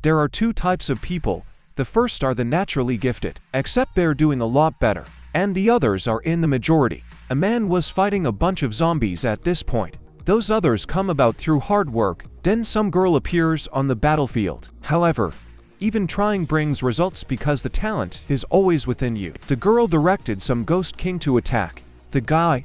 There are two types of people. The first are the naturally gifted, except they're doing a lot better, and the others are in the majority. A man was fighting a bunch of zombies at this point. Those others come about through hard work, then some girl appears on the battlefield. However, even trying brings results because the talent is always within you. The girl directed some ghost king to attack. The guy,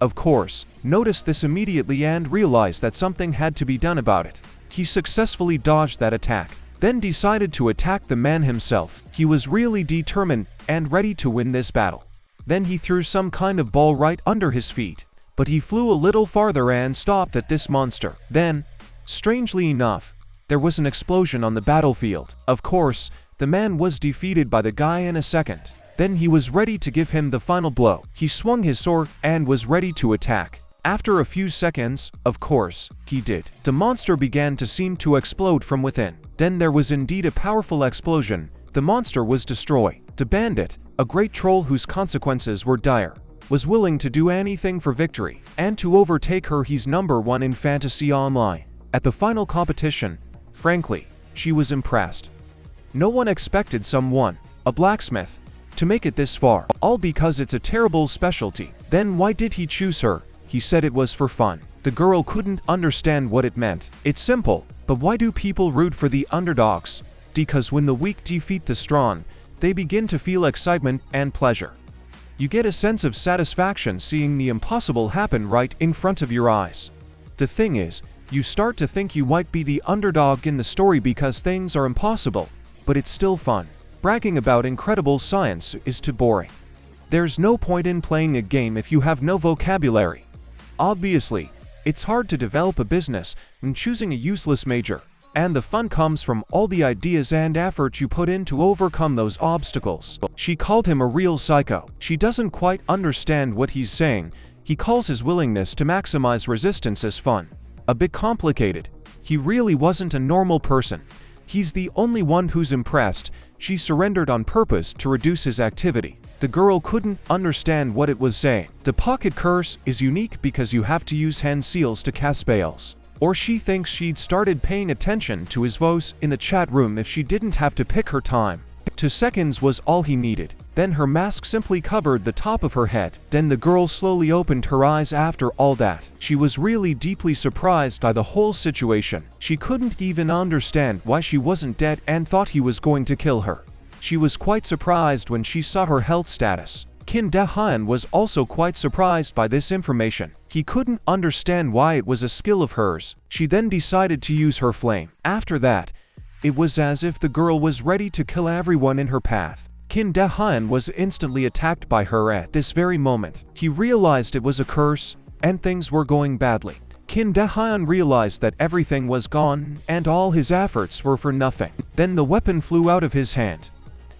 of course, noticed this immediately and realized that something had to be done about it. He successfully dodged that attack, then decided to attack the man himself. He was really determined and ready to win this battle. Then he threw some kind of ball right under his feet, but he flew a little farther and stopped at this monster. Then, strangely enough, there was an explosion on the battlefield. Of course, the man was defeated by the guy in a second. Then he was ready to give him the final blow. He swung his sword and was ready to attack. After a few seconds, of course, he did. The monster began to seem to explode from within. Then there was indeed a powerful explosion. The monster was destroyed. The bandit, a great troll whose consequences were dire, was willing to do anything for victory. And to overtake her, he's #1 in Fantasy Online. At the final competition, frankly, she was impressed. No one expected someone, a blacksmith, to make it this far, all because it's a terrible specialty. Then why did he choose her? He said it was for fun. The girl couldn't understand what it meant. It's simple, but why do people root for the underdogs? Because when the weak defeat the strong, they begin to feel excitement and pleasure. You get a sense of satisfaction seeing the impossible happen right in front of your eyes. The thing is, you start to think you might be the underdog in the story because things are impossible, but it's still fun. Bragging about incredible science is too boring. There's no point in playing a game if you have no vocabulary. Obviously, it's hard to develop a business when choosing a useless major, and the fun comes from all the ideas and effort you put in to overcome those obstacles. She called him a real psycho. She doesn't quite understand what he's saying. He calls his willingness to maximize resistance as fun. A bit complicated. He really wasn't a normal person. He's the only one who's impressed. She surrendered on purpose to reduce his activity. The girl couldn't understand what it was saying. The pocket curse is unique because you have to use hand seals to cast spells. Or she thinks she'd started paying attention to his voice in the chat room if she didn't have to pick her time. 2 seconds was all he needed. Then her mask simply covered the top of her head. Then the girl slowly opened her eyes after all that. She was really deeply surprised by the whole situation. She couldn't even understand why she wasn't dead and thought he was going to kill her. She was quite surprised when she saw her health status. Kim Dae-hyun was also quite surprised by this information. He couldn't understand why it was a skill of hers. She then decided to use her flame. After that, it was as if the girl was ready to kill everyone in her path. Kim Dae-hyun was instantly attacked by her at this very moment. He realized it was a curse, and things were going badly. Kim Dae-hyun realized that everything was gone, and all his efforts were for nothing. Then the weapon flew out of his hand.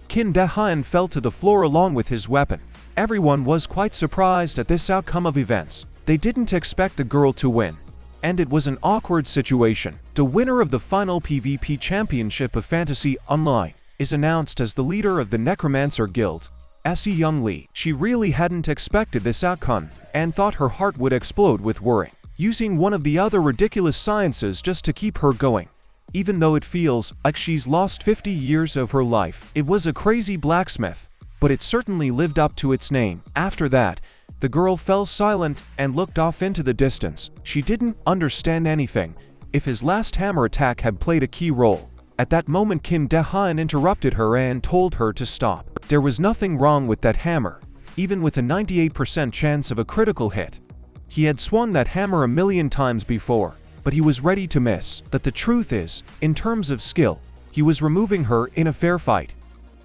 Kim Dae-hyun fell to the floor along with his weapon. Everyone was quite surprised at this outcome of events. They didn't expect the girl to win, and it was an awkward situation. The winner of the final PvP championship of Fantasy Online is announced as the leader of the Necromancer Guild, Se Young Lee. She really hadn't expected this outcome, and thought her heart would explode with worry. Using one of the other ridiculous sciences just to keep her going, even though it feels like she's lost 50 years of her life. It was a crazy blacksmith, but it certainly lived up to its name. After that, the girl fell silent and looked off into the distance. She didn't understand anything, if his last hammer attack had played a key role. At that moment, Kim Dae-hyun interrupted her and told her to stop. There was nothing wrong with that hammer, even with a 98% chance of a critical hit. He had swung that hammer a million times before, but he was ready to miss. But the truth is, in terms of skill, he was removing her in a fair fight.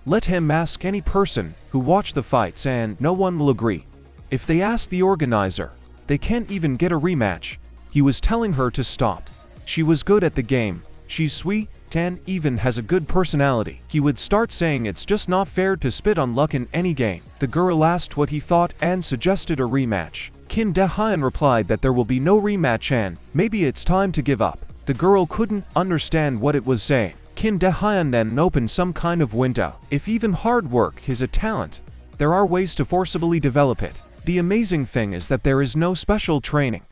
Let him ask any person who watched the fights and no one will agree. If they ask the organizer, they can't even get a rematch. He was telling her to stop. She was good at the game. She's sweet and even has a good personality. He would start saying it's just not fair to spit on luck in any game. The girl asked what he thought and suggested a rematch. Kim Dae-hyun replied that there will be no rematch and maybe it's time to give up. The girl couldn't understand what it was saying. Kim Dae-hyun then opened some kind of window. If even hard work is a talent, there are ways to forcibly develop it. The amazing thing is that there is no special training.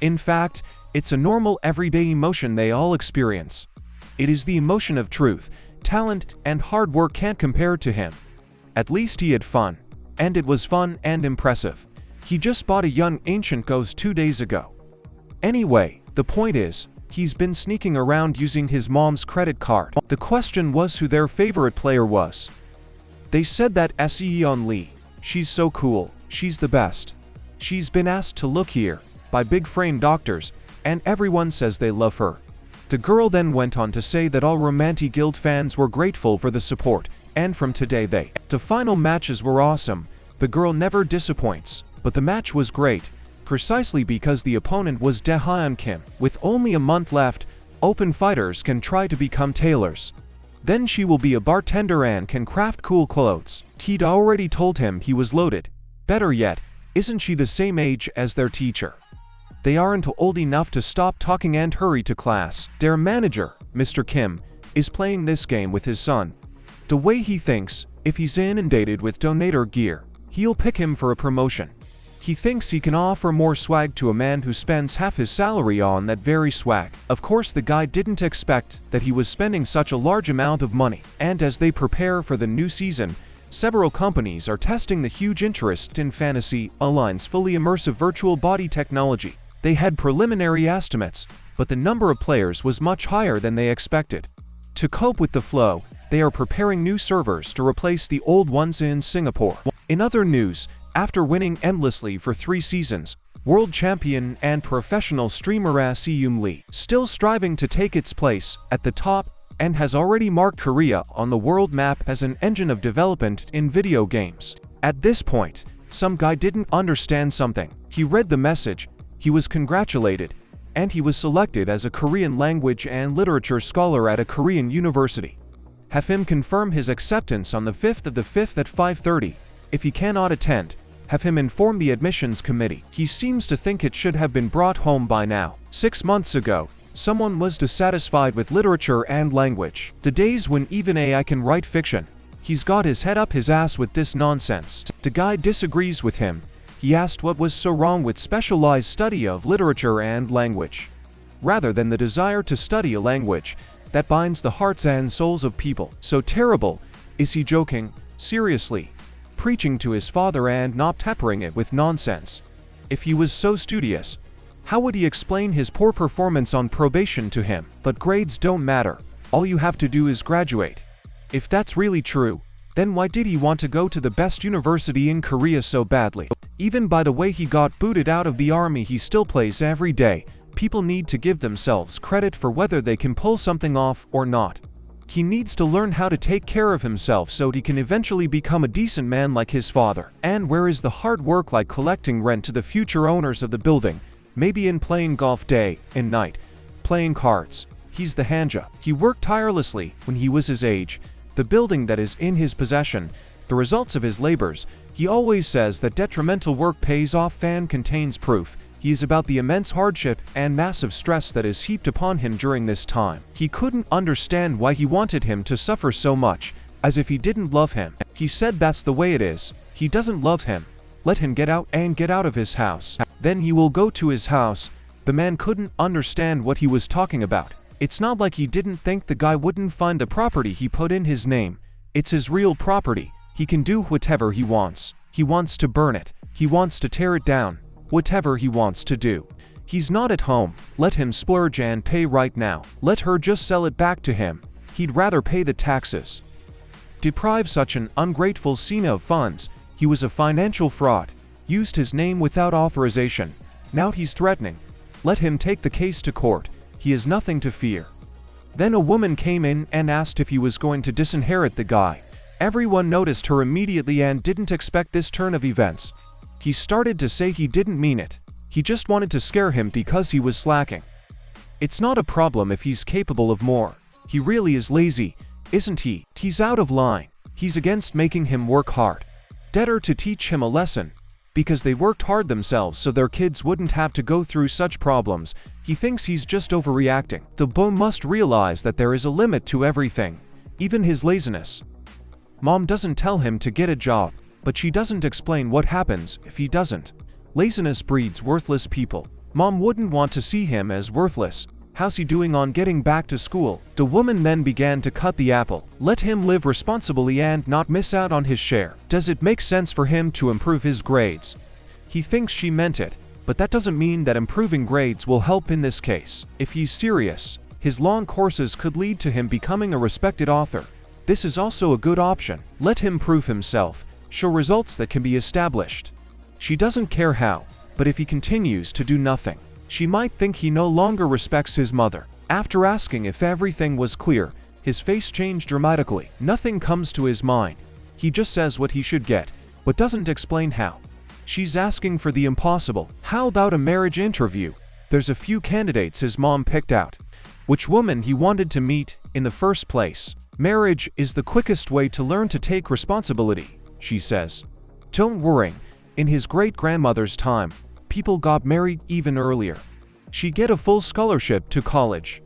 In fact, it's a normal everyday emotion they all experience. It is the emotion of truth, talent, and hard work can't compare to him. At least he had fun. And it was fun and impressive. He just bought a young ancient ghost 2 days ago. Anyway, the point is, he's been sneaking around using his mom's credit card. The question was who their favorite player was. They said that Seon Lee. She's so cool, she's the best. She's been asked to look here by big frame doctors, and everyone says they love her. The girl then went on to say that all Romantic Guild fans were grateful for the support, and from today the final matches were awesome. The girl never disappoints, but the match was great, precisely because the opponent was Daehyun Kim. With only a month left, open fighters can try to become tailors. Then she will be a bartender and can craft cool clothes. He'd already told him he was loaded. Better yet, isn't she the same age as their teacher? They aren't old enough to stop talking and hurry to class. Their manager, Mr. Kim, is playing this game with his son. The way he thinks, if he's inundated with donator gear, he'll pick him for a promotion. He thinks he can offer more swag to a man who spends half his salary on that very swag. Of course, the guy didn't expect that he was spending such a large amount of money. And as they prepare for the new season, several companies are testing the huge interest in Fantasy Align's fully immersive virtual body technology. They had preliminary estimates, but the number of players was much higher than they expected. To cope with the flow, they are preparing new servers to replace the old ones in Singapore. In other news, after winning endlessly for 3 seasons, world champion and professional streamer Seon Lee still striving to take its place at the top and has already marked Korea on the world map as an engine of development in video games. At this point, some guy didn't understand something. He read the message, he was congratulated, and he was selected as a Korean language and literature scholar at a Korean university. Have him confirm his acceptance on the 5th of the 5th at 5:30. If he cannot attend, have him inform the admissions committee. He seems to think it should have been brought home by now. 6 months ago, someone was dissatisfied with literature and language. The days when even AI can write fiction. He's got his head up his ass with this nonsense. The guy disagrees with him. He asked what was so wrong with specialized study of literature and language, rather than the desire to study a language that binds the hearts and souls of people. So terrible. Is he joking? Seriously? Preaching to his father and not peppering it with nonsense? If he was so studious, how would he explain his poor performance on probation to him? But grades don't matter. All you have to do is graduate. If that's really true, then why did he want to go to the best university in Korea so badly? Even by the way he got booted out of the army, he still plays every day. People need to give themselves credit for whether they can pull something off or not. He needs to learn how to take care of himself so he can eventually become a decent man like his father. And where is the hard work like collecting rent to the future owners of the building? Maybe in playing golf day and night, playing cards. He's the hanja. He worked tirelessly when he was his age. The building that is in his possession, the results of his labors. He always says that detrimental work pays off and contains proof. He is about the immense hardship and massive stress that is heaped upon him during this time. He couldn't understand why he wanted him to suffer so much, as if he didn't love him. He said that's the way it is. He doesn't love him. Let him get out and get out of his house. Then he will go to his house. The man couldn't understand what he was talking about. It's not like he didn't think the guy wouldn't find the property he put in his name. It's his real property. He can do whatever he wants. He wants to burn it. He wants to tear it down. Whatever he wants to do. He's not at home. Let him splurge and pay right now. Let her just sell it back to him. He'd rather pay the taxes. Deprive such an ungrateful Cena of funds. He was a financial fraud. Used his name without authorization. Now he's threatening. Let him take the case to court. He has nothing to fear. Then a woman came in and asked if he was going to disinherit the guy. Everyone noticed her immediately and didn't expect this turn of events. He started to say he didn't mean it. He just wanted to scare him because he was slacking. It's not a problem if he's capable of more. He really is lazy, isn't he? He's out of line. He's against making him work hard. Better to teach him a lesson. Because they worked hard themselves so their kids wouldn't have to go through such problems. He thinks he's just overreacting. The boy must realize that there is a limit to everything, even his laziness. Mom doesn't tell him to get a job, but she doesn't explain what happens if he doesn't. Laziness breeds worthless people. Mom wouldn't want to see him as worthless. How's he doing on getting back to school? The woman then began to cut the apple. Let him live responsibly and not miss out on his share. Does it make sense for him to improve his grades? He thinks she meant it, but that doesn't mean that improving grades will help in this case. If he's serious, his long courses could lead to him becoming a respected author. This is also a good option. Let him prove himself, show results that can be established. She doesn't care how, but if he continues to do nothing, she might think he no longer respects his mother. After asking if everything was clear, his face changed dramatically. Nothing comes to his mind. He just says what he should get, but doesn't explain how. She's asking for the impossible. How about a marriage interview? There's a few candidates his mom picked out. Which woman he wanted to meet in the first place? Marriage is the quickest way to learn to take responsibility, she says. Don't worry, in his great-grandmother's time, people got married even earlier. She get a full scholarship to college.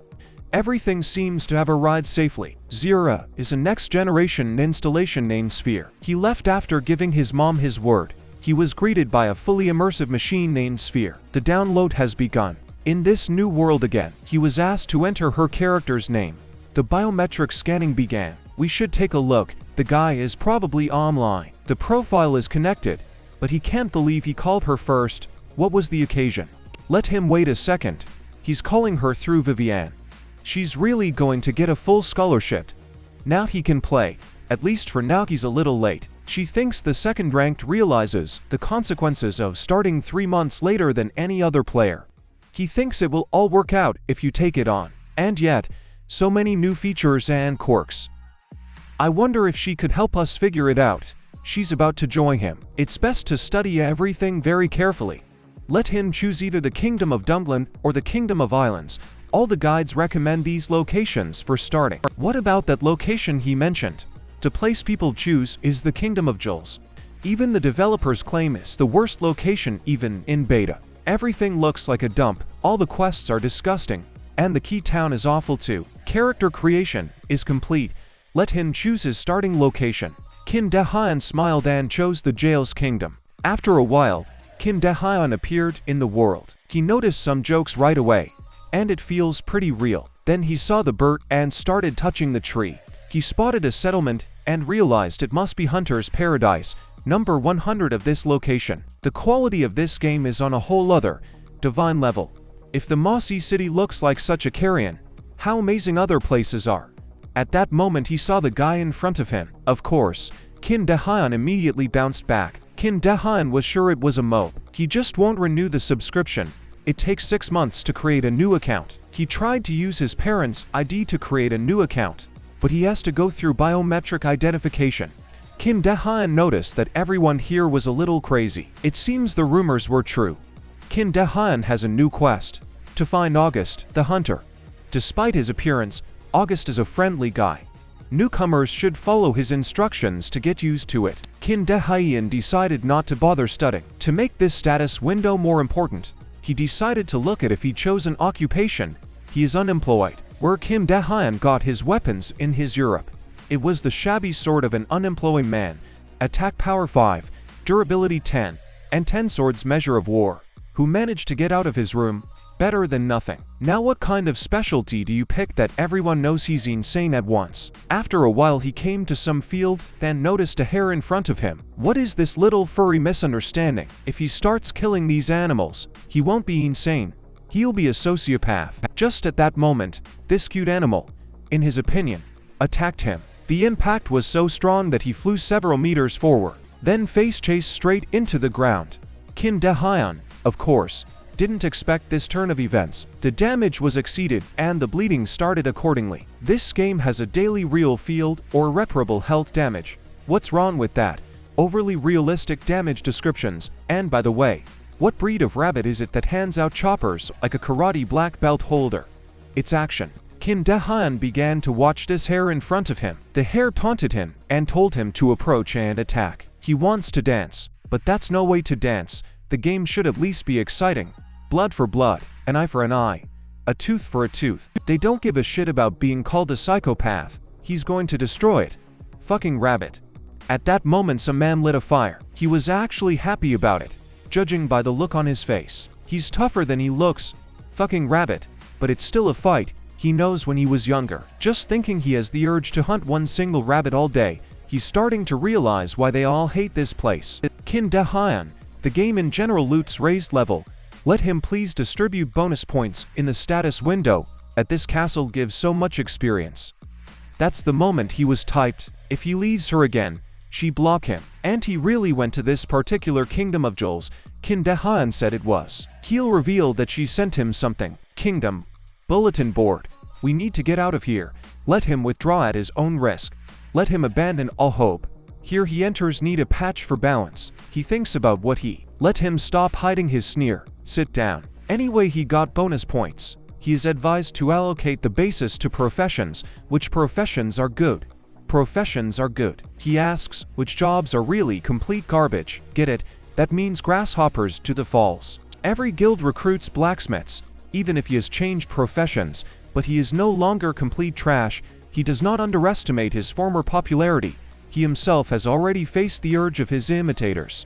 Everything seems to have arrived safely. Zira is a next-generation installation named Sphere. He left after giving his mom his word. He was greeted by a fully immersive machine named Sphere. The download has begun. In this new world again, he was asked to enter her character's name. The biometric scanning began. We should take a look. The guy is probably online. The profile is connected, but he can't believe he called her first. What was the occasion? Let him wait a second. He's calling her through Vivienne. She's really going to get a full scholarship. Now he can play. At least for now he's a little late. She thinks the second-ranked realizes the consequences of starting 3 months later than any other player. He thinks it will all work out if you take it on. And yet, so many new features and quirks. I wonder if she could help us figure it out. She's about to join him. It's best to study everything very carefully. Let him choose either the Kingdom of Dublin or the Kingdom of Islands. All the guides recommend these locations for starting. What about that location he mentioned? The place people choose is the Kingdom of Jules. Even the developers claim it's the worst location even in beta. Everything looks like a dump, all the quests are disgusting, and the key town is awful too. Character creation is complete. Let him choose his starting location. Kim De-hyun smiled and chose the jail's kingdom. After a while, Kim De-hyun appeared in the world. He noticed some jokes right away, and it feels pretty real. Then he saw the bird and started touching the tree. He spotted a settlement and realized it must be Hunter's Paradise, number 100 of this location. The quality of this game is on a whole other, divine level. If the mossy city looks like such a carrion, how amazing other places are. At that moment he saw the guy in front of him. Of course, Kim De-hyun immediately bounced back. Kim De-hyun was sure it was a mope. He just won't renew the subscription. It takes 6 months to create a new account. He tried to use his parents' ID to create a new account, but he has to go through biometric identification. Kim De-hyun noticed that everyone here was a little crazy. It seems the rumors were true. Kim De-hyun has a new quest: to find August, the hunter. Despite his appearance, August is a friendly guy. Newcomers should follow his instructions to get used to it. Kim De-hyun decided not to bother studying. To make this status window more important, he decided to look at if he chose an occupation. He is unemployed. Where Kim De-hyun got his weapons in his Europe. It was the shabby sword of an unemployed man, attack power 5, durability 10, and 10 swords measure of war, who managed to get out of his room. Better than nothing. Now what kind of specialty do you pick that everyone knows he's insane at once? After a while he came to some field, then noticed a hare in front of him. What is this little furry misunderstanding? If he starts killing these animals, he won't be insane. He'll be a sociopath. Just at that moment, this cute animal, in his opinion, attacked him. The impact was so strong that he flew several meters forward, then face-chased straight into the ground. Kim De-hyun, of course, didn't expect this turn of events. The damage was exceeded and the bleeding started accordingly. This game has a daily real field or irreparable health damage. What's wrong with that? Overly realistic damage descriptions. And by the way, what breed of rabbit is it that hands out choppers like a karate black belt holder? It's action. Kim De-hyun began to watch this hare in front of him. The hare taunted him and told him to approach and attack. He wants to dance, but that's no way to dance. The game should at least be exciting. Blood for blood, an eye for an eye, a tooth for a tooth. They don't give a shit about being called a psychopath. He's going to destroy it. Fucking rabbit. At that moment some man lit a fire. He was actually happy about it, judging by the look on his face. He's tougher than he looks. Fucking rabbit. but it's still a fight. He knows when he was younger. Just thinking he has the urge to hunt one single rabbit all day, he's starting to realize why they all hate this place. Kin De Hyun, the game in general loots raised level. Let him please distribute bonus points in the status window. At this castle gives so much experience. That's the moment he was typed. If he leaves her again, she block him. And he really went to this particular kingdom of jewels. Kin De Hyun said it was. Keel revealed that she sent him something. Kingdom. Bulletin board. We need to get out of here. Let him withdraw at his own risk. Let him abandon all hope. Here he enters need a patch for balance. He thinks about what he. Let him stop hiding his sneer. Sit down. Anyway, he got bonus points. He is advised to allocate the basis to professions. Which professions are good? Professions are good. He asks, which jobs are really complete garbage? Get it? That means grasshoppers to the falls. Every guild recruits blacksmiths, even if he has changed professions, but he is no longer complete trash. He does not underestimate his former popularity. He himself has already faced the urge of his imitators.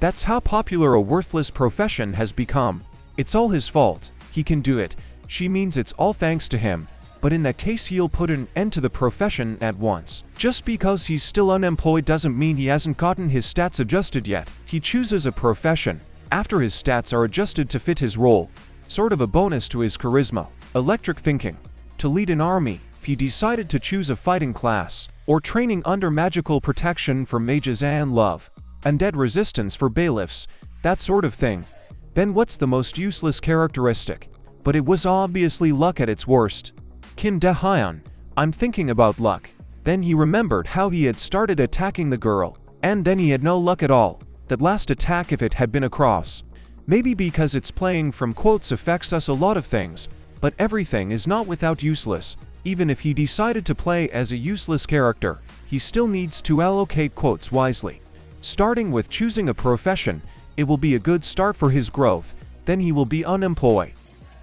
That's how popular a worthless profession has become. It's all his fault. He can do it. She means it's all thanks to him. But in that case he'll put an end to the profession at once. Just because he's still unemployed doesn't mean he hasn't gotten his stats adjusted yet. He chooses a profession after his stats are adjusted to fit his role. Sort of a bonus to his charisma. Electric thinking. To lead an army, if he decided to choose a fighting class, or training under magical protection for mages and love, undead resistance for bailiffs, that sort of thing. Then what's the most useless characteristic? But it was obviously luck at its worst. Kin De Hyun, I'm thinking about luck. Then he remembered how he had started attacking the girl, and then he had no luck at all. That last attack, if it had been a cross. Maybe because it's playing from quotes affects us a lot of things, but everything is not without useless. Even if he decided to play as a useless character, he still needs to allocate quotes wisely. Starting with choosing a profession, it will be a good start for his growth, then he will be unemployed.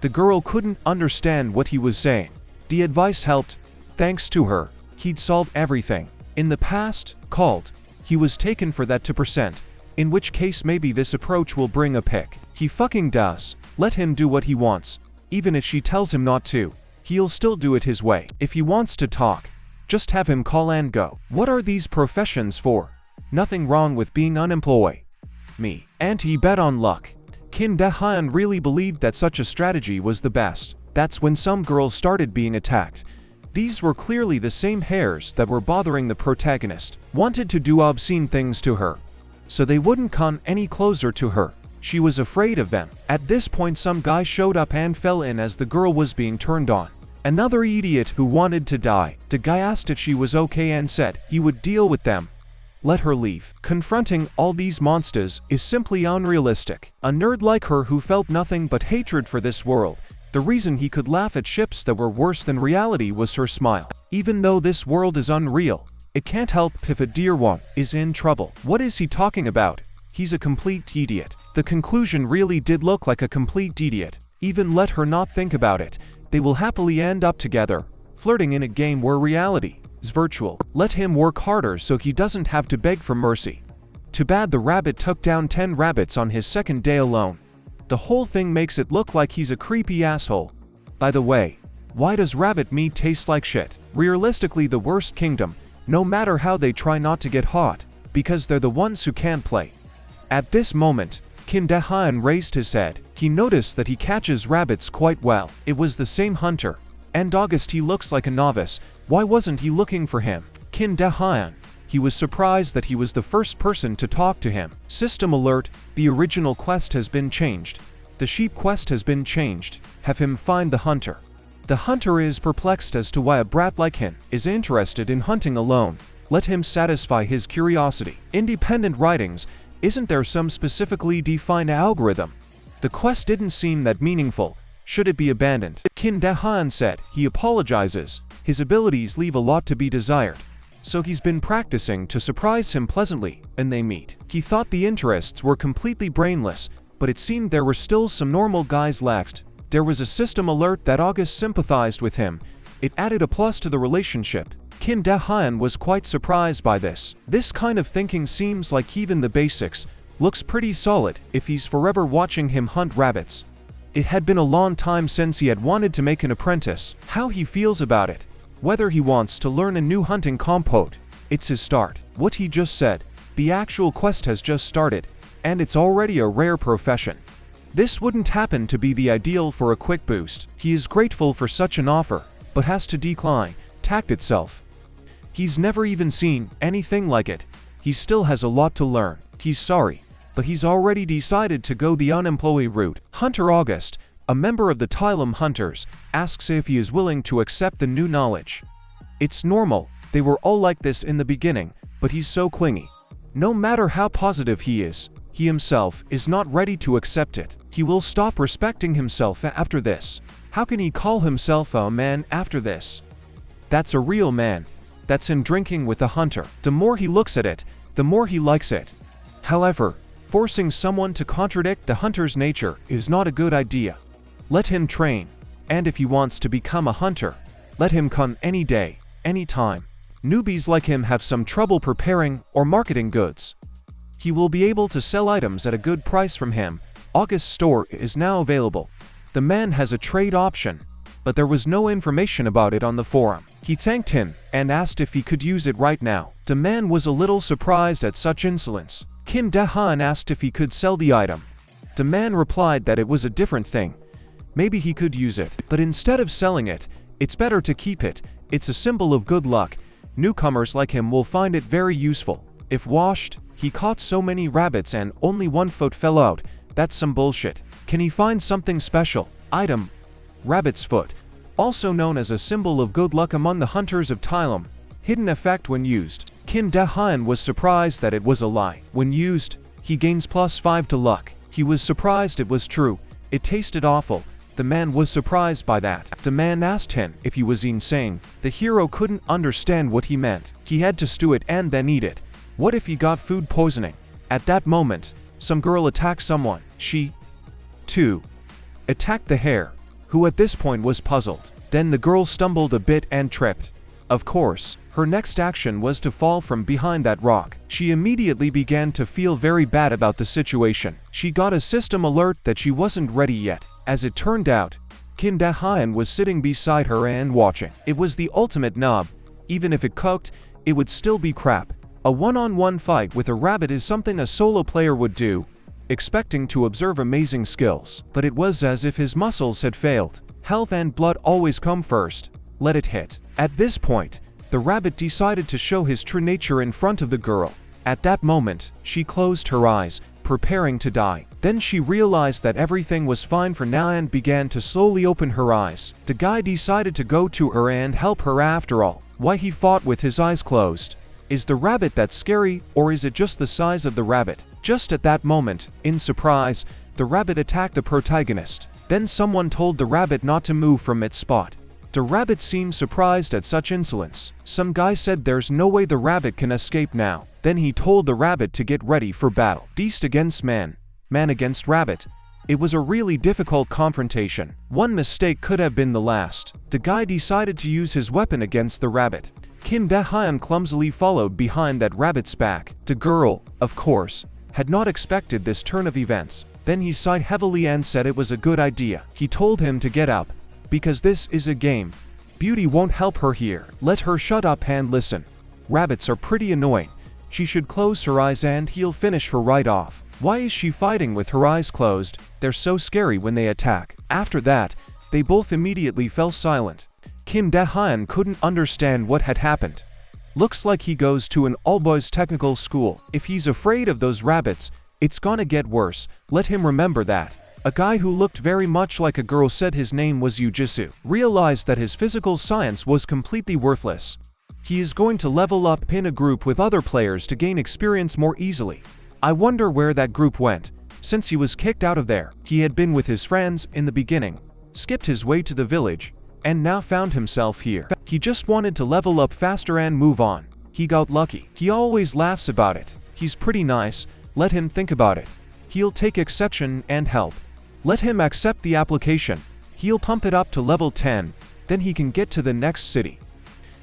The girl couldn't understand what he was saying. The advice helped. Thanks to her, he'd solve everything. In the past, called. He was taken for that 2%. In which case maybe this approach will bring a pick. He fucking does. Let him do what he wants. Even if she tells him not to, he'll still do it his way. If he wants to talk, just have him call and go. What are these professions for? Nothing wrong with being unemployed. Me. And he bet on luck. Kin De Hyun really believed that such a strategy was the best. That's when some girls started being attacked. These were clearly the same hairs that were bothering the protagonist. Wanted to do obscene things to her, so they wouldn't come any closer to her. She was afraid of them. At this point some guy showed up and fell in as the girl was being turned on. Another idiot who wanted to die. The guy asked if she was okay and said he would deal with them. Let her leave. Confronting all these monsters is simply unrealistic. A nerd like her who felt nothing but hatred for this world. The reason he could laugh at ships that were worse than reality was her smile. Even though this world is unreal, it can't help if a dear one is in trouble. What is he talking about? He's a complete idiot. The conclusion really did look like a complete idiot. Even let her not think about it. They will happily end up together, flirting in a game where reality is virtual. Let him work harder so he doesn't have to beg for mercy. Too bad the rabbit took down 10 rabbits on his second day alone. The whole thing makes it look like he's a creepy asshole. By the way, why does rabbit meat taste like shit? Realistically the worst kingdom, no matter how they try not to get hot, because they're the ones who can't play. At this moment, Kin De Hyun raised his head. He noticed that he catches rabbits quite well. It was the same hunter. And August, he looks like a novice. Why wasn't he looking for him? Kin De Hyun. He was surprised that he was the first person to talk to him. System alert, the original quest has been changed. The sheep quest has been changed. Have him find the hunter. The hunter is perplexed as to why a brat like him is interested in hunting alone. Let him satisfy his curiosity. Independent writings. Isn't there some specifically defined algorithm? The quest didn't seem that meaningful. Should it be abandoned? Kin De Hyun said. He apologizes. His abilities leave a lot to be desired. So he's been practicing to surprise him pleasantly, and they meet. He thought the interests were completely brainless, but it seemed there were still some normal guys left. There was a system alert that August sympathized with him. It added a plus to the relationship. Kin De Hyun was quite surprised by this. This kind of thinking seems like even the basics looks pretty solid if he's forever watching him hunt rabbits. It had been a long time since he had wanted to make an apprentice. How he feels about it. Whether he wants to learn a new hunting compote. It's his start. What he just said. The actual quest has just started, and it's already a rare profession. This wouldn't happen to be the ideal for a quick boost. He is grateful for such an offer, but has to decline. Tact itself. He's never even seen anything like it. He still has a lot to learn. He's sorry, but he's already decided to go the unemployed route. Hunter August, a member of the Tylum Hunters, asks if he is willing to accept the new knowledge. It's normal, they were all like this in the beginning, but he's so clingy. No matter how positive he is, he himself is not ready to accept it. He will stop respecting himself after this. How can he call himself a man after this? That's a real man. That's him drinking with a hunter. The more he looks at it, the more he likes it. However, forcing someone to contradict the hunter's nature is not a good idea. Let him train, and if he wants to become a hunter, let him come any day, any time. Newbies like him have some trouble preparing or marketing goods. He will be able to sell items at a good price from him. August's store is now available. The man has a trade option, but there was no information about it on the forum. He thanked him and asked if he could use it right now. The man was a little surprised at such insolence. Kim Dae-han asked if he could sell the item. The man replied that it was a different thing. Maybe he could use it, but instead of selling it, it's better to keep it. It's a symbol of good luck. Newcomers like him will find it very useful. If washed, he caught so many rabbits and only one foot fell out. That's some bullshit. Can he find something special? Item: rabbit's foot, also known as a symbol of good luck among the hunters of Tylum. Hidden effect when used. Kim Dae-han was surprised that it was a lie. When used, he gains +5 to luck. He was surprised it was true. It tasted awful. The man was surprised by that. The man asked him if he was insane. The hero couldn't understand what he meant. He had to stew it and then eat it. What if he got food poisoning? At that moment, some girl attacked someone. She, too, attacked the hare, who at this point was puzzled. Then the girl stumbled a bit and tripped. Of course, her next action was to fall from behind that rock. She immediately began to feel very bad about the situation. She got a system alert that she wasn't ready yet. As it turned out, Kim Dae-han was sitting beside her and watching. It was the ultimate nub. Even if it cooked, it would still be crap. A one-on-one fight with a rabbit is something a solo player would do, expecting to observe amazing skills. But it was as if his muscles had failed. Health and blood always come first. Let it hit. At this point, the rabbit decided to show his true nature in front of the girl. At that moment, she closed her eyes, preparing to die. Then she realized that everything was fine for now and began to slowly open her eyes. The guy decided to go to her and help her after all. Why he fought with his eyes closed? Is the rabbit that scary, or is it just the size of the rabbit? Just at that moment, in surprise, the rabbit attacked the protagonist. Then someone told the rabbit not to move from its spot. The rabbit seemed surprised at such insolence. Some guy said there's no way the rabbit can escape now. Then he told the rabbit to get ready for battle. Beast against man. Man against rabbit. It was a really difficult confrontation. One mistake could have been the last. The guy decided to use his weapon against the rabbit. Kim Dae-han clumsily followed behind that rabbit's back. The girl, of course, had not expected this turn of events. Then he sighed heavily and said it was a good idea. He told him to get up, because this is a game. Beauty won't help her here. Let her shut up and listen. Rabbits are pretty annoying. She should close her eyes and he'll finish her right off. Why is she fighting with her eyes closed? They're so scary when they attack. After that, they both immediately fell silent. Kim Dae-han couldn't understand what had happened. Looks like he goes to an all-boys technical school. If he's afraid of those rabbits, it's gonna get worse. Let him remember that. A guy who looked very much like a girl said his name was Yujitsu. Realized that his physical science was completely worthless. He is going to level up in a group with other players to gain experience more easily. I wonder where that group went, since he was kicked out of there. He had been with his friends in the beginning, skipped his way to the village, and now found himself here. He just wanted to level up faster and move on. He got lucky. He always laughs about it. He's pretty nice. Let him think about it. He'll take exception and help. Let him accept the application. He'll pump it up to level 10, then he can get to the next city.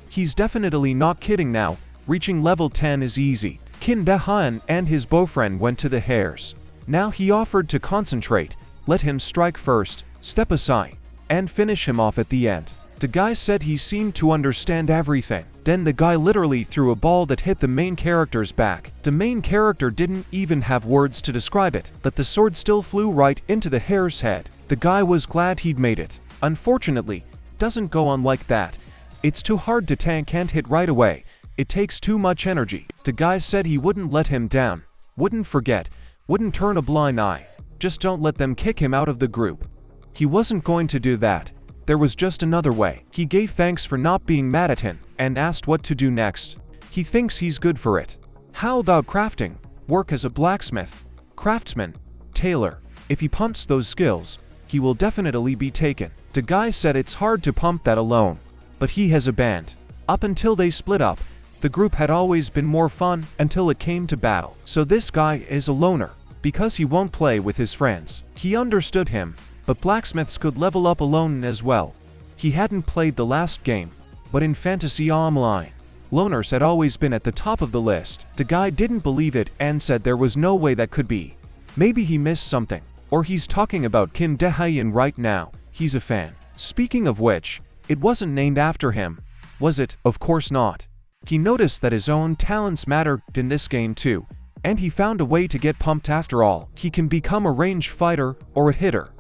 He's definitely not kidding now. Reaching level 10 is easy. Kim Dae-han and his boyfriend went to the hares. Now he offered to concentrate, Let him strike first, step aside, and finish him off at the end. The guy said he seemed to understand everything. Then the guy literally threw a ball that hit the main character's back. The main character didn't even have words to describe it, but the sword still flew right into the hare's head. The guy was glad he'd made it. Unfortunately, doesn't go on like that. It's too hard to tank and hit right away. It takes too much energy. The guy said he wouldn't let him down, wouldn't forget, wouldn't turn a blind eye. Just don't let them kick him out of the group. He wasn't going to do that. There was just another way. He gave thanks for not being mad at him and asked what to do next. He thinks he's good for it. How about crafting? Work as a blacksmith, craftsman, tailor. If he pumps those skills, he will definitely be taken. The guy said it's hard to pump that alone, but he has a band. Up until they split up, the group had always been more fun until it came to battle. So this guy is a loner, because he won't play with his friends. He understood him, but blacksmiths could level up alone as well. He hadn't played the last game, but in Fantasy Online, loners had always been at the top of the list. The guy didn't believe it and said there was no way that could be. Maybe he missed something, or he's talking about Kim Dae-hyun right now. He's a fan. Speaking of which, it wasn't named after him, was it? Of course not. He noticed that his own talents mattered in this game too, and he found a way to get pumped after all. He can become a ranged fighter or a hitter,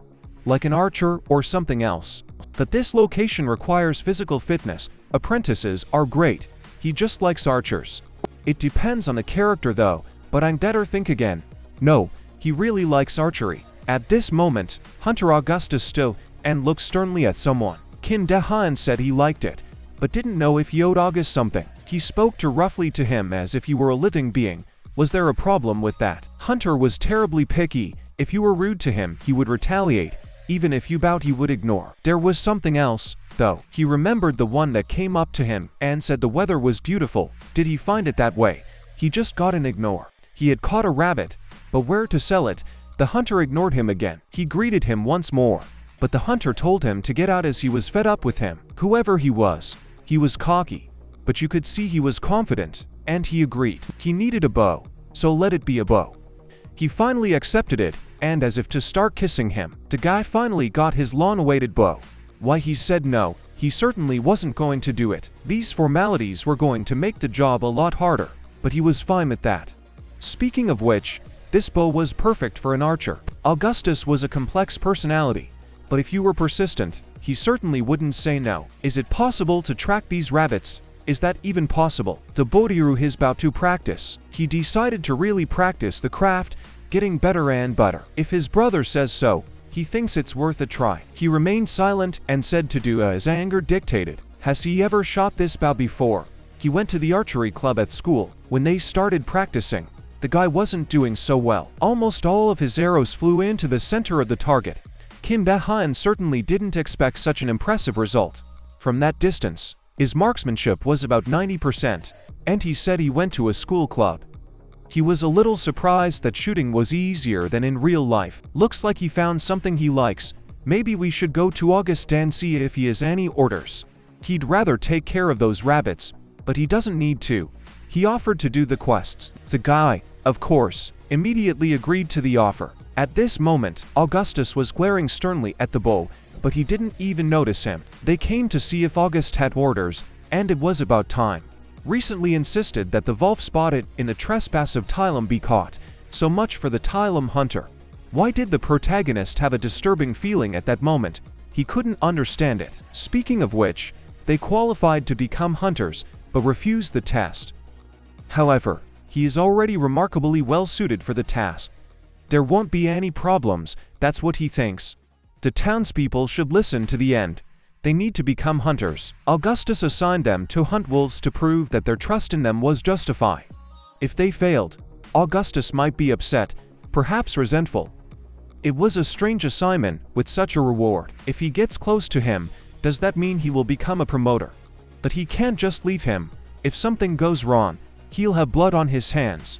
like an archer or something else. But this location requires physical fitness. Apprentices are great. He just likes archers. It depends on the character though, but I'd better think again. No, he really likes archery. At this moment, Hunter Augustus stood and looked sternly at someone. Kim Dae-hyun said he liked it, but didn't know if he owed August something. He spoke too roughly to him as if he were a living being. Was there a problem with that? Hunter was terribly picky. If you were rude to him, he would retaliate. Even if you bowed, he would ignore. There was something else, though. He remembered the one that came up to him and said the weather was beautiful. Did he find it that way? He just got an ignore. He had caught a rabbit, but where to sell it? The hunter ignored him again. He greeted him once more, but the hunter told him to get out as he was fed up with him. Whoever he was cocky, but you could see he was confident, and he agreed. He needed a bow, so let it be a bow. He finally accepted it, and as if to start kissing him, the guy finally got his long-awaited bow. Why he said no, he certainly wasn't going to do it. These formalities were going to make the job a lot harder, but he was fine with that. Speaking of which, this bow was perfect for an archer. Augustus was a complex personality, but if you were persistent, he certainly wouldn't say no. Is it possible to track these rabbits? Is that even possible? The Bodiru is about to practice. He decided to really practice the craft, getting better and better. If his brother says so, he thinks it's worth a try. He remained silent and said to do as anger dictated. Has he ever shot this bow before? He went to the archery club at school. When they started practicing, the guy wasn't doing so well. Almost all of his arrows flew into the center of the target. Kim Dae-hyun certainly didn't expect such an impressive result. From that distance, his marksmanship was about 90%, and he said he went to a school club. He was a little surprised that shooting was easier than in real life. Looks like he found something he likes. Maybe we should go to August and see if he has any orders. He'd rather take care of those rabbits, but he doesn't need to. He offered to do the quests. The guy, of course, immediately agreed to the offer. At this moment, Augustus was glaring sternly at the bow, but he didn't even notice him. They came to see if August had orders, and it was about time. Recently insisted that the wolf spotted in the trespass of Tylum be caught. So much for the Tylum hunter. Why did the protagonist have a disturbing feeling at that moment? He couldn't understand it. Speaking of which, they qualified to become hunters, but refused the test. However, he is already remarkably well suited for the task. There won't be any problems, that's what he thinks. The townspeople should listen to the end. They need to become hunters. Augustus assigned them to hunt wolves to prove that their trust in them was justified. If they failed, Augustus might be upset, perhaps resentful. It was a strange assignment with such a reward. If he gets close to him, does that mean he will become a promoter? But he can't just leave him. If something goes wrong, he'll have blood on his hands.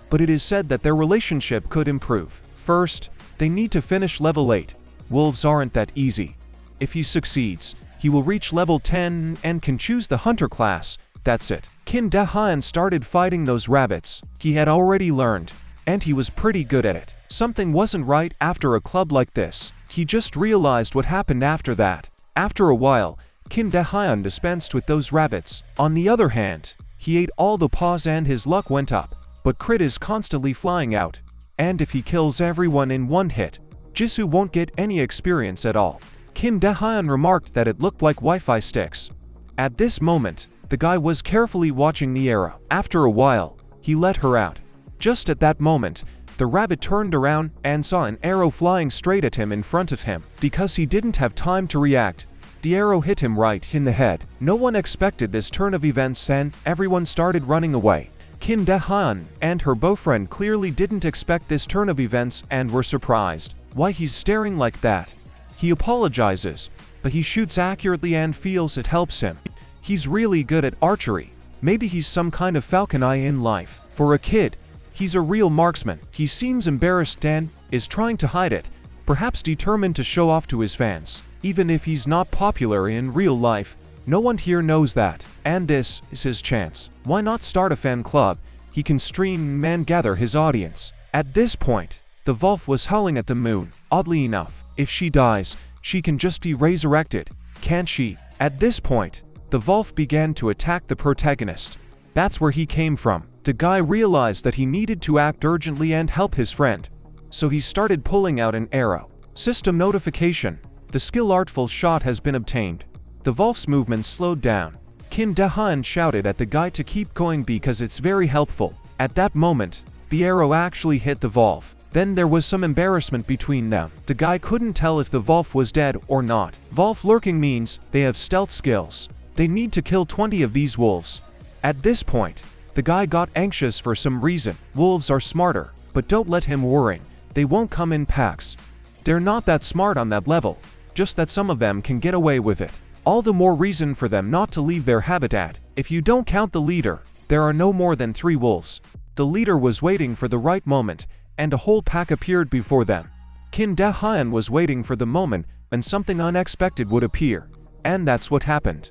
But it is said that their relationship could improve. First, they need to finish level 8. Wolves aren't that easy. If he succeeds, he will reach level 10 and can choose the hunter class. That's it. Kim Dae-hyun started fighting those rabbits. He had already learned and he was pretty good at it. Something wasn't right after a club like this. He just realized what happened after that. After a while, Kim Dae-hyun dispensed with those rabbits. On the other hand, he ate all the paws and his luck went up. But crit is constantly flying out, and if he kills everyone in one hit, Jisoo won't get any experience at all. Kim Dae-hyun remarked that it looked like Wi-Fi sticks. At this moment, the guy was carefully watching the arrow. After a while, he let her out. Just at that moment, the rabbit turned around and saw an arrow flying straight at him in front of him. Because he didn't have time to react, the arrow hit him right in the head. No one expected this turn of events and everyone started running away. Kim Dae-hyun and her boyfriend clearly didn't expect this turn of events and were surprised. Why he's staring like that? He apologizes, but he shoots accurately and feels it helps him. He's really good at archery. Maybe he's some kind of falcon eye in life. For a kid, he's a real marksman. He seems embarrassed and is trying to hide it, perhaps determined to show off to his fans. Even if he's not popular in real life, no one here knows that, and this is his chance. Why not start a fan club? He can stream and gather his audience. At this point, the wolf was howling at the moon. Oddly enough, if she dies, she can just be resurrected, can't she? At this point, the wolf began to attack the protagonist. That's where he came from. The guy realized that he needed to act urgently and help his friend, so he started pulling out an arrow. System notification. The skill artful shot has been obtained. The wolf's movements slowed down. Kim Dae-hyun shouted at the guy to keep going because it's very helpful. At that moment, the arrow actually hit the wolf. Then there was some embarrassment between them. The guy couldn't tell if the wolf was dead or not. Wolf lurking means they have stealth skills. They need to kill 20 of these wolves. At this point, the guy got anxious for some reason. Wolves are smarter, but don't let him worry. They won't come in packs. They're not that smart on that level, just that some of them can get away with it. All the more reason for them not to leave their habitat. If you don't count the leader, there are no more than 3 wolves. The leader was waiting for the right moment, and a whole pack appeared before them. Kim Dae-hyun was waiting for the moment when something unexpected would appear, and that's what happened.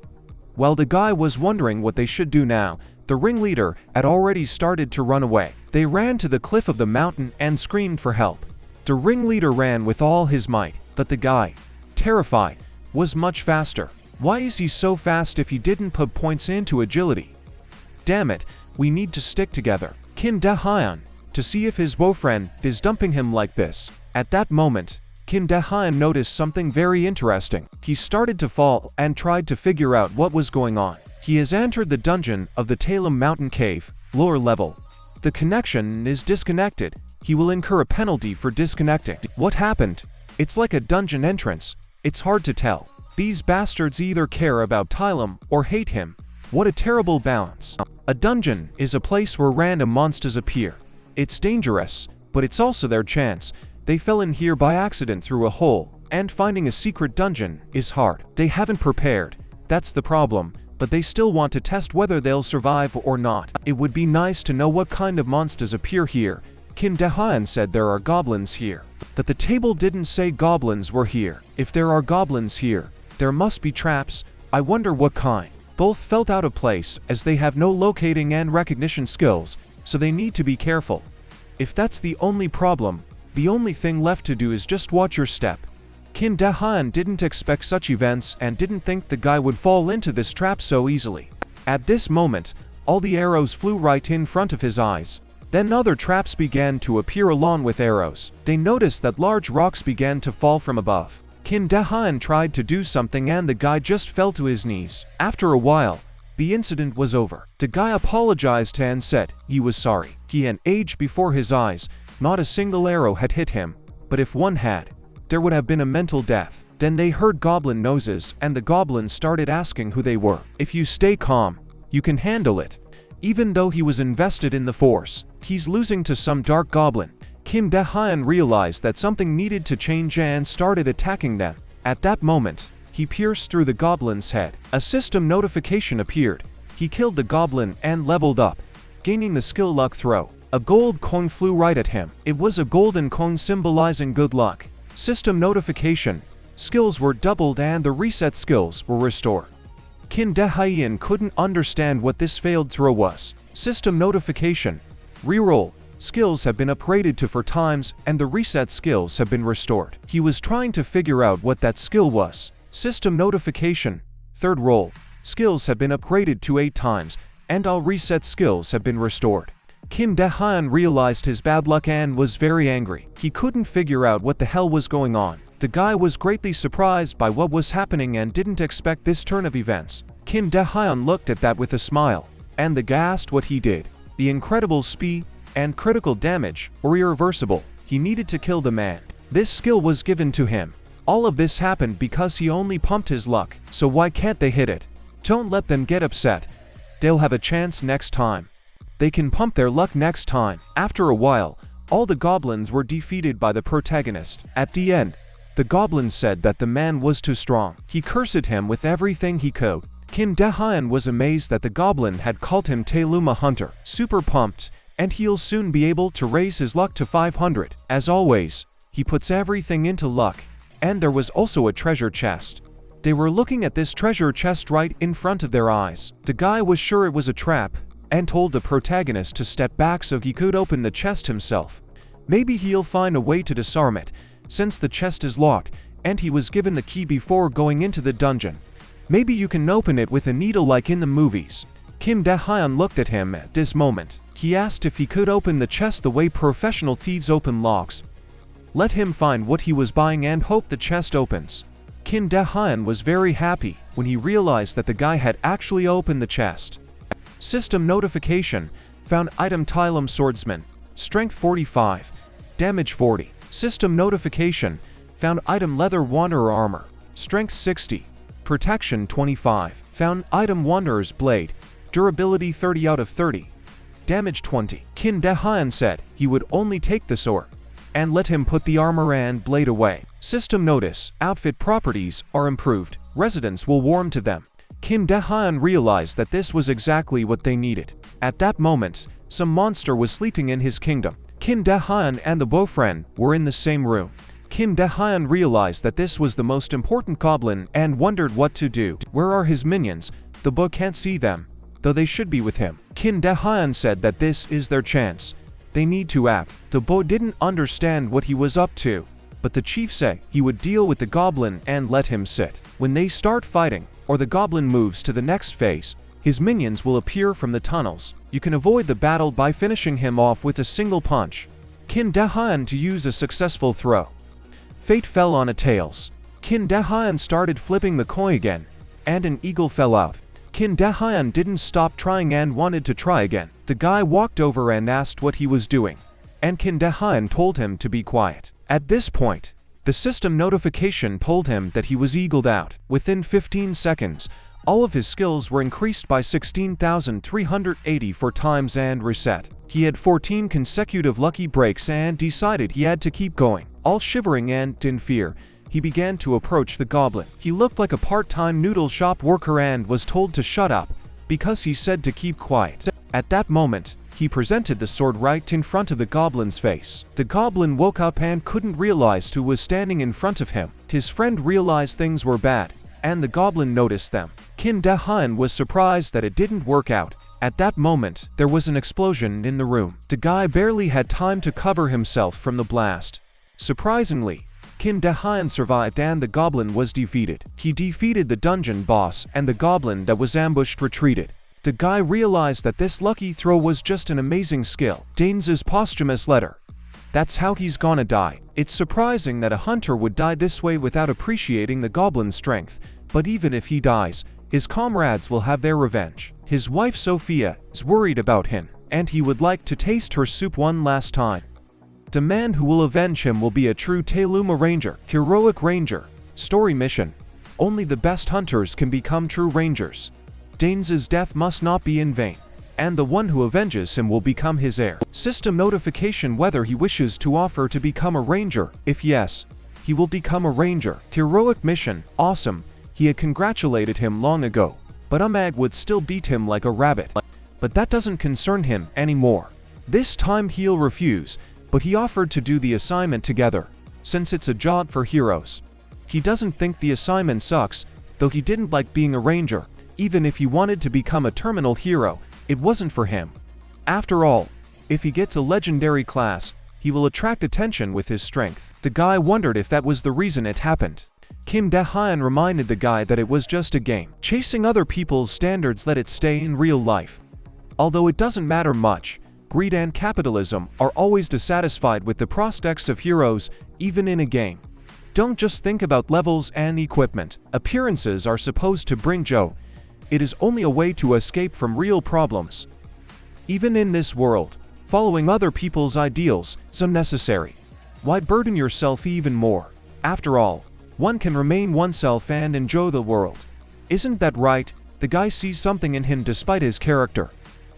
While the guy was wondering what they should do now, the ringleader had already started to run away. They ran to the cliff of the mountain and screamed for help. The ringleader ran with all his might, but the guy, terrified, was much faster. Why is he so fast if he didn't put points into agility? Damn it, we need to stick together. Kim Dae-hyun, to see if his boyfriend is dumping him like this. At that moment, Kim Dae-hyun noticed something very interesting. He started to fall and tried to figure out what was going on. He has entered the dungeon of the Talem Mountain Cave, lower level. The connection is disconnected. He will incur a penalty for disconnecting. What happened? It's like a dungeon entrance. It's hard to tell. These bastards either care about Talem or hate him. What a terrible balance. A dungeon is a place where random monsters appear. It's dangerous, but it's also their chance. They fell in here by accident through a hole, and finding a secret dungeon is hard. They haven't prepared, that's the problem, but they still want to test whether they'll survive or not. It would be nice to know what kind of monsters appear here. Kim Dae-hyun said there are goblins here, but the table didn't say goblins were here. If there are goblins here, there must be traps. I wonder what kind. Both felt out of place as they have no locating and recognition skills, so they need to be careful. If that's the only problem, the only thing left to do is just watch your step. Kim Dae-hyun didn't expect such events and didn't think the guy would fall into this trap so easily. At this moment, all the arrows flew right in front of his eyes. Then other traps began to appear along with arrows. They noticed that large rocks began to fall from above. Kim Dae-hyun tried to do something and the guy just fell to his knees. After a while, the incident was over. The guy apologized and said he was sorry. He had aged before his eyes. Not a single arrow had hit him, but if one had, there would have been a mental death. Then they heard goblin noises and the goblins started asking who they were. If you stay calm, you can handle it. Even though he was invested in the force, he's losing to some dark goblin. Kim Dae-hyun realized that something needed to change and started attacking them. At that moment, he pierced through the goblin's head. A system notification appeared. He killed the goblin and leveled up, gaining the skill luck throw. A gold coin flew right at him. It was a golden coin symbolizing good luck. System notification. Skills were doubled and the reset skills were restored. Kim Dae-hyun couldn't understand what this failed throw was. System notification. Reroll. skills have been upgraded to 4 times, and the reset skills have been restored. He was trying to figure out what that skill was. System notification. Third role. Skills have been upgraded to 8 times, and all reset skills have been restored. Kim Dae-hyun realized his bad luck and was very angry. He couldn't figure out what the hell was going on. The guy was greatly surprised by what was happening and didn't expect this turn of events. Kim Dae-hyun looked at that with a smile, and the guy asked what he did. The incredible speed and critical damage were irreversible. He needed to kill the man. This skill was given to him. All of this happened because he only pumped his luck, so why can't they hit it? Don't let them get upset. They'll have a chance next time. They can pump their luck next time. After a while, all the goblins were defeated by the protagonist. At the end, the goblin said that the man was too strong. He cursed him with everything he could. Kim Dae-hyun was amazed that the goblin had called him Tailuma Hunter. Super pumped, and he'll soon be able to raise his luck to 500. As always, he puts everything into luck. And there was also a treasure chest. They were looking at this treasure chest right in front of their eyes. The guy was sure it was a trap, and told the protagonist to step back so he could open the chest himself. Maybe he'll find a way to disarm it, since the chest is locked, and he was given the key before going into the dungeon. Maybe you can open it with a needle like in the movies. Kim Dae-hyun looked at him at this moment. He asked if he could open the chest the way professional thieves open locks. Let him find what he was buying and hope the chest opens. Kim Dae-hyun was very happy when he realized that the guy had actually opened the chest. System notification. Found item Tylum Swordsman. Strength 45. Damage 40. System notification. Found item Leather Wanderer Armor. Strength 60. Protection 25. Found item Wanderer's Blade. Durability 30 out of 30. Damage 20. Kim Dae-hyun said he would only take the sword and let him put the armor and blade away. System notice. Outfit properties are improved. Residents will warm to them. Kim Dae-hyun realized that this was exactly what they needed. At that moment, some monster was sleeping in his kingdom. Kim Dae-hyun and the boyfriend were in the same room. Kim Dae-hyun realized that this was the most important goblin and wondered what to do. Where are his minions? The boy can't see them, though they should be with him. Kim Dae-hyun said that this is their chance. They need to act. The boy didn't understand what he was up to, but the chief said he would deal with the goblin and let him sit. When they start fighting, or the goblin moves to the next phase, his minions will appear from the tunnels. You can avoid the battle by finishing him off with a single punch. Kim Dae-hyun to use a successful throw. Fate fell on a tails. Kim Dae-hyun started flipping the coin again, and an eagle fell out. Kim Dae-hyun didn't stop trying and wanted to try again. The guy walked over and asked what he was doing, and Kim Dae-hyun told him to be quiet. At this point, the system notification told him that he was eagled out. Within 15 seconds, all of his skills were increased by 16,384 times and reset. He had 14 consecutive lucky breaks and decided he had to keep going. All shivering and in fear, he began to approach the goblin. He looked like a part-time noodle shop worker and was told to shut up because he said to keep quiet. At that moment, he presented the sword right in front of the goblin's face. The goblin woke up and couldn't realize who was standing in front of him. His friend realized things were bad, and the goblin noticed them. Kim Dae-hyun was surprised that it didn't work out. At that moment, there was an explosion in the room. The guy barely had time to cover himself from the blast. Surprisingly, Kim Dae-hyun survived and the goblin was defeated. He defeated the dungeon boss and the goblin that was ambushed retreated. The guy realized that this lucky throw was just an amazing skill. Dane's posthumous letter. That's how he's gonna die. It's surprising that a hunter would die this way without appreciating the goblin's strength, but even if he dies, his comrades will have their revenge. His wife Sophia is worried about him, and he would like to taste her soup one last time. The man who will avenge him will be a true Tailuma Ranger. Heroic Ranger. Story mission. Only the best hunters can become true rangers. Dane's death must not be in vain, and the one who avenges him will become his heir. System notification whether he wishes to offer to become a ranger. If yes, he will become a ranger. Heroic mission. Awesome. He had congratulated him long ago, but Amag would still beat him like a rabbit. But that doesn't concern him anymore. This time he'll refuse, but he offered to do the assignment together, since it's a job for heroes. He doesn't think the assignment sucks, though he didn't like being a ranger. Even if he wanted to become a terminal hero, it wasn't for him. After all, If he gets a legendary class, he will attract attention with his strength. The guy wondered if that was the reason it happened. Kim Dae-hyun reminded the guy that it was just a game. Chasing other people's standards let it stay in real life. Although it doesn't matter much, greed and capitalism are always dissatisfied with the prospects of heroes, even in a game. Don't just think about levels and equipment. Appearances are supposed to bring joy. It is only a way to escape from real problems. Even in this world, following other people's ideals is unnecessary. Why burden yourself even more? After all, one can remain oneself and enjoy the world. Isn't that right? The guy sees something in him despite his character.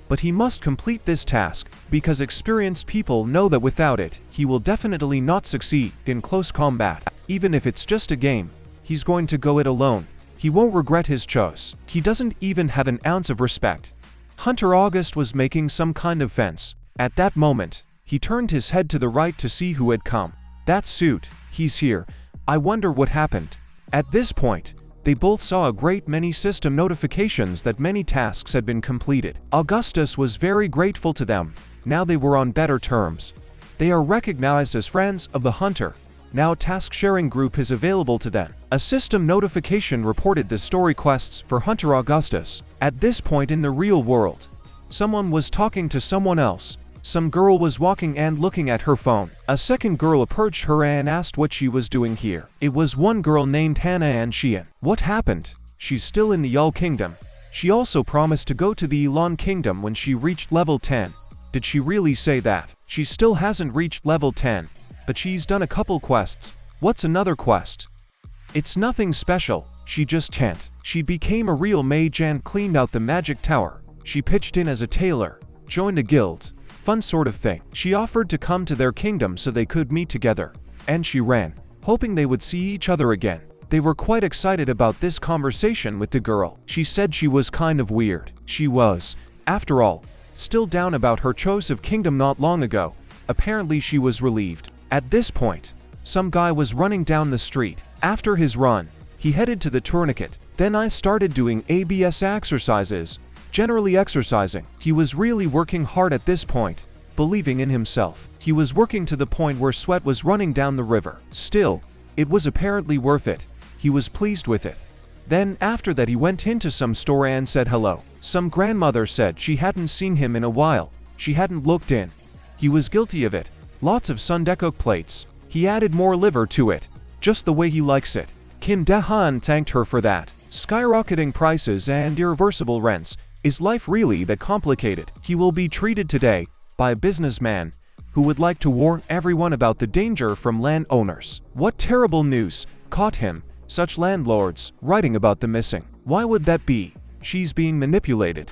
But he must complete this task, because experienced people know that without it, he will definitely not succeed in close combat. Even if it's just a game, he's going to go it alone. He won't regret his choice. He doesn't even have an ounce of respect. Hunter August was making some kind of fence. At that moment, he turned his head to the right to see who had come. That suit, he's here. I wonder what happened. At this point, they both saw a great many system notifications that many tasks had been completed. Augustus was very grateful to them. Now they were on better terms. They are recognized as friends of the hunter. Now task sharing group is available to them. A system notification reported the story quests for Hunter Augustus. At this point in the real world, someone was talking to someone else. Some girl was walking and looking at her phone. A second girl approached her and asked what she was doing here. It was one girl named Hannah and Xian. What happened? She's still in the Yul Kingdom. She also promised to go to the Elon Kingdom when she reached level 10. Did she really say that? She still hasn't reached level 10, but she's done a couple quests. What's another quest? It's nothing special, she just can't. She became a real mage and cleaned out the magic tower. She pitched in as a tailor, joined a guild. Fun sort of thing. She offered to come to their kingdom so they could meet together. And she ran, hoping they would see each other again. They were quite excited about this conversation with the girl. She said she was kind of weird. She was, after all, still down about her choice of kingdom not long ago. Apparently she was relieved. At this point, some guy was running down the street. After his run, he headed to the tourniquet. Then I started doing ABS exercises. Generally exercising. He was really working hard at this point, believing in himself. He was working to the point where sweat was running down the river. Still, it was apparently worth it. He was pleased with it. Then, after that, he went into some store and said hello. Some grandmother said she hadn't seen him in a while. She hadn't looked in. He was guilty of it. Lots of sundeco plates. He added more liver to it, just the way he likes it. Kim Dae-hyun thanked her for that. Skyrocketing prices and irreversible rents. Is life really that complicated? He will be treated today by a businessman who would like to warn everyone about the danger from landowners. What terrible news caught him, such landlords writing about the missing. Why would that be? She's being manipulated.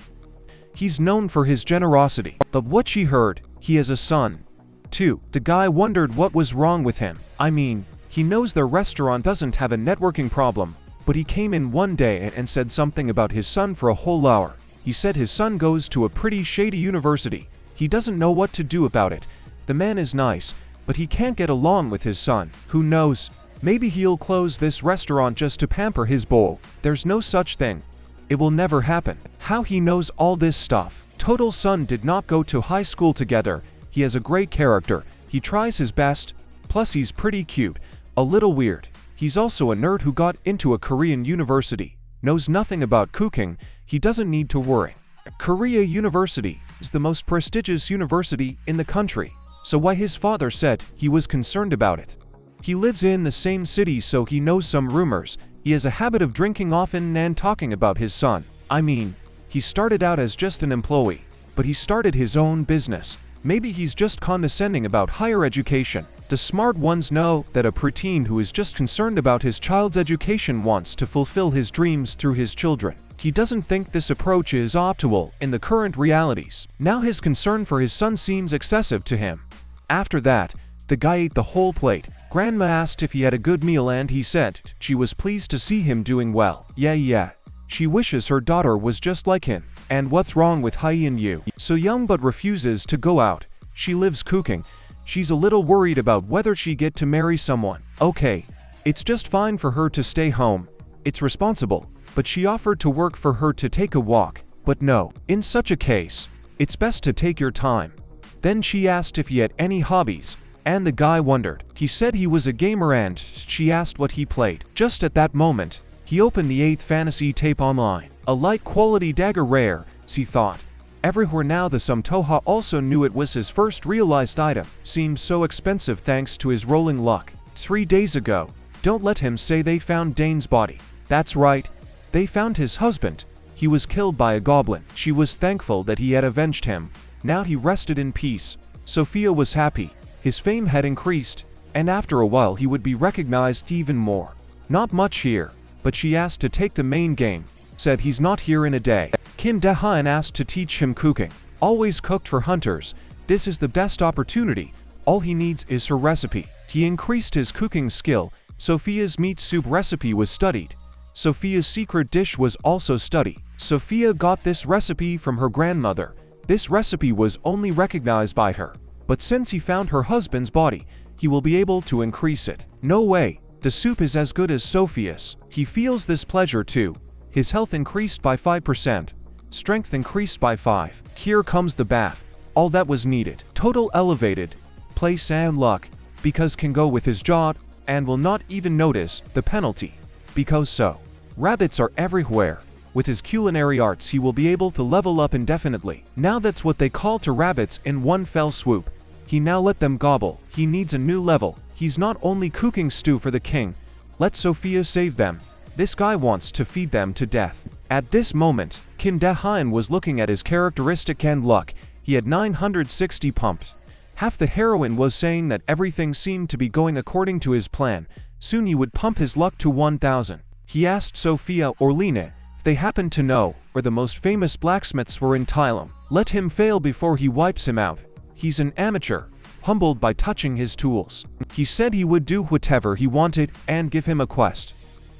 He's known for his generosity, but what she heard, he has a son, too. The guy wondered what was wrong with him. I mean, he knows their restaurant doesn't have a networking problem, but he came in one day and said something about his son for a whole hour. He said his son goes to a pretty shady university. He doesn't know what to do about it. The man is nice, but he can't get along with his son. Who knows? Maybe he'll close this restaurant just to pamper his boy. There's no such thing. It will never happen. How he knows all this stuff? Total son did not go to high school together. He has a great character. He tries his best. Plus he's pretty cute. A little weird. He's also a nerd who got into a Korean university. Knows nothing about cooking. He doesn't need to worry. Korea University is the most prestigious university in the country. So why his father said he was concerned about it? He lives in the same city, so he knows some rumors. He has a habit of drinking often and talking about his son. I mean, he started out as just an employee, but he started his own business. Maybe he's just condescending about higher education. The smart ones know that a preteen who is just concerned about his child's education wants to fulfill his dreams through his children. He doesn't think this approach is optimal in the current realities. Now his concern for his son seems excessive to him. After that, the guy ate the whole plate. Grandma asked if he had a good meal and he said she was pleased to see him doing well. Yeah. She wishes her daughter was just like him. And what's wrong with Hyun Yu? So young but refuses to go out. She lives cooking. She's a little worried about whether she get to marry someone. Okay, it's just fine for her to stay home. It's responsible. But she offered to work for her to take a walk. But no, in such a case, it's best to take your time. Then she asked if he had any hobbies, and the guy wondered. He said he was a gamer and she asked what he played. Just at that moment, he opened the 8th fantasy tape online. A light quality dagger rare, he thought. Everywhere now the Sumtoha also knew it was his first realized item. Seemed so expensive thanks to his rolling luck. 3 days ago, don't let him say they found Dane's body. That's right, they found his husband. He was killed by a goblin. She was thankful that he had avenged him. Now he rested in peace. Sophia was happy. His fame had increased, and after a while he would be recognized even more. Not much here, but she asked to take the main game. Said he's not here in a day. Kim Dae-hyun asked to teach him cooking. Always cooked for hunters. This is the best opportunity. All he needs is her recipe. He increased his cooking skill. Sophia's meat soup recipe was studied. Sophia's secret dish was also studied. Sophia got this recipe from her grandmother. This recipe was only recognized by her. But since he found her husband's body, he will be able to increase it. No way, the soup is as good as Sophia's. He feels this pleasure too. His health increased by 5%. Strength increased by 5. Here comes the bath. All that was needed. Total elevated. Place and luck. Because can go with his job, and will not even notice the penalty. Because so. Rabbits are everywhere. With his culinary arts he will be able to level up indefinitely. Now that's what they call to rabbits in one fell swoop. He now let them gobble. He needs a new level. He's not only cooking stew for the king. Let Sophia save them. This guy wants to feed them to death. At this moment, Kim Dae-hyun was looking at his characteristic and luck. He had 960 pumps. Half the heroine was saying that everything seemed to be going according to his plan. Soon he would pump his luck to 1000. He asked Sophia or Lena if they happened to know where the most famous blacksmiths were in Thailand. Let him fail before he wipes him out. He's an amateur, humbled by touching his tools. He said he would do whatever he wanted and give him a quest.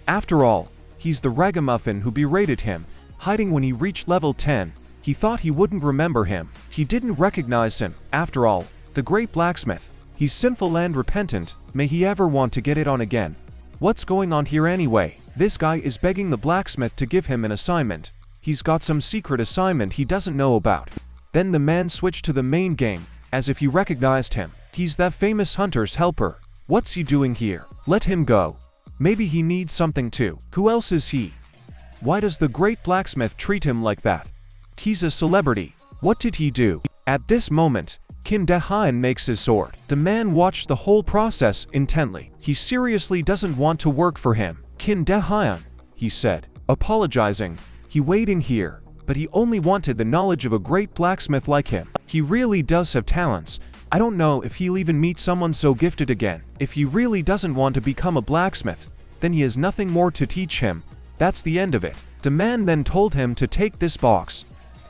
After all, he's the ragamuffin who berated him, hiding when he reached level 10. He thought he wouldn't remember him. He didn't recognize him. After all, the great blacksmith. He's sinful and repentant. May he ever want to get it on again. What's going on here anyway? This guy is begging the blacksmith to give him an assignment. He's got some secret assignment he doesn't know about. Then the man switched to the main game, as if he recognized him. He's that famous hunter's helper. What's he doing here? Let him go. Maybe he needs something too. Who else is he? Why does the great blacksmith treat him like that? He's a celebrity. What did he do? At this moment, Kim Dae-hyun makes his sword. The man watched the whole process intently. He seriously doesn't want to work for him. Kim Dae-hyun, he said, apologizing. He waiting here, but he only wanted the knowledge of a great blacksmith like him. He really does have talents. I don't know if he'll even meet someone so gifted again. If he really doesn't want to become a blacksmith, then he has nothing more to teach him. That's the end of it. The man then told him to take this box.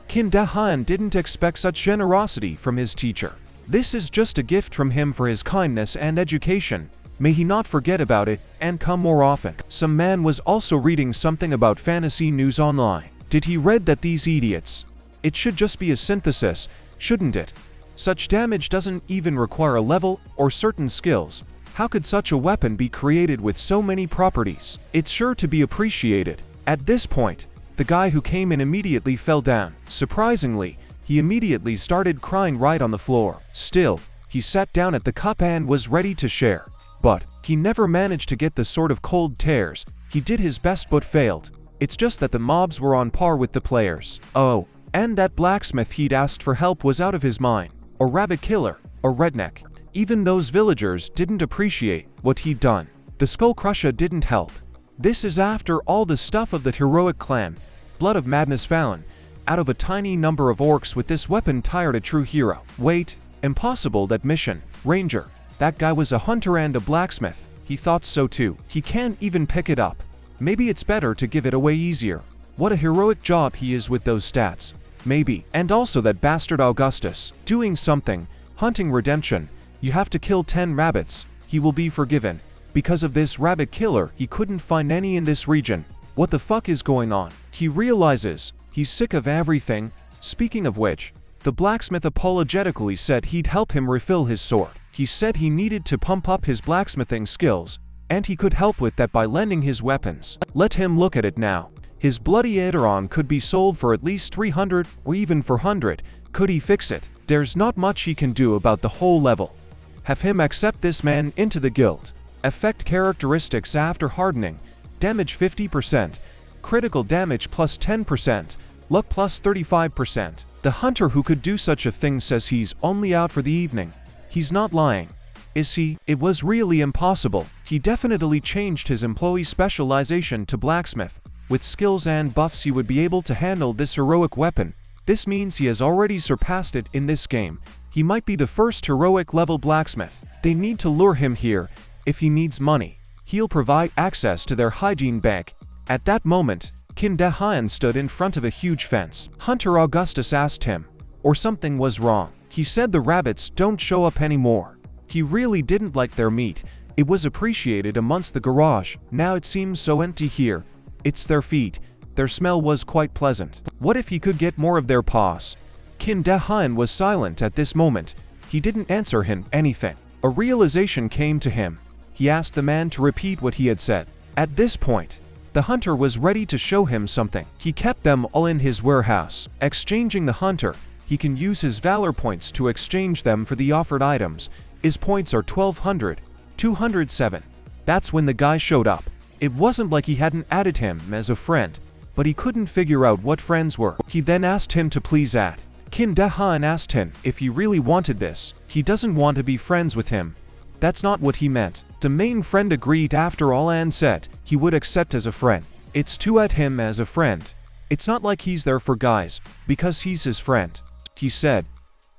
Kim Dae-hyun didn't expect such generosity from his teacher. This is just a gift from him for his kindness and education. May he not forget about it and come more often. Some man was also reading something about fantasy news online. Did he read that these idiots? It should just be a synthesis, shouldn't it? Such damage doesn't even require a level or certain skills. How could such a weapon be created with so many properties? It's sure to be appreciated. At this point, the guy who came in immediately fell down. Surprisingly, he immediately started crying right on the floor. Still, he sat down at the cup and was ready to share. But he never managed to get the sort of cold tears. He did his best but failed. It's just that the mobs were on par with the players. Oh, and that blacksmith he'd asked for help was out of his mind. A rabbit killer, a redneck. Even those villagers didn't appreciate what he'd done. The Skull Crusher didn't help. This is after all the stuff of the heroic clan, Blood of Madness Fallon. Out of a tiny number of orcs with this weapon tired a true hero. Wait, impossible that mission. Ranger. That guy was a hunter and a blacksmith. He thought so too. He can't even pick it up. Maybe it's better to give it away easier. What a heroic job he is with those stats. Maybe. And also that bastard Augustus. Doing something. Hunting redemption. You have to kill 10 rabbits. He will be forgiven. Because of this rabbit killer, he couldn't find any in this region. What the fuck is going on? He realizes he's sick of everything. Speaking of which, the blacksmith apologetically said he'd help him refill his sword. He said he needed to pump up his blacksmithing skills, and he could help with that by lending his weapons. Let him look at it now. His bloody Aderon could be sold for at least 300 or even 400. Could he fix it? There's not much he can do about the whole level. Have him accept this man into the guild. Effect characteristics after hardening. Damage 50%. Critical damage plus 10%. Luck plus 35%. The hunter who could do such a thing says he's only out for the evening. He's not lying. Is he? It was really impossible. He definitely changed his employee specialization to blacksmith. With skills and buffs he would be able to handle this heroic weapon. This means he has already surpassed it in this game. He might be the first heroic level blacksmith. They need to lure him here. If he needs money, he'll provide access to their hygiene bank. At that moment, Kim Dae-hyun stood in front of a huge fence. Hunter Augustus asked him, or something was wrong. He said the rabbits don't show up anymore. He really didn't like their meat. It was appreciated amongst the garage. Now it seems so empty here. It's their feet. Their smell was quite pleasant. What if he could get more of their paws? Kim Dae-hyun was silent at this moment. He didn't answer him anything. A realization came to him. He asked the man to repeat what he had said. At this point, the hunter was ready to show him something. He kept them all in his warehouse. Exchanging the hunter, he can use his valor points to exchange them for the offered items. His points are 1200, 207. That's when the guy showed up. It wasn't like he hadn't added him as a friend, but he couldn't figure out what friends were. He then asked him to please add. Kim Dae-hyun asked him if he really wanted this. He doesn't want to be friends with him. That's not what he meant. The main friend agreed after all and said he would accept as a friend. It's to add him as a friend. It's not like he's there for guys, because he's his friend. He said,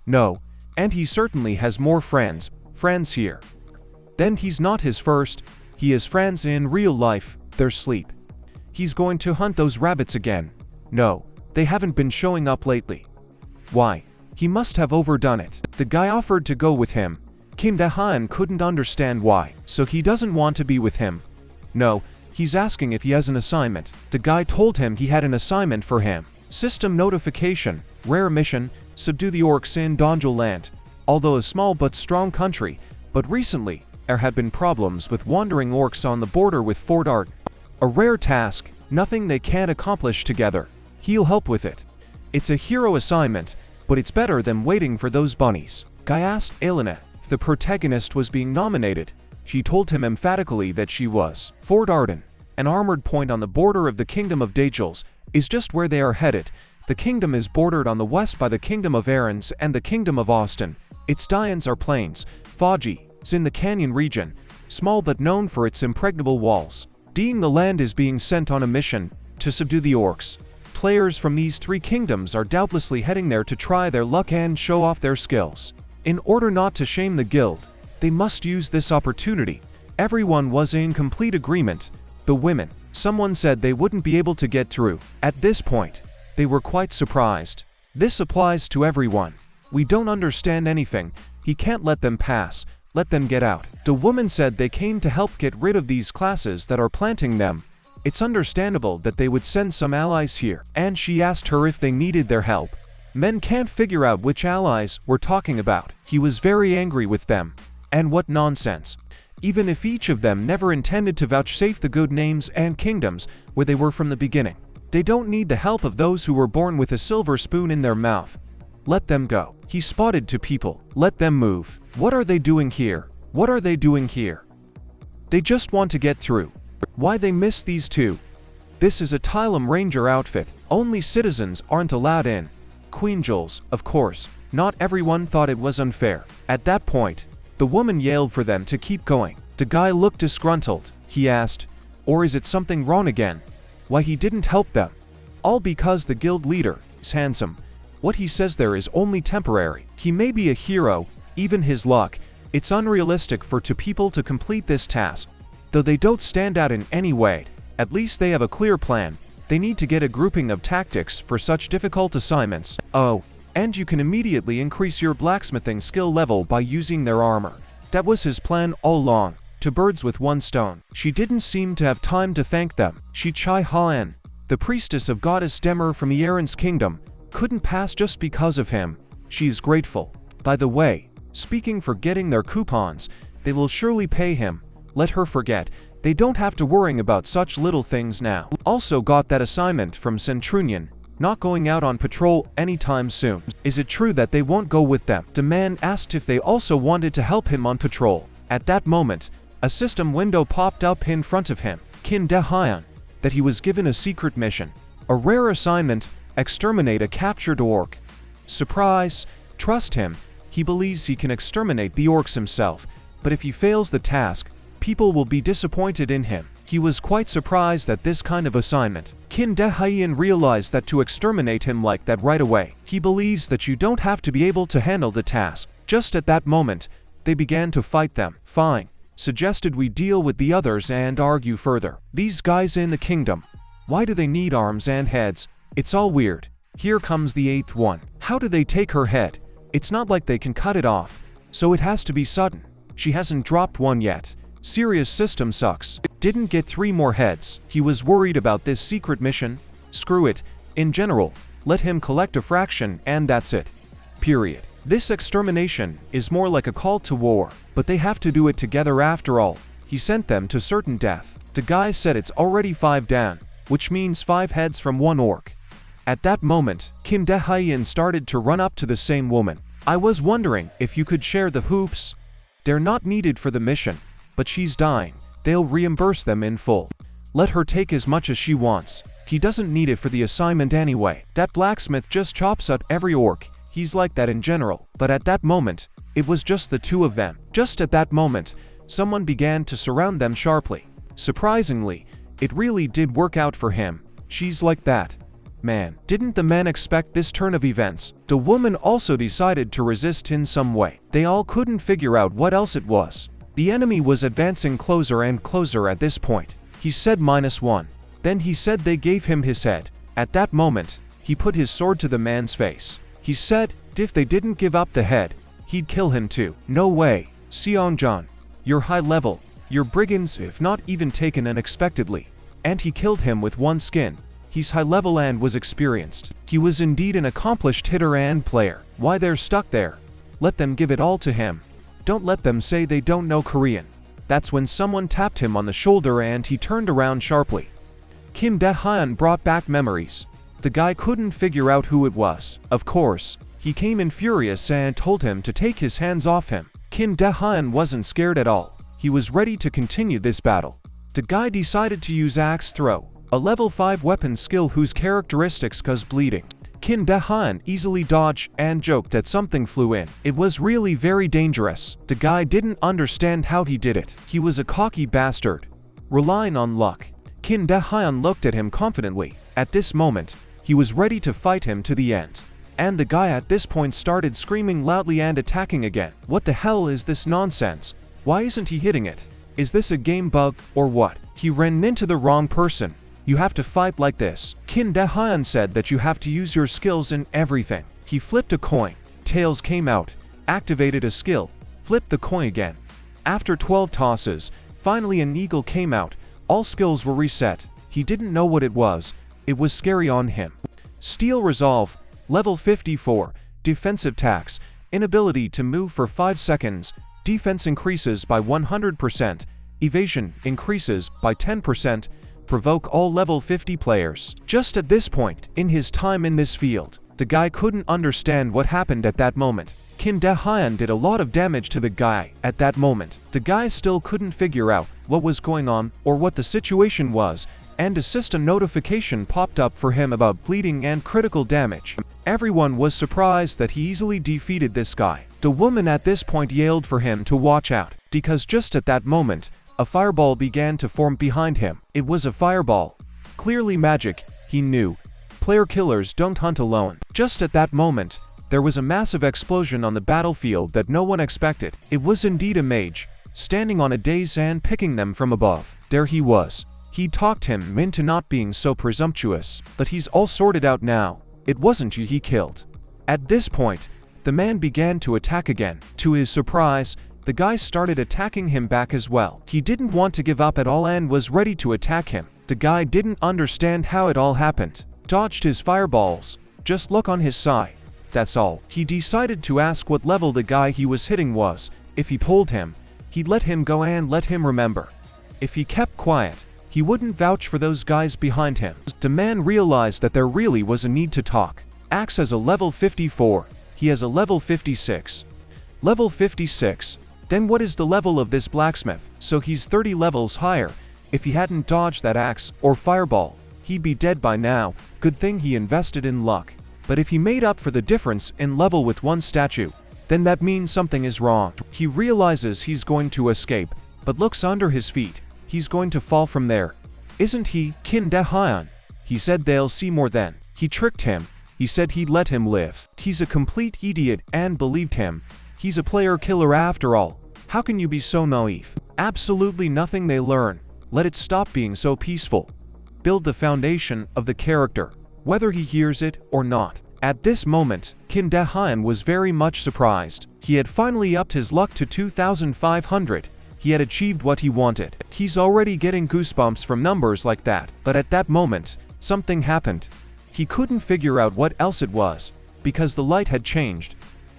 no, and he certainly has more friends here. Then he's not his first. He has friends in real life, their sleep. He's going to hunt those rabbits again. No, they haven't been showing up lately. Why? He must have overdone it. The guy offered to go with him. Kim Dae-hyun couldn't understand why, so he doesn't want to be with him. No, he's asking if he has an assignment. The guy told him he had an assignment for him. System notification, rare mission, subdue the orcs in Donjol land. Although a small but strong country, but recently, there had been problems with wandering orcs on the border with Fort Art. A rare task, nothing they can't accomplish together. He'll help with it. It's a hero assignment, but it's better than waiting for those bunnies. Guy asked Elena if the protagonist was being nominated. She told him emphatically that she was. Fort Arden, an armored point on the border of the Kingdom of Dajels, is just where they are headed. The kingdom is bordered on the west by the Kingdom of Arons and the Kingdom of Austin. Its Dians are plains. Faji is in the canyon region, small but known for its impregnable walls. The land is being sent on a mission to subdue the orcs. Players from these three kingdoms are doubtlessly heading there to try their luck and show off their skills. In order not to shame the guild, they must use this opportunity. Everyone was in complete agreement. The women. Someone said they wouldn't be able to get through. At this point, they were quite surprised. This applies to everyone. We don't understand anything. He can't let them pass. Let them get out. The woman said they came to help get rid of these classes that are planting them. It's understandable that they would send some allies here, and she asked her if they needed their help. Men can't figure out which allies we're talking about. He was very angry with them. And what nonsense. Even if each of them never intended to vouchsafe the good names and kingdoms where they were from the beginning. They don't need the help of those who were born with a silver spoon in their mouth. Let them go. He spotted two people. Let them move. What are they doing here? What are they doing here? They just want to get through. Why they miss these two? This is a Tylum Ranger outfit. Only citizens aren't allowed in. Queen Jules, of course. Not everyone thought it was unfair. At that point, the woman yelled for them to keep going. The guy looked disgruntled. He asked, or is it something wrong again? Why he didn't help them? All because the guild leader is handsome. What he says there is only temporary. He may be a hero, even his luck. It's unrealistic for two people to complete this task. Though they don't stand out in any way, at least they have a clear plan. They need to get a grouping of tactics for such difficult assignments. Oh, and you can immediately increase your blacksmithing skill level by using their armor. That was his plan all along. Two birds with one stone. She didn't seem to have time to thank them. Shi Chai Han, the priestess of goddess Demer from Ieren's kingdom, couldn't pass just because of him. She is grateful. By the way, speaking for getting their coupons, they will surely pay him. Let her forget. They don't have to worrying about such little things now. Also got that assignment from Centrunion, not going out on patrol anytime soon. Is it true that they won't go with them? The man asked if they also wanted to help him on patrol. At that moment, a system window popped up in front of him. Kim Dae-hyun, that he was given a secret mission. A rare assignment, exterminate a captured orc. Surprise, trust him, he believes he can exterminate the orcs himself, but if he fails the task, people will be disappointed in him. He was quite surprised at this kind of assignment. Kim Dae-hyun realized that to exterminate him like that right away, he believes that you don't have to be able to handle the task. Just at that moment, they began to fight them. Fine, suggested we deal with the others and argue further. These guys in the kingdom, why do they need arms and heads? It's all weird. Here comes the 8th one. How do they take her head? It's not like they can cut it off, so it has to be sudden. She hasn't dropped one yet. Serious system sucks. Didn't get 3 more heads. He was worried about this secret mission. Screw it. In general, let him collect a fraction and that's it. Period. This extermination is more like a call to war, but they have to do it together after all. He sent them to certain death. The guy said it's already 5 down, which means 5 heads from 1 orc. At that moment, Kim Dae-hyun started to run up to the same woman. I was wondering if you could share the hoops. They're not needed for the mission, but she's dying. They'll reimburse them in full. Let her take as much as she wants. He doesn't need it for the assignment anyway. That blacksmith just chops out every orc. He's like that in general. But at that moment, it was just the 2 of them. Just at that moment, someone began to surround them sharply. Surprisingly, it really did work out for him. She's like that. Man, didn't the man expect this turn of events? The woman also decided to resist in some way. They all couldn't figure out what else it was. The enemy was advancing closer and closer at this point. He said -1. Then he said they gave him his head. At that moment, he put his sword to the man's face. He said, if they didn't give up the head, he'd kill him too. No way, Seonjan. You're high level. You're brigands if not even taken unexpectedly. And he killed him with 1 skin. He's high level and was experienced. He was indeed an accomplished hitter and player. Why they're stuck there? Let them give it all to him. Don't let them say they don't know Korean. That's when someone tapped him on the shoulder and he turned around sharply. Kim Dae-hyun brought back memories. The guy couldn't figure out who it was. Of course, he came in furious and told him to take his hands off him. Kim Dae-hyun wasn't scared at all. He was ready to continue this battle. The guy decided to use axe throw, a level 5 weapon skill whose characteristics cause bleeding. Kim Dae-hyun easily dodged and joked that something flew in. It was really very dangerous. The guy didn't understand how he did it. He was a cocky bastard, relying on luck. Kim Dae-hyun looked at him confidently. At this moment, he was ready to fight him to the end. And the guy at this point started screaming loudly and attacking again. What the hell is this nonsense? Why isn't he hitting it? Is this a game bug, or what? He ran into the wrong person. You have to fight like this. Kim Dae-hyun said that you have to use your skills in everything. He flipped a coin. Tails came out, activated a skill, flipped the coin again. After 12 tosses, finally an eagle came out. All skills were reset. He didn't know what it was. It was scary on him. Steel Resolve, level 54, defensive tax, inability to move for 5 seconds, defense increases by 100%, evasion increases by 10%, provoke all level 50 players. Just at this point, in his time in this field, the guy couldn't understand what happened at that moment. Kim Dae-hyun did a lot of damage to the guy at that moment. The guy still couldn't figure out what was going on or what the situation was, and a system notification popped up for him about bleeding and critical damage. Everyone was surprised that he easily defeated this guy. The woman at this point yelled for him to watch out, because just at that moment, a fireball began to form behind him. It was a fireball. Clearly magic, he knew. Player killers don't hunt alone. Just at that moment, there was a massive explosion on the battlefield that no one expected. It was indeed a mage, standing on a dais and picking them from above. There he was. He talked him into not being so presumptuous, but he's all sorted out now. It wasn't you he killed. At this point, the man began to attack again. To his surprise, the guy started attacking him back as well. He didn't want to give up at all and was ready to attack him. The guy didn't understand how it all happened. Dodged his fireballs. Just look on his side. That's all. He decided to ask what level the guy he was hitting was. If he told him, he'd let him go and let him remember. If he kept quiet, he wouldn't vouch for those guys behind him. The man realized that there really was a need to talk. Axe has a level 54. He has a level 56. Level 56. Then what is the level of this blacksmith? So he's 30 levels higher. If he hadn't dodged that axe or fireball, he'd be dead by now. Good thing he invested in luck. But if he made up for the difference in level with one statue, then that means something is wrong. He realizes he's going to escape, but looks under his feet. He's going to fall from there. Isn't he, Kin Dehyun? He said they'll see more then. He tricked him. He said he'd let him live. He's a complete idiot and believed him. He's a player killer after all. How can you be so naive? Absolutely nothing they learn. Let it stop being so peaceful. Build the foundation of the character, whether he hears it or not. At this moment, Kin Dehyun was very much surprised. He had finally upped his luck to 2,500. He had achieved what he wanted. He's already getting goosebumps from numbers like that. But at that moment, something happened. He couldn't figure out what else it was, because the light had changed.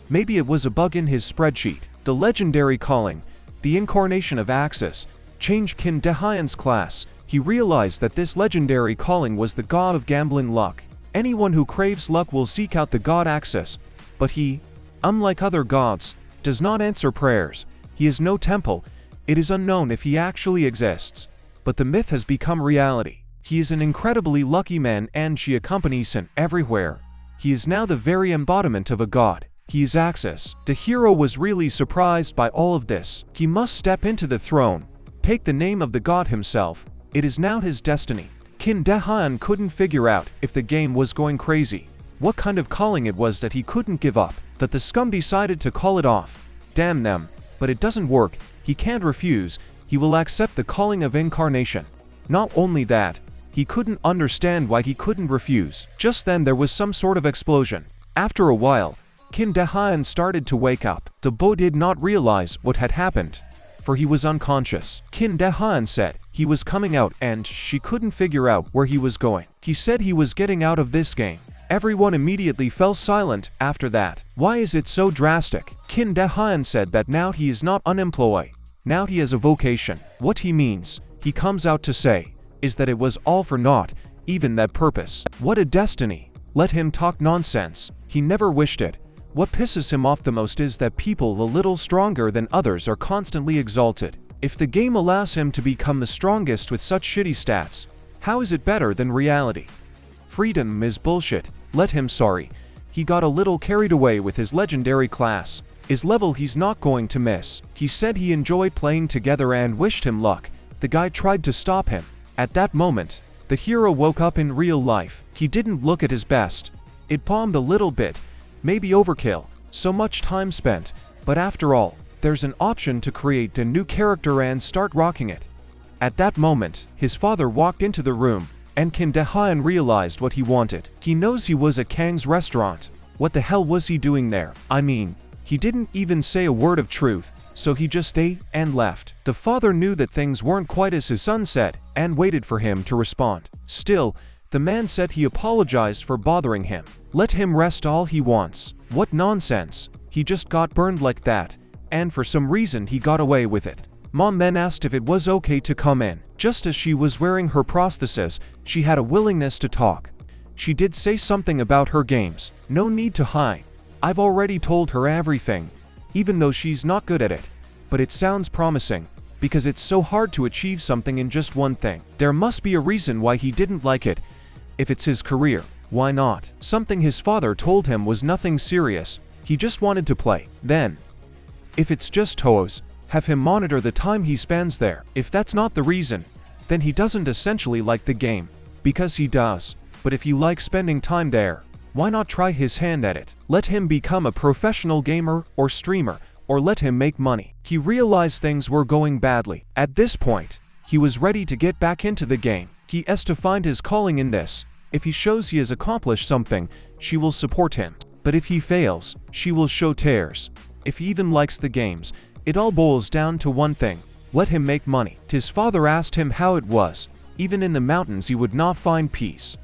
Maybe it was a bug in his spreadsheet. The legendary calling, the Incarnation of Axis, changed Kin Dehyun's class. He realized that this legendary calling was the god of gambling luck. Anyone who craves luck will seek out the god Axis. But he, unlike other gods, does not answer prayers. He has no temple. It is unknown if he actually exists. But the myth has become reality. He is an incredibly lucky man and she accompanies him everywhere. He is now the very embodiment of a god. He is Axis. The hero was really surprised by all of this. He must step into the throne, take the name of the god himself. It is now his destiny. Kin Dehyun couldn't figure out if the game was going crazy, what kind of calling it was that he couldn't give up, but the scum decided to call it off. Damn them. But it doesn't work. He can't refuse. He will accept the calling of Incarnation. Not only that, he couldn't understand why he couldn't refuse. Just then there was some sort of explosion. After a while, Kin Dehyun started to wake up. The boy did not realize what had happened, for he was unconscious. Kin Dehyun said he was coming out and she couldn't figure out where he was going. He said he was getting out of this game. Everyone immediately fell silent after that. Why is it so drastic? Kin Dehyun said that now he is not unemployed. Now he has a vocation. What he means, he comes out to say, is that it was all for naught, even that purpose. What a destiny. Let him talk nonsense. He never wished it. What pisses him off the most is that people a little stronger than others are constantly exalted. If the game allows him to become the strongest with such shitty stats, how is it better than reality? Freedom is bullshit. Let him. Sorry. He got a little carried away with his legendary class. His level he's not going to miss. He said he enjoyed playing together and wished him luck. The guy tried to stop him. At that moment, the hero woke up in real life. He didn't look at his best. It bombed a little bit. Maybe overkill. So much time spent. But after all, there's an option to create a new character and start rocking it. At that moment, his father walked into the room, and Kin Dehyun realized what he wanted. He knows he was at Kang's restaurant. What the hell was he doing there? I mean, he didn't even say a word of truth, so he just ate and left. The father knew that things weren't quite as his son said, and waited for him to respond. Still, the man said he apologized for bothering him. Let him rest all he wants. What nonsense. He just got burned like that, and for some reason he got away with it. Mom then asked if it was okay to come in. Just as she was wearing her prosthesis, she had a willingness to talk. She did say something about her games. No need to hide. I've already told her everything, even though she's not good at it. But it sounds promising, because it's so hard to achieve something in just one thing. There must be a reason why he didn't like it. If it's his career, why not? Something his father told him was nothing serious. He just wanted to play. Then, if it's just toes, have him monitor the time he spends there. If that's not the reason, then he doesn't essentially like the game. Because he does. But if you like spending time there, why not try his hand at it? Let him become a professional gamer or streamer, or let him make money. He realized things were going badly. At this point, he was ready to get back into the game. He has to find his calling in this. If he shows he has accomplished something, she will support him. But if he fails, she will show tears. If he even likes the games, it all boils down to one thing. Let him make money. His father asked him how it was. Even in the mountains he would not find peace.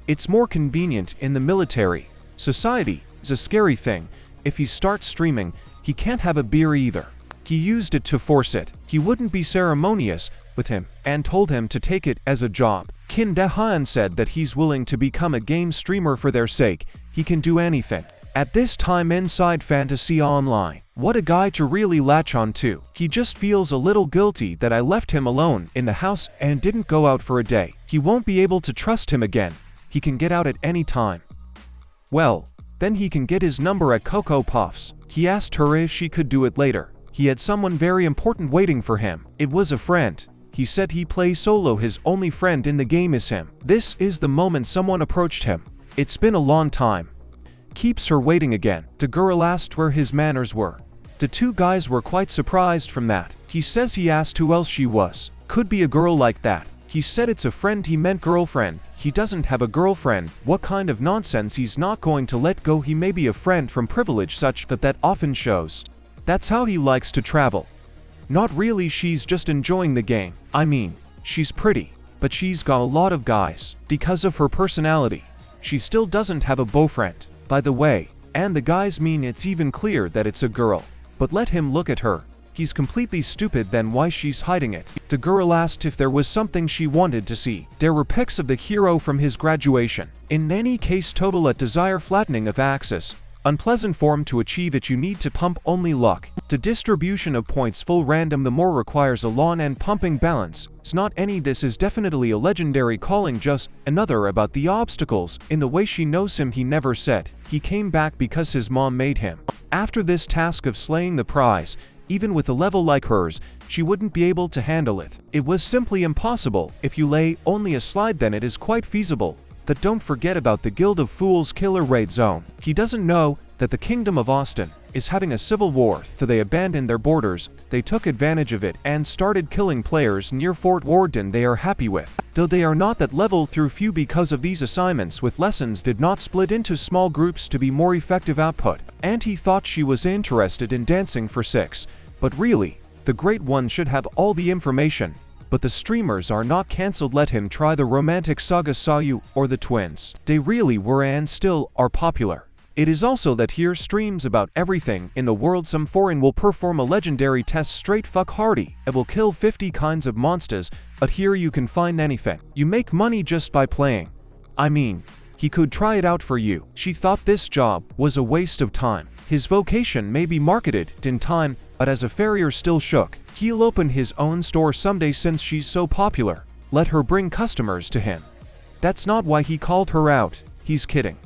It's more convenient in the military. Society is a scary thing. If he starts streaming, he can't have a beer either. He used it to force it. He wouldn't be ceremonious with him and told him to take it as a job. Kim Dae-hyun said that he's willing to become a game streamer for their sake. He can do anything. At this time inside Fantasy Online, what a guy to really latch on to. He just feels a little guilty that I left him alone in the house and didn't go out for a day. He won't be able to trust him again. He can get out at any time. Well, then he can get his number at Cocoa Puffs. He asked her if she could do it later. He had someone very important waiting for him. It was a friend. He said he plays solo. His only friend in the game is him. This is the moment someone approached him. It's been a long time. Keeps her waiting again. The girl asked where his manners were. The two guys were quite surprised from that. He says he asked who else she was. Could be a girl like that. He said it's a friend. He meant girlfriend. He doesn't have a girlfriend. What kind of nonsense? He's not going to let go. He may be a friend from privilege such that often shows. That's how he likes to travel. Not really, she's just enjoying the game. I mean, she's pretty, but she's got a lot of guys. Because of her personality, she still doesn't have a boyfriend. By the way, and the guys mean it's even clear that it's a girl. But let him look at her. He's completely stupid. Then why she's hiding it? The girl asked if there was something she wanted to see. There were pics of the hero from his graduation. In any case, total at desire, flattening of axis. Unpleasant form. To achieve it you need to pump only luck. The distribution of points full random. The more requires a lawn and pumping balance. It's not any. This is definitely a legendary calling. Just another about the obstacles. In the way she knows him, he never said. He came back because his mom made him. After this task of slaying the prize, even with a level like hers, she wouldn't be able to handle it. It was simply impossible. If you lay only a slide, then it is quite feasible. But don't forget about the Guild of Fools killer raid zone. He doesn't know that the Kingdom of Austin is having a civil war, so they abandoned their borders. They took advantage of it and started killing players near Fort Warden. They are happy with, though they are not that level through few because of these assignments with lessons did not split into small groups to be more effective output. And he thought she was interested in dancing for 6, but really, the great one should have all the information. But the streamers are not cancelled. Let him try the romantic saga Sayu or the twins. They really were and still are popular. It is also that here streams about everything in the world. Some foreign will perform a legendary test straight fuck hardy. It will kill 50 kinds of monsters, but here you can find anything. You make money just by playing. I mean, he could try it out for you. She thought this job was a waste of time. His vocation may be marketed in time, but as a farrier still shook. He'll open his own store someday since she's so popular. Let her bring customers to him. That's not why he called her out. He's kidding.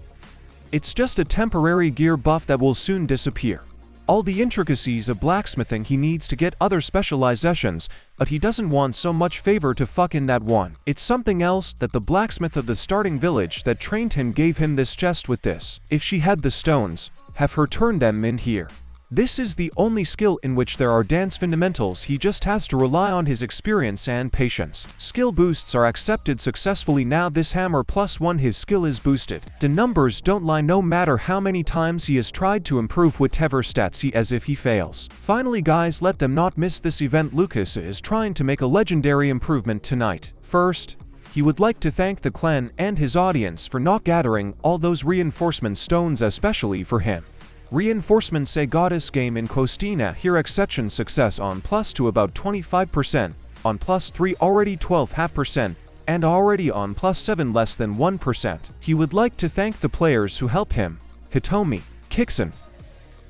It's just a temporary gear buff that will soon disappear. All the intricacies of blacksmithing he needs to get other specializations, but he doesn't want so much favor to fuck in that one. It's something else that the blacksmith of the starting village that trained him gave him this chest with this. If she had the stones, have her turn them in here. This is the only skill in which there are dance fundamentals. He just has to rely on his experience and patience. Skill boosts are accepted successfully now. This hammer +1, his skill is boosted. The numbers don't lie no matter how many times he has tried to improve whatever stats he as if he fails. Finally guys, let them not miss this event. Lucas is trying to make a legendary improvement tonight. First, he would like to thank the clan and his audience for not gathering all those reinforcement stones especially for him. Reinforcements say goddess game in Costina here exception success on +2 about 25%, on +3 already 12.5%, and already on +7 less than 1%. He would like to thank the players who helped him, Hitomi, Kixon,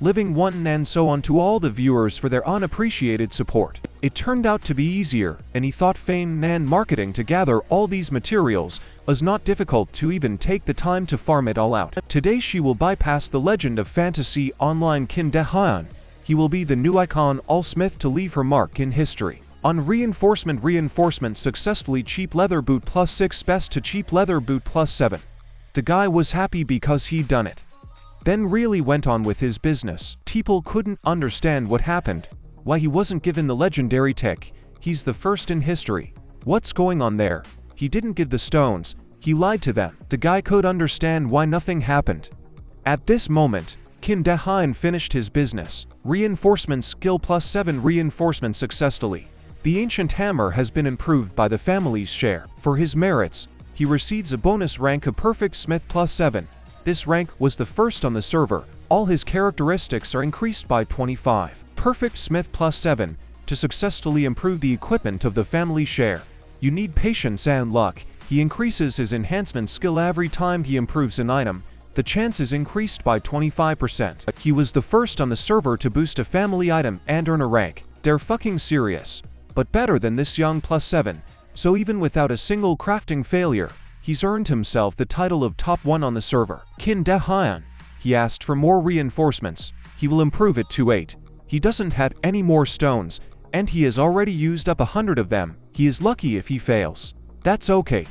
Living One and so on, to all the viewers for their unappreciated support. It turned out to be easier, and he thought fame and marketing to gather all these materials was not difficult to even take the time to farm it all out. Today she will bypass the legend of fantasy online Kim Dae-hyun. He will be the new icon all-smith to leave her mark in history. On reinforcement successfully cheap leather boot +6 best to cheap leather boot +7. The guy was happy because he'd done it. Then really went on with his business. People couldn't understand what happened, why he wasn't given the legendary tech. He's the first in history. What's going on there? He didn't give the stones, he lied to them. The guy could understand why nothing happened. At this moment, Kim Dae-hyun finished his business. Reinforcement skill +7 reinforcement successfully. The ancient hammer has been improved by the family's share. For his merits, he receives a bonus rank of perfect smith +7. This rank was the first on the server. All his characteristics are increased by 25%. perfect smith +7 to successfully improve the equipment of the family share. You need patience and luck. He increases his enhancement skill every time he improves an item. The chance is increased by 25%. He was the first on the server to boost a family item and earn a rank. They're fucking serious. But better than this young +7, so even without a single crafting failure, he's earned himself the title of top 1 on the server. Kin De Hyun. He asked for more reinforcements. He will improve it to 8. He doesn't have any more stones, and he has already used up 100 of them. He is lucky if he fails. That's okay.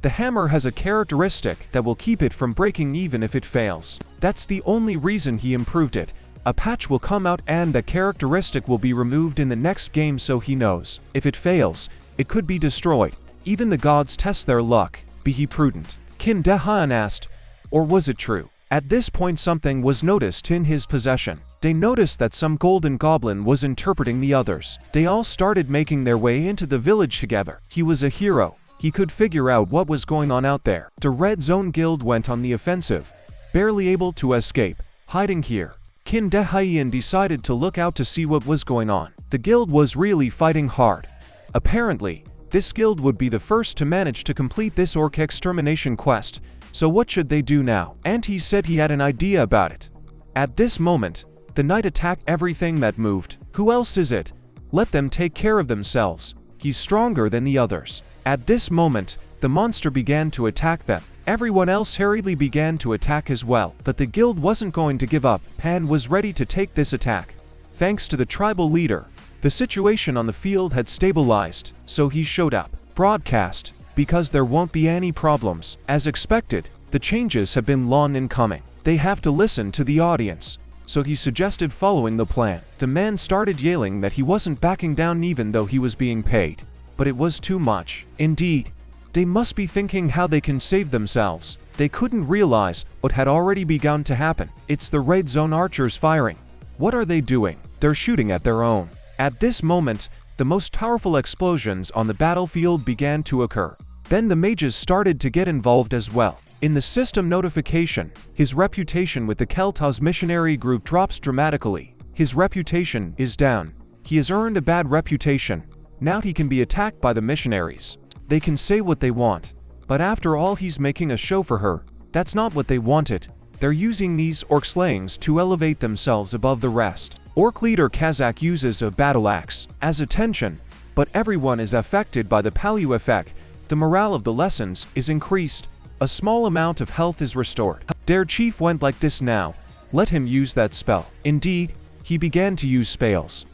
The hammer has a characteristic that will keep it from breaking even if it fails. That's the only reason he improved it. A patch will come out and the characteristic will be removed in the next game, so he knows. If it fails, it could be destroyed. Even the gods test their luck. Be he prudent. Kim De-hyun asked, or was it true? At this point something was noticed in his possession. They noticed that some golden goblin was interpreting the others. They all started making their way into the village together. He was a hero. He could figure out what was going on out there. The Red Zone Guild went on the offensive, barely able to escape, hiding here. Kim De-hyun decided to look out to see what was going on. The guild was really fighting hard. Apparently, this guild would be the first to manage to complete this orc extermination quest, so what should they do now? And he said he had an idea about it. At this moment, the knight attacked everything that moved. Who else is it? Let them take care of themselves. He's stronger than the others. At this moment, the monster began to attack them. Everyone else hurriedly began to attack as well, but the guild wasn't going to give up. Pan was ready to take this attack. Thanks to the tribal leader, the situation on the field had stabilized, so he showed up. Broadcast, because there won't be any problems. As expected, the changes have been long in coming. They have to listen to the audience. So he suggested following the plan. The man started yelling that he wasn't backing down even though he was being paid. But it was too much. Indeed, they must be thinking how they can save themselves. They couldn't realize what had already begun to happen. It's the Red Zone archers firing. What are they doing? They're shooting at their own. At this moment, the most powerful explosions on the battlefield began to occur. Then the mages started to get involved as well. In the system notification, his reputation with the Keltas missionary group drops dramatically. His reputation is down. He has earned a bad reputation. Now he can be attacked by the missionaries. They can say what they want. But after all, he's making a show for her. That's not what they wanted. They're using these orc slayings to elevate themselves above the rest. Orc leader Kazakh uses a battle axe as attention, but everyone is affected by the Paleo effect. The morale of the lessons is increased. A small amount of health is restored. Their chief went like this now. Let him use that spell. Indeed, he began to use spells.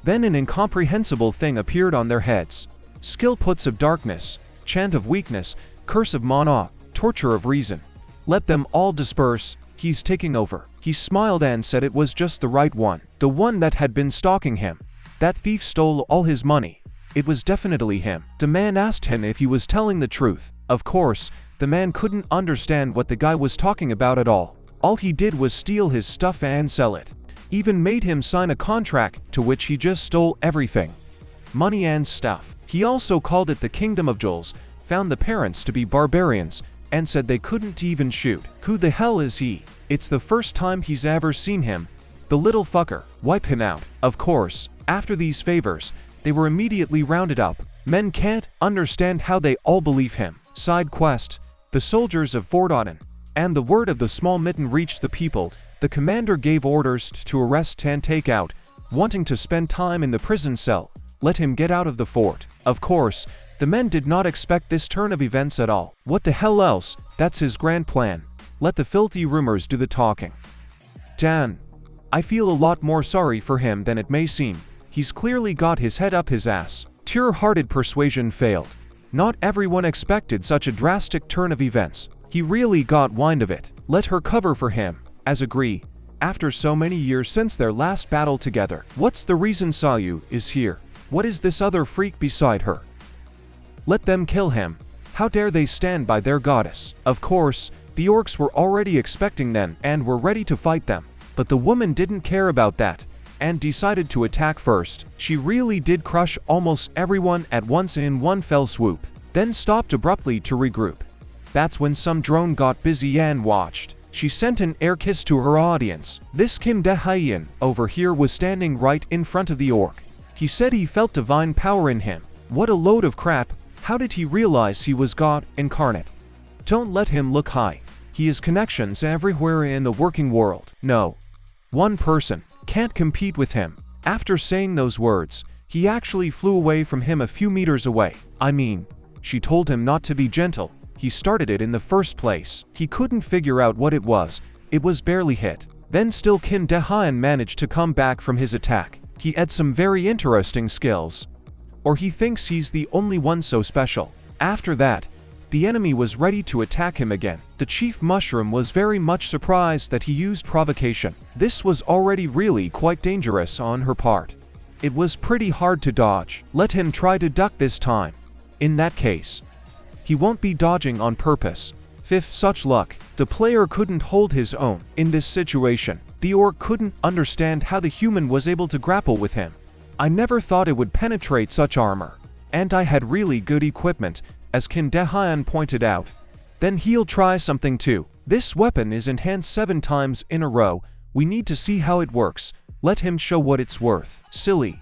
Then an incomprehensible thing appeared on their heads. Skill puts of darkness, chant of weakness, curse of Manhwa, torture of reason. Let them all disperse. He's taking over. He smiled and said it was just the right one. The one that had been stalking him. That thief stole all his money. It was definitely him. The man asked him if he was telling the truth. Of course, the man couldn't understand what the guy was talking about at all. All he did was steal his stuff and sell it. Even made him sign a contract to which he just stole everything. Money and stuff. He also called it the Kingdom of Jewels, found the parents to be barbarians, and said they couldn't even shoot. Who the hell is he? It's the first time he's ever seen him. The little fucker. Wipe him out. Of course, after these favors, they were immediately rounded up. Men can't understand how they all believe him. Side quest. The soldiers of Fort Auden. And the word of the small mitten reached the people. The commander gave orders to arrest and take out, wanting to spend time in the prison cell. Let him get out of the fort. Of course, the men did not expect this turn of events at all. What the hell else? That's his grand plan. Let the filthy rumors do the talking. Dan. I feel a lot more sorry for him than it may seem. He's clearly got his head up his ass. Pure-hearted persuasion failed. Not everyone expected such a drastic turn of events. He really got wind of it. Let her cover for him. As agree. After so many years since their last battle together. What's the reason Sayu is here? What is this other freak beside her? Let them kill him. How dare they stand by their goddess? Of course, the orcs were already expecting them and were ready to fight them. But the woman didn't care about that and decided to attack first. She really did crush almost everyone at once in one fell swoop, then stopped abruptly to regroup. That's when some drone got busy and watched. She sent an air kiss to her audience. This Kim Dae-hyun over here was standing right in front of the orc. He said he felt divine power in him. What a load of crap. How did he realize he was God incarnate? Don't let him look high. He has connections everywhere in the working world. No. One person can't compete with him. After saying those words, he actually flew away from him a few meters away. I mean, she told him not to be gentle. He started it in the first place. He couldn't figure out what it was. It was barely hit. Then still Kim Dae-hyun managed to come back from his attack. He had some very interesting skills. Or he thinks he's the only one so special. After that, the enemy was ready to attack him again. The chief mushroom was very much surprised that he used provocation. This was already really quite dangerous on her part. It was pretty hard to dodge. Let him try to duck this time. In that case, he won't be dodging on purpose. Fifth such luck, the player couldn't hold his own. In this situation, the orc couldn't understand how the human was able to grapple with him. I never thought it would penetrate such armor. And I had really good equipment, as Kim Dae-hyun pointed out. Then he'll try something too. This weapon is enhanced 7 times in a row. We need to see how it works. Let him show what it's worth. Silly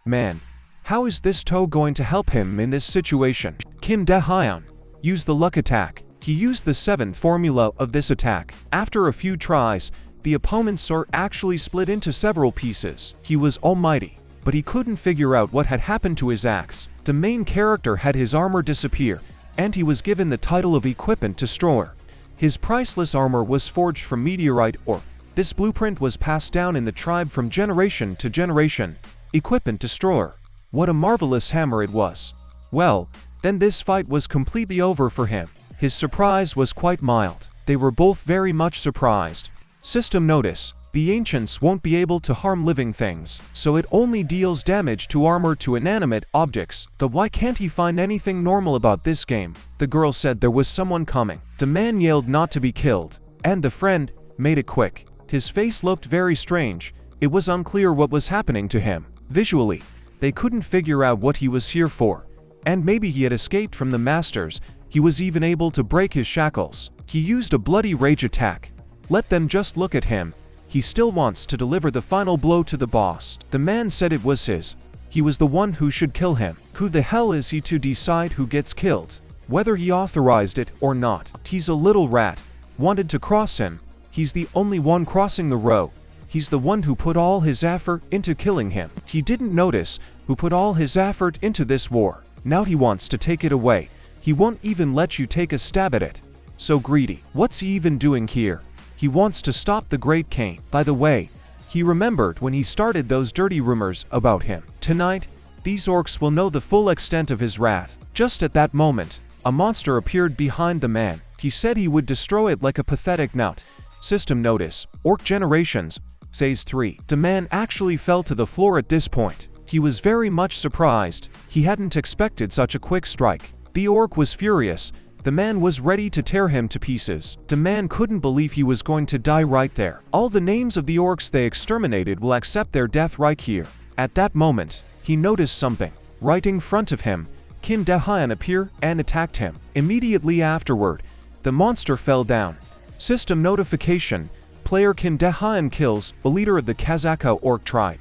man. How is this toe going to help him in this situation? Kim Dae-hyun used the luck attack. He used the 7th formula of this attack. After a few tries, the opponent's sword actually split into several pieces. He was almighty, but he couldn't figure out what had happened to his axe. The main character had his armor disappear, and he was given the title of Equipment Destroyer. His priceless armor was forged from meteorite ore. This blueprint was passed down in the tribe from generation to generation. Equipment Destroyer. What a marvelous hammer it was. Well, then this fight was completely over for him. His surprise was quite mild. They were both very much surprised. System notice: the ancients won't be able to harm living things, so it only deals damage to armor to inanimate objects. But why can't he find anything normal about this game? The girl said there was someone coming. The man yelled not to be killed, and the friend made it quick. His face looked very strange. It was unclear what was happening to him. Visually, they couldn't figure out what he was here for. And maybe he had escaped from the masters. He was even able to break his shackles. He used a bloody rage attack. Let them just look at him. He still wants to deliver the final blow to the boss. The man said it was his. He was the one who should kill him. Who the hell is he to decide who gets killed? Whether he authorized it or not. He's a little rat. Wanted to cross him. He's the only one crossing the row. He's the one who put all his effort into killing him. He didn't notice who put all his effort into this war. Now he wants to take it away. He won't even let you take a stab at it. So greedy. What's he even doing here? He wants to stop the Great Kane. By the way, he remembered when he started those dirty rumors about him. Tonight, these orcs will know the full extent of his wrath. Just at that moment, a monster appeared behind the man. He said he would destroy it like a pathetic knout. System notice: Orc Generations, Phase 3. The man actually fell to the floor at this point. He was very much surprised. He hadn't expected such a quick strike. The orc was furious. The man was ready to tear him to pieces. The man couldn't believe he was going to die right there. All the names of the orcs they exterminated will accept their death right here. At that moment, he noticed something. Right in front of him, Kim Dae-hyun appeared and attacked him. Immediately afterward, the monster fell down. System notification: player Kim Dae-hyun kills the leader of the Kazako orc tribe.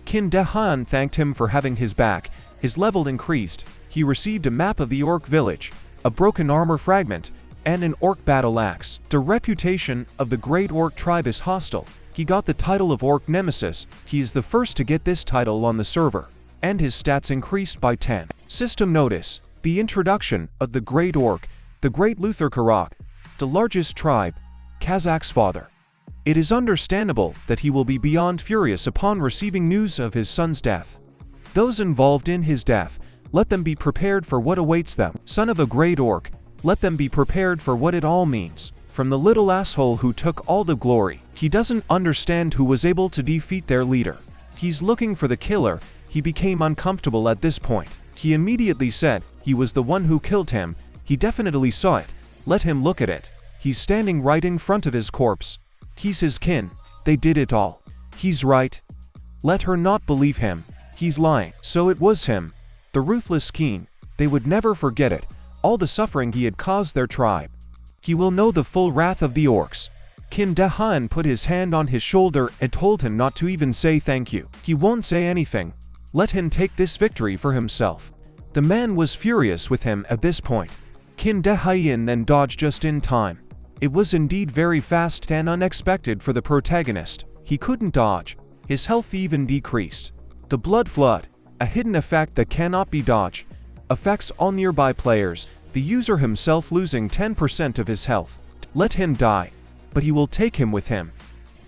Kim Dae-hyun thanked him for having his back. His level increased. He received a map of the orc village, a broken armor fragment, and an orc battle axe. The reputation of the great orc tribe is hostile. He got the title of Orc Nemesis. He is the first to get this title on the server, and his stats increased by 10. System notice: the introduction of the Great Orc, the Great Luther Karak, the largest tribe, Kazak's father. It is understandable that he will be beyond furious upon receiving news of his son's death. Those involved in his death, let them be prepared for what awaits them. Son of a great orc, let them be prepared for what it all means. From the little asshole who took all the glory, he doesn't understand who was able to defeat their leader. He's looking for the killer. He became uncomfortable at this point. He immediately said he was the one who killed him. He definitely saw it. Let him look at it. He's standing right in front of his corpse. He's his kin. They did it all. He's right. Let her not believe him. He's lying. So it was him. The ruthless king. They would never forget it. All the suffering he had caused their tribe. He will know the full wrath of the orcs. Kim Dae-han put his hand on his shoulder and told him not to even say thank you. He won't say anything. Let him take this victory for himself. The man was furious with him at this point. Kim Dae-hyun then dodged just in time. It was indeed very fast and unexpected for the protagonist. He couldn't dodge. His health even decreased. The blood flood, a hidden effect that cannot be dodged, affects all nearby players, the user himself losing 10% of his health. Let him die, but he will take him with him.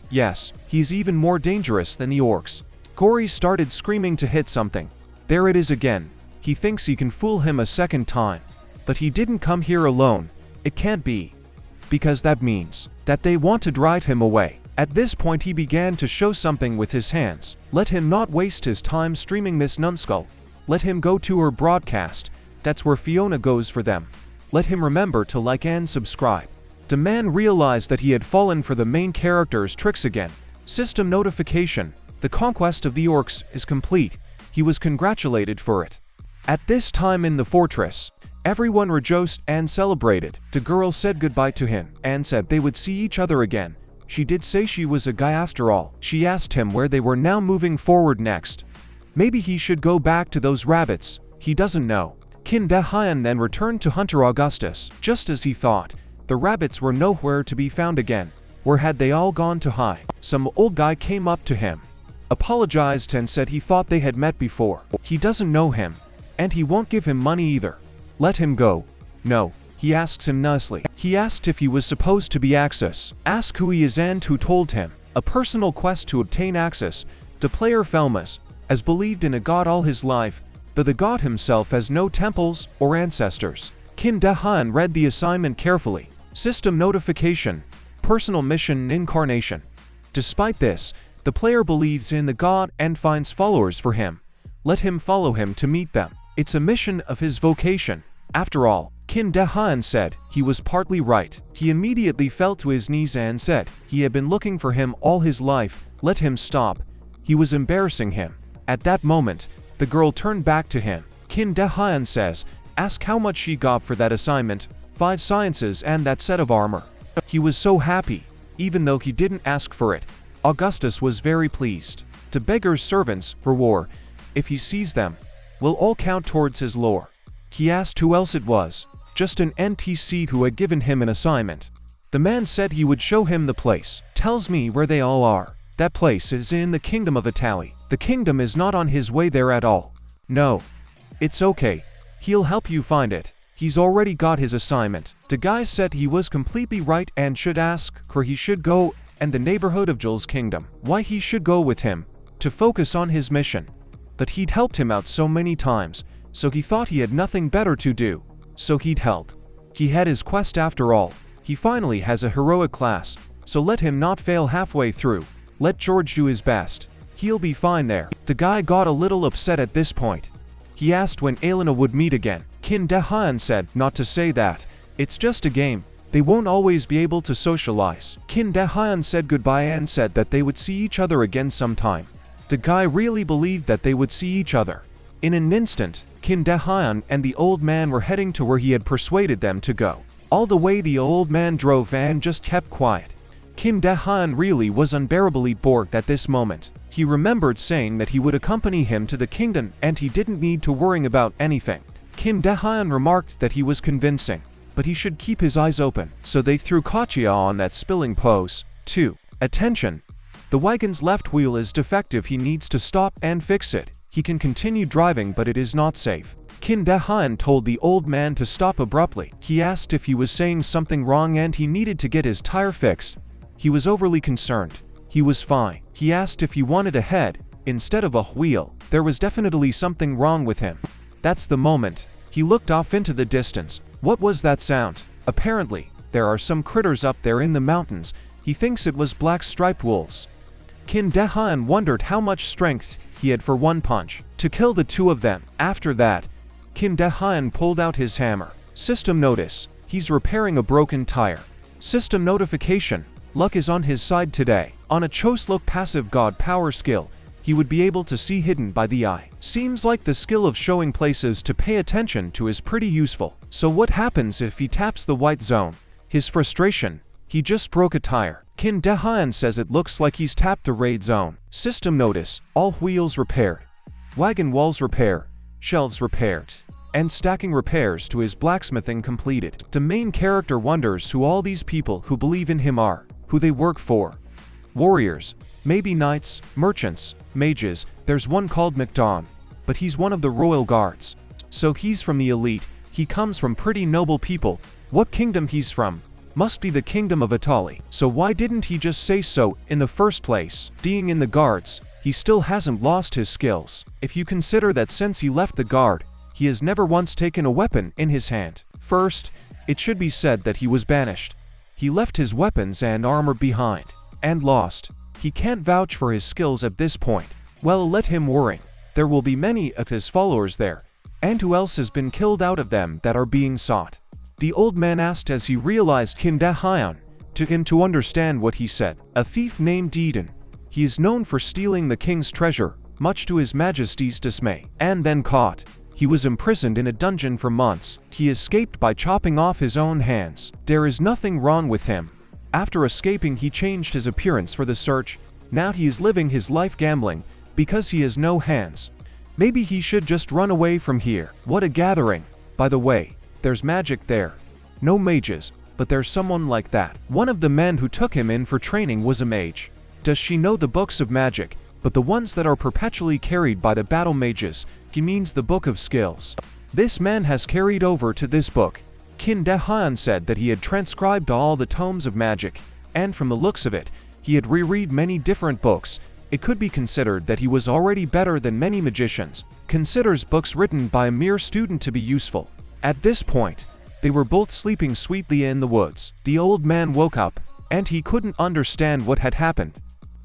Yes, he's even more dangerous than the orcs. Gory started screaming to hit something. There it is again. He thinks he can fool him a second time. But he didn't come here alone. It can't be. Because that means that they want to drive him away. At this point he began to show something with his hands. Let him not waste his time streaming this numbskull. Let him go to her broadcast. That's where Fiona goes for them. Let him remember to like and subscribe. The man realized that he had fallen for the main character's tricks again. System notification. The conquest of the orcs is complete. He was congratulated for it. At this time in the fortress, everyone rejoiced and celebrated. The girl said goodbye to him and said they would see each other again. She did say she was a guy after all. She asked him where they were now moving forward next. Maybe he should go back to those rabbits. He doesn't know. Kim Dae-hyun then returned to Hunter Augustus. Just as he thought, the rabbits were nowhere to be found again. Where had they all gone to hide? Some old guy came up to him, apologized and said he thought they had met before. He doesn't know him, and he won't give him money either. Let him go. No. He asks him nicely. He asked if he was supposed to be access. Ask who he is and who told him. A personal quest to obtain access. The player Felmas has believed in a god all his life, but the god himself has no temples or ancestors. Kim Dae-han read the assignment carefully. System notification. Personal mission Incarnation. Despite this, the player believes in the god and finds followers for him. Let him follow him to meet them. It's a mission of his vocation. After all, Kim Dae-han said he was partly right. He immediately fell to his knees and said he had been looking for him all his life. Let him stop. He was embarrassing him. At that moment, the girl turned back to him. Kim Dae-han says, ask how much she got for that assignment, 5 sciences and that set of armor. He was so happy, even though he didn't ask for it. Augustus was very pleased. The beggar's servants, for war, if he sees them, will all count towards his lore. He asked who else it was. Just an NPC who had given him an assignment. The man said he would show him the place. Tells me where they all are. That place is in the kingdom of Italy. The kingdom is not on his way there at all. No. It's okay. He'll help you find it. He's already got his assignment. The guy said he was completely right and should ask where he should go and the neighborhood of Joel's kingdom. Why he should go with him. To focus on his mission. But he'd helped him out so many times, so he thought he had nothing better to do. So he'd help. He had his quest after all. He finally has a heroic class, so let him not fail halfway through. Let George do his best. He'll be fine there. The guy got a little upset at this point. He asked when Elena would meet again. Kim Dae-han said not to say that. It's just a game. They won't always be able to socialize. Kim Dae-han said goodbye and said that they would see each other again sometime. The guy really believed that they would see each other. In an instant, Kim Dae-han and the old man were heading to where he had persuaded them to go. All the way the old man drove and just kept quiet. Kim Dae-han really was unbearably bored at this moment. He remembered saying that he would accompany him to the kingdom and he didn't need to worry about anything. Kim Dae-han remarked that he was convincing, but he should keep his eyes open. So they threw Katya on that spilling pose. 2. Attention! The wagon's left wheel is defective. He needs to stop and fix it. He can continue driving but it is not safe. Kim Dae-han told the old man to stop abruptly. He asked if he was saying something wrong and he needed to get his tire fixed. He was overly concerned. He was fine. He asked if he wanted a head instead of a wheel. There was definitely something wrong with him. That's the moment he looked off into the distance. What was that sound? Apparently, there are some critters up there in the mountains. He thinks it was black striped wolves. Kim Dae-han wondered how much strength he had for one punch to kill the 2 of them. After that, Kim Dae-han pulled out his hammer. System notice. He's repairing a broken tire. System notification. Luck is on his side today. On a Choslook passive god power skill, he would be able to see hidden by the eye. Seems like the skill of showing places to pay attention to is pretty useful. So what happens if he taps the white zone? His frustration. He just broke a tire. Kim Dae-hyun says it looks like he's tapped the raid zone. System notice, all wheels repaired. Wagon walls repair, shelves repaired. And stacking repairs to his blacksmithing completed. The main character wonders who all these people who believe in him are, who they work for. Warriors, maybe knights, merchants, mages, there's one called McDon, but he's one of the royal guards. So he's from the elite, he comes from pretty noble people. What kingdom he's from? Must be the kingdom of Italy. So why didn't he just say so in the first place? Being in the guards, he still hasn't lost his skills. If you consider that since he left the guard, he has never once taken a weapon in his hand. First, it should be said that he was banished. He left his weapons and armor behind, and lost. He can't vouch for his skills at this point. Well, let him worry. There will be many of his followers there, and who else has been killed out of them that are being sought? The old man asked as he realized Kim Dae-hyun took him to understand what he said. A thief named Eden. He is known for stealing the king's treasure, much to his majesty's dismay, and then caught. He was imprisoned in a dungeon for months. He escaped by chopping off his own hands. There is nothing wrong with him. After escaping, he changed his appearance for the search. Now he is living his life gambling because he has no hands. Maybe he should just run away from here. What a gathering. By the way, there's magic there. No mages, but there's someone like that. One of the men who took him in for training was a mage. Does she know the books of magic? But the ones that are perpetually carried by the battle mages, he means the book of skills. This man has carried over to this book. Kim Dae-hyun said that he had transcribed all the tomes of magic, and from the looks of it, he had reread many different books. It could be considered that he was already better than many magicians, considers books written by a mere student to be useful. At this point, they were both sleeping sweetly in the woods. The old man woke up, and he couldn't understand what had happened.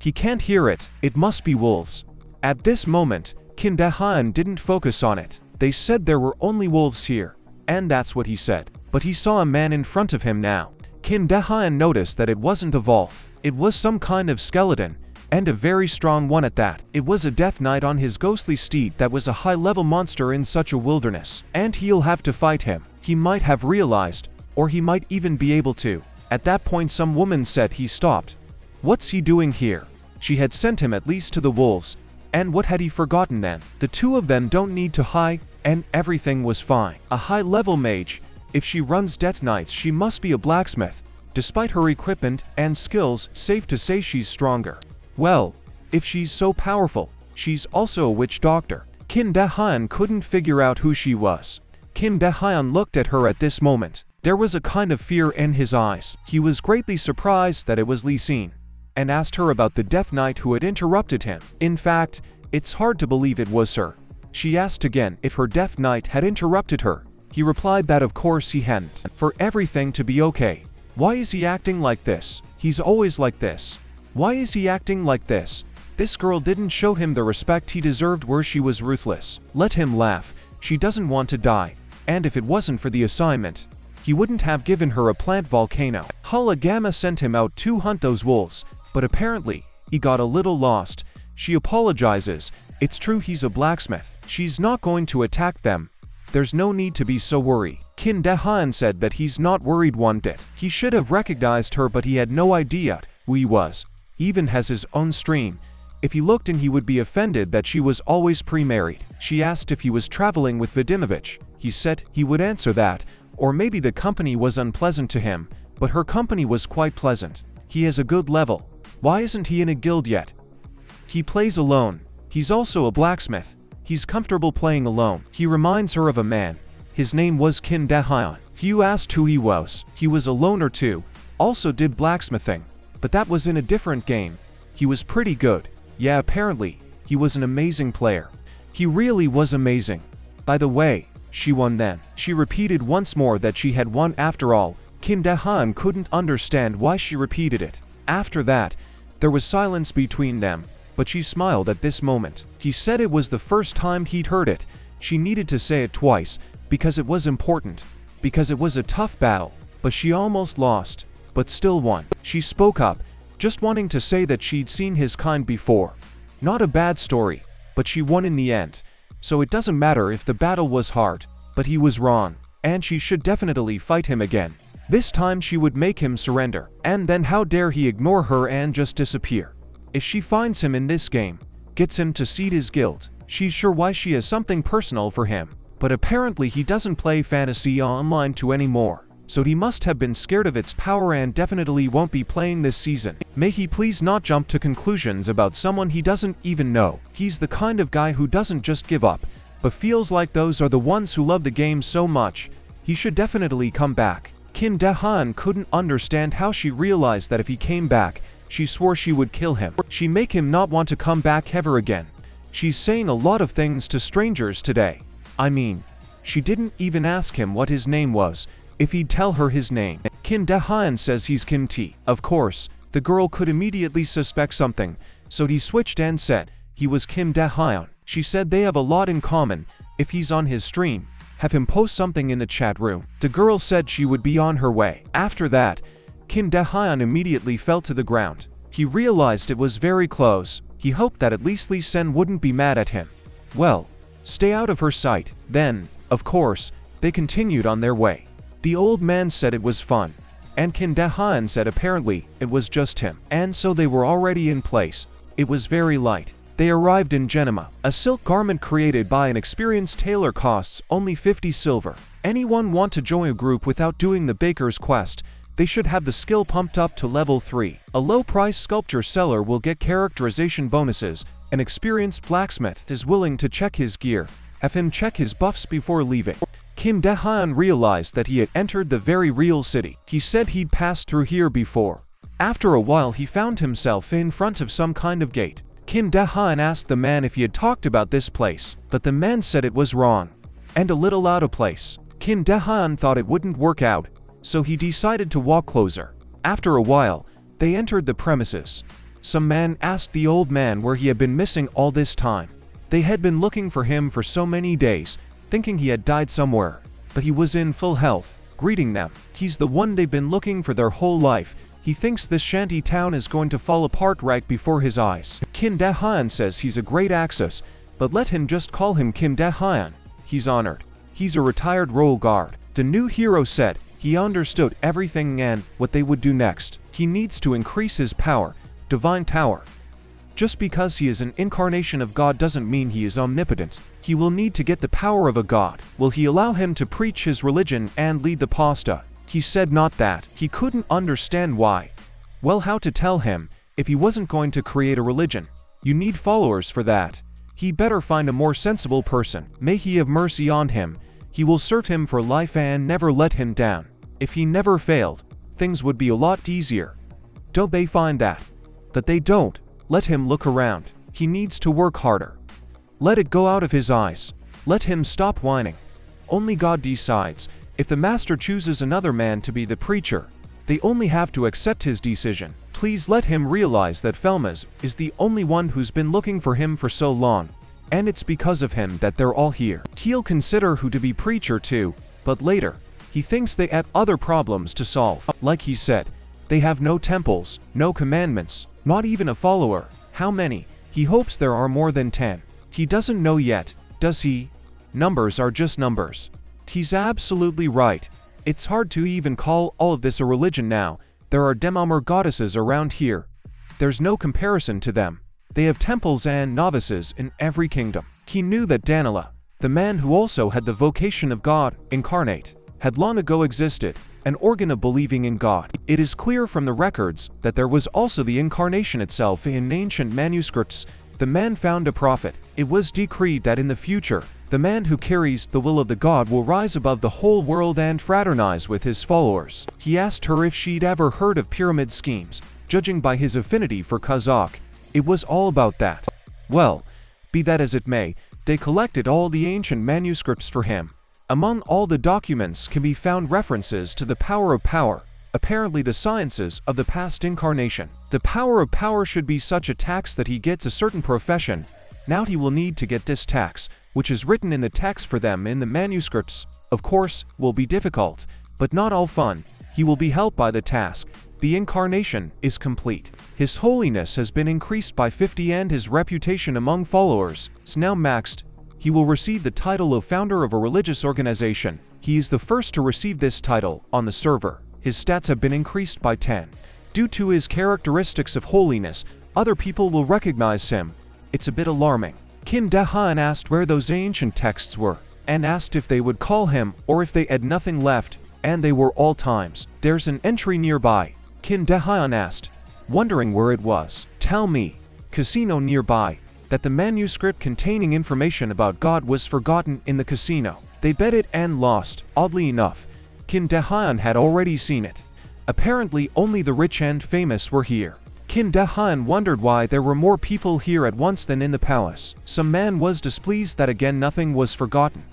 He can't hear it, it must be wolves. At this moment, Kim Dae-hyun didn't focus on it. They said there were only wolves here, and that's what he said. But he saw a man in front of him now. Kim Dae-hyun noticed that it wasn't a wolf. It was some kind of skeleton, and a very strong one at that. It was a death knight on his ghostly steed that was a high-level monster in such a wilderness. And he'll have to fight him. He might have realized, or he might even be able to. At that point some woman said he stopped. What's he doing here? She had sent him at least to the wolves, and what had he forgotten then? The two of them don't need to hide, and everything was fine. A high-level mage, if she runs death knights she must be a blacksmith. Despite her equipment and skills, safe to say she's stronger. Well, if she's so powerful, she's also a witch doctor. Kim Dae-hyun couldn't figure out who she was. Kim Dae-hyun looked at her at this moment. There was a kind of fear in his eyes. He was greatly surprised that it was Lee Sin, and asked her about the death knight who had interrupted him. In fact, it's hard to believe it was her. She asked again if her death knight had interrupted her. He replied that of course he hadn't. For everything to be okay. Why is he acting like this? He's always like this. Why is he acting like this? This girl didn't show him the respect he deserved where she was ruthless. Let him laugh. She doesn't want to die. And if it wasn't for the assignment, he wouldn't have given her a plant volcano. Hala Gamma sent him out to hunt those wolves, but apparently, he got a little lost. She apologizes. It's true he's a blacksmith. She's not going to attack them. There's no need to be so worried. Kim Dae-hyun said that he's not worried one bit. He should have recognized her but he had no idea who he was. Even has his own stream. If he looked in he would be offended that she was always pre-married. She asked if he was traveling with Vadimovich. He said he would answer that, or maybe the company was unpleasant to him, but her company was quite pleasant. He has a good level. Why isn't he in a guild yet? He plays alone. He's also a blacksmith. He's comfortable playing alone. He reminds her of a man. His name was Kim Dae-hyun. Hugh asked who he was. He was a loner too. Also did blacksmithing. But that was in a different game. He was pretty good. Yeah, apparently, he was an amazing player. He really was amazing. By the way, she won then. She repeated once more that she had won after all. Kim Dae-hyun couldn't understand why she repeated it. After that, there was silence between them, but she smiled at this moment. He said it was the first time he'd heard it. She needed to say it twice, because it was important. Because it was a tough battle, but she almost lost, but still won. She spoke up, just wanting to say that she'd seen his kind before. Not a bad story, but she won in the end. So it doesn't matter if the battle was hard, but he was wrong, and she should definitely fight him again. This time she would make him surrender, and then how dare he ignore her and just disappear. If she finds him in this game, gets him to cede his guilt, she's sure why she has something personal for him. But apparently he doesn't play Fantasy Online 2 anymore, so he must have been scared of its power and definitely won't be playing this season. May he please not jump to conclusions about someone he doesn't even know. He's the kind of guy who doesn't just give up, but feels like those are the ones who love the game so much. He should definitely come back. Kim Dae-han couldn't understand how she realized that if he came back, she swore she would kill him. She make him not want to come back ever again. She's saying a lot of things to strangers today. I mean, she didn't even ask him what his name was, if he'd tell her his name. Kim Dae-han says he's Kim T. Of course, the girl could immediately suspect something, so he switched and said he was Kim Dae-han. She said they have a lot in common. If he's on his stream, have him post something in the chat room. The girl said she would be on her way. After that, Kim Dae-han immediately fell to the ground. He realized it was very close. He hoped that at least Lee Sen wouldn't be mad at him. Well, stay out of her sight. Then, of course, they continued on their way. The old man said it was fun, and Kim Dae-han said apparently it was just him. And so they were already in place. It was very light. They arrived in Genema. A silk garment created by an experienced tailor costs only 50 silver. Anyone want to join a group without doing the baker's quest? They should have the skill pumped up to level 3. A low-price sculpture seller will get characterization bonuses. An experienced blacksmith is willing to check his gear. Have him check his buffs before leaving. Kim Dae-han realized that he had entered the very real city. He said he'd passed through here before. After a while he found himself in front of some kind of gate. Kim Dae-han asked the man if he had talked about this place, but the man said it was wrong and a little out of place. Kim Dae-han thought it wouldn't work out, so he decided to walk closer. After a while, they entered the premises. Some man asked the old man where he had been missing all this time. They had been looking for him for so many days, thinking he had died somewhere, but he was in full health, greeting them. He's the one they've been looking for their whole life. He thinks this shanty town is going to fall apart right before his eyes. Kim Dae-han says he's a great access, but let him just call him Kim Dae-han. He's honored. He's a retired royal guard. The new hero said he understood everything and what they would do next. He needs to increase his power, divine tower. Just because he is an incarnation of God doesn't mean he is omnipotent. He will need to get the power of a god. Will he allow him to preach his religion and lead the pasta? He said not that. He couldn't understand why. Well, how to tell him if he wasn't going to create a religion? You need followers for that. He better find a more sensible person. May he have mercy on him. He will serve him for life and never let him down. If he never failed, things would be a lot easier. Don't they find that? But they don't. Let him look around. He needs to work harder. Let it go out of his eyes. Let him stop whining. Only God decides. If the master chooses another man to be the preacher, they only have to accept his decision. Please let him realize that Felmaz is the only one who's been looking for him for so long, and it's because of him that they're all here. He'll consider who to be preacher too, but later, he thinks they have other problems to solve. Like he said, they have no temples, no commandments, not even a follower. How many? He hopes there are more than 10. He doesn't know yet, does he? Numbers are just numbers. He's absolutely right. It's hard to even call all of this a religion now. There are Demamur goddesses around here. There's no comparison to them. They have temples and novices in every kingdom. He knew that Danila, the man who also had the vocation of God, incarnate, had long ago existed, an organ of believing in God. It is clear from the records that there was also the incarnation itself in ancient manuscripts. The man found a prophet. It was decreed that in the future, the man who carries the will of the god will rise above the whole world and fraternize with his followers. He asked her if she'd ever heard of pyramid schemes. Judging by his affinity for Kazakh, it was all about that. Well, be that as it may, they collected all the ancient manuscripts for him. Among all the documents can be found references to the power of power, apparently the sciences of the past incarnation. The power of power should be such a tax that he gets a certain profession. Now he will need to get this tax, which is written in the text for them in the manuscripts. Of course, will be difficult, but not all fun. He will be helped by the task. The incarnation is complete. His holiness has been increased by 50 and his reputation among followers is now maxed. He will receive the title of founder of a religious organization. He is the first to receive this title on the server. his stats have been increased by 10. Due to his characteristics of holiness, other people will recognize him. It's a bit alarming. Kim Dae-han asked where those ancient texts were, and asked if they would call him or if they had nothing left, and they were all times. There's an entry nearby, Kim Dae-han asked, wondering where it was. Tell me, casino nearby, that the manuscript containing information about God was forgotten in the casino. They bet it and lost. Oddly enough, Kim Dae-han had already seen it. Apparently only the rich and famous were here. Kim Dae-han wondered why there were more people here at once than in the palace. Some man was displeased that again nothing was forgotten.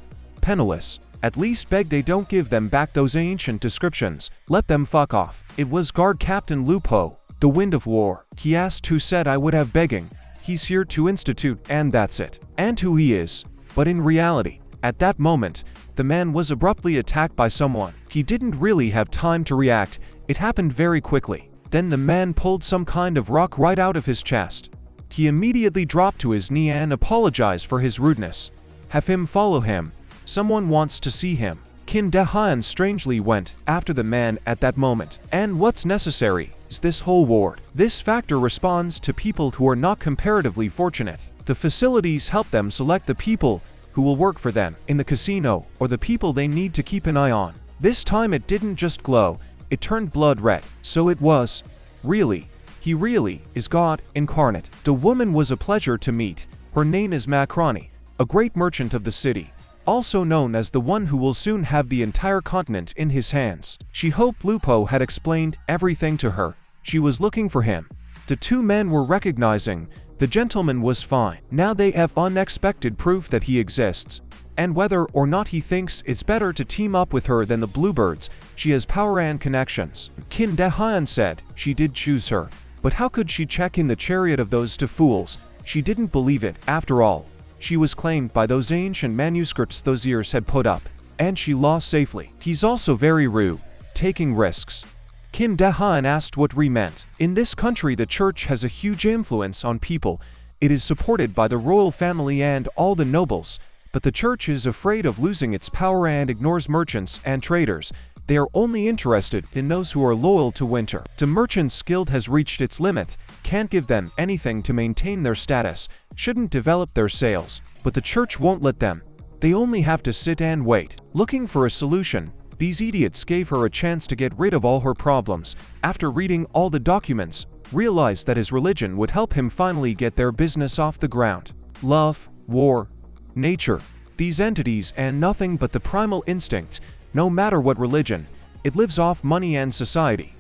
Penniless, at least begged they don't give them back those ancient descriptions, let them fuck off. It was guard Captain Lupo, the Wind of War. He asked who said I would have begging. He's here to institute and that's it. And who he is. But in reality, at that moment, the man was abruptly attacked by someone. He didn't really have time to react, it happened very quickly. Then the man pulled some kind of rock right out of his chest. He immediately dropped to his knee and apologized for his rudeness. Have him follow him. Someone wants to see him. Kim Dae-han strangely went after the man at that moment. And what's necessary is this whole ward. This factor responds to people who are not comparatively fortunate. The facilities help them select the people who will work for them in the casino or the people they need to keep an eye on. This time it didn't just glow, it turned blood red. So it was. Really. He really is God incarnate. The woman was a pleasure to meet. Her name is Makrani, a great merchant of the city, also known as the one who will soon have the entire continent in his hands. She hoped Lupo had explained everything to her. She was looking for him. The two men were recognizing the gentleman was fine. Now they have unexpected proof that he exists. And whether or not he thinks it's better to team up with her than the Bluebirds, she has power and connections. Kim Dae-han said she did choose her. But how could she check in the chariot of those two fools? She didn't believe it. After all, she was claimed by those ancient manuscripts those ears had put up, and she lost safely. He's also very rude, taking risks. Kim Dae-han asked what Ri meant. In this country the church has a huge influence on people. It is supported by the royal family and all the nobles, but the church is afraid of losing its power and ignores merchants and traders. They are only interested in those who are loyal to Winter. The Merchants Guild has reached its limit, can't give them anything to maintain their status, shouldn't develop their sales, but the church won't let them. They only have to sit and wait. Looking for a solution, these idiots gave her a chance to get rid of all her problems. After reading all the documents, realized that his religion would help him finally get their business off the ground. Love, war, nature, these entities and nothing but the primal instinct. No matter what religion, it lives off money and society.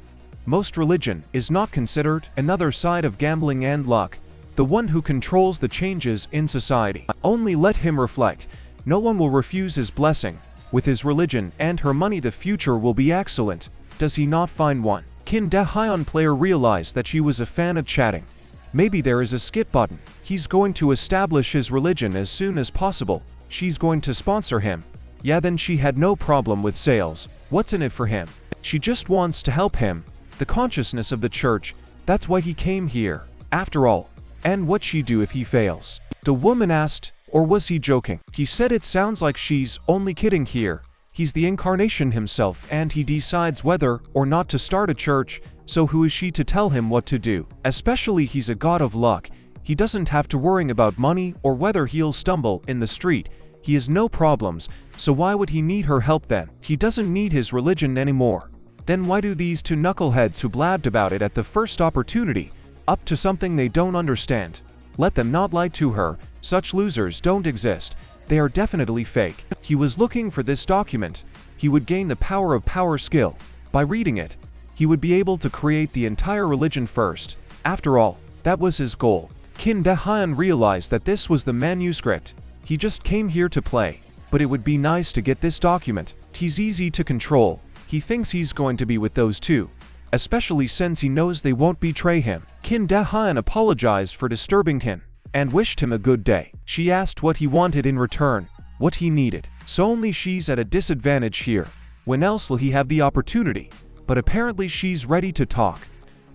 Most religion is not considered another side of gambling and luck. The one who controls the changes in society. Only let him reflect. No one will refuse his blessing. With his religion and her money the future will be excellent. Does he not find one? Kim Dae-han player realized that she was a fan of chatting. Maybe there is a skip button. He's going to establish his religion as soon as possible. She's going to sponsor him. Yeah, then she had no problem with sales. What's in it for him? She just wants to help him. The consciousness of the church, that's why he came here. After all, and what'd she do if he fails? The woman asked, or was he joking? He said it sounds like she's only kidding here. He's the Incarnation himself and he decides whether or not to start a church, so who is she to tell him what to do? Especially he's a god of luck. He doesn't have to worry about money or whether he'll stumble in the street. He has no problems, so why would he need her help then? He doesn't need his religion anymore. Then why do these two knuckleheads who blabbed about it at the first opportunity up to something they don't understand? Let them not lie to her. Such losers don't exist. They are definitely fake. He was looking for this document. He would gain the power of power skill. By reading it, he would be able to create the entire religion first. After all, that was his goal. Kim Dae-han realized that this was the manuscript. He just came here to play. But it would be nice to get this document. He's easy to control. He thinks he's going to be with those two, especially since he knows they won't betray him. Kim Dae-han apologized for disturbing him and wished him a good day. She asked what he wanted in return, what he needed. So only she's at a disadvantage here. When else will he have the opportunity? But apparently she's ready to talk.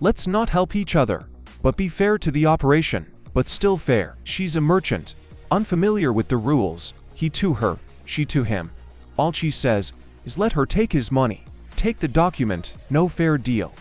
Let's not help each other, but be fair to the operation, but still fair. She's a merchant, unfamiliar with the rules. He to her, she to him. All she says is let her take his money. take the document, no fair deal.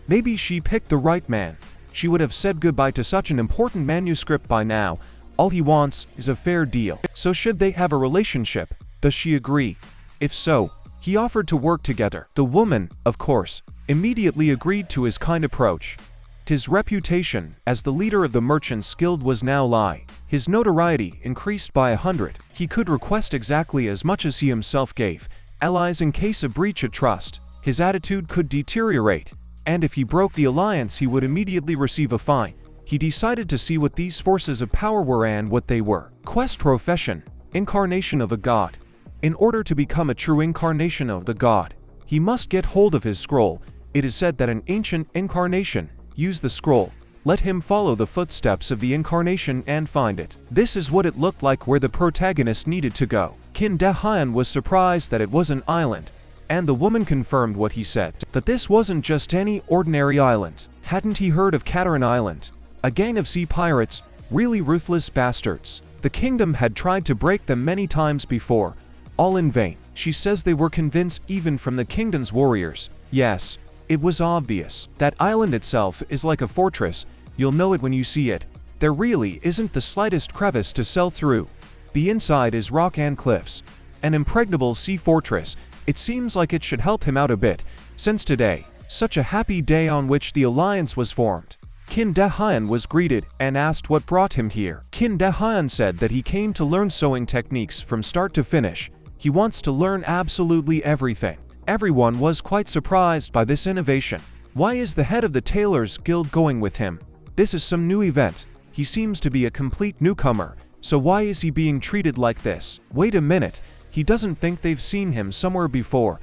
Maybe she picked the right man. She would have said goodbye to such an important manuscript by now. All he wants is a fair deal. So should they have a relationship? Does she agree? If so, he offered to work together. The woman, of course, immediately agreed to his kind approach. His reputation as the leader of the Merchants Guild was now high. His notoriety increased by 100. He could request exactly as much as he himself gave, allies in case of breach of trust. His attitude could deteriorate, and if he broke the alliance he would immediately receive a fine. He decided to see what these forces of power were and what they were. Quest profession: Incarnation of a god. In order to become a true incarnation of the god, he must get hold of his scroll. It is said that an ancient incarnation used the scroll. Let him follow the footsteps of the incarnation and find it. This is what it looked like where the protagonist needed to go. Kim De-hyun was surprised that it was an island, and the woman confirmed what he said, that this wasn't just any ordinary island. Hadn't he heard of Katarin Island? A gang of sea pirates, really ruthless bastards. The kingdom had tried to break them many times before, all in vain. She says they were convinced even from the kingdom's warriors. Yes, it was obvious. That island itself is like a fortress. You'll know it when you see it. There really isn't the slightest crevice to sail through. The inside is rock and cliffs. An impregnable sea fortress. It seems like it should help him out a bit, since today, such a happy day on which the alliance was formed. Kim De-hyun was greeted and asked what brought him here. Kim De-hyun said that he came to learn sewing techniques from start to finish. He wants to learn absolutely everything. Everyone was quite surprised by this innovation. Why is the head of the Tailors Guild going with him? This is some new event. He seems to be a complete newcomer, so why is he being treated like this? Wait a minute, he doesn't think they've seen him somewhere before.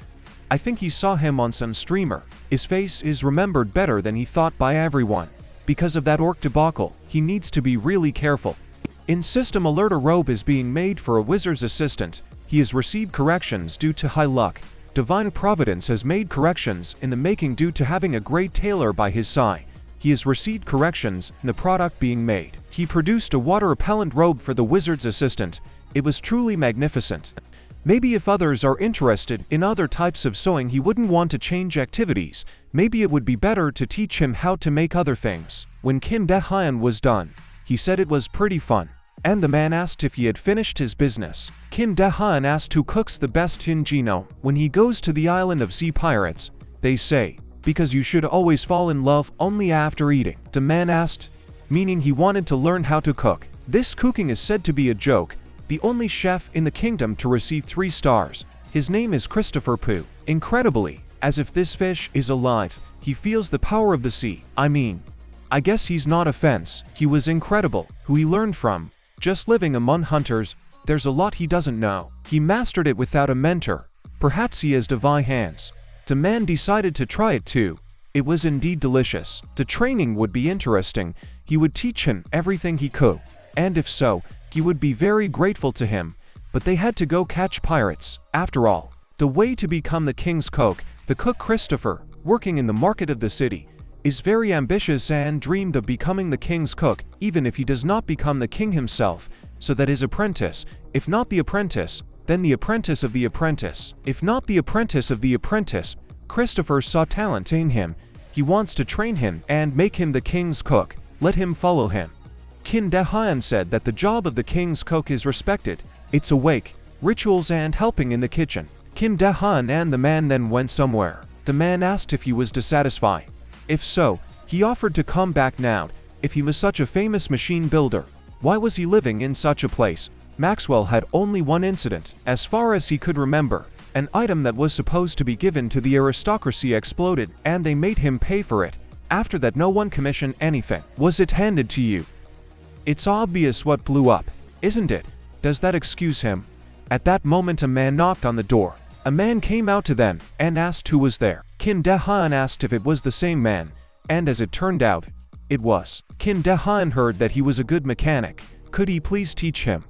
I think he saw him on some streamer. His face is remembered better than he thought by everyone. Because of that orc debacle, he needs to be really careful. In system alert, a robe is being made for a wizard's assistant. He has received corrections due to high luck. Divine Providence has made corrections in the making due to having a great tailor by his side. He has received corrections in the product being made. He produced a water-repellent robe for the wizard's assistant. It was truly magnificent. Maybe if others are interested in other types of sewing, he wouldn't want to change activities. Maybe it would be better to teach him how to make other things. When Kim De-hyun was done, he said it was pretty fun. And the man asked if he had finished his business. Kim De-hyun asked who cooks the best in Geno. When he goes to the island of sea pirates, they say, because you should always fall in love only after eating. The man asked, meaning he wanted to learn how to cook. This cooking is said to be a joke. The only chef in the kingdom to receive 3 stars. His name is Christopher Poo. Incredibly, as if this fish is alive, he feels the power of the sea. I guess he's not a fence. He was incredible. Who he learned from. Just living among hunters, there's a lot he doesn't know. He mastered it without a mentor. Perhaps he has divine hands. The man decided to try it too. It was indeed delicious. The training would be interesting. He would teach him everything he could. And if so, he would be very grateful to him. But they had to go catch pirates. After all, the way to become the king's cook, the cook Christopher, working in the market of the city, is very ambitious and dreamed of becoming the king's cook, even if he does not become the king himself, so that his apprentice, if not the apprentice, then the apprentice of the apprentice. If not the apprentice of the apprentice, Christopher saw talent in him. He wants to train him and make him the king's cook. Let him follow him. Kim De-hyun said that the job of the king's cook is respected. It's awake, rituals and helping in the kitchen. Kim De-hyun and the man then went somewhere. The man asked if he was dissatisfied. If so, he offered to come back now. If he was such a famous machine builder, why was he living in such a place? Maxwell had only one incident, as far as he could remember. An item that was supposed to be given to the aristocracy exploded, and they made him pay for it. After that, no one commissioned anything. Was it handed to you? It's obvious what blew up, isn't it? Does that excuse him? At that moment, a man knocked on the door. A man came out to them and asked who was there. Kim De-hyun asked if it was the same man, and as it turned out, it was. Kim De-hyun heard that he was a good mechanic. Could he please teach him?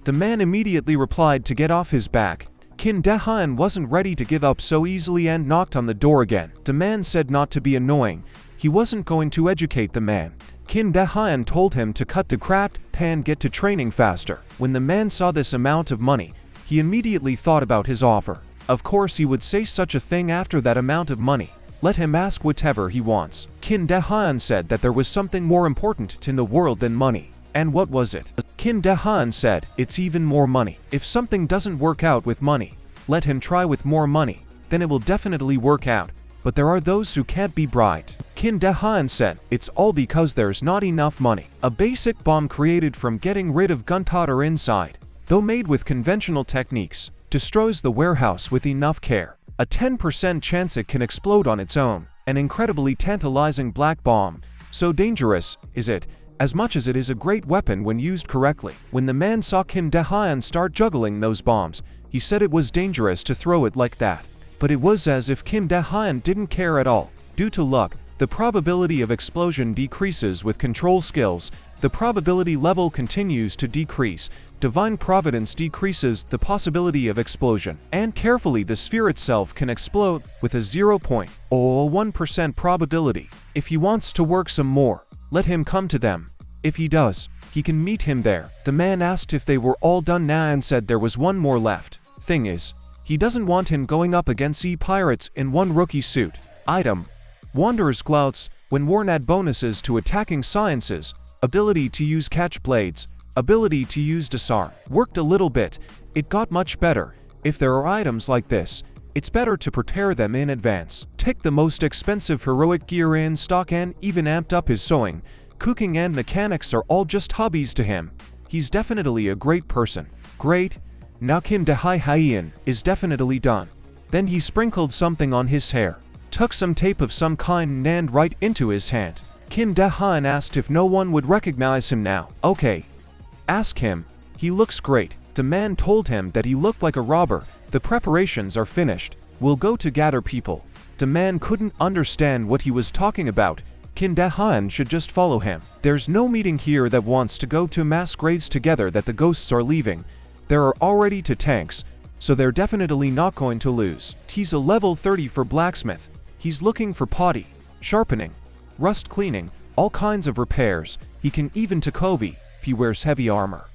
The man immediately replied to get off his back. Kim De-hyun wasn't ready to give up so easily and knocked on the door again. The man said not to be annoying. He wasn't going to educate the man. Kim De-hyun told him to cut the crap and get to training faster. When the man saw this amount of money, he immediately thought about his offer. Of course he would say such a thing after that amount of money. Let him ask whatever he wants. Kim Dae-han said that there was something more important in the world than money. And what was it? Kim Dae-han said, it's even more money. If something doesn't work out with money, let him try with more money. Then it will definitely work out. But there are those who can't be bribed. Kim Dae-han said, it's all because there's not enough money. A basic bomb created from getting rid of gunpowder inside, though made with conventional techniques, destroys the warehouse with enough care. A 10% chance it can explode on its own. An incredibly tantalizing black bomb. So dangerous is it, as much as it is a great weapon when used correctly. When the man saw Kim Dae-han start juggling those bombs, he said it was dangerous to throw it like that. But it was as if Kim Dae-han didn't care at all. Due to luck, the probability of explosion decreases with control skills. The probability level continues to decrease. Divine providence decreases the possibility of explosion. And carefully the sphere itself can explode with a 0.01% probability. If he wants to work some more, let him come to them. If he does, he can meet him there. The man asked if they were all done now and said there was one more left. Thing is, he doesn't want him going up against pirates in one rookie suit. Item: Wanderer's Glouts, when worn add bonuses to attacking sciences, ability to use catch blades, ability to use disarm. Worked a little bit, it got much better. If there are items like this, it's better to prepare them in advance. Take the most expensive heroic gear in stock and even amped up his sewing, cooking and mechanics are all just hobbies to him. He's definitely a great person. Great. Now Kim Dae-han is definitely done. Then he sprinkled something on his hair, took some tape of some kind and right into his hand. Kim Dae-han asked if no one would recognize him now. Okay. Ask him. He looks great. The man told him that he looked like a robber. The preparations are finished. We'll go to gather people. The man couldn't understand what he was talking about. Kim Dae-han should just follow him. There's no meeting here that wants to go to mass graves together that the ghosts are leaving. There are already 2 tanks, so they're definitely not going to lose. He's a level 30 for blacksmith. He's looking for potty, sharpening, rust cleaning, all kinds of repairs. He can even Takovi if he wears heavy armor.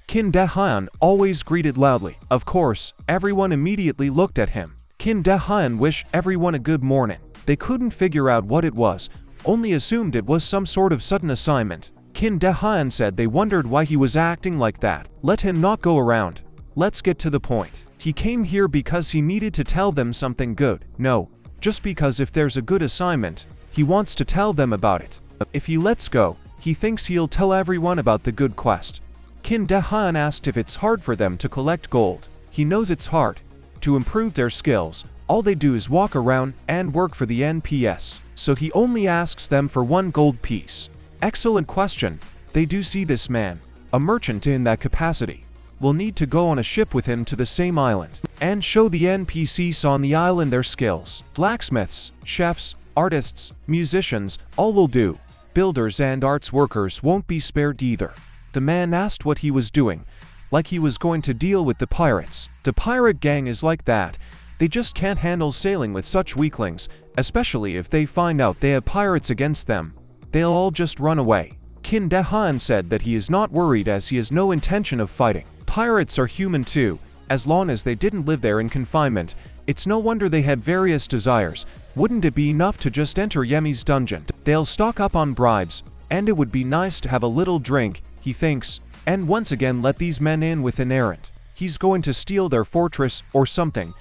Kim Dae-han always greeted loudly. Of course, everyone immediately looked at him. Kim Dae-han wished everyone a good morning. They couldn't figure out what it was, only assumed it was some sort of sudden assignment. Kim Dae-han said they wondered why he was acting like that. Let him not go around. Let's get to the point. He came here because he needed to tell them something good. No, just because if there's a good assignment, he wants to tell them about it. If he lets go, he thinks he'll tell everyone about the good quest. Kim Dae-han asked if it's hard for them to collect gold. He knows it's hard. To improve their skills, all they do is walk around and work for the NPS. So he only asks them for 1 gold piece. Excellent question. They do see this man, a merchant in that capacity, will need to go on a ship with him to the same island and show the NPCs on the island their skills. Blacksmiths, chefs, artists, musicians, all will do. Builders and arts workers won't be spared either. The man asked what he was doing, like he was going to deal with the pirates. The pirate gang is like that. They just can't handle sailing with such weaklings, especially if they find out they have pirates against them. They'll all just run away. Kim Dae-han said that he is not worried as he has no intention of fighting. Pirates are human too, as long as they didn't live there in confinement. It's no wonder they had various desires. Wouldn't it be enough to just enter Yemi's dungeon? They'll stock up on bribes, and it would be nice to have a little drink, he thinks, and once again let these men in with an errand. He's going to steal their fortress or something.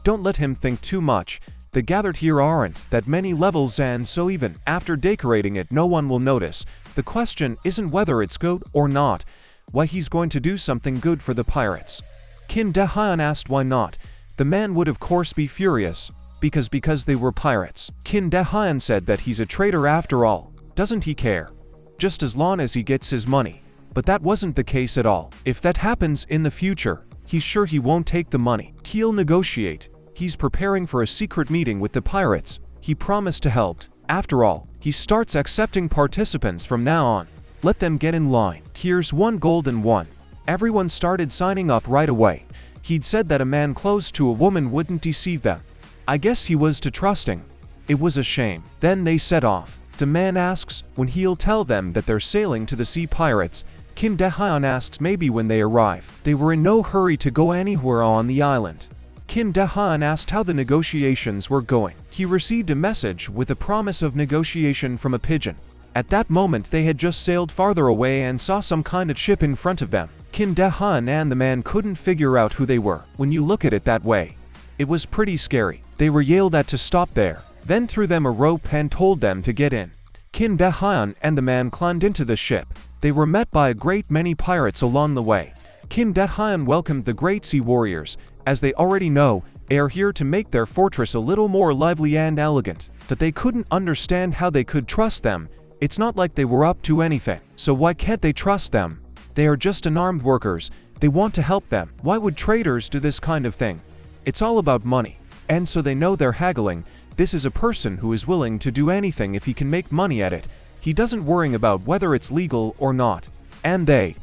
Don't let him think too much. The gathered here aren't that many levels, and so even after decorating it no one will notice. The question isn't whether it's good or not, why he's going to do something good for the pirates. Kim Dae-han asked why not. The man would of course be furious, because they were pirates. Kim Dae-han said that he's a traitor after all. Doesn't he care? Just as long as he gets his money. But that wasn't the case at all. If that happens in the future, he's sure he won't take the money. He'll negotiate. He's preparing for a secret meeting with the pirates. He promised to help. After all, he starts accepting participants from now on. Let them get in line. Here's 1 gold and 1. Everyone started signing up right away. He'd said that a man close to a woman wouldn't deceive them. I guess he was too trusting. It was a shame. Then they set off. The man asks when he'll tell them that they're sailing to the sea pirates. Kim Dae-han asks maybe when they arrive. They were in no hurry to go anywhere on the island. Kim Dae-han asked how the negotiations were going. He received a message with a promise of negotiation from a pigeon. At that moment they had just sailed farther away and saw some kind of ship in front of them. Kim Dae-han and the man couldn't figure out who they were. When you look at it that way, it was pretty scary. They were yelled at to stop there, then threw them a rope and told them to get in. Kim Dae-han and the man climbed into the ship. They were met by a great many pirates along the way. Kim Dae-han welcomed the great sea warriors. As they already know, they are here to make their fortress a little more lively and elegant. But they couldn't understand how they could trust them. It's not like they were up to anything. So why can't they trust them? They are just unarmed workers. They want to help them. Why would traitors do this kind of thing? It's all about money. And so they know they're haggling. This is a person who is willing to do anything if he can make money at it. He doesn't worry about whether it's legal or not. And they,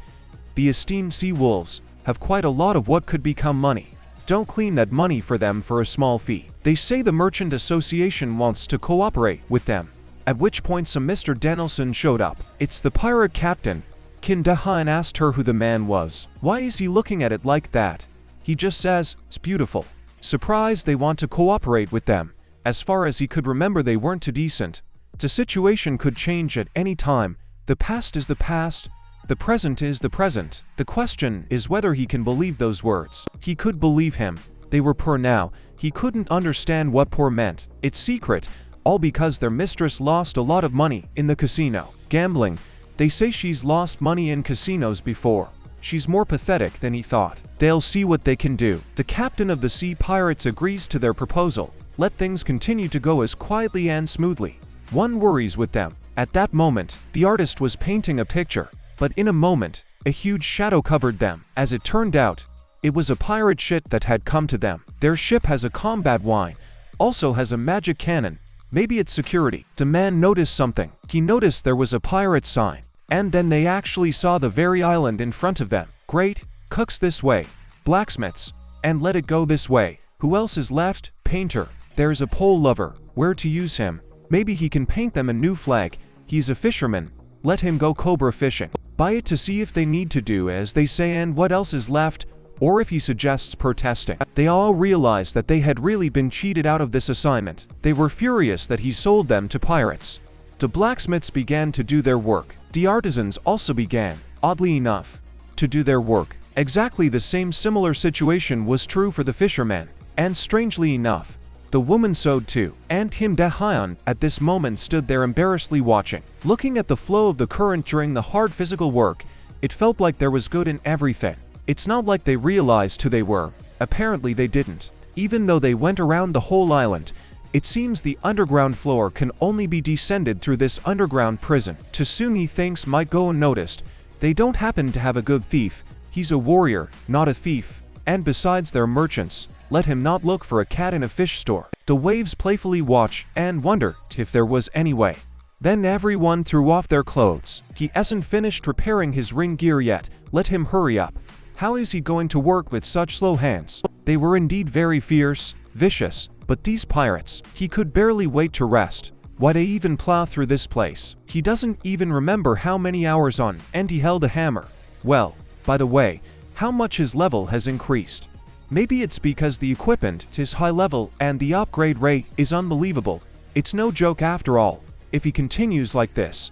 the esteemed sea wolves, have quite a lot of what could become money. Don't clean that money for them for a small fee. They say the Merchant Association wants to cooperate with them. At which point some Mr. Danielson showed up. It's the pirate captain. Kim Dae-han asked her who the man was. Why is he looking at it like that? He just says, it's beautiful. Surprised they want to cooperate with them. As far as he could remember, they weren't too decent. The situation could change at any time. The past is the past. The present is the present. The question is whether he can believe those words. He could believe him. They were poor now. He couldn't understand what poor meant. It's secret. All because their mistress lost a lot of money in the casino. Gambling. They say she's lost money in casinos before. She's more pathetic than he thought. They'll see what they can do. The captain of the sea pirates agrees to their proposal. Let things continue to go as quietly and smoothly. One worries with them. At that moment, the artist was painting a picture. But in a moment, a huge shadow covered them. As it turned out, it was a pirate ship that had come to them. Their ship has a combat wine, also has a magic cannon. Maybe it's security. The man noticed something. He noticed there was a pirate sign. And then they actually saw the very island in front of them. Great, cooks this way, blacksmiths, and let it go this way. Who else is left? Painter. There's a pole lover. Where to use him? Maybe he can paint them a new flag. He's a fisherman. Let him go cobra fishing. Buy it to see if they need to do as they say and what else is left, or if he suggests protesting. They all realized that they had really been cheated out of this assignment. They were furious that he sold them to pirates. The blacksmiths began to do their work. The artisans also began, oddly enough, to do their work. Exactly the same similar situation was true for the fishermen. And strangely enough, the woman sewed too. And Kim Dae-han at this moment stood there embarrassedly watching. Looking at the flow of the current during the hard physical work, it felt like there was good in everything. It's not like they realized who they were. Apparently they didn't. Even though they went around the whole island, it seems the underground floor can only be descended through this underground prison. Too soon he thinks might go unnoticed. They don't happen to have a good thief. He's a warrior, not a thief. And besides they're merchants. Let him not look for a cat in a fish store. The waves playfully watch and wonder if there was any way. Then everyone threw off their clothes. He hasn't finished repairing his ring gear yet. Let him hurry up. How is he going to work with such slow hands? They were indeed very fierce, vicious, but these pirates, he could barely wait to rest. Why they even plow through this place? He doesn't even remember how many hours on, and he held a hammer. Well, by the way, how much his level has increased. Maybe it's because the equipment is high level and the upgrade rate is unbelievable. It's no joke after all. If he continues like this,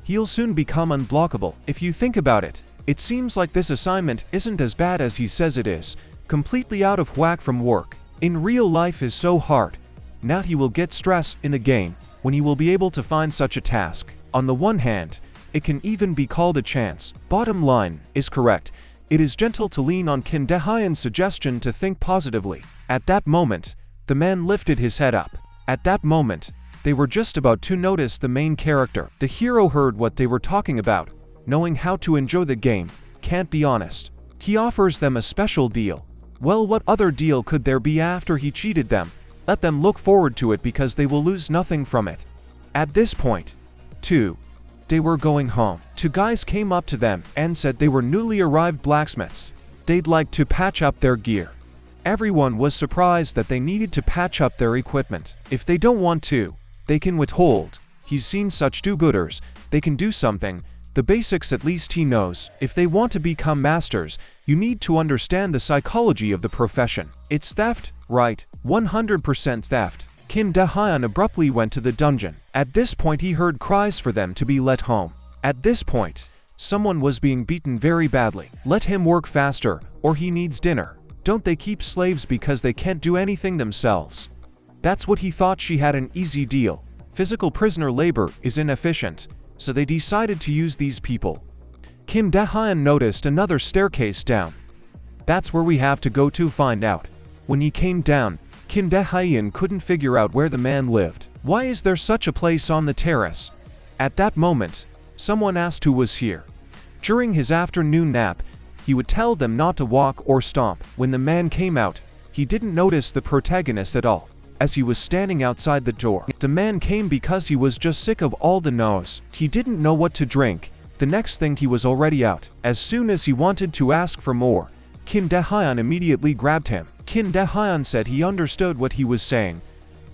he'll soon become unblockable. If you think about it, it seems like this assignment isn't as bad as he says it is. Completely out of whack from work. In real life is so hard. Now he will get stress in the game when he will be able to find such a task. On the one hand, it can even be called a chance. Bottom line is correct. It is gentle to lean on Kim Dae-han's suggestion to think positively. At that moment, the man lifted his head up. At that moment, they were just about to notice the main character. The hero heard what they were talking about. Knowing how to enjoy the game, can't be honest. He offers them a special deal. Well, what other deal could there be after he cheated them? Let them look forward to it because they will lose nothing from it. At this point, too, they were going home. Two guys came up to them and said they were newly arrived blacksmiths. They'd like to patch up their gear. Everyone was surprised that they needed to patch up their equipment. If they don't want to, they can withhold. He's seen such do-gooders. They can do something. The basics at least he knows. If they want to become masters, you need to understand the psychology of the profession. It's theft, right? 100% theft. Kim Dae-hyun abruptly went to the dungeon. At this point he heard cries for them to be let home. At this point, someone was being beaten very badly. Let him work faster, or he needs dinner. Don't they keep slaves because they can't do anything themselves? That's what he thought. She had an easy deal. Physical prisoner labor is inefficient, so they decided to use these people. Kim Dae-hyun noticed another staircase down. That's where we have to go to find out. When he came down, Kim Dae-hyun couldn't figure out where the man lived. Why is there such a place on the terrace? At that moment, someone asked who was here. During his afternoon nap, he would tell them not to walk or stomp. When the man came out, he didn't notice the protagonist at all. As he was standing outside the door, the man came because he was just sick of all the no's. He didn't know what to drink. The next thing he was already out. As soon as he wanted to ask for more, Kim Dae-hyun immediately grabbed him. Kim Dae-hyun said he understood what he was saying.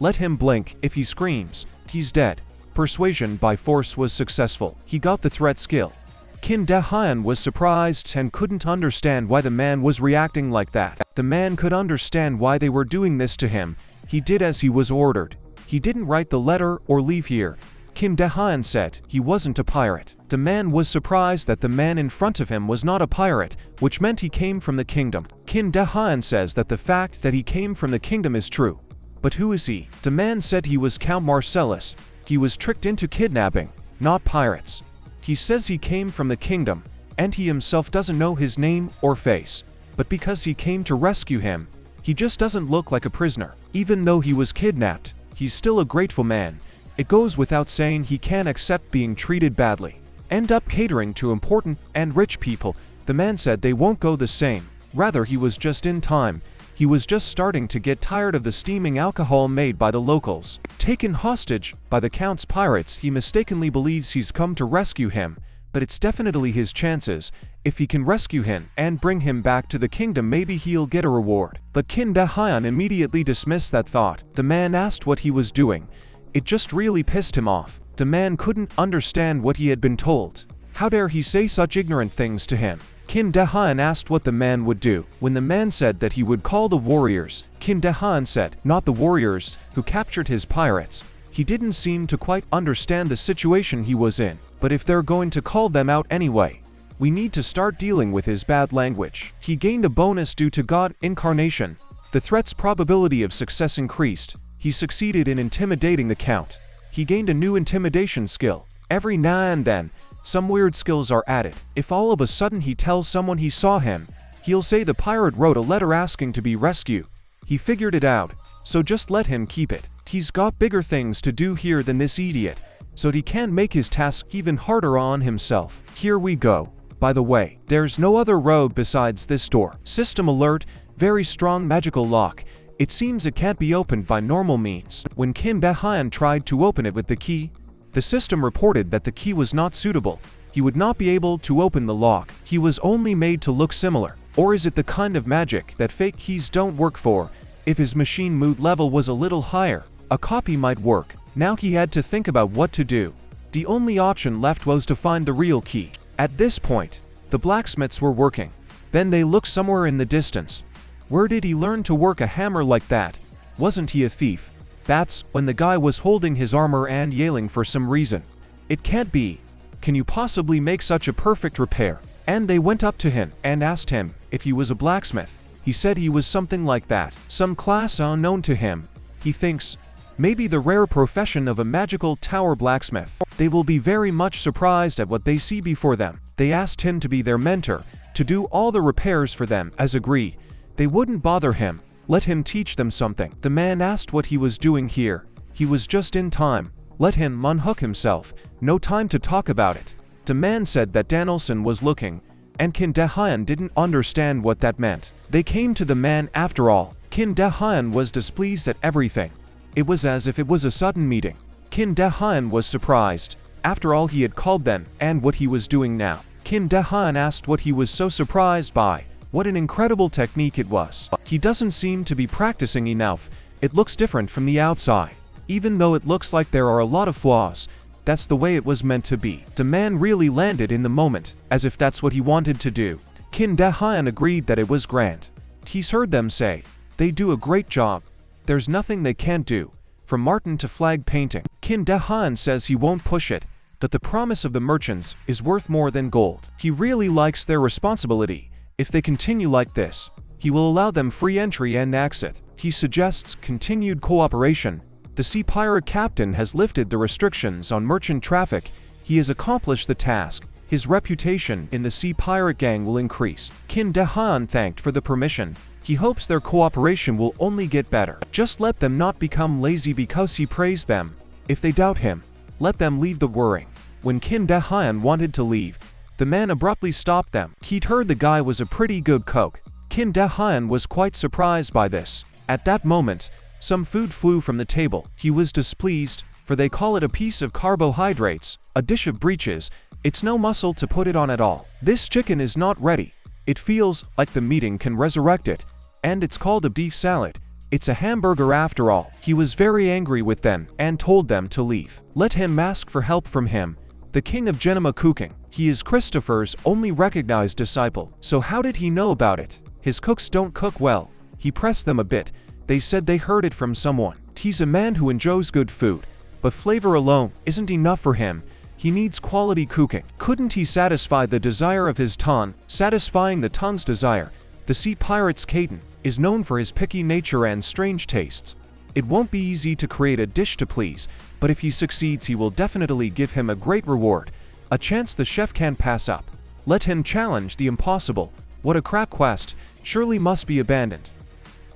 Let him blink. If he screams, he's dead. Persuasion by force was successful. He got the threat skill. Kim Dae-hyun was surprised and couldn't understand why the man was reacting like that. The man could understand why they were doing this to him. He did as he was ordered. He didn't write the letter or leave here. Kim Dae-hyun said he wasn't a pirate. The man was surprised that the man in front of him was not a pirate, which meant he came from the kingdom. Kim Dae-hyun says that the fact that he came from the kingdom is true. But who is he? The man said he was Count Marcellus. He was tricked into kidnapping, not pirates. He says he came from the kingdom, and he himself doesn't know his name or face. But because he came to rescue him, he just doesn't look like a prisoner. Even though he was kidnapped, he's still a grateful man. It goes without saying he can't accept being treated badly. End up catering to important and rich people. The man said they won't go the same. Rather, he was just in time. He was just starting to get tired of the steaming alcohol made by the locals. Taken hostage by the Count's pirates, he mistakenly believes he's come to rescue him. But it's definitely his chances. If he can rescue him and bring him back to the kingdom, maybe he'll get a reward. But Kim Dae-hyun immediately dismissed that thought. The man asked what he was doing. It just really pissed him off. The man couldn't understand what he had been told. How dare he say such ignorant things to him? Kim Dae-hyun asked what the man would do. When the man said that he would call the warriors, Kim Dae-hyun said, not the warriors who captured his pirates. He didn't seem to quite understand the situation he was in. But if they're going to call them out anyway, we need to start dealing with his bad language. He gained a bonus due to God Incarnation. The threat's probability of success increased. He succeeded in intimidating the Count. He gained a new intimidation skill. Every now and then, some weird skills are added. If all of a sudden he tells someone he saw him, he'll say the pirate wrote a letter asking to be rescued. He figured it out, so just let him keep it. He's got bigger things to do here than this idiot, so he can make his task even harder on himself. Here we go. By the way, there's no other road besides this door. System alert, very strong magical lock. It seems it can't be opened by normal means. When Kim Dae-hyun tried to open it with the key, the system reported that the key was not suitable. He would not be able to open the lock. He was only made to look similar. Or is it the kind of magic that fake keys don't work for? If his machine mood level was a little higher, a copy might work. Now he had to think about what to do. The only option left was to find the real key. At this point, the blacksmiths were working. Then they looked somewhere in the distance. Where did he learn to work a hammer like that? Wasn't he a thief? That's when the guy was holding his armor and yelling for some reason. It can't be. Can you possibly make such a perfect repair? And they went up to him and asked him if he was a blacksmith. He said he was something like that, some class unknown to him. He thinks, maybe the rare profession of a magical tower blacksmith. They will be very much surprised at what they see before them. They asked him to be their mentor, to do all the repairs for them, as agreed. They wouldn't bother him, let him teach them something. The man asked what he was doing here. He was just in time. Let him unhook himself, no time to talk about it. The man said that Danielson was looking, and Kim Dae-hyun didn't understand what that meant. They came to the man after all. Kim Dae-hyun was displeased at everything. It was as if it was a sudden meeting. Kim Dae-hyun was surprised. After all, he had called them, and what he was doing now. Kim Dae-hyun asked what he was so surprised by. What an incredible technique it was. He doesn't seem to be practicing enough. It looks different from the outside. Even though it looks like there are a lot of flaws, That's the way it was meant to be. The man really landed in the moment, as if that's what he wanted to do. Kim Dae-hyun agreed that it was grand. He's heard them say, they do a great job. There's nothing they can't do. From Martin to flag painting. Kim Dae-hyun says he won't push it, but the promise of the merchants is worth more than gold. He really likes their responsibility. If they continue like this, he will allow them free entry and exit. He suggests continued cooperation. The sea pirate captain has lifted the restrictions on merchant traffic. He has accomplished the task. His reputation in the sea pirate gang will increase. Kim Dae-hyun thanked for the permission. He hopes their cooperation will only get better. Just let them not become lazy because he praised them. If they doubt him, let them leave the worrying. When Kim Dae-hyun wanted to leave, the man abruptly stopped them. He'd heard the guy was a pretty good cook. Kim Dae-hyun was quite surprised by this. At that moment, some food flew from the table. He was displeased, for they call it a piece of carbohydrates, a dish of breeches. It's no muscle to put it on at all. This chicken is not ready. It feels like the meeting can resurrect it. And it's called a beef salad. It's a hamburger after all. He was very angry with them and told them to leave. Let him ask for help from him, the king of Genema cooking. He is Christopher's only recognized disciple. So how did he know about it? His cooks don't cook well. He pressed them a bit. They said they heard it from someone. He's a man who enjoys good food, but flavor alone isn't enough for him. He needs quality cooking. Couldn't he satisfy the desire of his tongue, satisfying the tongue's desire? The sea pirate's Caden is known for his picky nature and strange tastes. It won't be easy to create a dish to please, but if he succeeds he will definitely give him a great reward, a chance the chef can't pass up. Let him challenge the impossible. What a crap quest, surely must be abandoned.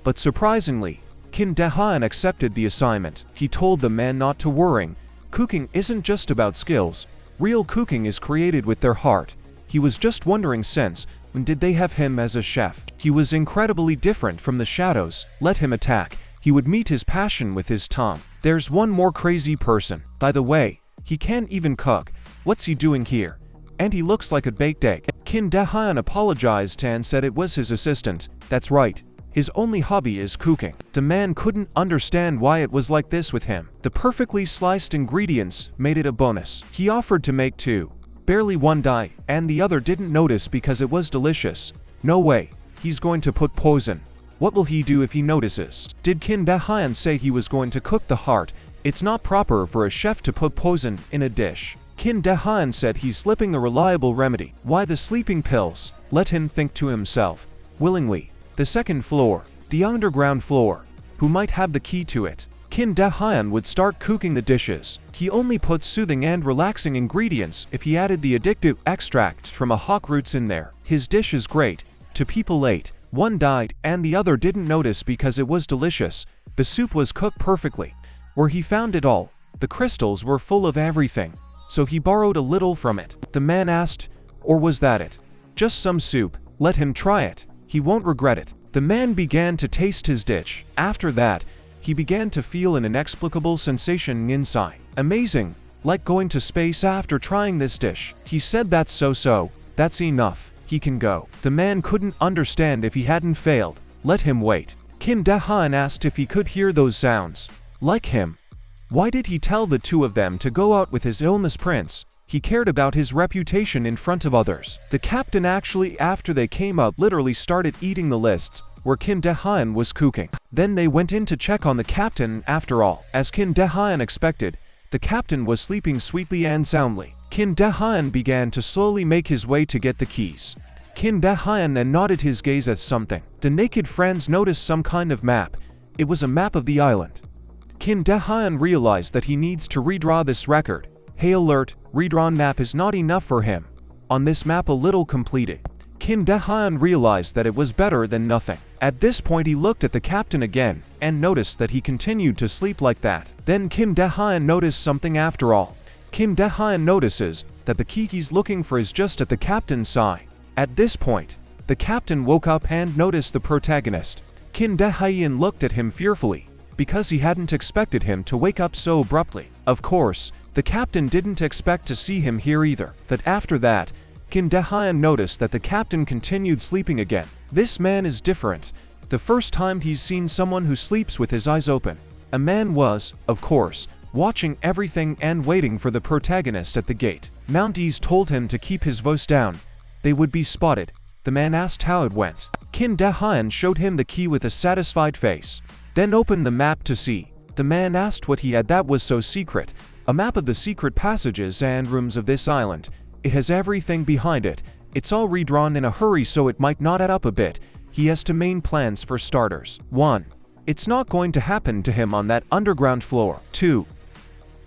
But surprisingly, Kim Dae-hyun accepted the assignment. He told the man not to worry. Cooking isn't just about skills. Real cooking is created with their heart. He was just wondering since when did they have him as a chef? He was incredibly different from the shadows. Let him attack. He would meet his passion with his tongue. There's one more crazy person. By the way, he can't even cook. What's he doing here? And he looks like a baked egg. Kim Dae-hyun apologized and said it was his assistant. That's right. His only hobby is cooking. The man couldn't understand why it was like this with him. The perfectly sliced ingredients made it a bonus. He offered to make two. Barely one died, and the other didn't notice because it was delicious. No way. He's going to put poison. What will he do if he notices? Did Kim Dae-hyun say he was going to cook the heart? It's not proper for a chef to put poison in a dish. Kim Dae-hyun said he's slipping the reliable remedy. Why the sleeping pills? Let him think to himself. Willingly. The second floor, the underground floor. Who might have the key to it? Kim Dae-hyun would start cooking the dishes. He only puts soothing and relaxing ingredients if he added the addictive extract from a hawk roots in there. His dish is great. Two people ate. One died and the other didn't notice because it was delicious. The soup was cooked perfectly. Where he found it all, the crystals were full of everything. So he borrowed a little from it. The man asked, or was that it? Just some soup. Let him try it. He won't regret it. The man began to taste his dish. After that, he began to feel an inexplicable sensation inside. Amazing, like going to space after trying this dish. He said that's so, that's enough. He can go. The man couldn't understand if he hadn't failed. Let him wait. Kim Dae-hyun asked if he could hear those sounds. Like him. Why did he tell the two of them to go out with his illness prince? He cared about his reputation in front of others. The captain actually, after they came out, literally started eating the lists where Kim Dae-hyun was cooking. Then they went in to check on the captain. After all, as Kim Dae-hyun expected, the captain was sleeping sweetly and soundly. Kim Dae-hyun began to slowly make his way to get the keys. Kim Dae-hyun then nodded his gaze at something. The naked friends noticed some kind of map. It was a map of the island. Kim Dae-hyun realized that he needs to redraw this record. Hey alert, redrawn map is not enough for him. On this map a little completed. Kim Dae-hyun realized that it was better than nothing. At this point he looked at the captain again, and noticed that he continued to sleep like that. Then Kim Dae-hyun noticed something after all. Kim Dae-hyun notices that the key he's looking for is just at the captain's side. At this point, the captain woke up and noticed the protagonist. Kim Dae-hyun looked at him fearfully, because he hadn't expected him to wake up so abruptly. Of course, the captain didn't expect to see him here either. But after that, Kim Dae-hyun noticed that the captain continued sleeping again. This man is different. The first time he's seen someone who sleeps with his eyes open. A man was, of course, watching everything and waiting for the protagonist at the gate. Mounties told him to keep his voice down. They would be spotted. The man asked how it went. Kim Dae-hyun showed him the key with a satisfied face, then opened the map to see. The man asked what he had that was so secret. A map of the secret passages and rooms of this island. It has everything behind it. It's all redrawn in a hurry so it might not add up a bit. He has two main plans for starters. 1. It's not going to happen to him on that underground floor. 2.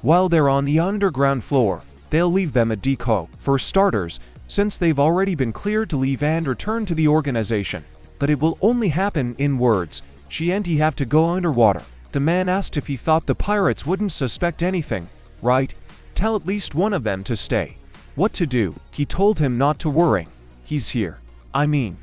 While they're on the underground floor, they'll leave them a decoy. For starters, since they've already been cleared to leave and return to the organization. But it will only happen in words. She and he have to go underwater. The man asked if he thought the pirates wouldn't suspect anything. Right? Tell at least one of them to stay. What to do? He told him not to worry. He's here. I mean,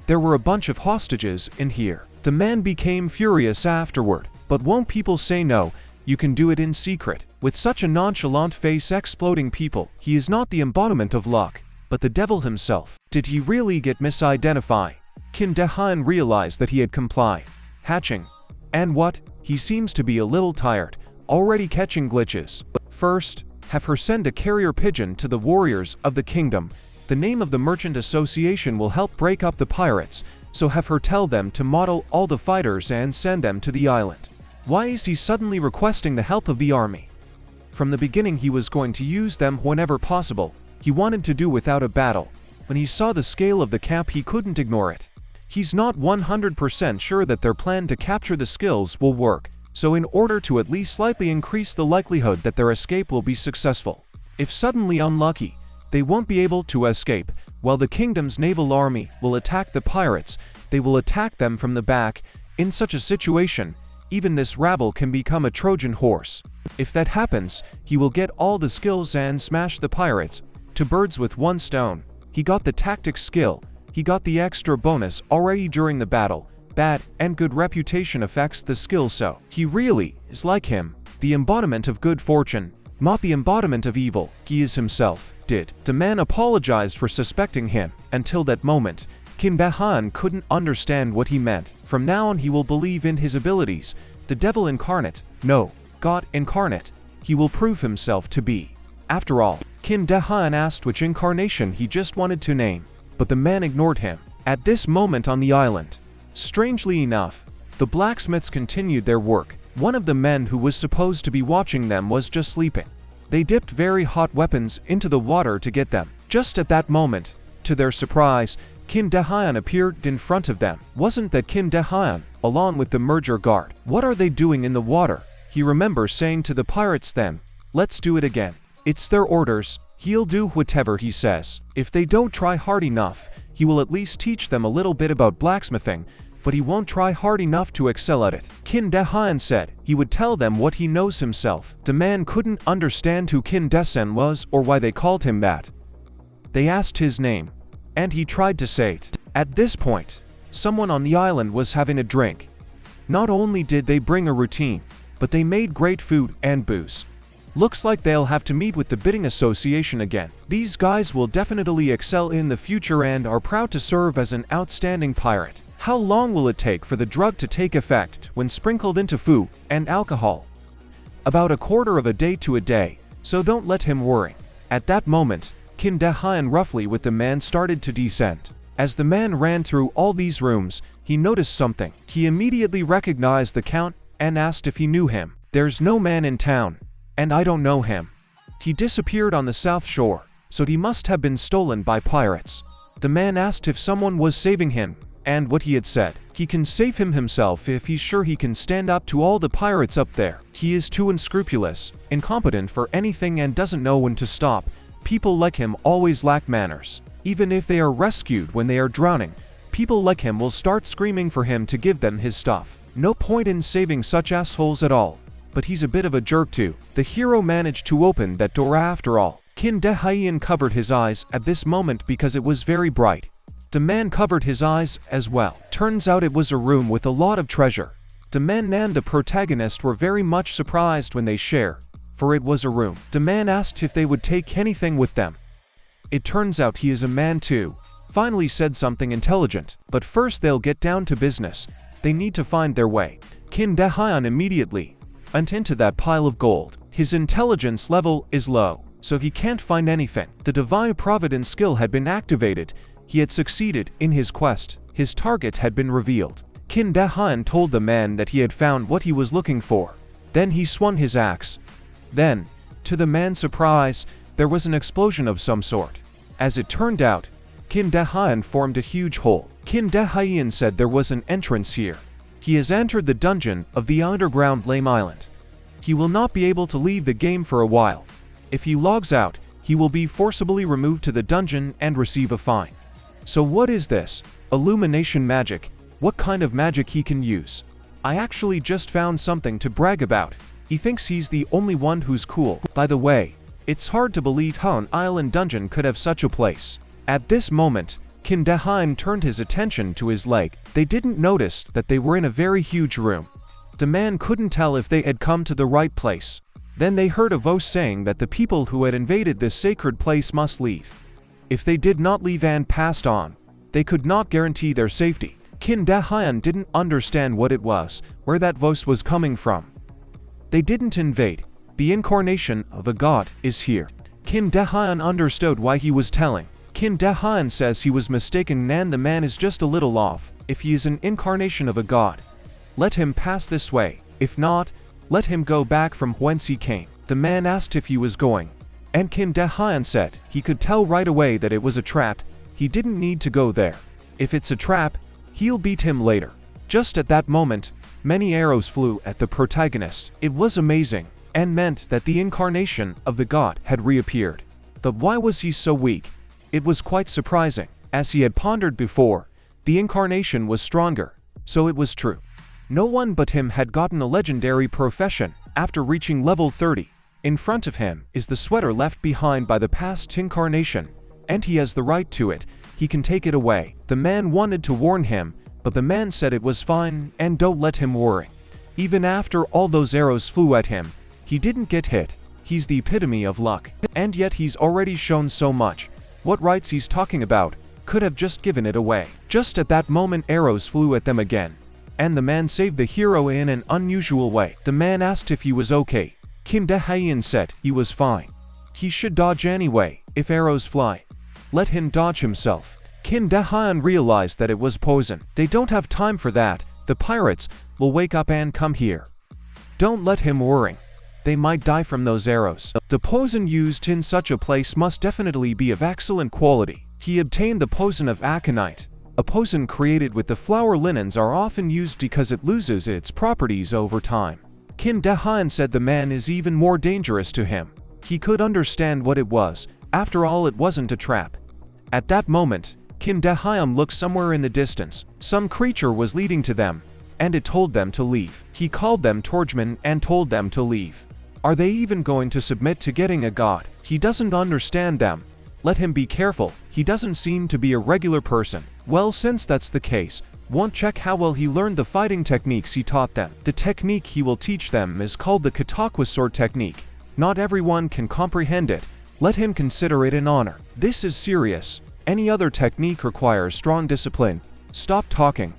there were a bunch of hostages in here. The man became furious afterward. But won't people say no? You can do it in secret. With such a nonchalant face exploding people, he is not the embodiment of luck, but the devil himself. Did he really get misidentified? Kim Dae-hyun realized that he had complied. Hatching. And what? He seems to be a little tired, already catching glitches. First, have her send a carrier pigeon to the warriors of the kingdom. The name of the merchant association will help break up the pirates, so have her tell them to model all the fighters and send them to the island. Why is he suddenly requesting the help of the army? From the beginning he was going to use them whenever possible. He wanted to do without a battle. When he saw the scale of the camp he couldn't ignore it. He's not 100% sure that their plan to capture the skills will work, so in order to at least slightly increase the likelihood that their escape will be successful. If suddenly unlucky, they won't be able to escape, while the kingdom's naval army will attack the pirates, they will attack them from the back. In such a situation, even this rabble can become a Trojan horse. If that happens, he will get all the skills and smash the pirates. Two birds with one stone. He got the tactics skill. He got the extra bonus already during the battle. Bad and good reputation affects the skill, so he really is like him, the embodiment of good fortune, not the embodiment of evil. He is himself. Did the man apologized for suspecting him? Until that moment, Kim Dae-hyun couldn't understand what he meant. From now on he will believe in his abilities. The devil incarnate, no, God incarnate, he will prove himself to be. After all, Kim Dae-hyun asked which incarnation he just wanted to name, but the man ignored him. At this moment on the island, strangely enough, the blacksmiths continued their work. One of the men who was supposed to be watching them was just sleeping. They dipped very hot weapons into the water to get them. Just at that moment, to their surprise, Kim Dae-hyun appeared in front of them. Wasn't that Kim Dae-hyun, along with the merger guard? What are they doing in the water? He remembers saying to the pirates then, let's do it again. It's their orders, he'll do whatever he says. If they don't try hard enough, he will at least teach them a little bit about blacksmithing, but he won't try hard enough to excel at it. Kim Dae-hyun said he would tell them what he knows himself. The man couldn't understand who Kim Dae-sen was or why they called him that. They asked his name, and he tried to say it. At this point, someone on the island was having a drink. Not only did they bring a routine, but they made great food and booze. Looks like they'll have to meet with the bidding association again. These guys will definitely excel in the future and are proud to serve as an outstanding pirate. How long will it take for the drug to take effect when sprinkled into food and alcohol? About a quarter of a day to a day, so don't let him worry. At that moment, Kim Dae-hyun roughly with the man started to descend. As the man ran through all these rooms, he noticed something. He immediately recognized the count and asked if he knew him. There's no man in town, and I don't know him. He disappeared on the south shore, so he must have been stolen by pirates. The man asked if someone was saving him, and what he had said. He can save him himself if he's sure he can stand up to all the pirates up there. He is too unscrupulous, incompetent for anything and doesn't know when to stop. People like him always lack manners. Even if they are rescued when they are drowning, people like him will start screaming for him to give them his stuff. No point in saving such assholes at all. But he's a bit of a jerk too. The hero managed to open that door after all. Kim Dae-hyun covered his eyes at this moment because it was very bright. The man covered his eyes as well. Turns out it was a room with a lot of treasure. The man and the protagonist were very much surprised when they shared, for it was a room. The man asked if they would take anything with them. It turns out he is a man too. Finally said something intelligent. But first they'll get down to business. They need to find their way. Kim Dae-hyun immediately and into that pile of gold. His intelligence level is low, so he can't find anything. The divine providence skill had been activated. He had succeeded in his quest. His target had been revealed. Kim Dae-han told the man that he had found what he was looking for. Then he swung his axe. Then, to the man's surprise, there was an explosion of some sort. As it turned out, Kim Dae-han formed a huge hole. Kim Dae-han said there was an entrance here. He has entered the dungeon of the underground Lame Island. He will not be able to leave the game for a while. If he logs out, he will be forcibly removed to the dungeon and receive a fine. So what is this? Illumination magic. What kind of magic he can use? I actually just found something to brag about. He thinks he's the only one who's cool. By the way, it's hard to believe Han Island Dungeon could have such a place. At this moment, Kim Dae-han turned his attention to his leg. They didn't notice that they were in a very huge room. The man couldn't tell if they had come to the right place. Then they heard a voice saying that the people who had invaded this sacred place must leave. If they did not leave and passed on, they could not guarantee their safety. Kim Dae-han didn't understand what it was, where that voice was coming from. They didn't invade. The incarnation of a god is here. Kim Dae-han understood why he was telling. Kim Dae-han says he was mistaken and the man is just a little off. If he is an incarnation of a god, let him pass this way. If not, let him go back from whence he came. The man asked if he was going, and Kim Dae-han said he could tell right away that it was a trap. He didn't need to go there. If it's a trap, he'll beat him later. Just at that moment, many arrows flew at the protagonist. It was amazing, and meant that the incarnation of the god had reappeared. But why was he so weak? It was quite surprising. As he had pondered before, the incarnation was stronger, so it was true. No one but him had gotten a legendary profession after reaching level 30. In front of him is the sweater left behind by the past incarnation, and he has the right to it. He can take it away. The man wanted to warn him, but the man said it was fine and don't let him worry. Even after all those arrows flew at him, he didn't get hit. He's the epitome of luck. And yet he's already shown so much. What rights he's talking about? Could have just given it away. Just at that moment arrows flew at them again, and the man saved the hero in an unusual way. The man asked if he was okay. Kim Dae-han said he was fine. He should dodge anyway. If arrows fly, let him dodge himself. Kim Dae-han realized that it was poison. They don't have time for that. The pirates will wake up and come here. Don't let him worry. They might die from those arrows. The poison used in such a place must definitely be of excellent quality. He obtained the poison of aconite. A poison created with the flower linens are often used because it loses its properties over time. Kim Dae-han said the man is even more dangerous to him. He could understand what it was. After all, it wasn't a trap. At that moment, Kim Dae-han looked somewhere in the distance. Some creature was leading to them, and it told them to leave. He called them Torchman and told them to leave. Are they even going to submit to getting a god? He doesn't understand them. Let him be careful. He doesn't seem to be a regular person. Well, since that's the case, won't check how well he learned the fighting techniques he taught them. The technique he will teach them is called the Katakwa sword technique. Not everyone can comprehend it. Let him consider it an honor. This is serious. Any other technique requires strong discipline. Stop talking.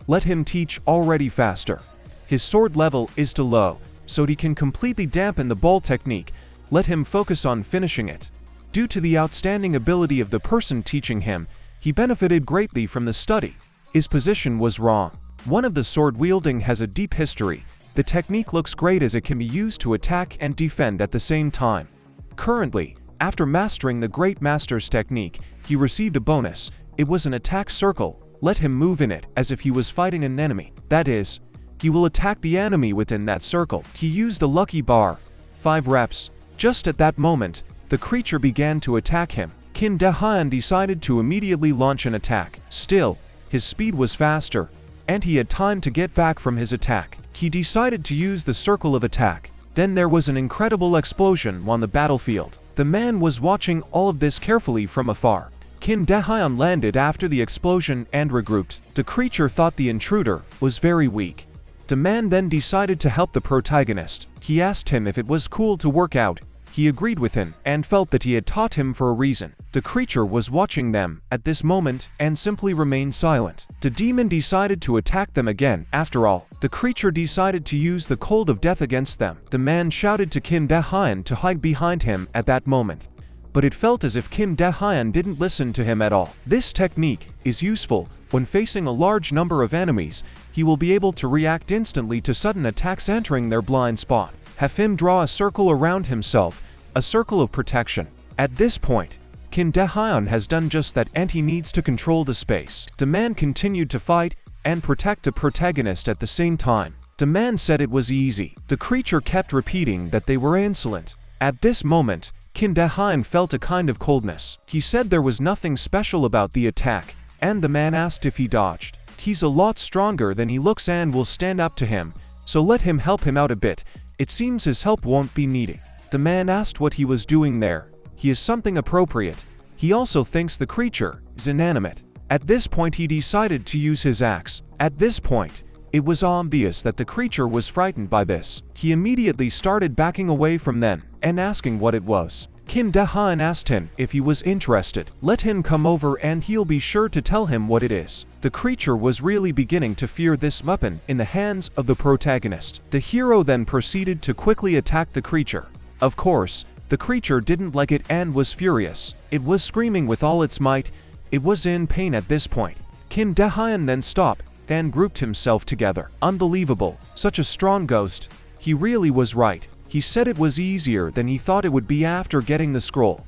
Let him teach already faster. His sword level is too low, so he can completely dampen the ball technique. Let him focus on finishing it. Due to the outstanding ability of the person teaching him, he benefited greatly from the study. His position was wrong. One of the sword wielding has a deep history. The technique looks great as it can be used to attack and defend at the same time. Currently, after mastering the Great Master's technique, he received a bonus. It was an attack circle. Let him move in it as if he was fighting an enemy. That is, he will attack the enemy within that circle. He used the lucky bar. 5 reps. Just at that moment, the creature began to attack him. Kim Dae-han decided to immediately launch an attack. Still, his speed was faster, and he had time to get back from his attack. He decided to use the circle of attack. Then there was an incredible explosion on the battlefield. The man was watching all of this carefully from afar. Kim Dae-han landed after the explosion and regrouped. The creature thought the intruder was very weak. The man then decided to help the protagonist. He asked him if it was cool to work out. He agreed with him and felt that he had taught him for a reason. The creature was watching them at this moment and simply remained silent. The demon decided to attack them again. After all, the creature decided to use the cold of death against them. The man shouted to Kim Dae-hyun to hide behind him at that moment. But it felt as if Kim Dae-hyun didn't listen to him at all. This technique is useful when facing a large number of enemies. He will be able to react instantly to sudden attacks entering their blind spot. Have him draw a circle around himself, a circle of protection. At this point, Kim Dae-hyun has done just that and he needs to control the space. The man continued to fight and protect the protagonist at the same time. The man said it was easy. The creature kept repeating that they were insolent. At this moment, Kim Dae-hyun felt a kind of coldness. He said there was nothing special about the attack, and the man asked if he dodged. He's a lot stronger than he looks and will stand up to him, so let him help him out a bit. It seems his help won't be needed. The man asked what he was doing there. He is something appropriate. He also thinks the creature is inanimate. At this point he decided to use his axe. At this point, it was obvious that the creature was frightened by this. He immediately started backing away from them and asking what it was. Kim Dae-hyun asked him if he was interested. Let him come over and he'll be sure to tell him what it is. The creature was really beginning to fear this weapon in the hands of the protagonist. The hero then proceeded to quickly attack the creature. Of course, the creature didn't like it and was furious. It was screaming with all its might. It was in pain at this point. Kim Dae-hyun then stopped and grouped himself together. Unbelievable, such a strong ghost. He really was right. He said it was easier than he thought it would be after getting the scroll.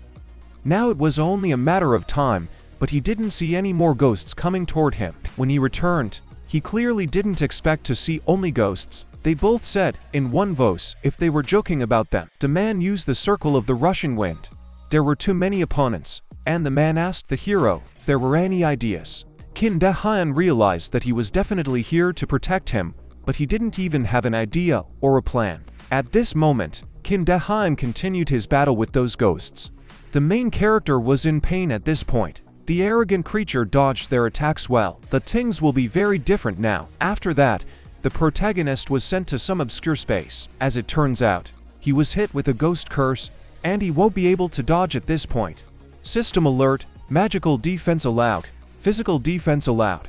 Now it was only a matter of time, but he didn't see any more ghosts coming toward him. When he returned, he clearly didn't expect to see only ghosts. They both said, in one voice, if they were joking about them. The man used the circle of the rushing wind. There were too many opponents, and the man asked the hero if there were any ideas. Kim Dae-hyun realized that he was definitely here to protect him, but he didn't even have an idea or a plan. At this moment, Kim Dae-hyun continued his battle with those ghosts. The main character was in pain at this point. The arrogant creature dodged their attacks well. The things will be very different now. After that, the protagonist was sent to some obscure space. As it turns out, he was hit with a ghost curse, and he won't be able to dodge at this point. System alert, magical defense allowed, physical defense allowed.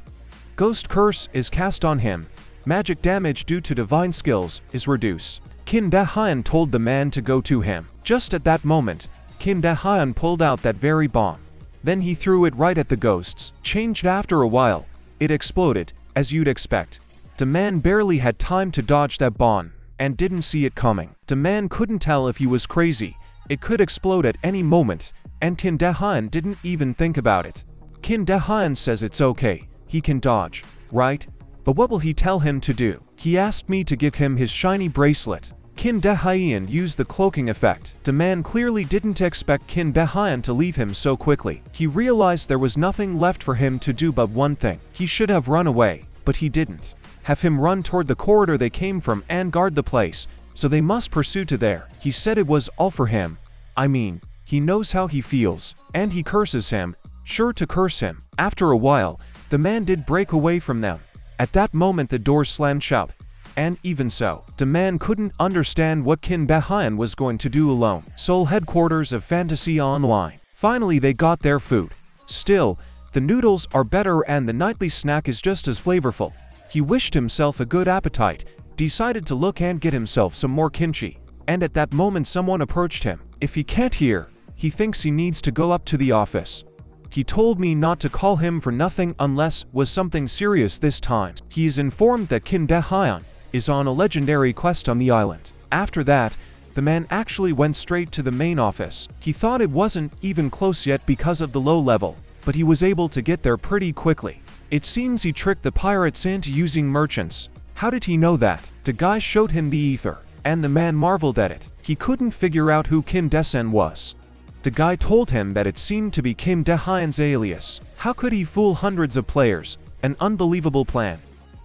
Ghost curse is cast on him. Magic damage due to divine skills is reduced. Kim Dae-hyun told the man to go to him. Just at that moment, Kim Dae-hyun pulled out that very bomb. Then he threw it right at the ghosts. Changed after a while, it exploded, as you'd expect. The man barely had time to dodge that bomb, and didn't see it coming. The man couldn't tell if he was crazy. It could explode at any moment, and Kim Dae-hyun didn't even think about it. Kim Dae-hyun says it's okay, he can dodge, right? But what will he tell him to do? He asked me to give him his shiny bracelet. Kim Dae-hyun used the cloaking effect. The man clearly didn't expect Kim Dae-hyun to leave him so quickly. He realized there was nothing left for him to do but one thing. He should have run away, but he didn't. Have him run toward the corridor they came from and guard the place, so they must pursue to there. He said it was all for him. I mean, he knows how he feels, and he curses him, sure to curse him. After a while, the man did break away from them. At that moment the door slammed shut, and even so, the man couldn't understand what Kim Dae-hyun was going to do alone. Seoul headquarters of Fantasy Online. Finally they got their food. Still, the noodles are better and the nightly snack is just as flavorful. He wished himself a good appetite, decided to look and get himself some more kimchi. And at that moment someone approached him. If he can't hear, he thinks he needs to go up to the office. He told me not to call him for nothing unless was something serious this time. He is informed that Kim Dae-hyun is on a legendary quest on the island. After that, the man actually went straight to the main office. He thought it wasn't even close yet because of the low level, but he was able to get there pretty quickly. It seems he tricked the pirates into using merchants. How did he know that? The guy showed him the ether, and the man marveled at it. He couldn't figure out who Kim Dae-sen was. The guy told him that it seemed to be Kim Dae-hyun's alias. How could he fool hundreds of players? An unbelievable plan.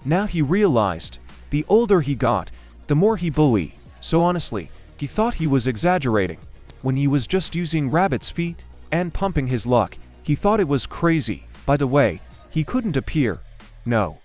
Now he realized, the older he got, the more he bullied. So honestly, he thought he was exaggerating. When he was just using rabbit's feet and pumping his luck, he thought it was crazy. By the way, he couldn't appear. No.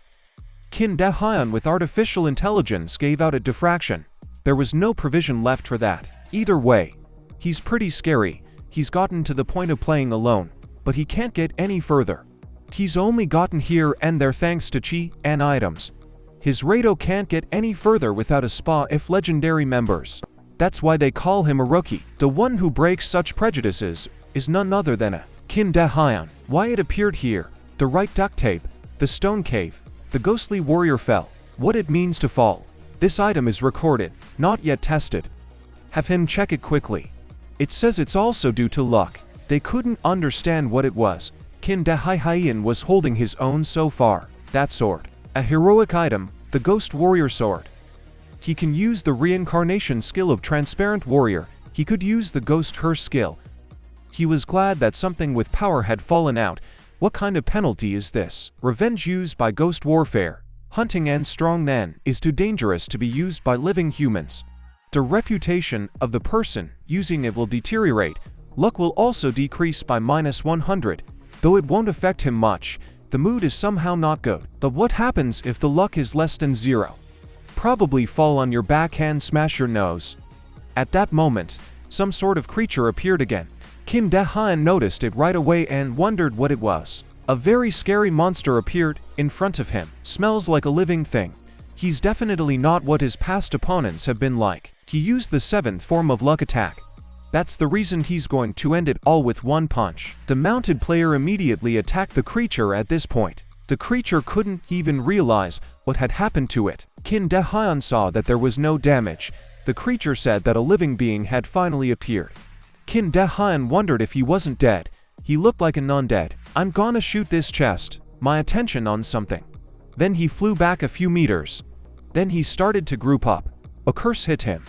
Kim Dae-hyun with artificial intelligence gave out a diffraction. There was no provision left for that. Either way, He's pretty scary. He's gotten to the point of playing alone, but he can't get any further. He's only gotten here and there thanks to chi and items. His Rado can't get any further without a spa if legendary members. That's why they call him a rookie. The one who breaks such prejudices is none other than a Kim Da-hyun. Why it appeared here, the right duct tape, the stone cave, the ghostly warrior fell, what it means to fall. This item is recorded, not yet tested. Have him check it quickly. It says it's also due to luck. They couldn't understand what it was. Kim Da-hyun was holding his own so far. That sword. A heroic item, the Ghost Warrior Sword. He can use the reincarnation skill of Transparent Warrior. He could use the Ghost Her skill. He was glad that something with power had fallen out. What kind of penalty is this? Revenge used by Ghost Warfare. Hunting and strong men is too dangerous to be used by living humans. The reputation of the person using it will deteriorate. Luck will also decrease by -100, though it won't affect him much. The mood is somehow not good. But what happens if the luck is less than 0? Probably fall on your back and smash your nose. At that moment, some sort of creature appeared again. Kim Da-hyun noticed it right away and wondered what it was. A very scary monster appeared in front of him. Smells like a living thing. He's definitely not what his past opponents have been like. He used the 7th form of luck attack. That's the reason he's going to end it all with one punch. The mounted player immediately attacked the creature at this point. The creature couldn't even realize what had happened to it. Kim Da-hyun saw that there was no damage. The creature said that a living being had finally appeared. Kim Da-hyun wondered if he wasn't dead. He looked like an undead. I'm gonna shoot this chest. My attention on something. Then he flew back a few meters. Then he started to group up. A curse hit him.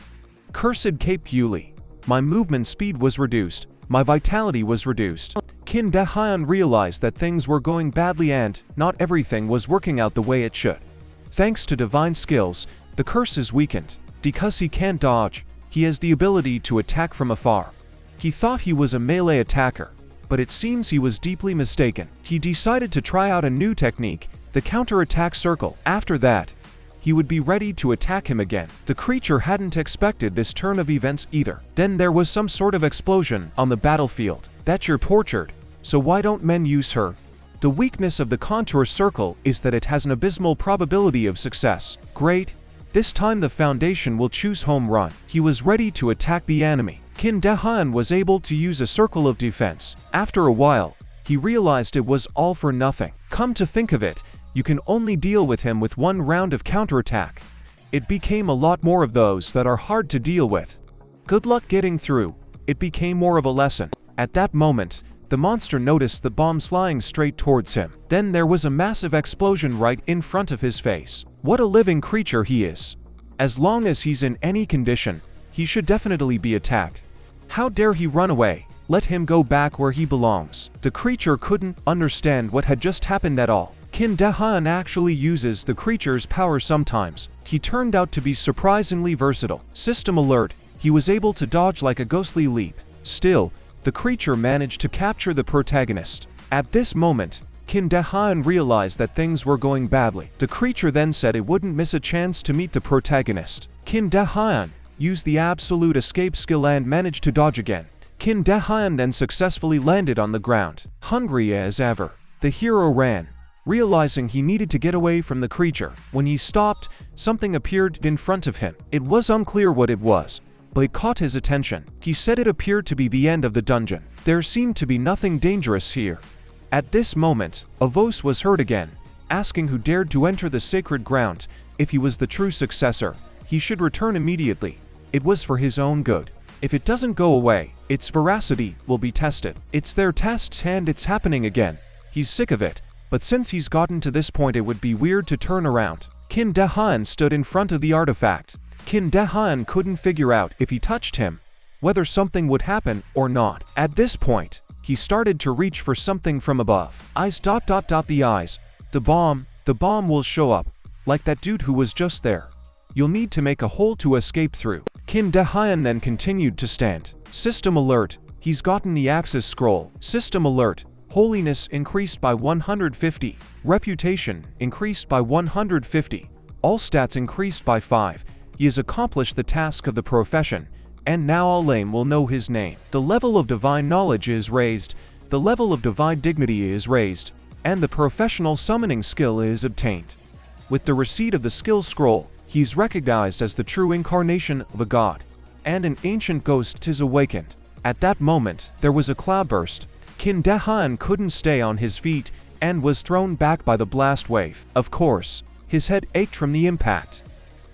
Cursed Cape Yuli. My movement speed was reduced. My vitality was reduced. Kim Da-hyun realized that things were going badly and not everything was working out the way it should. Thanks to divine skills, the curse is weakened. Because he can't dodge, he has the ability to attack from afar. He thought he was a melee attacker, but it seems he was deeply mistaken. He decided to try out a new technique, the counter-attack circle. After that, he would be ready to attack him again. The creature hadn't expected this turn of events either. Then there was some sort of explosion on the battlefield. That you're tortured, so why don't men use her? The weakness of the contour circle is that it has an abysmal probability of success. Great. This time the Foundation will choose home run. He was ready to attack the enemy. Kim Da-hyun was able to use a circle of defense. After a while, he realized it was all for nothing. Come to think of it, you can only deal with him with one round of counterattack. It became a lot more of those that are hard to deal with. Good luck getting through. It became more of a lesson. At that moment, the monster noticed the bombs flying straight towards him. Then there was a massive explosion right in front of his face. What a living creature he is. As long as he's in any condition, he should definitely be attacked. How dare he run away? Let him go back where he belongs. The creature couldn't understand what had just happened at all. Kim Da-hyun actually uses the creature's power sometimes. He turned out to be surprisingly versatile. System alert, he was able to dodge like a ghostly leap. Still, the creature managed to capture the protagonist. At this moment, Kim Da-hyun realized that things were going badly. The creature then said it wouldn't miss a chance to meet the protagonist. Kim Da-hyun used the absolute escape skill and managed to dodge again. Kim Da-hyun then successfully landed on the ground. Hungry as ever, the hero ran, realizing he needed to get away from the creature. When he stopped, something appeared in front of him. It was unclear what it was, but it caught his attention. He said it appeared to be the end of the dungeon. There seemed to be nothing dangerous here. At this moment, a voice was heard again, asking who dared to enter the sacred ground. If he was the true successor, he should return immediately. It was for his own good. If it doesn't go away, its veracity will be tested. It's their test and it's happening again. He's sick of it, but since he's gotten to this point it would be weird to turn around. Kim Da-hyun stood in front of the artifact. Kim Da-hyun couldn't figure out if he touched him, whether something would happen or not. At this point, he started to reach for something from above. Eyes ... the eyes. The bomb will show up, like that dude who was just there. You'll need to make a hole to escape through. Kim Da-hyun then continued to stand. System alert, he's gotten the Axis scroll. System alert, holiness increased by 150. Reputation increased by 150. All stats increased by 5. He has accomplished the task of the profession. and now all lame will know his name. The level of divine knowledge is raised, the level of divine dignity is raised, and the professional summoning skill is obtained. With the receipt of the skill scroll, he's recognized as the true incarnation of a god, and an ancient ghost is awakened. At that moment, there was a cloudburst. Kim Dae-han couldn't stay on his feet and was thrown back by the blast wave. Of course, his head ached from the impact.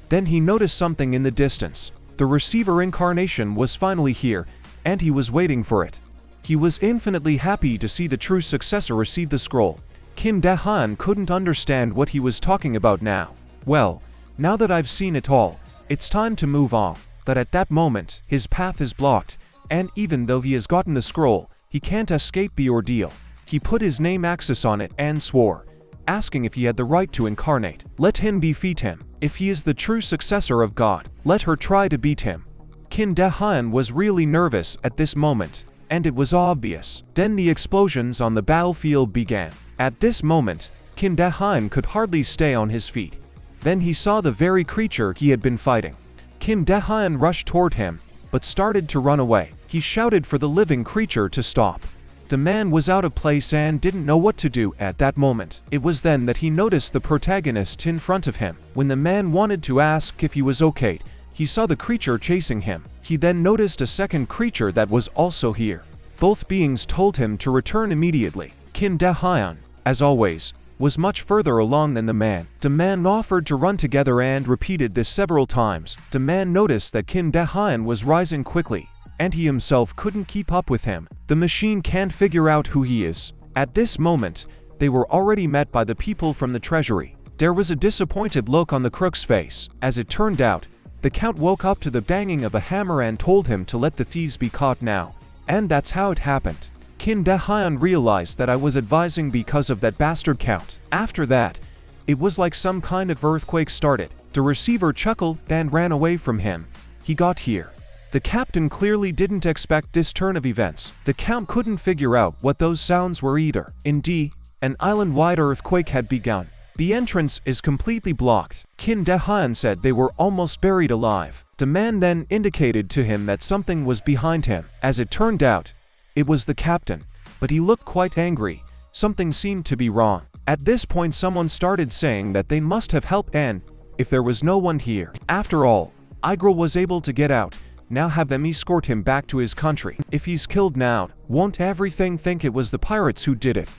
Then he noticed something in the distance. The receiver incarnation was finally here, and he was waiting for it. He was infinitely happy to see the true successor receive the scroll. Kim Dae-han couldn't understand what he was talking about now. Well, now that I've seen it all, it's time to move on. But at that moment, his path is blocked, and even though he has gotten the scroll, he can't escape the ordeal. He put his name axis on it and swore, asking if he had the right to incarnate. Let him defeat him. If he is the true successor of God, let her try to beat him. Kim Dae-han was really nervous at this moment, and it was obvious. Then the explosions on the battlefield began. At this moment, Kim Dae-han could hardly stay on his feet. Then he saw the very creature he had been fighting. Kim Dae-han rushed toward him, but started to run away. He shouted for the living creature to stop. The man was out of place and didn't know what to do at that moment. It was then that he noticed the protagonist in front of him. When the man wanted to ask if he was okay, he saw the creature chasing him. He then noticed a second creature that was also here. Both beings told him to return immediately. Kim Dae-han, as always, was much further along than the man. The man offered to run together and repeated this several times. The man noticed that Kim Dae-han was rising quickly, and he himself couldn't keep up with him. The machine can't figure out who he is. At this moment, they were already met by the people from the treasury. There was a disappointed look on the crook's face. As it turned out, the count woke up to the banging of a hammer and told him to let the thieves be caught now. And that's how it happened. Kim Dae-han realized that I was advising because of that bastard count. After that, it was like some kind of earthquake started. The receiver chuckled and ran away from him. He got here. The captain clearly didn't expect this turn of events. The count couldn't figure out what those sounds were either. Indeed, an island-wide earthquake had begun. The entrance is completely blocked. Kim Dae-han said they were almost buried alive. The man then indicated to him that something was behind him. As it turned out, it was the captain, but he looked quite angry. Something seemed to be wrong. At this point, someone started saying that they must have help, and if there was no one here. After all, Igral was able to get out. Now have them escort him back to his country. If he's killed now, won't everything think it was the pirates who did it?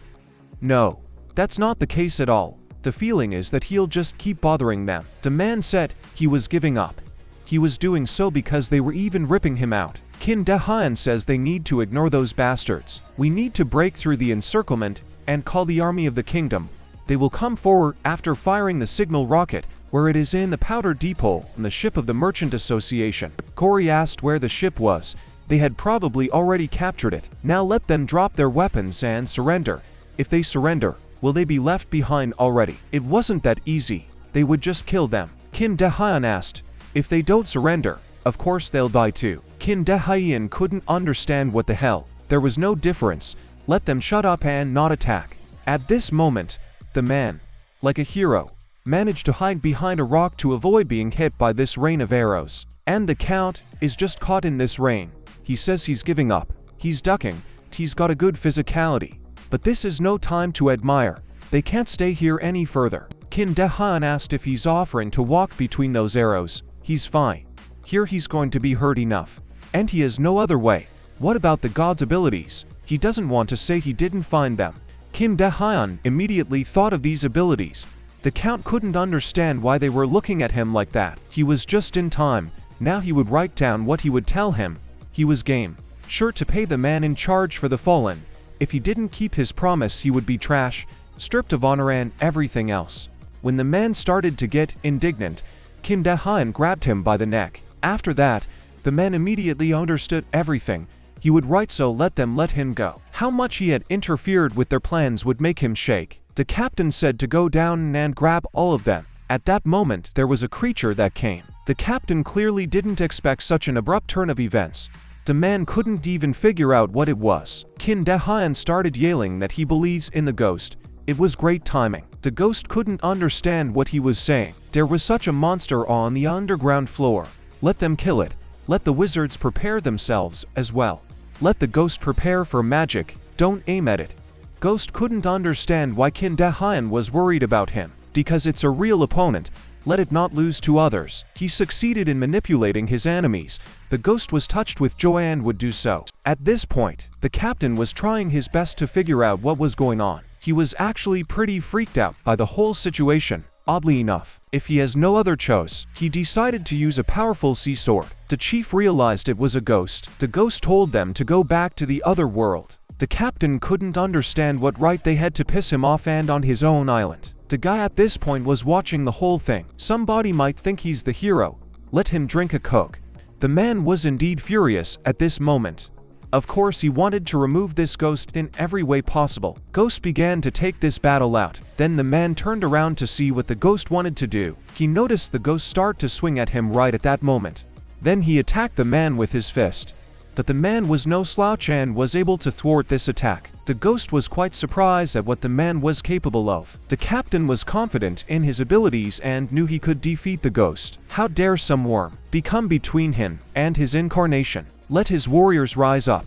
No, that's not the case at all. The feeling is that he'll just keep bothering them. The man said he was giving up. He was doing so because they were even ripping him out. Kim Dae-han says they need to ignore those bastards. We need to break through the encirclement and call the army of the kingdom. They will come forward after firing the signal rocket, where it is in the powder depot on the ship of the Merchant Association. Corey asked where the ship was. They had probably already captured it. Now let them drop their weapons and surrender. If they surrender, will they be left behind already? It wasn't that easy. They would just kill them. Kim Dae-han asked, if they don't surrender, of course they'll die too. Kim Dae-han couldn't understand what the hell. There was no difference. Let them shut up and not attack. At this moment, the man, like a hero, managed to hide behind a rock to avoid being hit by this rain of arrows. And the count is just caught in this rain. He says he's giving up. He's ducking. He's got a good physicality. But this is no time to admire. They can't stay here any further. Kim Dae-han asked if he's offering to walk between those arrows. He's fine. Here he's going to be hurt enough. And he has no other way. What about the god's abilities? He doesn't want to say he didn't find them. Kim Dae-han immediately thought of these abilities. The count couldn't understand why they were looking at him like that. He was just in time. Now he would write down what he would tell him. He was game. Sure to pay the man in charge for the fallen. If he didn't keep his promise, he would be trash, stripped of honor and everything else. When the man started to get indignant, Kim Dae-han grabbed him by the neck. After that, the man immediately understood everything. He would write, so let him go. How much he had interfered with their plans would make him shake. The captain said to go down and grab all of them. At that moment, there was a creature that came. The captain clearly didn't expect such an abrupt turn of events. The man couldn't even figure out what it was. Kim Dae-han started yelling that he believes in the ghost. It was great timing. The ghost couldn't understand what he was saying. There was such a monster on the underground floor. Let them kill it. Let the wizards prepare themselves as well. Let the ghost prepare for magic, don't aim at it. Ghost couldn't understand why Kim Dae-hyun was worried about him. Because it's a real opponent, let it not lose to others. He succeeded in manipulating his enemies. The ghost was touched with joy and would do so. At this point, the captain was trying his best to figure out what was going on. He was actually pretty freaked out by the whole situation. Oddly enough, if he has no other choice, he decided to use a powerful sea sword. The chief realized it was a ghost. The ghost told them to go back to the other world. The captain couldn't understand what right they had to piss him off and on his own island. The guy at this point was watching the whole thing. Somebody might think he's the hero. Let him drink a coke. The man was indeed furious at this moment. Of course, he wanted to remove this ghost in every way possible. Ghost began to take this battle out. Then the man turned around to see what the ghost wanted to do. He noticed the ghost start to swing at him right at that moment. Then he attacked the man with his fist. But the man was no slouch and was able to thwart this attack. The ghost was quite surprised at what the man was capable of. The captain was confident in his abilities and knew he could defeat the ghost. How dare some worm become between him and his incarnation? Let his warriors rise up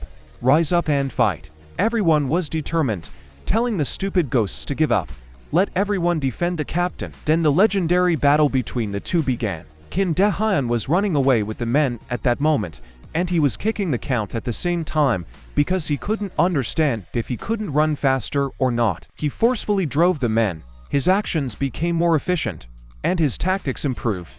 and fight. Everyone was determined, telling the stupid ghosts to give up. Let everyone defend the captain. Then the legendary battle between the two began. Kim Dae-hyun was running away with the men at that moment, and he was kicking the count at the same time because he couldn't understand if he couldn't run faster or not. He forcefully drove the men. His actions became more efficient, and his tactics improved.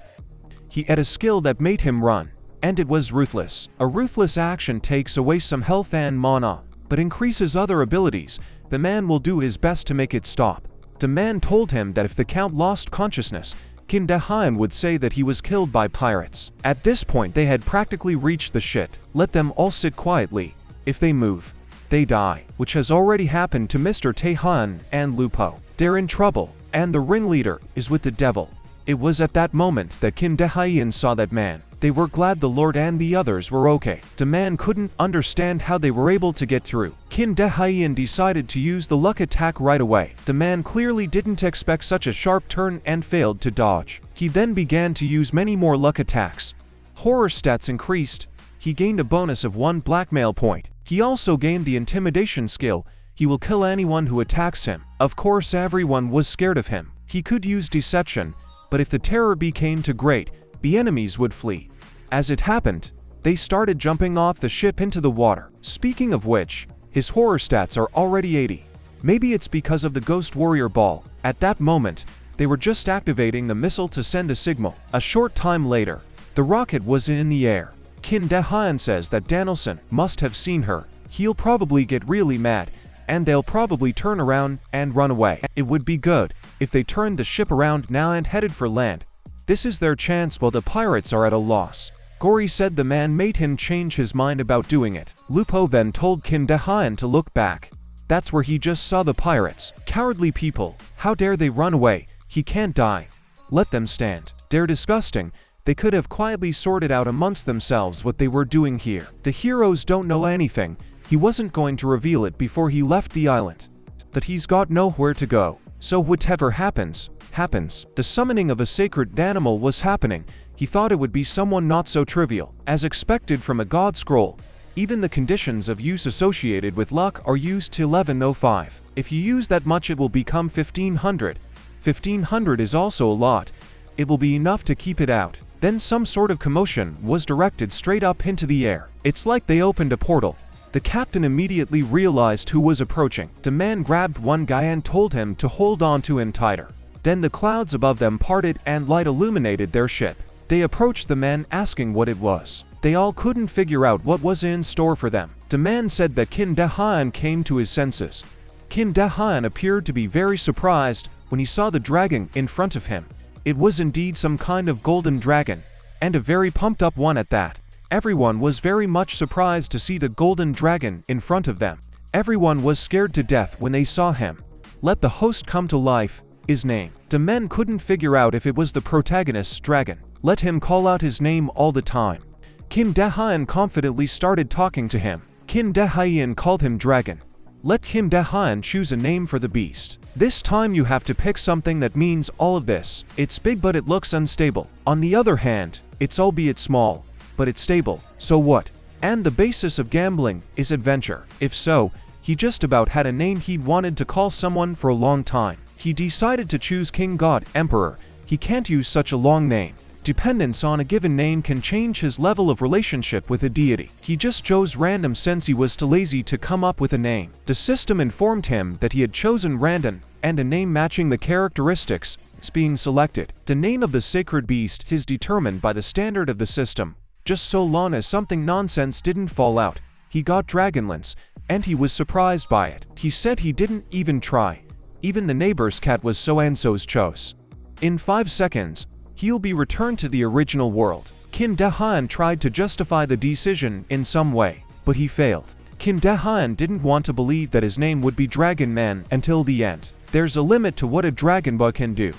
He had a skill that made him run, and it was ruthless. A ruthless action takes away some health and mana, but increases other abilities. The man will do his best to make it stop. The man told him that if the count lost consciousness, Kim Dae-hyun would say that he was killed by pirates. At this point they had practically reached the shit. Let them all sit quietly. If they move, they die, which has already happened to Mr. Tae-hyun and Lupo. They're in trouble, and the ringleader is with the devil. It was at that moment that Kim Dae-hyun saw that man. They were glad the Lord and the others were okay. The man couldn't understand how they were able to get through. Kim Dae-hyun decided to use the luck attack right away. The man clearly didn't expect such a sharp turn and failed to dodge. He then began to use many more luck attacks. Horror stats increased. He gained a bonus of 1 blackmail point. He also gained the intimidation skill. He will kill anyone who attacks him. Of course, everyone was scared of him. He could use deception, but if the terror became too great, the enemies would flee. As it happened, they started jumping off the ship into the water. Speaking of which, his horror stats are already 80. Maybe it's because of the Ghost Warrior Ball. At that moment, they were just activating the missile to send a signal. A short time later, the rocket was in the air. Kim Dae-hyun says that Danielson must have seen her. He'll probably get really mad, and they'll probably turn around and run away. It would be good if they turned the ship around now and headed for land. This is their chance while the pirates are at a loss. Gory said the man made him change his mind about doing it. Lupo then told Kim Dae-hyun to look back. That's where he just saw the pirates. Cowardly people, how dare they run away? He can't die. Let them stand. They're disgusting. They could have quietly sorted out amongst themselves what they were doing here. The heroes don't know anything. He wasn't going to reveal it before he left the island. But he's got nowhere to go. So whatever happens, happens. The summoning of a sacred animal was happening. He thought it would be someone not so trivial. As expected from a god scroll, even the conditions of use associated with luck are used to 1105. If you use that much, it will become 1500. 1500 is also a lot. It will be enough to keep it out. Then some sort of commotion was directed straight up into the air. It's like they opened a portal. The captain immediately realized who was approaching. The man grabbed one guy and told him to hold on to him tighter. Then the clouds above them parted and light illuminated their ship. They approached the man asking what it was. They all couldn't figure out what was in store for them. The man said that Kim Dae-hyun came to his senses. Kim Dae-hyun appeared to be very surprised when he saw the dragon in front of him. It was indeed some kind of golden dragon, and a very pumped up one at that. Everyone was very much surprised to see the golden dragon in front of them. Everyone was scared to death when they saw him. Let the host come to life. His name. The men couldn't figure out if it was the protagonist's dragon. Let him call out his name all the time. Kim Dae-hyun confidently started talking to him. Kim Dae-hyun called him dragon. Let Kim Dae-hyun choose a name for the beast. This time you have to pick something that means all of this. It's big but it looks unstable. On the other hand, it's albeit small. but it's stable, so what? And the basis of gambling is adventure. If so, he just about had a name he'd wanted to call someone for a long time. He decided to choose King God Emperor. He can't use such a long name. Dependence on a given name can change his level of relationship with a deity. He just chose random since he was too lazy to come up with a name. The system informed him that he had chosen random, and a name matching the characteristics is being selected. The name of the sacred beast is determined by the standard of the system. Just so long as something nonsense didn't fall out. He got Dragonlance, and he was surprised by it. He said he didn't even try. Even the neighbor's cat was so-and-so's chose. In 5 seconds, he'll be returned to the original world. Kim Dae-han tried to justify the decision in some way, but he failed. Kim Dae-han didn't want to believe that his name would be Dragon Man until the end. There's a limit to what a dragon bug can do.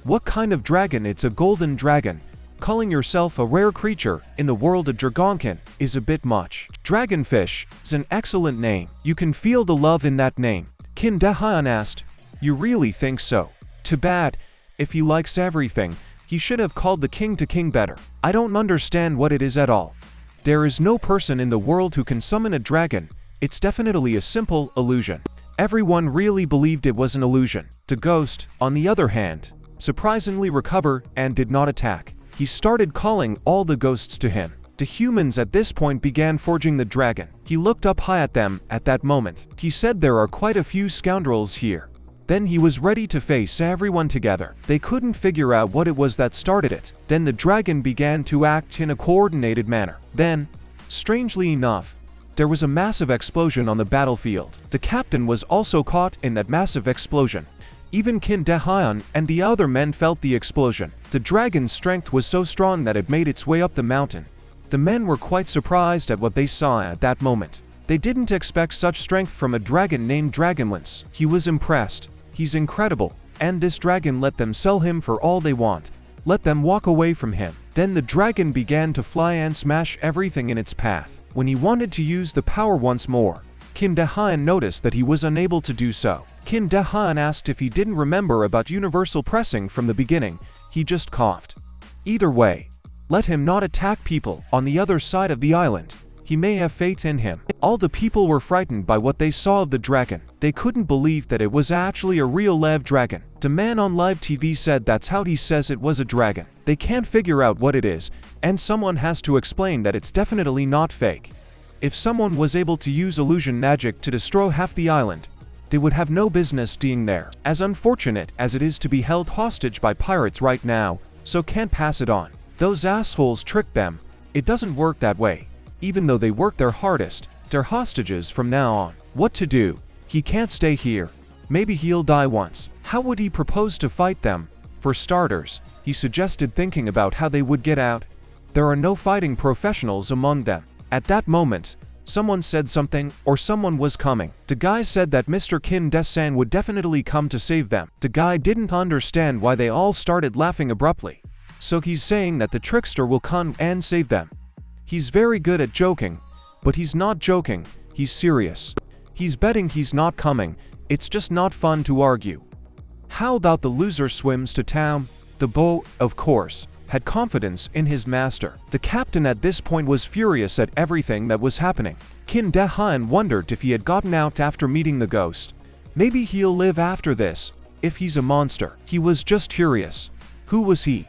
What kind of dragon? It's a golden dragon. Calling yourself a rare creature in the world of Dragonkin is a bit much. Dragonfish is an excellent name. You can feel the love in that name. Kim Dae-han asked, "You really think so? Too bad. If he likes everything, he should have called the king to king better. I don't understand what it is at all. There is no person in the world who can summon a dragon. It's definitely a simple illusion." Everyone really believed it was an illusion. The ghost, on the other hand, surprisingly recovered and did not attack. He started calling all the ghosts to him. The humans at this point began forging the dragon. He looked up high at them at that moment. He said there are quite a few scoundrels here. Then he was ready to face everyone together. They couldn't figure out what it was that started it. Then the dragon began to act in a coordinated manner. Then, strangely enough, there was a massive explosion on the battlefield. The captain was also caught in that massive explosion. Even Kim Dae-han and the other men felt the explosion. The dragon's strength was so strong that it made its way up the mountain. The men were quite surprised at what they saw at that moment. They didn't expect such strength from a dragon named Dragonlance. He was impressed. He's incredible. And this dragon let them sell him for all they want. Let them walk away from him. Then the dragon began to fly and smash everything in its path. When he wanted to use the power once more, Kim Dae-han noticed that he was unable to do so. Kim Dae-han asked if he didn't remember about universal pressing from the beginning. He just coughed. Either way, let him not attack people on the other side of the island. He may have faith in him. All the people were frightened by what they saw of the dragon. They couldn't believe that it was actually a real live dragon. The man on live TV said that's how he says it was a dragon. They can't figure out what it is, and someone has to explain that it's definitely not fake. If someone was able to use illusion magic to destroy half the island, they would have no business being there. As unfortunate as it is to be held hostage by pirates right now, so can't pass it on. Those assholes tricked them. It doesn't work that way. Even though they work their hardest, they're hostages from now on. What to do? He can't stay here. Maybe he'll die once. How would he propose to fight them? For starters, he suggested thinking about how they would get out. There are no fighting professionals among them. At that moment, someone said something, or someone was coming. The guy said that Mr. Kim Dae-san would definitely come to save them. The guy didn't understand why they all started laughing abruptly. So he's saying that the trickster will come and save them. He's very good at joking, but he's not joking, he's serious. He's betting he's not coming. It's just not fun to argue. How about the loser swims to town? The boat, of course, had confidence in his master. The captain at this point was furious at everything that was happening. Kim Dae-han wondered if he had gotten out after meeting the ghost. Maybe he'll live after this, if he's a monster. He was just curious. Who was he?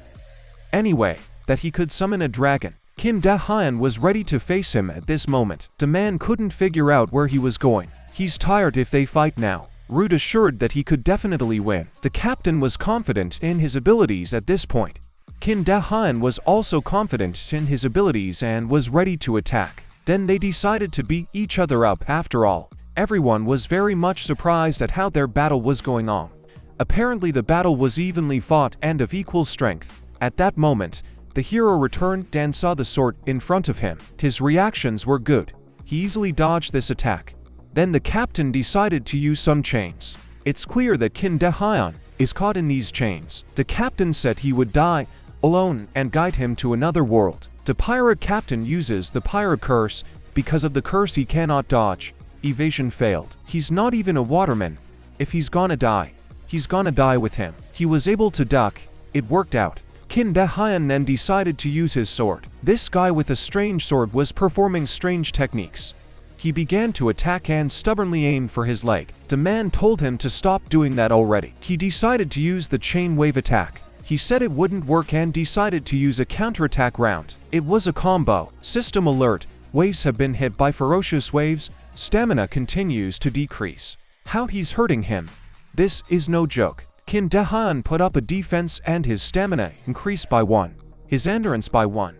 Anyway, that he could summon a dragon. Kim Dae-han was ready to face him at this moment. The man couldn't figure out where he was going. He's tired if they fight now. Root assured that he could definitely win. The captain was confident in his abilities at this point. Kim Dae-han was also confident in his abilities and was ready to attack. Then they decided to beat each other up after all. Everyone was very much surprised at how their battle was going on. Apparently the battle was evenly fought and of equal strength. At that moment, the hero returned and saw the sword in front of him. His reactions were good. He easily dodged this attack. Then the captain decided to use some chains. It's clear that Kim Dae-han is caught in these chains. The captain said he would die alone and guide him to another world. The pirate captain uses the pirate curse. Because of the curse he cannot dodge. Evasion failed. He's not even a waterman. If he's gonna die, he's gonna die with him. He was able to duck. It worked out. Kin Dahyun then decided to use his sword. This guy with a strange sword was performing strange techniques. He began to attack and stubbornly aimed for his leg. The man told him to stop doing that already. He decided to use the chain wave attack. He said it wouldn't work and decided to use a counterattack round. It was a combo. System alert. Waves have been hit by ferocious waves. Stamina continues to decrease. How he's hurting him. This is no joke. Kin Dahyun put up a defense and his stamina increased by 1. His endurance by 1.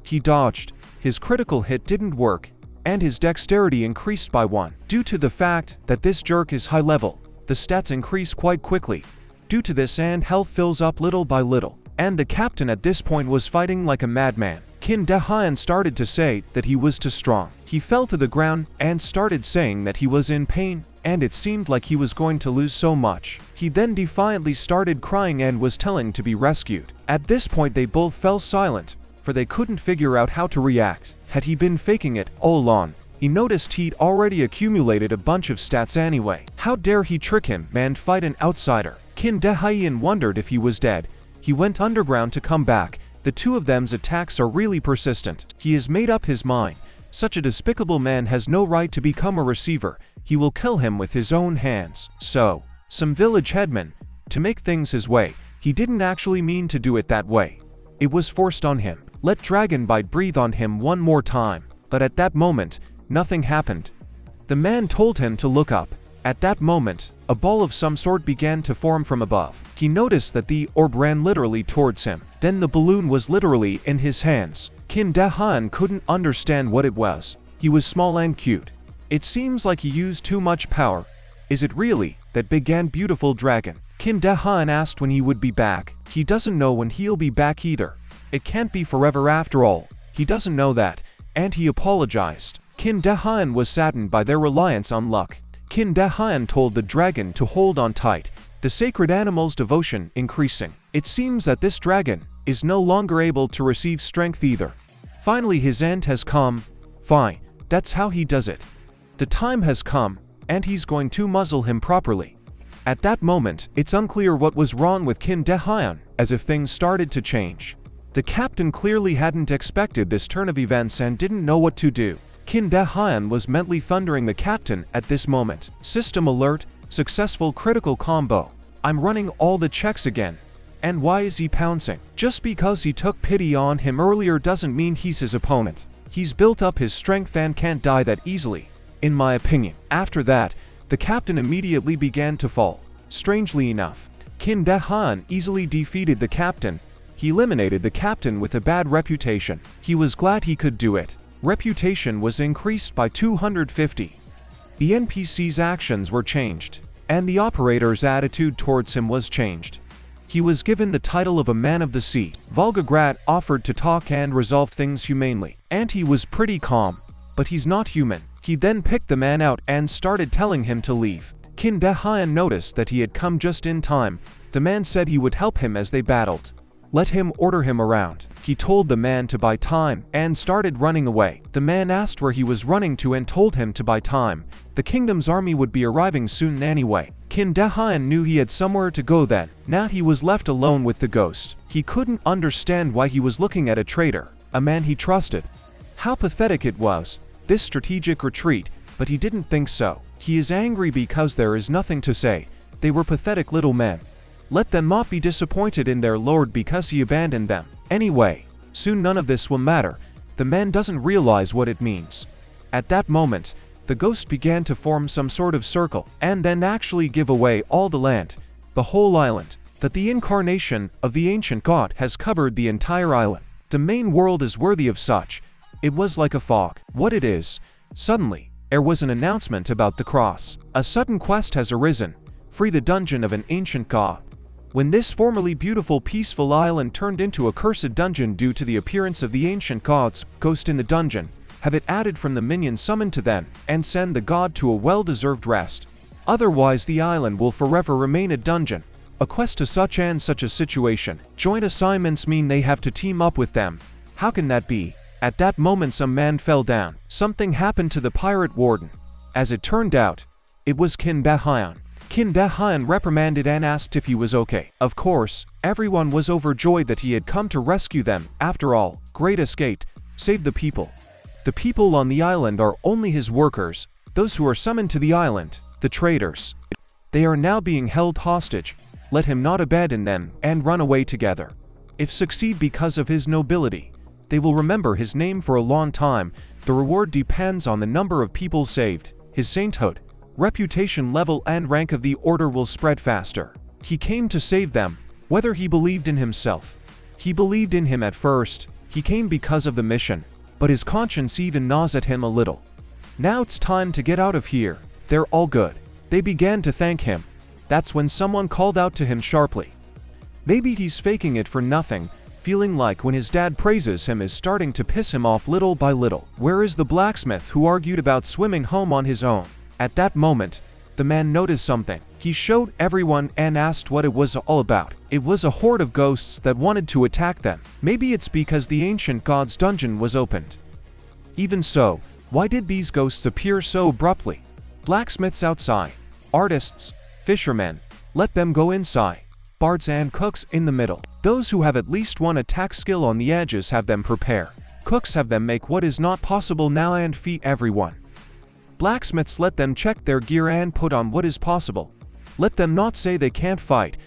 He dodged. His critical hit didn't work, and his dexterity increased by 1. Due to the fact that this jerk is high level, the stats increase quite quickly. Due to this, and health fills up little by little. And the captain at this point was fighting like a madman. Kin Dahyun started to say that he was too strong. He fell to the ground and started saying that he was in pain, and it seemed like he was going to lose so much. He then defiantly started crying and was telling to be rescued. At this point they both fell silent, for they couldn't figure out how to react. Had he been faking it all along? He noticed he'd already accumulated a bunch of stats anyway. How dare he trick him and fight an outsider? Kin Dahyun wondered if he was dead. He went underground to come back. The two of them's attacks are really persistent. He has made up his mind. Such a despicable man has no right to become a receiver. He will kill him with his own hands. So, some village headman, to make things his way. He didn't actually mean to do it that way. It was forced on him. Let Dragonbite breathe on him one more time. But at that moment, nothing happened. The man told him to look up. At that moment, a ball of some sort began to form from above. He noticed that the orb ran literally towards him. Then the balloon was literally in his hands. Kin Dahyun couldn't understand what it was. He was small and cute. It seems like he used too much power. Is it really that big and beautiful dragon? Kin Dahyun asked when he would be back. He doesn't know when he'll be back either. It can't be forever after all. He doesn't know that, and he apologized. Kin Dahyun was saddened by their reliance on luck. Kin Dahyun told the dragon to hold on tight, the sacred animal's devotion increasing. It seems that this dragon is no longer able to receive strength either. Finally his end has come. Fine, that's how he does it. The time has come, and he's going to muzzle him properly. At that moment, it's unclear what was wrong with Kin Dahyun, as if things started to change. The captain clearly hadn't expected this turn of events and didn't know what to do. Kin Dahyun was mentally thundering the captain at this moment. System alert, successful critical combo. I'm running all the checks again. And why is he pouncing? Just because he took pity on him earlier doesn't mean he's his opponent. He's built up his strength and can't die that easily, in my opinion. After that, the captain immediately began to fall. Strangely enough, Kin Dahyun easily defeated the captain. He eliminated the captain with a bad reputation. He was glad he could do it. Reputation was increased by 250. The NPC's actions were changed, and the operator's attitude towards him was changed. He was given the title of a man of the sea. Volgograd offered to talk and resolve things humanely, and he was pretty calm, but he's not human. He then picked the man out and started telling him to leave. Kin Dahyun noticed that he had come just in time. The man said he would help him as they battled. Let him order him around. He told the man to buy time and started running away. The man asked where he was running to and told him to buy time. The kingdom's army would be arriving soon anyway. Kin Dahyun knew he had somewhere to go then. Now he was left alone with the ghost. He couldn't understand why he was looking at a traitor, a man he trusted. How pathetic it was, this strategic retreat, but he didn't think so. He is angry because there is nothing to say. They were pathetic little men. Let them not be disappointed in their lord because he abandoned them. Anyway, soon none of this will matter. The man doesn't realize what it means. At that moment, the ghost began to form some sort of circle, and then actually give away all the land, the whole island, that the incarnation of the ancient god has covered the entire island. The main world is worthy of such. It was like a fog. What it is? Suddenly, there was an announcement about the cross. A sudden quest has arisen. Free the dungeon of an ancient god. When this formerly beautiful peaceful island turned into a cursed dungeon due to the appearance of the ancient god's ghost in the dungeon, have it added from the minions summoned to them, and send the god to a well-deserved rest. Otherwise the island will forever remain a dungeon. A quest to such and such a situation. Joint assignments mean they have to team up with them. How can that be? At that moment some man fell down. Something happened to the pirate warden. As it turned out, it was Kin Dahyun. Kim Dae-hyun reprimanded and asked if he was okay. Of course, everyone was overjoyed that he had come to rescue them. After all, Great escaped, saved the people. The people on the island are only his workers, those who are summoned to the island, the traitors. They are now being held hostage. Let him not abandon them and run away together. If succeed because of his nobility, they will remember his name for a long time. The reward depends on the number of people saved, his sainthood, reputation level and rank of the order will spread faster. He came to save them, whether he believed in himself. He believed in him at first, he came because of the mission, but his conscience even gnaws at him a little. Now it's time to get out of here, they're all good. They began to thank him. That's when someone called out to him sharply. Maybe he's faking it for nothing, feeling like when his dad praises him is starting to piss him off little by little. Where is the blacksmith who argued about swimming home on his own? At that moment, the man noticed something. He showed everyone and asked what it was all about. It was a horde of ghosts that wanted to attack them. Maybe it's because the ancient god's dungeon was opened. Even so, why did these ghosts appear so abruptly? Blacksmiths outside, artists, fishermen, let them go inside. Bards and cooks in the middle. Those who have at least one attack skill on the edges have them prepare. Cooks have them make what is not possible now and feed everyone. Blacksmiths let them check their gear and put on what is possible. Let them not say they can't fight,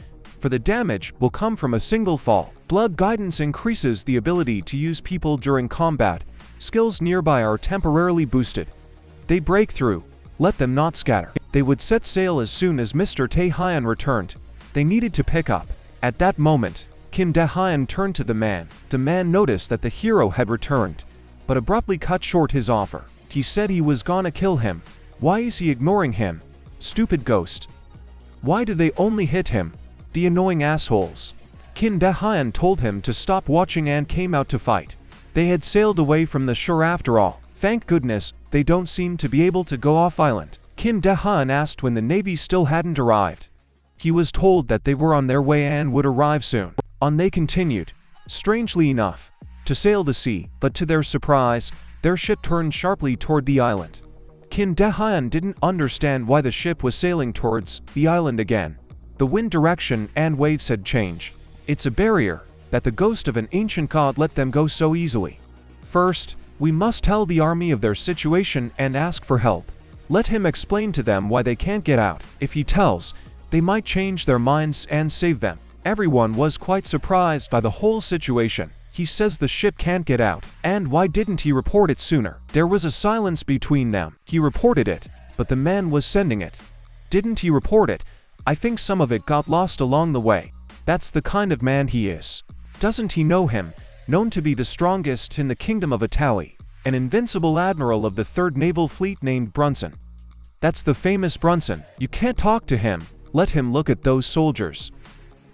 for the damage will come from a single fall. Blood guidance increases the ability to use people during combat. Skills nearby are temporarily boosted. They break through. Let them not scatter. They would set sail as soon as Mr. Tae-hyun returned. They needed to pick up. At that moment, Kim Dae-hyun turned to the man. The man noticed that the hero had returned, but abruptly cut short his offer. He said he was gonna kill him. Why is he ignoring him? Stupid ghost. Why do they only hit him? The annoying assholes. Kim Dae-hyun told him to stop watching and came out to fight. They had sailed away from the shore after all. Thank goodness, they don't seem to be able to go off island. Kim Dae-hyun asked when the navy still hadn't arrived. He was told that they were on their way and would arrive soon. On they continued, strangely enough, to sail the sea, but to their surprise, their ship turned sharply toward the island. Kim Dae-hyun didn't understand why the ship was sailing towards the island again. The wind direction and waves had changed. It's a barrier that the ghost of an ancient god let them go so easily. First, we must tell the army of their situation and ask for help. Let him explain to them why they can't get out. If he tells, they might change their minds and save them. Everyone was quite surprised by the whole situation. He says the ship can't get out, and why didn't he report it sooner? There was a silence between them. He reported it, but the man was sending it. Didn't he report it? I think some of it got lost along the way. That's the kind of man he is. Doesn't he know him? Known to be the strongest in the kingdom of Italy, an invincible admiral of the 3rd Naval Fleet named Brunson. That's the famous Brunson. You can't talk to him. Let him look at those soldiers.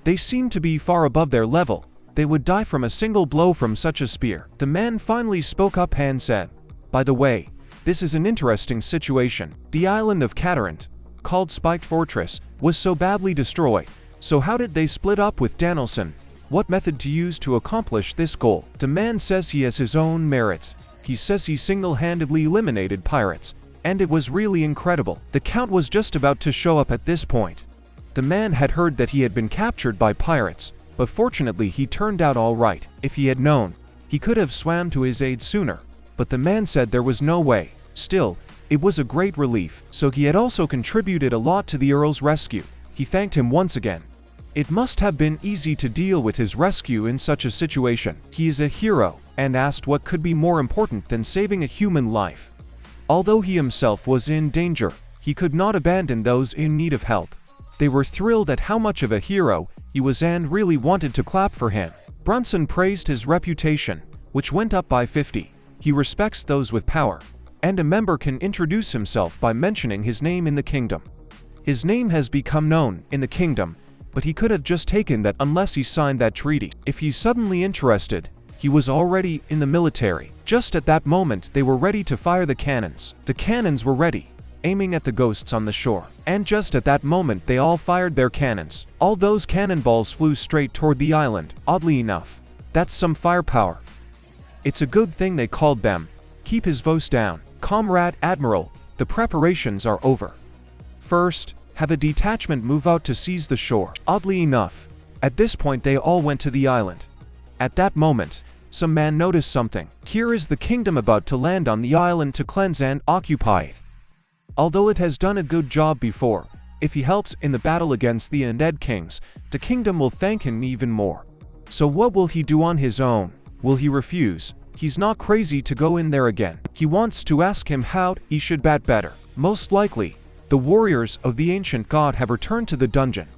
They seem to be far above their level. They would die from a single blow from such a spear. The man finally spoke up and said, by the way, this is an interesting situation. The island of Catarant, called Spiked Fortress, was so badly destroyed. So how did they split up with Danielson? What method to use to accomplish this goal? The man says he has his own merits. He says he single-handedly eliminated pirates. And it was really incredible. The Count was just about to show up at this point. The man had heard that he had been captured by pirates, but fortunately he turned out all right. If he had known, he could have swam to his aid sooner. But the man said there was no way. Still, it was a great relief, so he had also contributed a lot to the Earl's rescue. He thanked him once again. It must have been easy to deal with his rescue in such a situation. He is a hero, and asked what could be more important than saving a human life. Although he himself was in danger, he could not abandon those in need of help. They were thrilled at how much of a hero he was and really wanted to clap for him. Brunson praised his reputation, which went up by 50. He respects those with power, and a member can introduce himself by mentioning his name in the kingdom. His name has become known in the kingdom, but he could have just taken that unless he signed that treaty. If he's suddenly interested, he was already in the military. Just at that moment they were ready to fire the cannons. The cannons were ready, aiming at the ghosts on the shore. And just at that moment they all fired their cannons. All those cannonballs flew straight toward the island. Oddly enough, that's some firepower. It's a good thing they called them. Keep his voice down. Comrade Admiral, the preparations are over. First, have a detachment move out to seize the shore. Oddly enough, at this point they all went to the island. At that moment, some man noticed something. Here is the kingdom about to land on the island to cleanse and occupy it. Although it has done a good job before, if he helps in the battle against the undead kings, the kingdom will thank him even more. So what will he do on his own? Will he refuse? He's not crazy to go in there again. He wants to ask him how he should bat better. Most likely, the warriors of the ancient god have returned to the dungeon.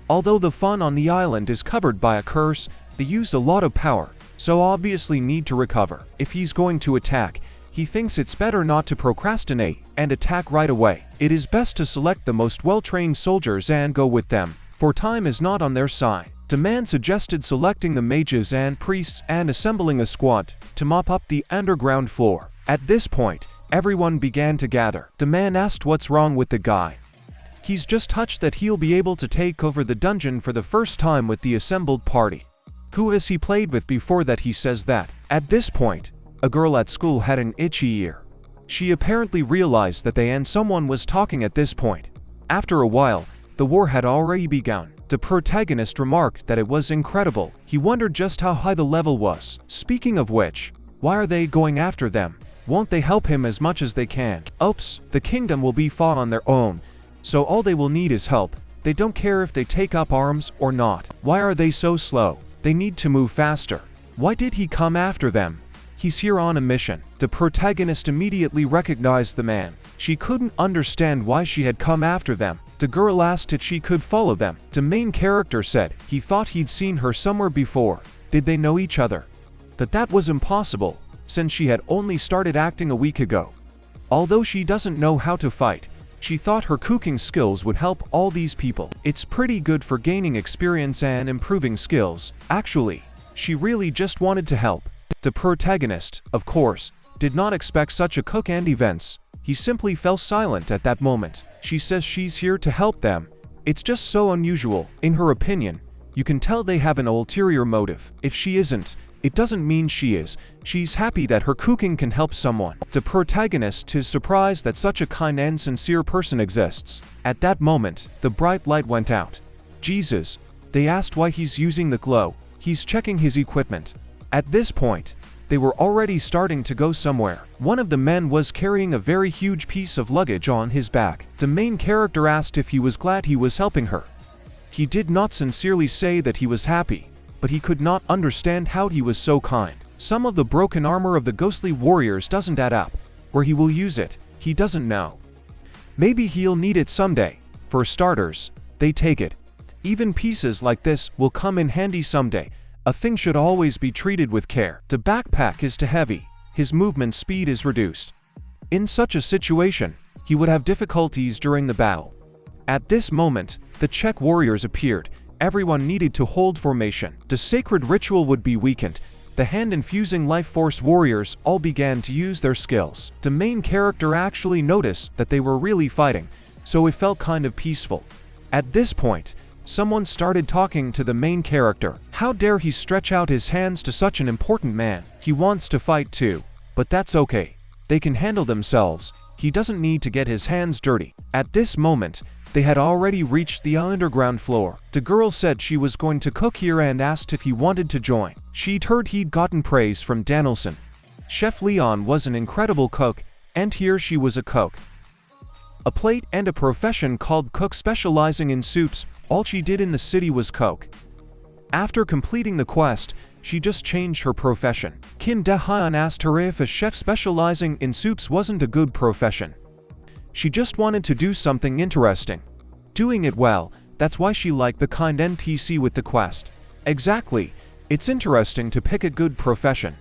Although the fun on the island is covered by a curse, they used a lot of power, so obviously need to recover. If he's going to attack, he thinks it's better not to procrastinate and attack right away. It is best to select the most well-trained soldiers and go with them, for time is not on their side. The man suggested selecting the mages and priests and assembling a squad to mop up the underground floor. At this point, everyone began to gather. The man asked what's wrong with the guy. He's just touched that he'll be able to take over the dungeon for the first time with the assembled party. Who has he played with before that he says that? At this point, a girl at school had an itchy ear. She apparently realized that they and someone was talking at this point. After a while, the war had already begun. The protagonist remarked that it was incredible. He wondered just how high the level was. Speaking of which, why are they going after them? Won't they help him as much as they can? Oops, the kingdom will be fought on their own, so all they will need is help. They don't care if they take up arms or not. Why are they so slow? They need to move faster. Why did he come after them? He's here on a mission. The protagonist immediately recognized the man. She couldn't understand why she had come after them. The girl asked if she could follow them. The main character said he thought he'd seen her somewhere before. Did they know each other? But that was impossible, since she had only started acting a week ago. Although she doesn't know how to fight, she thought her cooking skills would help all these people. It's pretty good for gaining experience and improving skills. Actually, she really just wanted to help. The protagonist, of course, did not expect such a cook and events. He simply fell silent at that moment. She says she's here to help them. It's just so unusual. In her opinion, you can tell they have an ulterior motive. If she isn't, it doesn't mean she is. She's happy that her cooking can help someone. The protagonist is surprised that such a kind and sincere person exists. At that moment, the bright light went out. Jesus, they asked why he's using the glow. He's checking his equipment. At this point, they were already starting to go somewhere. One of the men was carrying a very huge piece of luggage on his back. The main character asked if he was glad he was helping her. He did not sincerely say that he was happy, but he could not understand how he was so kind. Some of the broken armor of the ghostly warriors doesn't add up. Where he will use it, he doesn't know. Maybe he'll need it someday. For starters, they take it. Even pieces like this will come in handy someday. A thing should always be treated with care. The backpack is too heavy. His movement speed is reduced. In such a situation, he would have difficulties during the battle. At this moment, the Czech warriors appeared. Everyone needed to hold formation. The sacred ritual would be weakened. The hand-infusing life force warriors all began to use their skills. The main character actually noticed that they were really fighting, so it felt kind of peaceful. At this point, someone started talking to the main character. How dare he stretch out his hands to such an important man? He wants to fight too, but that's okay. They can handle themselves. He doesn't need to get his hands dirty. At this moment, they had already reached the underground floor. The girl said she was going to cook here and asked if he wanted to join. She'd heard he'd gotten praise from Danielson. Chef Leon was an incredible cook, and here she was a cook. A plate and a profession called cook specializing in soups. All she did in the city was cook. After completing the quest, she just changed her profession. Kim Da-hyun asked her if a chef specializing in soups wasn't a good profession. She just wanted to do something interesting. Doing it well, that's why she liked the kind NTC with the quest. Exactly, it's interesting to pick a good profession.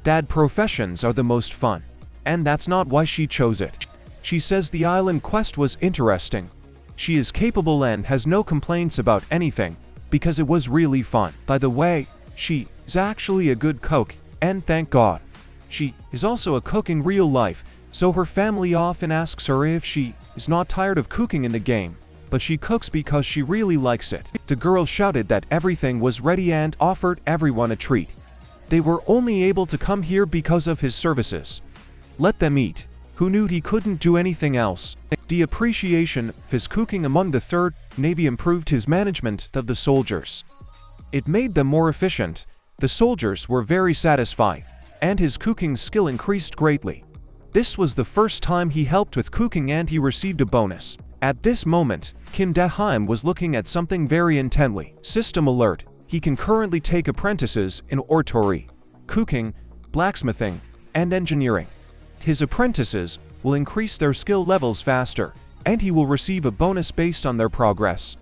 Bad professions are the most fun. And that's not why she chose it. She says the island quest was interesting. She is capable and has no complaints about anything, because it was really fun. By the way, she is actually a good cook, and thank God. She is also a cook in real life, so her family often asks her if she is not tired of cooking in the game, but she cooks because she really likes it. The girl shouted that everything was ready and offered everyone a treat. They were only able to come here because of his services. Let them eat. Who knew he couldn't do anything else? The appreciation of his cooking among the Third Navy improved his management of the soldiers. It made them more efficient, the soldiers were very satisfied, and his cooking skill increased greatly. This was the first time he helped with cooking and he received a bonus. At this moment, Kim Dae-hyun was looking at something very intently. System alert, he can currently take apprentices in oratory, cooking, blacksmithing, and engineering. His apprentices will increase their skill levels faster, and he will receive a bonus based on their progress.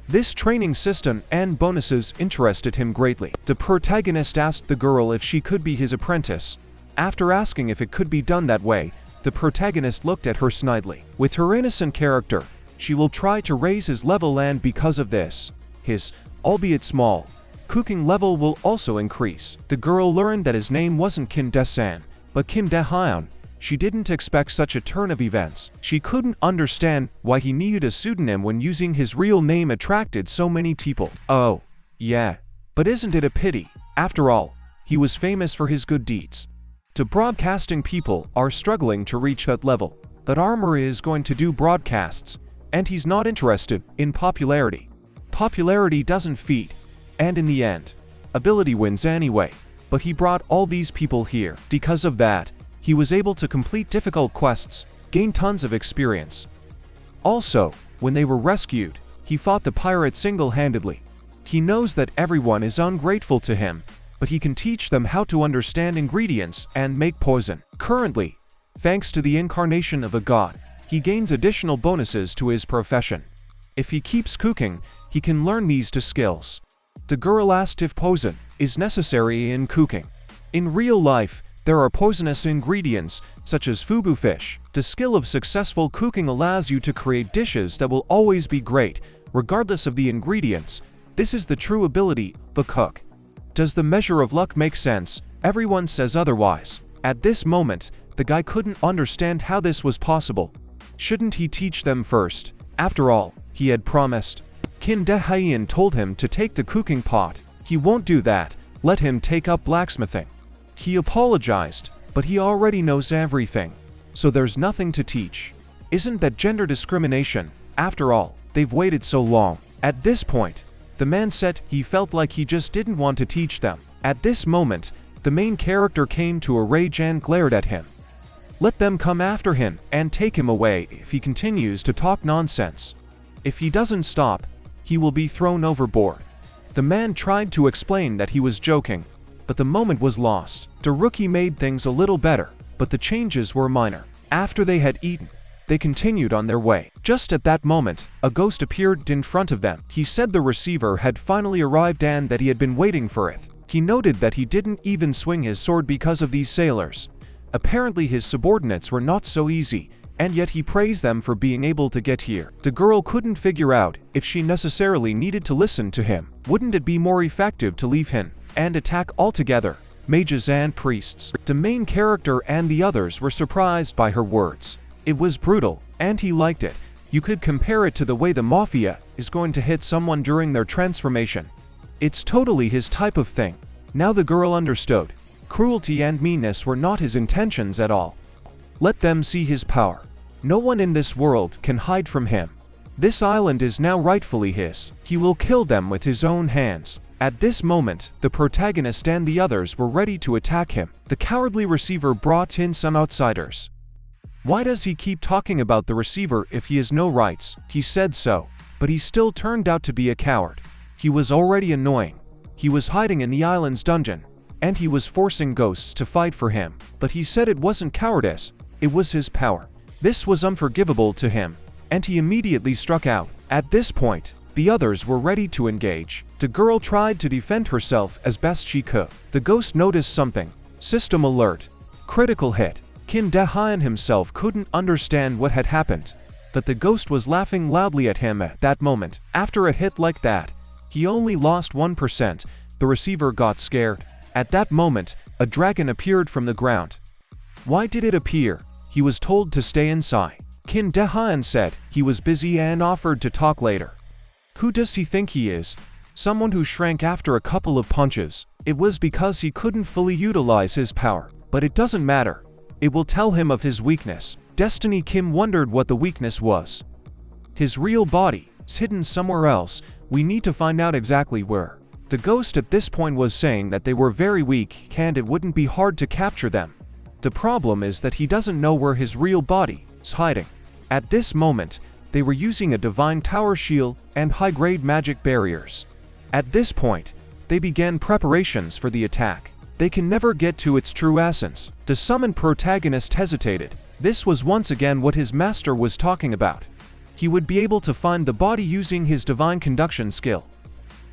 This training system and bonuses interested him greatly. The protagonist asked the girl if she could be his apprentice. After asking if it could be done that way, the protagonist looked at her snidely. With her innocent character, she will try to raise his level, and because of this, his, albeit small, cooking level will also increase. The girl learned that his name wasn't Kim Dae-san, but Kim Dae-hyun. She didn't expect such a turn of events. She couldn't understand why he needed a pseudonym when using his real name attracted so many people. Oh, yeah. But isn't it a pity? After all, he was famous for his good deeds. The broadcasting people are struggling to reach that level. That armor is going to do broadcasts, and he's not interested in popularity. Popularity doesn't feed, and in the end, ability wins anyway. But he brought all these people here. Because of that, he was able to complete difficult quests, gain tons of experience. Also, when they were rescued, he fought the pirates single-handedly. He knows that everyone is ungrateful to him, but he can teach them how to understand ingredients and make poison. Currently, thanks to the incarnation of a god, he gains additional bonuses to his profession. If he keeps cooking, he can learn these two skills. The girl asked if poison is necessary in cooking. In real life, there are poisonous ingredients, such as fugu fish. The skill of successful cooking allows you to create dishes that will always be great, regardless of the ingredients. This is the true ability of a cook. Does the measure of luck make sense? Everyone says otherwise. At this moment, the guy couldn't understand how this was possible. Shouldn't he teach them first? After all, he had promised. Kim Dae-hyun told him to take the cooking pot. He won't do that. Let him take up blacksmithing. He apologized, but he already knows everything, so there's nothing to teach. Isn't that gender discrimination? After all, they've waited so long. At this point, the man said he felt like he just didn't want to teach them. At this moment, the main character came to a rage and glared at him. Let them come after him and take him away if he continues to talk nonsense. If he doesn't stop, he will be thrown overboard. The man tried to explain that he was joking, but the moment was lost. The rookie made things a little better, but the changes were minor. After they had eaten, they continued on their way. Just at that moment, a ghost appeared in front of them. He said the receiver had finally arrived and that he had been waiting for it. He noted that he didn't even swing his sword because of these sailors. Apparently his subordinates were not so easy, and yet he praised them for being able to get here. The girl couldn't figure out if she necessarily needed to listen to him. Wouldn't it be more effective to leave him and attack altogether, mages and priests? The main character and the others were surprised by her words. It was brutal, and he liked it. You could compare it to the way the mafia is going to hit someone during their transformation. It's totally his type of thing. Now the girl understood. Cruelty and meanness were not his intentions at all. Let them see his power. No one in this world can hide from him. This island is now rightfully his. He will kill them with his own hands. At this moment, the protagonist and the others were ready to attack him. The cowardly receiver brought in some outsiders. Why does he keep talking about the receiver if he has no rights? He said so, but he still turned out to be a coward. He was already annoying. He was hiding in the island's dungeon, and he was forcing ghosts to fight for him. But he said it wasn't cowardice, it was his power. This was unforgivable to him, and he immediately struck out. At this point, the others were ready to engage. The girl tried to defend herself as best she could. The ghost noticed something. System alert. Critical hit. Kim Dae-hyun himself couldn't understand what had happened, but the ghost was laughing loudly at him at that moment. After a hit like that, he only lost 1%. The receiver got scared. At that moment, a dragon appeared from the ground. Why did it appear? He was told to stay inside. Kim Dae-hyun said he was busy and offered to talk later. Who does he think he is? Someone who shrank after a couple of punches. It was because he couldn't fully utilize his power. But it doesn't matter. It will tell him of his weakness. Destiny Kim wondered what the weakness was. His real body is hidden somewhere else. We need to find out exactly where. The ghost at this point was saying that they were very weak and it wouldn't be hard to capture them. The problem is that he doesn't know where his real body is hiding. At this moment, they were using a divine tower shield and high-grade magic barriers. At this point, they began preparations for the attack. They can never get to its true essence. The summoned protagonist hesitated. This was once again what his master was talking about. He would be able to find the body using his divine conduction skill.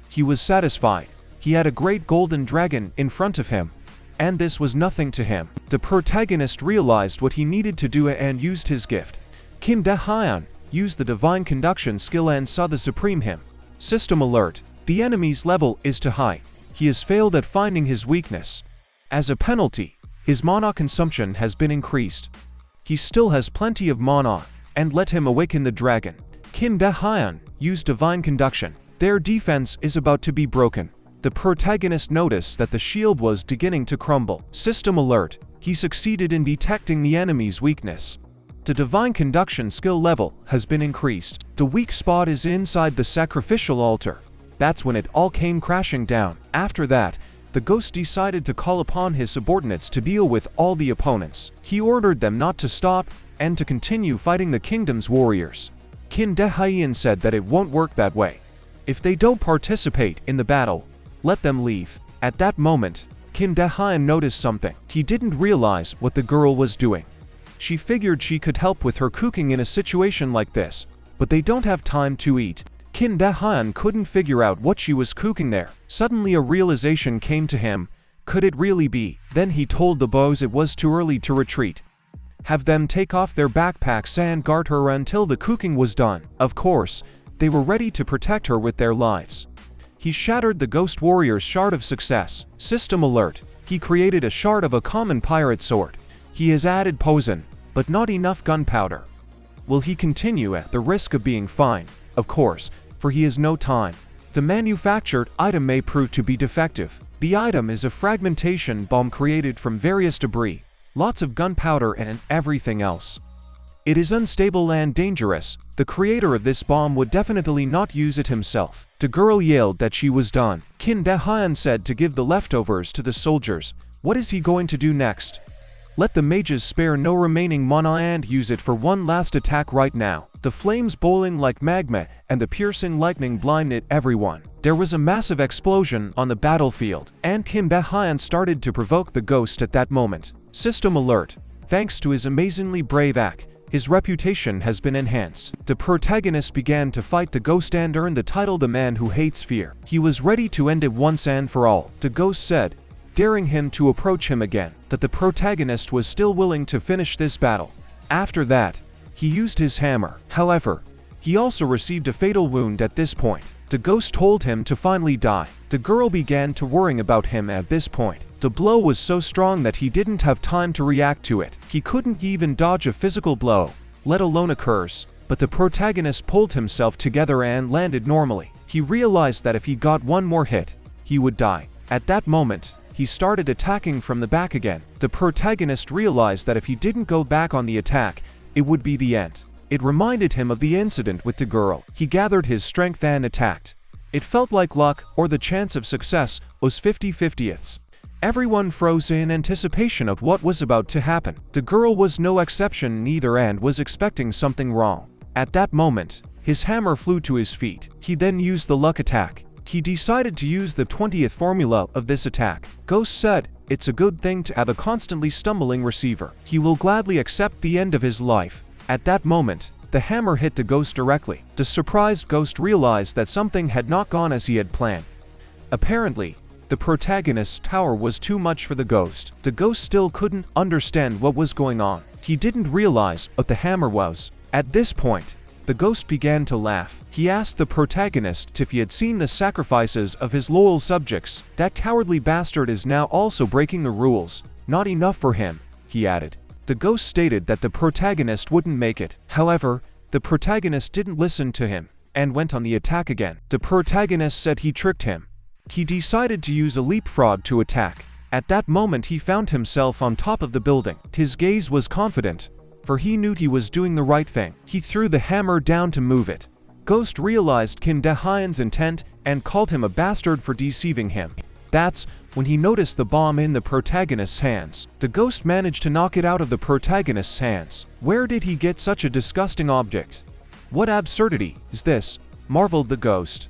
He was satisfied. He had a great golden dragon in front of him, and this was nothing to him. The protagonist realized what he needed to do and used his gift. Kim Dae-hyun used the divine conduction skill and saw the supreme him. System alert. The enemy's level is too high. He has failed at finding his weakness. As a penalty, his mana consumption has been increased. He still has plenty of mana, and let him awaken the dragon. Kim Dae-hyun used divine conduction. Their defense is about to be broken. The protagonist noticed that the shield was beginning to crumble. System alert. He succeeded in detecting the enemy's weakness. The divine conduction skill level has been increased. The weak spot is inside the sacrificial altar. That's when it all came crashing down. After that, the ghost decided to call upon his subordinates to deal with all the opponents. He ordered them not to stop and to continue fighting the kingdom's warriors. Kim Dae-hyun said that it won't work that way. If they don't participate in the battle, let them leave. At that moment, Kim Dae-hyun noticed something. He didn't realize what the girl was doing. She figured she could help with her cooking in a situation like this, but they don't have time to eat. Kim Dae-hyun couldn't figure out what she was cooking there. Suddenly a realization came to him. Could it really be? Then he told the boys it was too early to retreat. Have them take off their backpacks and guard her until the cooking was done. Of course, they were ready to protect her with their lives. He shattered the ghost warrior's shard of success. System alert. He created a shard of a common pirate sword. He has added poison, but not enough gunpowder. Will he continue at the risk of being fined? Of course, for he has no time. The manufactured item may prove to be defective. The item is a fragmentation bomb created from various debris, lots of gunpowder and everything else. It is unstable and dangerous. The creator of this bomb would definitely not use it himself. The girl yelled that she was done. Kim Dae-hyun said to give the leftovers to the soldiers. What is he going to do next? Let the mages spare no remaining mana and use it for one last attack right now. The flames boiling like magma and the piercing lightning blinded everyone. There was a massive explosion on the battlefield, and Kim Dae-hyun started to provoke the ghost at that moment. System alert. Thanks to his amazingly brave act, his reputation has been enhanced. The protagonist began to fight the ghost and earned the title the man who hates fear. He was ready to end it once and for all. The ghost said, daring him to approach him again, that the protagonist was still willing to finish this battle. After that, he used his hammer. However, he also received a fatal wound at this point. The ghost told him to finally die. The girl began to worrying about him at this point. The blow was so strong that he didn't have time to react to it. He couldn't even dodge a physical blow, let alone a curse. But the protagonist pulled himself together and landed normally. He realized that if he got one more hit, he would die. At that moment, he started attacking from the back again. The protagonist realized that if he didn't go back on the attack, it would be the end. It reminded him of the incident with the girl. He gathered his strength and attacked. It felt like luck or the chance of success was 50-50ths. Everyone froze in anticipation of what was about to happen. The girl was no exception neither and was expecting something wrong. At that moment, his hammer flew to his feet. He then used the luck attack. He decided to use the 20th formula of this attack. Ghost said, it's a good thing to have a constantly stumbling receiver. He will gladly accept the end of his life. At that moment, the hammer hit the ghost directly. The surprised ghost realized that something had not gone as he had planned. Apparently, the protagonist's tower was too much for the ghost. The ghost still couldn't understand what was going on. He didn't realize what the hammer was. At this point, the ghost began to laugh. He asked the protagonist if he had seen the sacrifices of his loyal subjects. That cowardly bastard is now also breaking the rules. Not enough for him, he added. The ghost stated that the protagonist wouldn't make it. However, the protagonist didn't listen to him and went on the attack again. The protagonist said he tricked him. He decided to use a leapfrog to attack. At that moment he found himself on top of the building. His gaze was confident, for he knew he was doing the right thing. He threw the hammer down to move it. Ghost realized Kim Dae-hyun's intent and called him a bastard for deceiving him. That's when he noticed the bomb in the protagonist's hands. The ghost managed to knock it out of the protagonist's hands. Where did he get such a disgusting object? What absurdity is this? Marveled the ghost.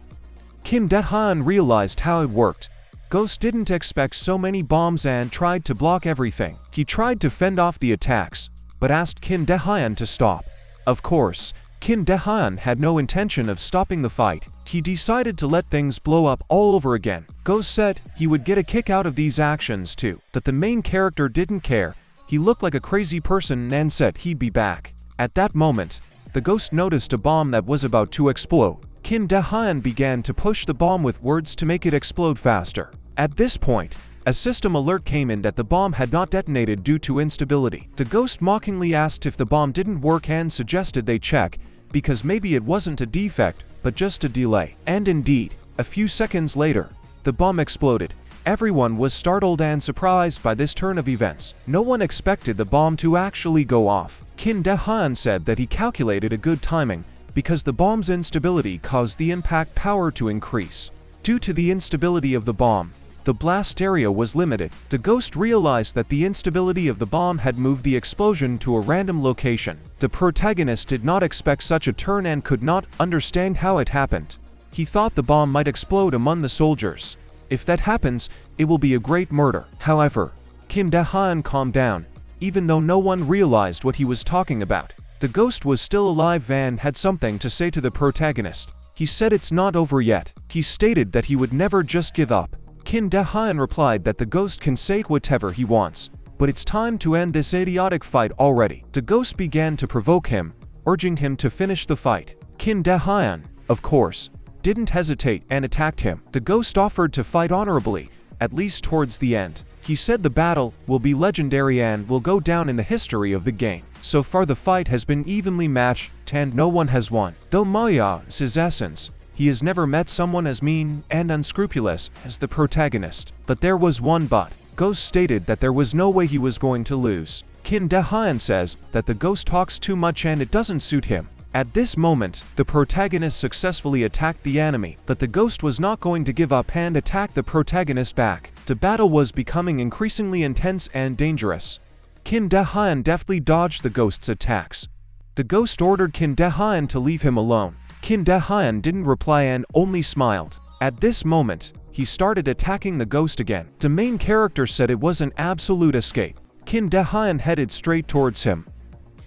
Kim Dae-hyun realized how it worked. Ghost didn't expect so many bombs and tried to block everything. He tried to fend off the attacks, but asked Kim Dae-hyun to stop. Of course, Kim Dae-hyun had no intention of stopping the fight. He decided to let things blow up all over again. Ghost said he would get a kick out of these actions too, but the main character didn't care. He looked like a crazy person and said he'd be back. At that moment, the ghost noticed a bomb that was about to explode. Kim Dae-hyun began to push the bomb with words to make it explode faster. At this point, a system alert came in that the bomb had not detonated due to instability. The ghost mockingly asked if the bomb didn't work and suggested they check, because maybe it wasn't a defect, but just a delay. And indeed, a few seconds later, the bomb exploded. Everyone was startled and surprised by this turn of events. No one expected the bomb to actually go off. Kim Dae-hyun said that he calculated a good timing, because the bomb's instability caused the impact power to increase. Due to the instability of the bomb, the blast area was limited. The ghost realized that the instability of the bomb had moved the explosion to a random location. The protagonist did not expect such a turn and could not understand how it happened. He thought the bomb might explode among the soldiers. If that happens, it will be a great murder. However, Kim Dae-hyun calmed down, even though no one realized what he was talking about. The ghost was still alive and had something to say to the protagonist. He said it's not over yet. He stated that he would never just give up. Kim Dae-hyun replied that the ghost can say whatever he wants, but it's time to end this idiotic fight already. The ghost began to provoke him, urging him to finish the fight. Kim Dae-hyun, of course, didn't hesitate and attacked him. The ghost offered to fight honorably, at least towards the end. He said the battle will be legendary and will go down in the history of the game. So far the fight has been evenly matched and no one has won. Though Maya is his essence, he has never met someone as mean and unscrupulous as the protagonist. But there was one but. Ghost stated that there was no way he was going to lose. Kim Dae-hyun says that the ghost talks too much and it doesn't suit him. At this moment, the protagonist successfully attacked the enemy, but the ghost was not going to give up and attack the protagonist back. The battle was becoming increasingly intense and dangerous. Kim Dae-hyun deftly dodged the ghost's attacks. The ghost ordered Kim Dae-hyun to leave him alone. Kim Dae-hyun didn't reply and only smiled. At this moment, he started attacking the ghost again. The main character said it was an absolute escape. Kim Dae-hyun headed straight towards him,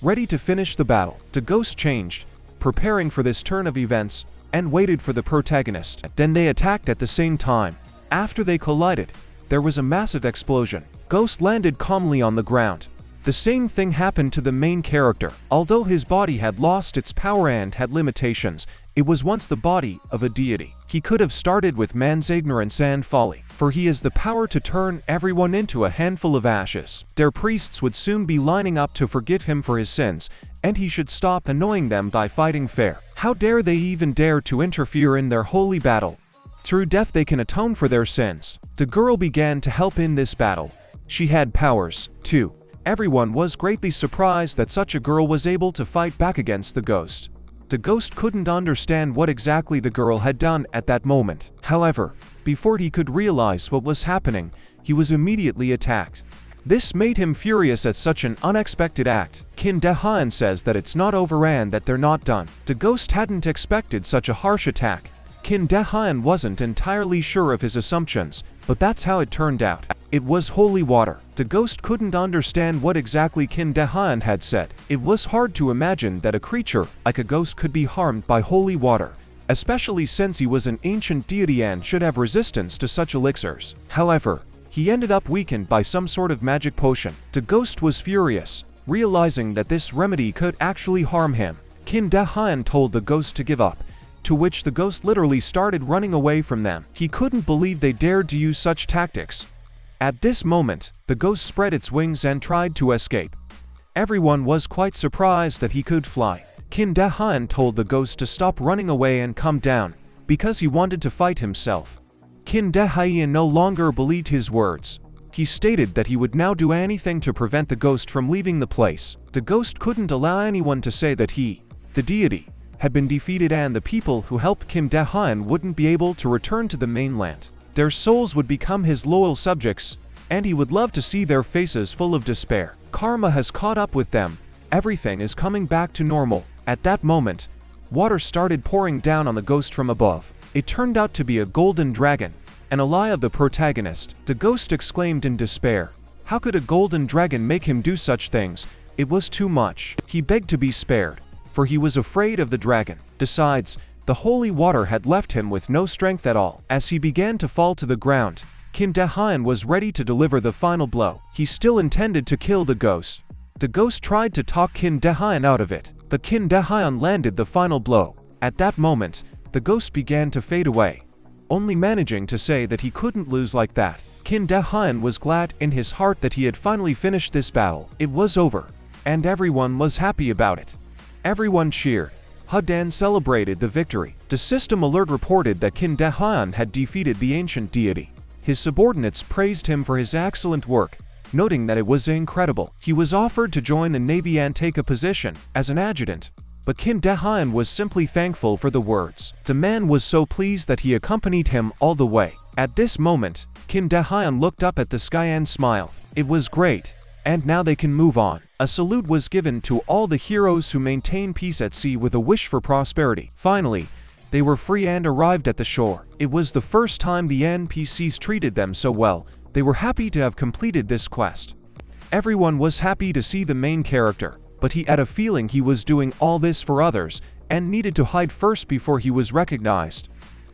ready to finish the battle. The ghost changed, preparing for this turn of events, and waited for the protagonist. Then they attacked at the same time. After they collided, there was a massive explosion. Ghost landed calmly on the ground. The same thing happened to the main character. Although his body had lost its power and had limitations, it was once the body of a deity. He could have started with man's ignorance and folly, for he has the power to turn everyone into a handful of ashes. Their priests would soon be lining up to forgive him for his sins, and he should stop annoying them by fighting fair. How dare they even dare to interfere in their holy battle? Through death they can atone for their sins. The girl began to help in this battle. She had powers, too. Everyone was greatly surprised that such a girl was able to fight back against the ghost. The ghost couldn't understand what exactly the girl had done at that moment. However, before he could realize what was happening, he was immediately attacked. This made him furious at such an unexpected act. Kim Dae-hyun says that it's not over and that they're not done. The ghost hadn't expected such a harsh attack. Kim Dae-hyun wasn't entirely sure of his assumptions, but that's how it turned out. It was holy water. The ghost couldn't understand what exactly Kim Dae-hyun had said. It was hard to imagine that a creature like a ghost could be harmed by holy water, especially since he was an ancient deity and should have resistance to such elixirs. However, he ended up weakened by some sort of magic potion. The ghost was furious, realizing that this remedy could actually harm him. Kim Dae-hyun told the ghost to give up, to which the ghost literally started running away from them. He couldn't believe they dared to use such tactics. At this moment, the ghost spread its wings and tried to escape. Everyone was quite surprised that he could fly. Kim Dae-hyun told the ghost to stop running away and come down, because he wanted to fight himself. Kim Dae-hyun no longer believed his words. He stated that he would now do anything to prevent the ghost from leaving the place. The ghost couldn't allow anyone to say that he, the deity, had been defeated and the people who helped Kim Dae-hyun wouldn't be able to return to the mainland. Their souls would become his loyal subjects, and he would love to see their faces full of despair. Karma has caught up with them. Everything is coming back to normal. At that moment, water started pouring down on the ghost from above. It turned out to be a golden dragon, an ally of the protagonist. The ghost exclaimed in despair. How could a golden dragon make him do such things? It was too much. He begged to be spared, for he was afraid of the dragon. Besides, the holy water had left him with no strength at all. As he began to fall to the ground, Kim Dae-hyun was ready to deliver the final blow. He still intended to kill the ghost. The ghost tried to talk Kim Dae-hyun out of it, but Kim Dae-hyun landed the final blow. At that moment, the ghost began to fade away, only managing to say that he couldn't lose like that. Kim Dae-hyun was glad in his heart that he had finally finished this battle. It was over, and everyone was happy about it. Everyone cheered. Hadan celebrated the victory. The system alert reported that Kim Dae-hyun had defeated the ancient deity. His subordinates praised him for his excellent work, noting that it was incredible. He was offered to join the navy and take a position as an adjutant, but Kim Dae-hyun was simply thankful for the words. The man was so pleased that he accompanied him all the way. At this moment, Kim Dae-hyun looked up at the sky and smiled. It was great, and now they can move on. A salute was given to all the heroes who maintain peace at sea with a wish for prosperity. Finally, they were free and arrived at the shore. It was the first time the NPCs treated them so well. They were happy to have completed this quest. Everyone was happy to see the main character, but he had a feeling he was doing all this for others and needed to hide first before he was recognized.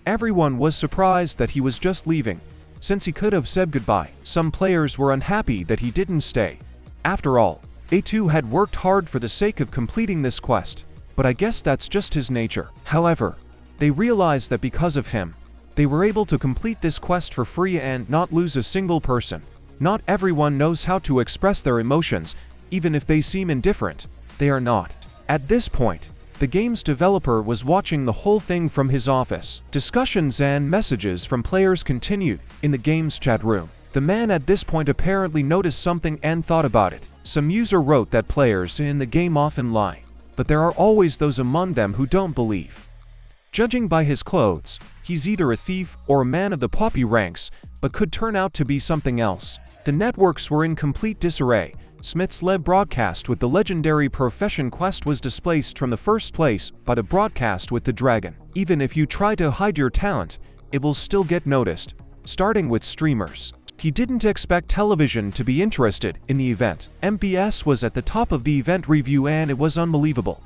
Everyone was surprised that he was just leaving, since he could have said goodbye. Some players were unhappy that he didn't stay. After all, A2 had worked hard for the sake of completing this quest, but I guess that's just his nature. However, they realized that because of him, they were able to complete this quest for free and not lose a single person. Not everyone knows how to express their emotions, even if they seem indifferent. They are not. At this point, the game's developer was watching the whole thing from his office. Discussions and messages from players continued in the game's chat room. The man at this point apparently noticed something and thought about it. Some user wrote that players in the game often lie, but there are always those among them who don't believe. Judging by his clothes, he's either a thief or a man of the poppy ranks, but could turn out to be something else. The networks were in complete disarray. Smith's live broadcast with the legendary profession quest was displaced from the first place by the broadcast with the dragon. Even if you try to hide your talent, it will still get noticed, starting with streamers. He didn't expect television to be interested in the event. MBS was at the top of the event review and it was unbelievable.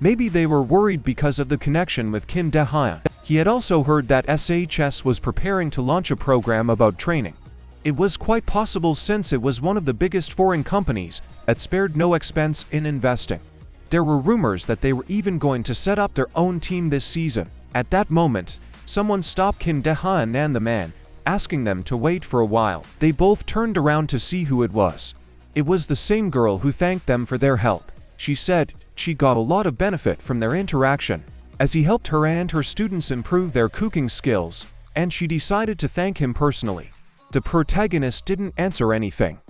Maybe they were worried because of the connection with Kim Dae-hyun. He had also heard that SHS was preparing to launch a program about training. It was quite possible since it was one of the biggest foreign companies that spared no expense in investing. There were rumors that they were even going to set up their own team this season. At that moment, someone stopped Kim Dae-hyun and the man, asking them to wait for a while. They both turned around to see who it was. It was the same girl who thanked them for their help. She said she got a lot of benefit from their interaction, as he helped her and her students improve their cooking skills, and she decided to thank him personally. The protagonist didn't answer anything,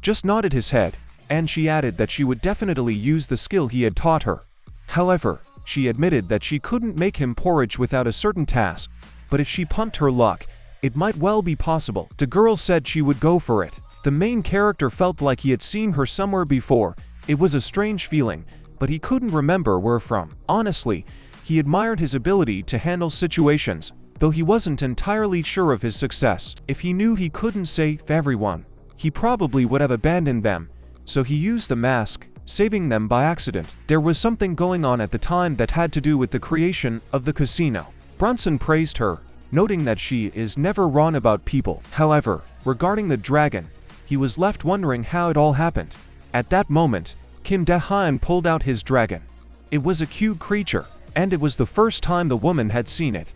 just nodded his head, and she added that she would definitely use the skill he had taught her. However, she admitted that she couldn't make him porridge without a certain task, but if she pumped her luck, it might well be possible. The girl said she would go for it. The main character felt like he had seen her somewhere before. It was a strange feeling, but he couldn't remember where from. Honestly, he admired his ability to handle situations, though he wasn't entirely sure of his success. If he knew he couldn't save everyone, he probably would have abandoned them, so he used the mask, saving them by accident. There was something going on at the time that had to do with the creation of the casino. Brunson praised her, noting that she is never wrong about people. However, regarding the dragon, he was left wondering how it all happened. At that moment, Kim Dae-hyun pulled out his dragon. It was a cute creature, and it was the first time the woman had seen it.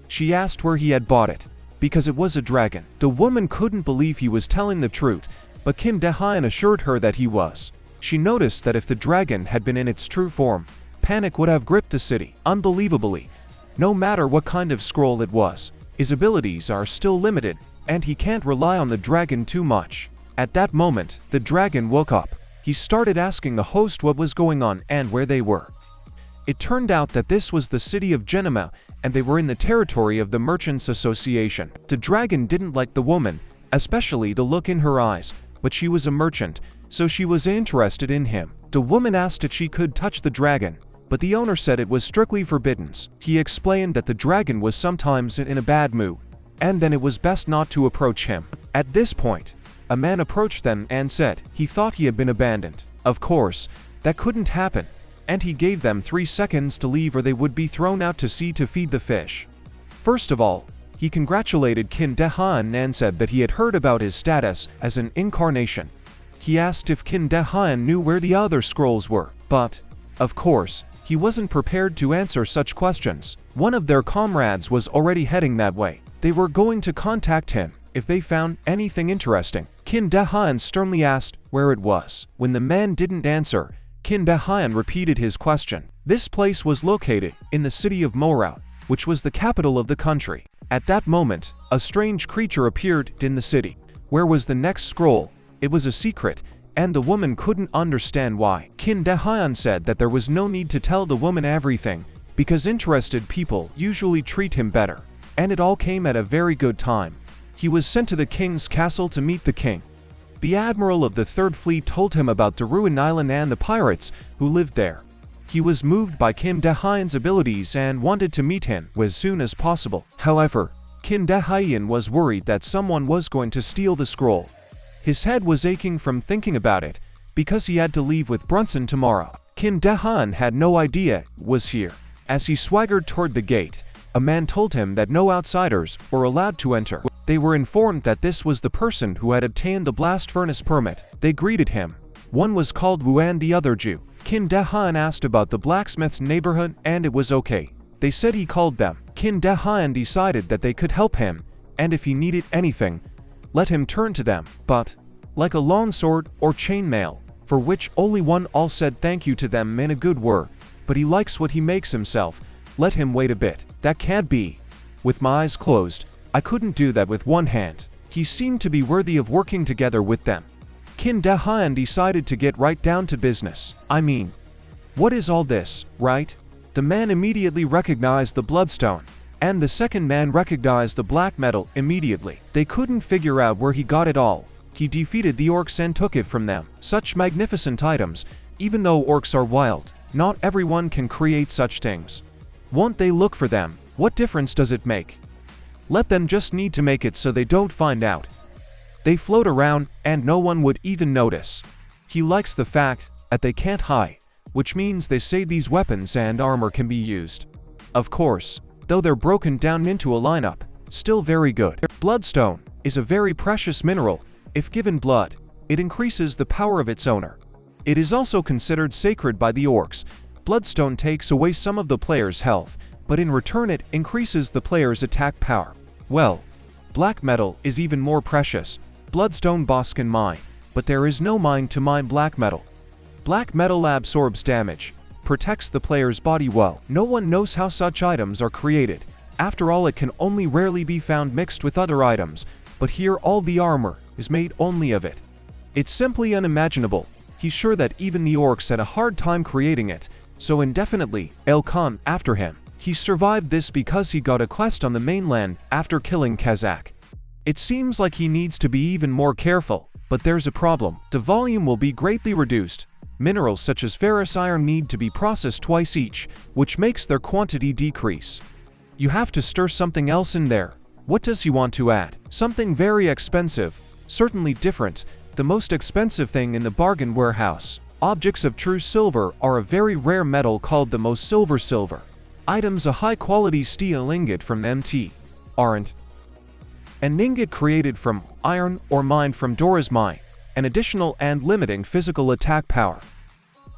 She asked where he had bought it, because it was a dragon. The woman couldn't believe he was telling the truth, but Kim Dae-hyun assured her that he was. She noticed that if the dragon had been in its true form, panic would have gripped the city. Unbelievably, no matter what kind of scroll it was, his abilities are still limited, and he can't rely on the dragon too much. At that moment, the dragon woke up. He started asking the host what was going on and where they were. It turned out that this was the city of Genema, and they were in the territory of the Merchants Association. The dragon didn't like the woman, especially the look in her eyes, but she was a merchant, so she was interested in him. The woman asked if she could touch the dragon, but the owner said it was strictly forbidden. He explained that the dragon was sometimes in a bad mood, and then it was best not to approach him. At this point, a man approached them and said he thought he had been abandoned. Of course, that couldn't happen, and he gave them 3 seconds to leave or they would be thrown out to sea to feed the fish. First of all, he congratulated Qin Dehan and said that he had heard about his status as an incarnation. He asked if Qin Dehan knew where the other scrolls were, but, of course, he wasn't prepared to answer such questions. One of their comrades was already heading that way. They were going to contact him if they found anything interesting. Qin Dehan sternly asked where it was. When the man didn't answer, Qin Dehan repeated his question. This place was located in the city of Mora, which was the capital of the country. At that moment, a strange creature appeared in the city. Where was the next scroll? It was a secret, and the woman couldn't understand why. Qin Dehan said that there was no need to tell the woman everything, because interested people usually treat him better. And it all came at a very good time. He was sent to the king's castle to meet the king. The admiral of the Third Fleet told him about the ruined island and the pirates who lived there. He was moved by Qin Dehan's abilities and wanted to meet him as soon as possible. However, Qin Dehan was worried that someone was going to steal the scroll. His head was aching from thinking about it, because he had to leave with Brunson tomorrow. Qin Dehan had no idea it was here. As he swaggered toward the gate, a man told him that no outsiders were allowed to enter. They were informed that this was the person who had obtained the blast furnace permit. They greeted him. One was called Wu and the other Ju. Qin Dehan asked about the blacksmith's neighborhood and it was okay. They said he called them. Qin Dehan decided that they could help him, and if he needed anything, let him turn to them. But, like a long sword or chainmail, for which only one all said thank you to them in a good word, but he likes what he makes himself, let him wait a bit. That can't be. With my eyes closed, I couldn't do that with one hand. He seemed to be worthy of working together with them. Qin Dehan decided to get right down to business. I mean, what is all this, right? The man immediately recognized the bloodstone, and the second man recognized the black metal immediately. They couldn't figure out where he got it all. He defeated the orcs and took it from them. Such magnificent items, even though orcs are wild, not everyone can create such things. Won't they look for them? What difference does it make? Let them just need to make it so they don't find out. They float around and no one would even notice. He likes the fact that they can't hide, which means they say these weapons and armor can be used. Of course, though they're broken down into a lineup, still very good. Bloodstone is a very precious mineral. If given blood, it increases the power of its owner. It is also considered sacred by the orcs. Bloodstone takes away some of the player's health, but in return it increases the player's attack power. Well, black metal is even more precious. Bloodstone boss can mine, but there is no mine to mine black metal. Black metal absorbs damage, protects the player's body well. No one knows how such items are created. After all, it can only rarely be found mixed with other items, but here all the armor is made only of it. It's simply unimaginable. He's sure that even the orcs had a hard time creating it, so indefinitely, they'll come after him. He survived this because he got a quest on the mainland after killing Kazakh. It seems like he needs to be even more careful, but there's a problem. The volume will be greatly reduced. Minerals such as ferrous iron need to be processed twice each, which makes their quantity decrease. You have to stir something else in there. What does he want to add? Something very expensive, certainly different, the most expensive thing in the bargain warehouse. Objects of true silver are a very rare metal called the most silver. Items a high-quality steel ingot from MT aren't. An ingot created from iron or mined from Dora's mine, an additional and limiting physical attack power.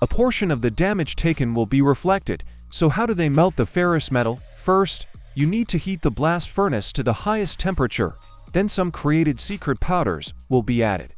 A portion of the damage taken will be reflected, so how do they melt the ferrous metal? First, you need to heat the blast furnace to the highest temperature, then some created secret powders will be added.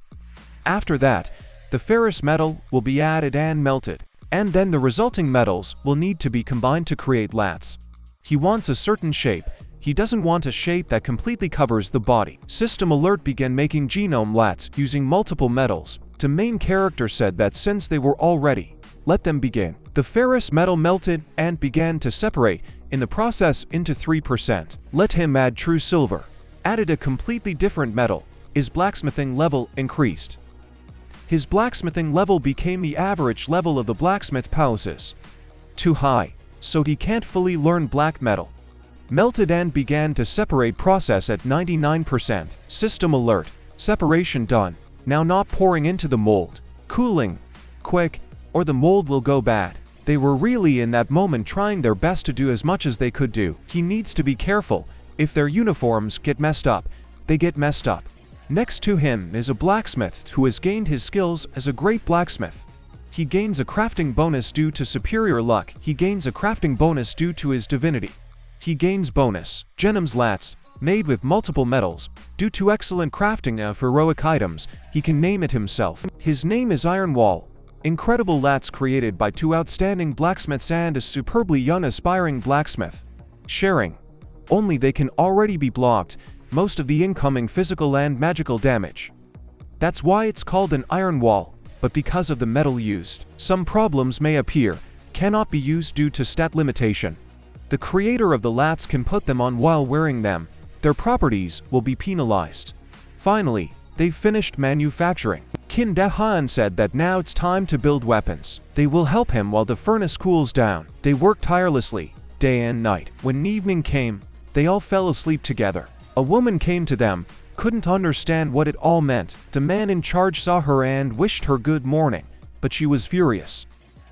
After that, the ferrous metal will be added and melted, and then the resulting metals will need to be combined to create lats. He wants a certain shape, He doesn't want a shape that completely covers the body. System Alert began making genome lats using multiple metals. The main character said that since they were all ready, let them begin. The ferrous metal melted and began to separate in the process into 3%. Let him add true silver. Added a completely different metal. His blacksmithing level increased. His blacksmithing level became the average level of the blacksmith palaces. Too high, so he can't fully learn black metal. Melted and began to separate process at 99%. System Alert. Separation done. Now not pouring into the mold. Cooling. Quick, or the mold will go bad. They were really in that moment trying their best to do as much as they could do. He needs to be careful. If their uniforms get messed up, they get messed up. Next to him is a blacksmith who has gained his skills as a great blacksmith. He gains a crafting bonus due to superior luck. He gains a crafting bonus due to his divinity. He gains bonus genomes lats made with multiple metals due to excellent crafting of heroic items. He can name it himself. His name is Iron Wall. Incredible lats created by two outstanding blacksmiths and a superbly young aspiring blacksmith. Sharing. Only they can already be blocked most of the incoming physical and magical damage. That's why it's called an iron wall, but because of the metal used, some problems may appear, cannot be used due to stat limitation. The creator of the lats can put them on while wearing them. Their properties will be penalized. Finally, they've finished manufacturing. Qin Dehan said that now it's time to build weapons. They will help him while the furnace cools down. They worked tirelessly, day and night. When evening came, they all fell asleep together. A woman came to them, couldn't understand what it all meant. The man in charge saw her and wished her good morning, but she was furious.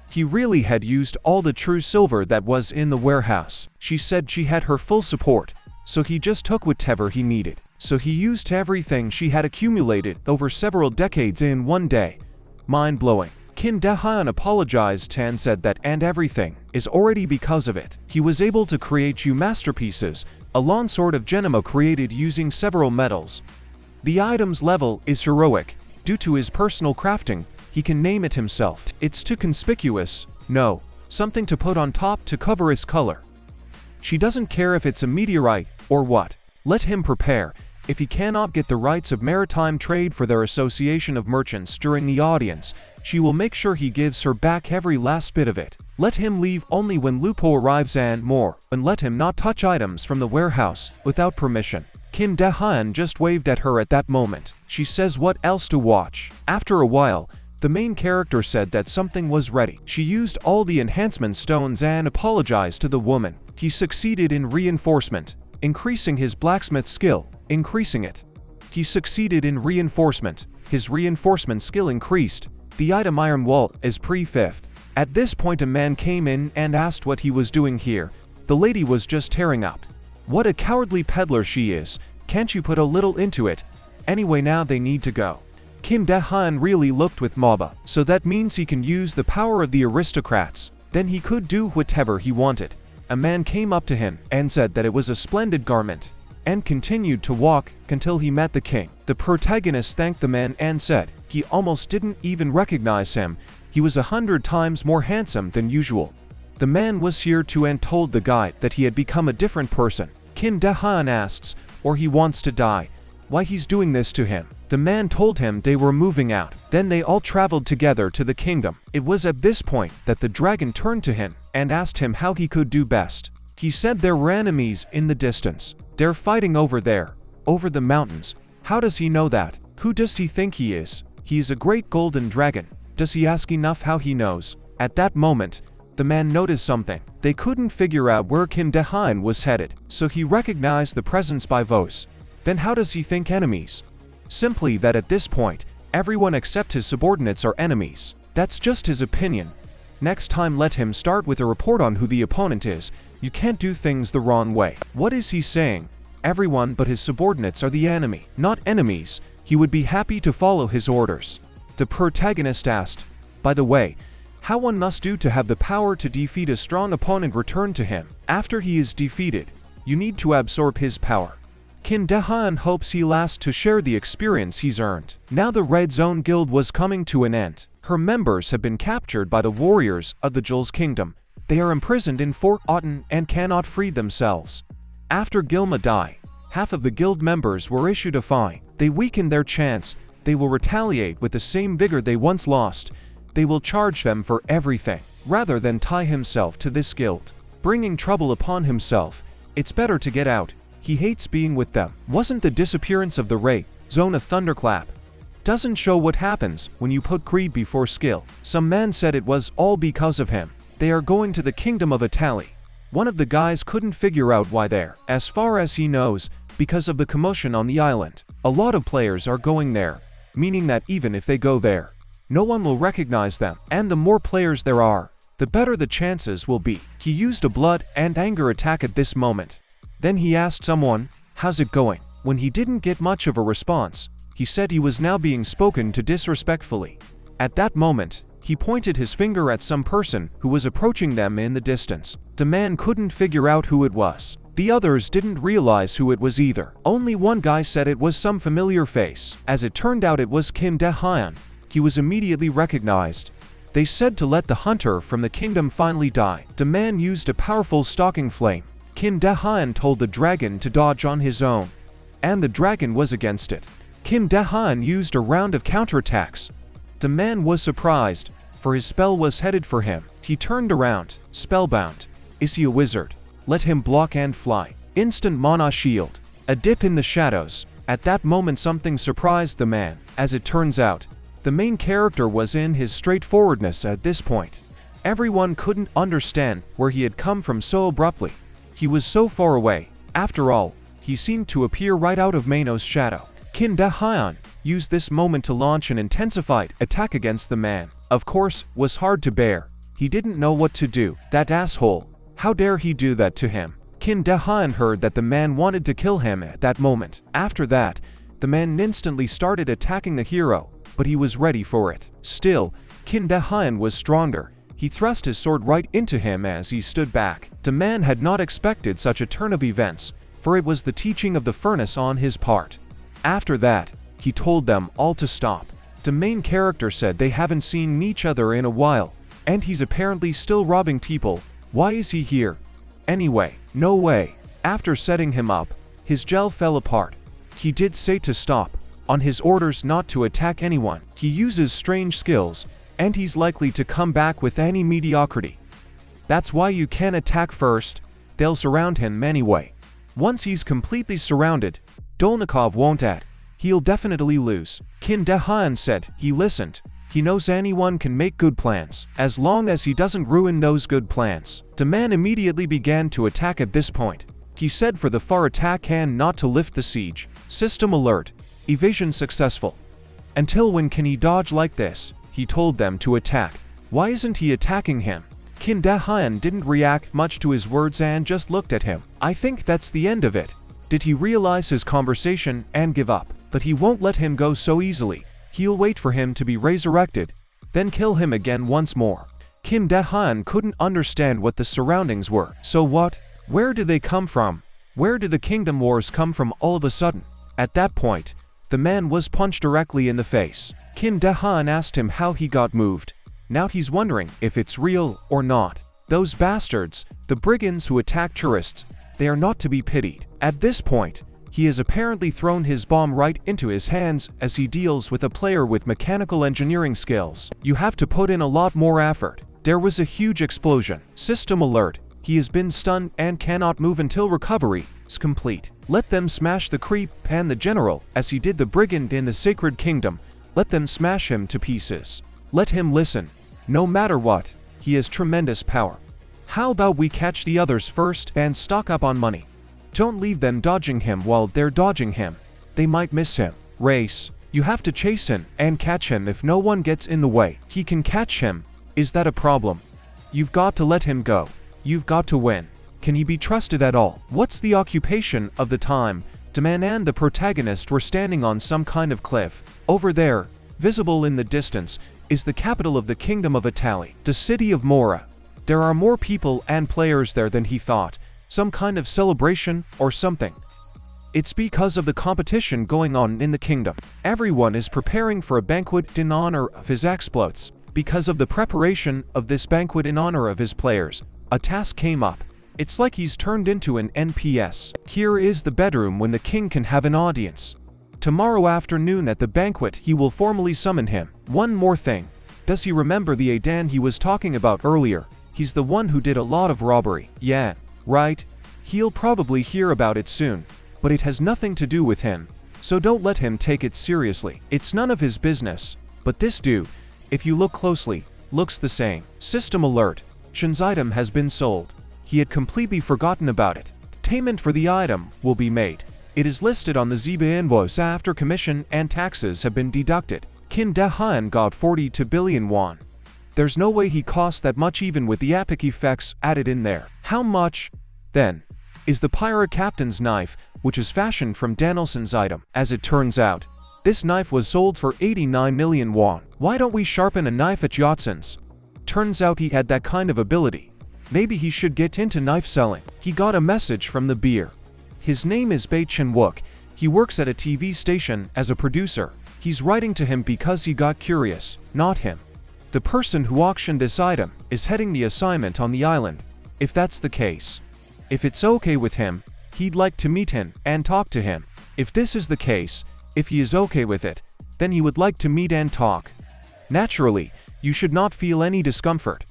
He really had used all the true silver that was in the warehouse. She said she had her full support, so he just took whatever he needed. So he used everything she had accumulated over several decades in one day. Mind-blowing. Qin Dehan apologized and said that and everything is already because of it. He was able to create two masterpieces, a long sword of Genoma created using several metals. The item's level is heroic. Due to his personal crafting, he can name it himself. It's too conspicuous. No, something to put on top to cover its color. She doesn't care if it's a meteorite or what. Let him prepare. If he cannot get the rights of maritime trade for their association of merchants during the audience, she will make sure he gives her back every last bit of it. Let him leave only when Lupo arrives and more, and let him not touch items from the warehouse without permission. Qin Dehan just waved at her at that moment. She says what else to watch. After a while, the main character said that something was ready. She used all the enhancement stones and apologized to the woman. He succeeded in reinforcement, increasing his blacksmith skill. Increasing it. He succeeded in reinforcement. His reinforcement skill increased. The item Iron Wall is pre-fifth. At this point a man came in and asked what he was doing here. The lady was just tearing up. What a cowardly peddler she is. Can't you put a little into it? Anyway, now they need to go. Qin Dehan really looked with MOBA, so that means he can use the power of the aristocrats. Then he could do whatever he wanted. A man came up to him and said that it was a splendid garment, and continued to walk until he met the king. The protagonist thanked the man and said he almost didn't even recognize him. He was 100 times more handsome than usual. The man was here too and told the guy that he had become a different person. Qin Dehan asks, or he wants to die, why he's doing this to him. The man told him they were moving out. Then they all traveled together to the kingdom. It was at this point that the dragon turned to him and asked him how he could do best. He said there were enemies in the distance. They're fighting over there, over the mountains. How does he know that? Who does he think he is? He is a great golden dragon. Does he ask enough how he knows? At that moment, the man noticed something. They couldn't figure out where Qin Dehan was headed, so he recognized the presence by voice. Then how does he think enemies? Simply that at this point, everyone except his subordinates are enemies. That's just his opinion. Next time let him start with a report on who the opponent is. You can't do things the wrong way. What is he saying? Everyone but his subordinates are the enemy. Not enemies. He would be happy to follow his orders. The protagonist asked, by the way, how one must do to have the power to defeat a strong opponent returned to him. After he is defeated, you need to absorb his power. Qin Dehan hopes he lasts to share the experience he's earned. Now the Red Zone Guild was coming to an end. Her members have been captured by the warriors of the Jules Kingdom. They are imprisoned in Fort Auten and cannot free themselves. After Gilma died, half of the guild members were issued a fine. They weaken their chance. They will retaliate with the same vigor they once lost. They will charge them for everything, rather than tie himself to this guild, bringing trouble upon himself. It's better to get out. He hates being with them. Wasn't the disappearance of the Ray Zone a thunderclap? Doesn't show what happens when you put greed before skill. Some man said it was all because of him. They are going to the kingdom of Italy. One of the guys couldn't figure out why there. As far as he knows, because of the commotion on the island. A lot of players are going there, meaning that even if they go there, no one will recognize them. And the more players there are, the better the chances will be. He used a blood and anger attack at this moment. Then he asked someone, "How's it going?" When he didn't get much of a response, he said he was now being spoken to disrespectfully. At that moment, he pointed his finger at some person who was approaching them in the distance. The man couldn't figure out who it was. The others didn't realize who it was either. Only one guy said it was some familiar face. As it turned out, it was Kim De-hyun. He was immediately recognized. They said to let the hunter from the kingdom finally die. The man used a powerful stalking flame. Kim De-hyun told the dragon to dodge on his own, and the dragon was against it. Kim De-hyun used a round of counterattacks. The man was surprised, for his spell was headed for him. He turned around, spellbound. Is he a wizard? Let him block and fly. Instant mana shield. A dip in the shadows. At that moment something surprised the man. As it turns out, the main character was in his straightforwardness at this point. Everyone couldn't understand where he had come from so abruptly. He was so far away. After all, he seemed to appear right out of Mano's shadow. Kim De-hyun used this moment to launch an intensified attack against the man. Of course, was hard to bear. He didn't know what to do. That asshole. How dare he do that to him? Kim De-hyun heard that the man wanted to kill him at that moment. After that, the man instantly started attacking the hero, but he was ready for it. Still, Kim De-hyun was stronger. He thrust his sword right into him as he stood back. The man had not expected such a turn of events, for it was the teaching of the furnace on his part. After that, he told them all to stop. The main character said they haven't seen each other in a while, and he's apparently still robbing people. Why is he here? Anyway, no way. After setting him up, his gel fell apart. He did say to stop, on his orders not to attack anyone. He uses strange skills, and he's likely to come back with any mediocrity. That's why you can't attack first. They'll surround him anyway. Once he's completely surrounded, Dolnikov won't add. He'll definitely lose. Kim De-hyun said he listened. He knows anyone can make good plans, as long as he doesn't ruin those good plans. The man immediately began to attack at this point. He said for the far attack and not to lift the siege. System alert. Evasion successful. Until when can he dodge like this? He told them to attack. Why isn't he attacking him? Kim De-hyun didn't react much to his words and just looked at him. I think that's the end of it. Did he realize his conversation and give up? But he won't let him go so easily. He'll wait for him to be resurrected, then kill him again once more. Kim De-hyun couldn't understand what the surroundings were. So what? Where do they come from? Where do the kingdom wars come from all of a sudden? At that point, the man was punched directly in the face. Kim De-hyun asked him how he got moved. Now he's wondering if it's real or not. Those bastards, the brigands who attack tourists, they are not to be pitied. At this point, he has apparently thrown his bomb right into his hands as he deals with a player with mechanical engineering skills. You have to put in a lot more effort. There was a huge explosion. System alert. He has been stunned and cannot move until recovery is complete. Let them smash the creep and the general as he did the brigand in the Sacred Kingdom. Let them smash him to pieces. Let him listen. No matter what, he has tremendous power. How about we catch the others first and stock up on money? Don't leave them dodging him while they're dodging him. They might miss him. Race. You have to chase him and catch him if no one gets in the way. He can catch him. Is that a problem? You've got to let him go. You've got to win. Can he be trusted at all? What's the occupation of the time? The man and the protagonist were standing on some kind of cliff. Over there, visible in the distance, is the capital of the Kingdom of Italy, the city of Mora. There are more people and players there than he thought. Some kind of celebration or something. It's because of the competition going on in the kingdom. Everyone is preparing for a banquet in honor of his exploits. Because of the preparation of this banquet in honor of his players, a task came up. It's like he's turned into an NPS. Here is the bedroom when the king can have an audience. Tomorrow afternoon at the banquet he will formally summon him. One more thing. Does he remember the Adan he was talking about earlier? He's the one who did a lot of robbery. Yeah, right? He'll probably hear about it soon. But it has nothing to do with him. So don't let him take it seriously. It's none of his business. But this dude, if you look closely, looks the same. System alert. Shin's item has been sold. He had completely forgotten about it. Payment for the item will be made. It is listed on the Ziba invoice after commission and taxes have been deducted. Kim Dahan got 42 billion won. There's no way he cost that much even with the epic effects added in there. How much, then, is the pirate captain's knife, which is fashioned from Danielson's item? As it turns out, this knife was sold for 89 million won. Why don't we sharpen a knife at Yotson's? Turns out he had that kind of ability. Maybe he should get into knife selling. He got a message from the beer. His name is Bae Chin-wook. He works at a TV station as a producer. He's writing to him because he got curious, not him. The person who auctioned this item is heading the assignment on the island. If that's the case, if it's okay with him, he'd like to meet him and talk to him. If this is the case, if he is okay with it, then he would like to meet and talk. Naturally, you should not feel any discomfort.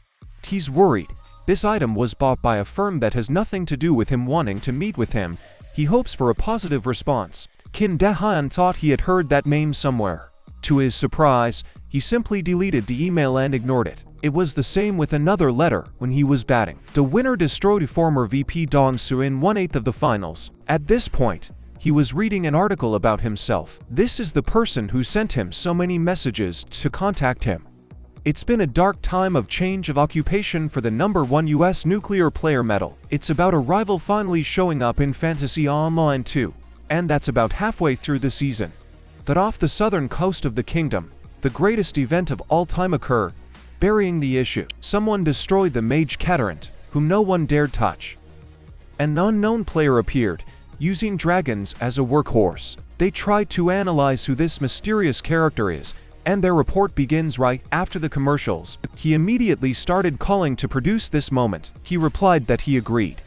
He's worried. This item was bought by a firm that has nothing to do with him wanting to meet with him. He hopes for a positive response. Kim Dahan thought he had heard that name somewhere. To his surprise, he simply deleted the email and ignored it. It was the same with another letter when he was batting. The winner destroyed former VP Dong-soo in 1/8 of the finals. At this point, he was reading an article about himself. This is the person who sent him so many messages to contact him. It's been a dark time of change of occupation for the #1 US nuclear player medal. It's about a rival finally showing up in Fantasy Online 2. And that's about halfway through the season. But off the southern coast of the kingdom, the greatest event of all time occurred, burying the issue. Someone destroyed the mage Catarant, whom no one dared touch. An unknown player appeared, using dragons as a workhorse. They tried to analyze who this mysterious character is, and their report begins right after the commercials. He immediately started calling to produce this moment. He replied that he agreed.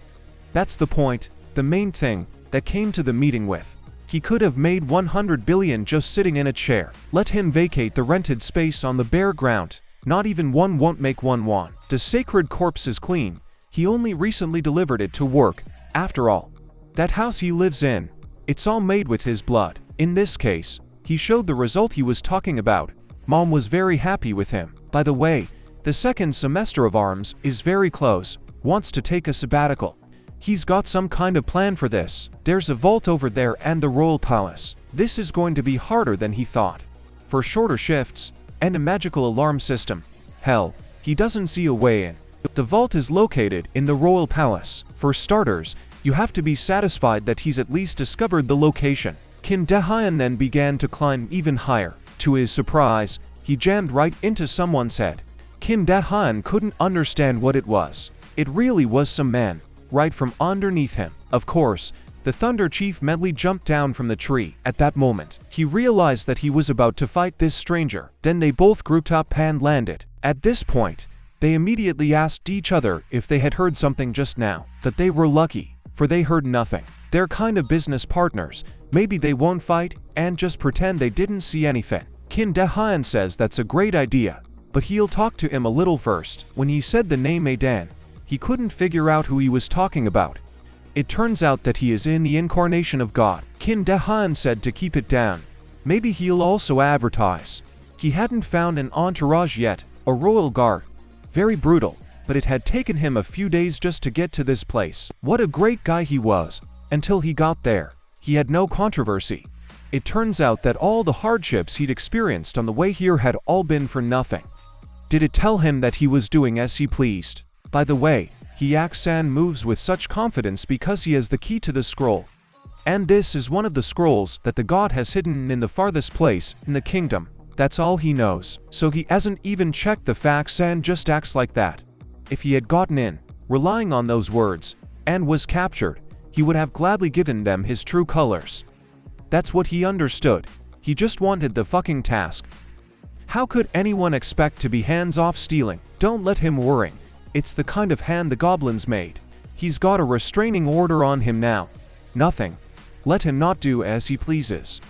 That's the point, the main thing, that came to the meeting with. He could have made 100 billion just sitting in a chair. Let him vacate the rented space on the bare ground. Not even one won't make 1 won. The sacred corpse is clean. He only recently delivered it to work. After all, that house he lives in, it's all made with his blood. In this case, he showed the result he was talking about. Mom was very happy with him. By the way, the second semester of ARMS is very close. Wants to take a sabbatical. He's got some kind of plan for this. There's a vault over there and the royal palace. This is going to be harder than he thought. For shorter shifts, and a magical alarm system. Hell, he doesn't see a way in. The vault is located in the royal palace. For starters, you have to be satisfied that he's at least discovered the location. Kim Dahyun then began to climb even higher. To his surprise, he jammed right into someone's head. Kim Dahyun couldn't understand what it was. It really was some man, right from underneath him. Of course, the Thunder Chief Medley jumped down from the tree. At that moment, he realized that he was about to fight this stranger. Then they both grouped up and landed. At this point, they immediately asked each other if they had heard something just now. But they were lucky, for they heard nothing. They're kind of business partners. Maybe they won't fight and just pretend they didn't see anything. Kim Dahyun says that's a great idea, but he'll talk to him a little first. When he said the name Adan, he couldn't figure out who he was talking about. It turns out that he is in the Incarnation of God. Kim Dahyun said to keep it down. Maybe he'll also advertise. He hadn't found an entourage yet, a royal guard. Very brutal, but it had taken him a few days just to get to this place. What a great guy he was. Until he got there, he had no controversy. It turns out that all the hardships he'd experienced on the way here had all been for nothing. Did it tell him that he was doing as he pleased? By the way, Hyak-san moves with such confidence because he has the key to the scroll. And this is one of the scrolls that the god has hidden in the farthest place in the kingdom. That's all he knows. So he hasn't even checked the facts and just acts like that. If he had gotten in, relying on those words, and was captured, he would have gladly given them his true colors. That's what he understood. He just wanted the fucking task. How could anyone expect to be hands-off stealing? Don't let him worry. It's the kind of hand the goblins made. He's got a restraining order on him now. Nothing. Let him not do as he pleases.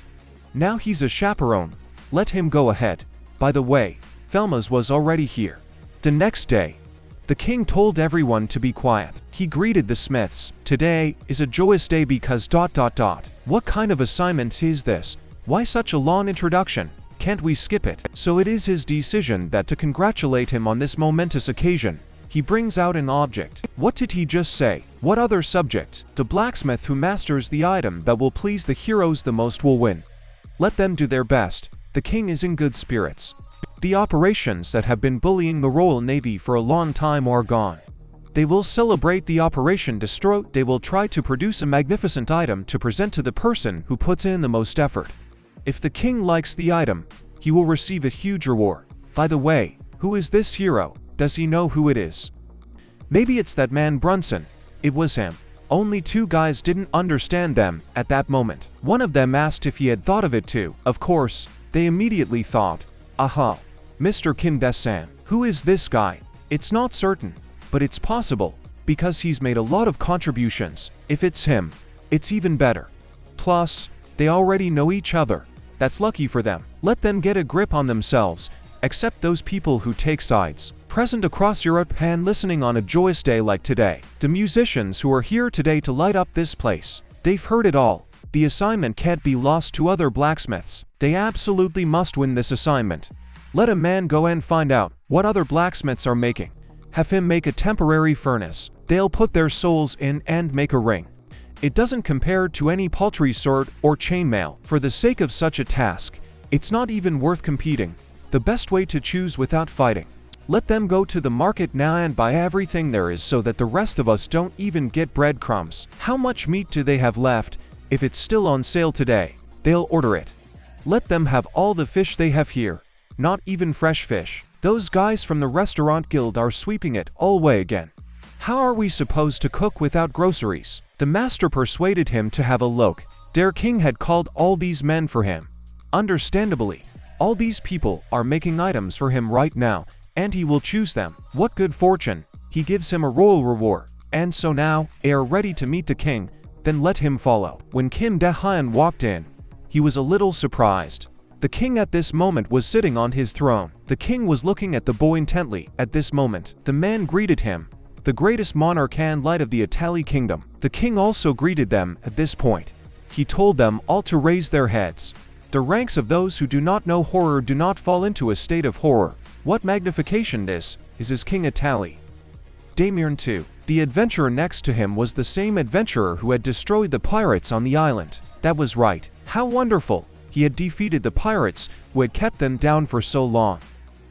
Now he's a chaperone. Let him go ahead. By the way, Thelma's was already here. The next day, the king told everyone to be quiet. He greeted the smiths. Today is a joyous day because ... What kind of assignment is this? Why such a long introduction? Can't we skip it? So it is his decision that to congratulate him on this momentous occasion, he brings out an object. What did he just say? What other subject? The blacksmith who masters the item that will please the heroes the most will win. Let them do their best. The king is in good spirits. The operations that have been bullying the Royal Navy for a long time are gone. They will celebrate the Operation Destroy. They will try to produce a magnificent item to present to the person who puts in the most effort. If the king likes the item, he will receive a huge reward. By the way, who is this hero? Does he know who it is? Maybe it's that man Brunson. It was him. Only two guys didn't understand them at that moment. One of them asked if he had thought of it too. Of course, they immediately thought, aha, Mr. Kim-de-san. Who is this guy? It's not certain, but it's possible, because he's made a lot of contributions. If it's him, it's even better. Plus, they already know each other. That's lucky for them. Let them get a grip on themselves, except those people who take sides. Present across Europe and listening on a joyous day like today. The musicians who are here today to light up this place. They've heard it all. The assignment can't be lost to other blacksmiths. They absolutely must win this assignment. Let a man go and find out what other blacksmiths are making. Have him make a temporary furnace. They'll put their souls in and make a ring. It doesn't compare to any paltry sword or chainmail. For the sake of such a task, it's not even worth competing. The best way to choose without fighting. Let them go to the market now and buy everything there is so that the rest of us don't even get breadcrumbs. How much meat do they have left? If it's still on sale today, they'll order it. Let them have all the fish they have here. Not even fresh fish. Those guys from the restaurant guild are sweeping it all away again. How are we supposed to cook without groceries? The master persuaded him to have a look. Their king had called all these men for him. Understandably, all these people are making items for him right now, and he will choose them. What good fortune! He gives him a royal reward. And so now, they are ready to meet the king, then let him follow. When Kim De-hyun walked in, he was a little surprised. The king at this moment was sitting on his throne. The king was looking at the boy intently at this moment. The man greeted him, the greatest monarch and light of the Itali kingdom. The king also greeted them at this point. He told them all to raise their heads. The ranks of those who do not know horror do not fall into a state of horror. What magnification this is as King Itali. Damirn too. The adventurer next to him was the same adventurer who had destroyed the pirates on the island. That was right. How wonderful! He had defeated the pirates who had kept them down for so long.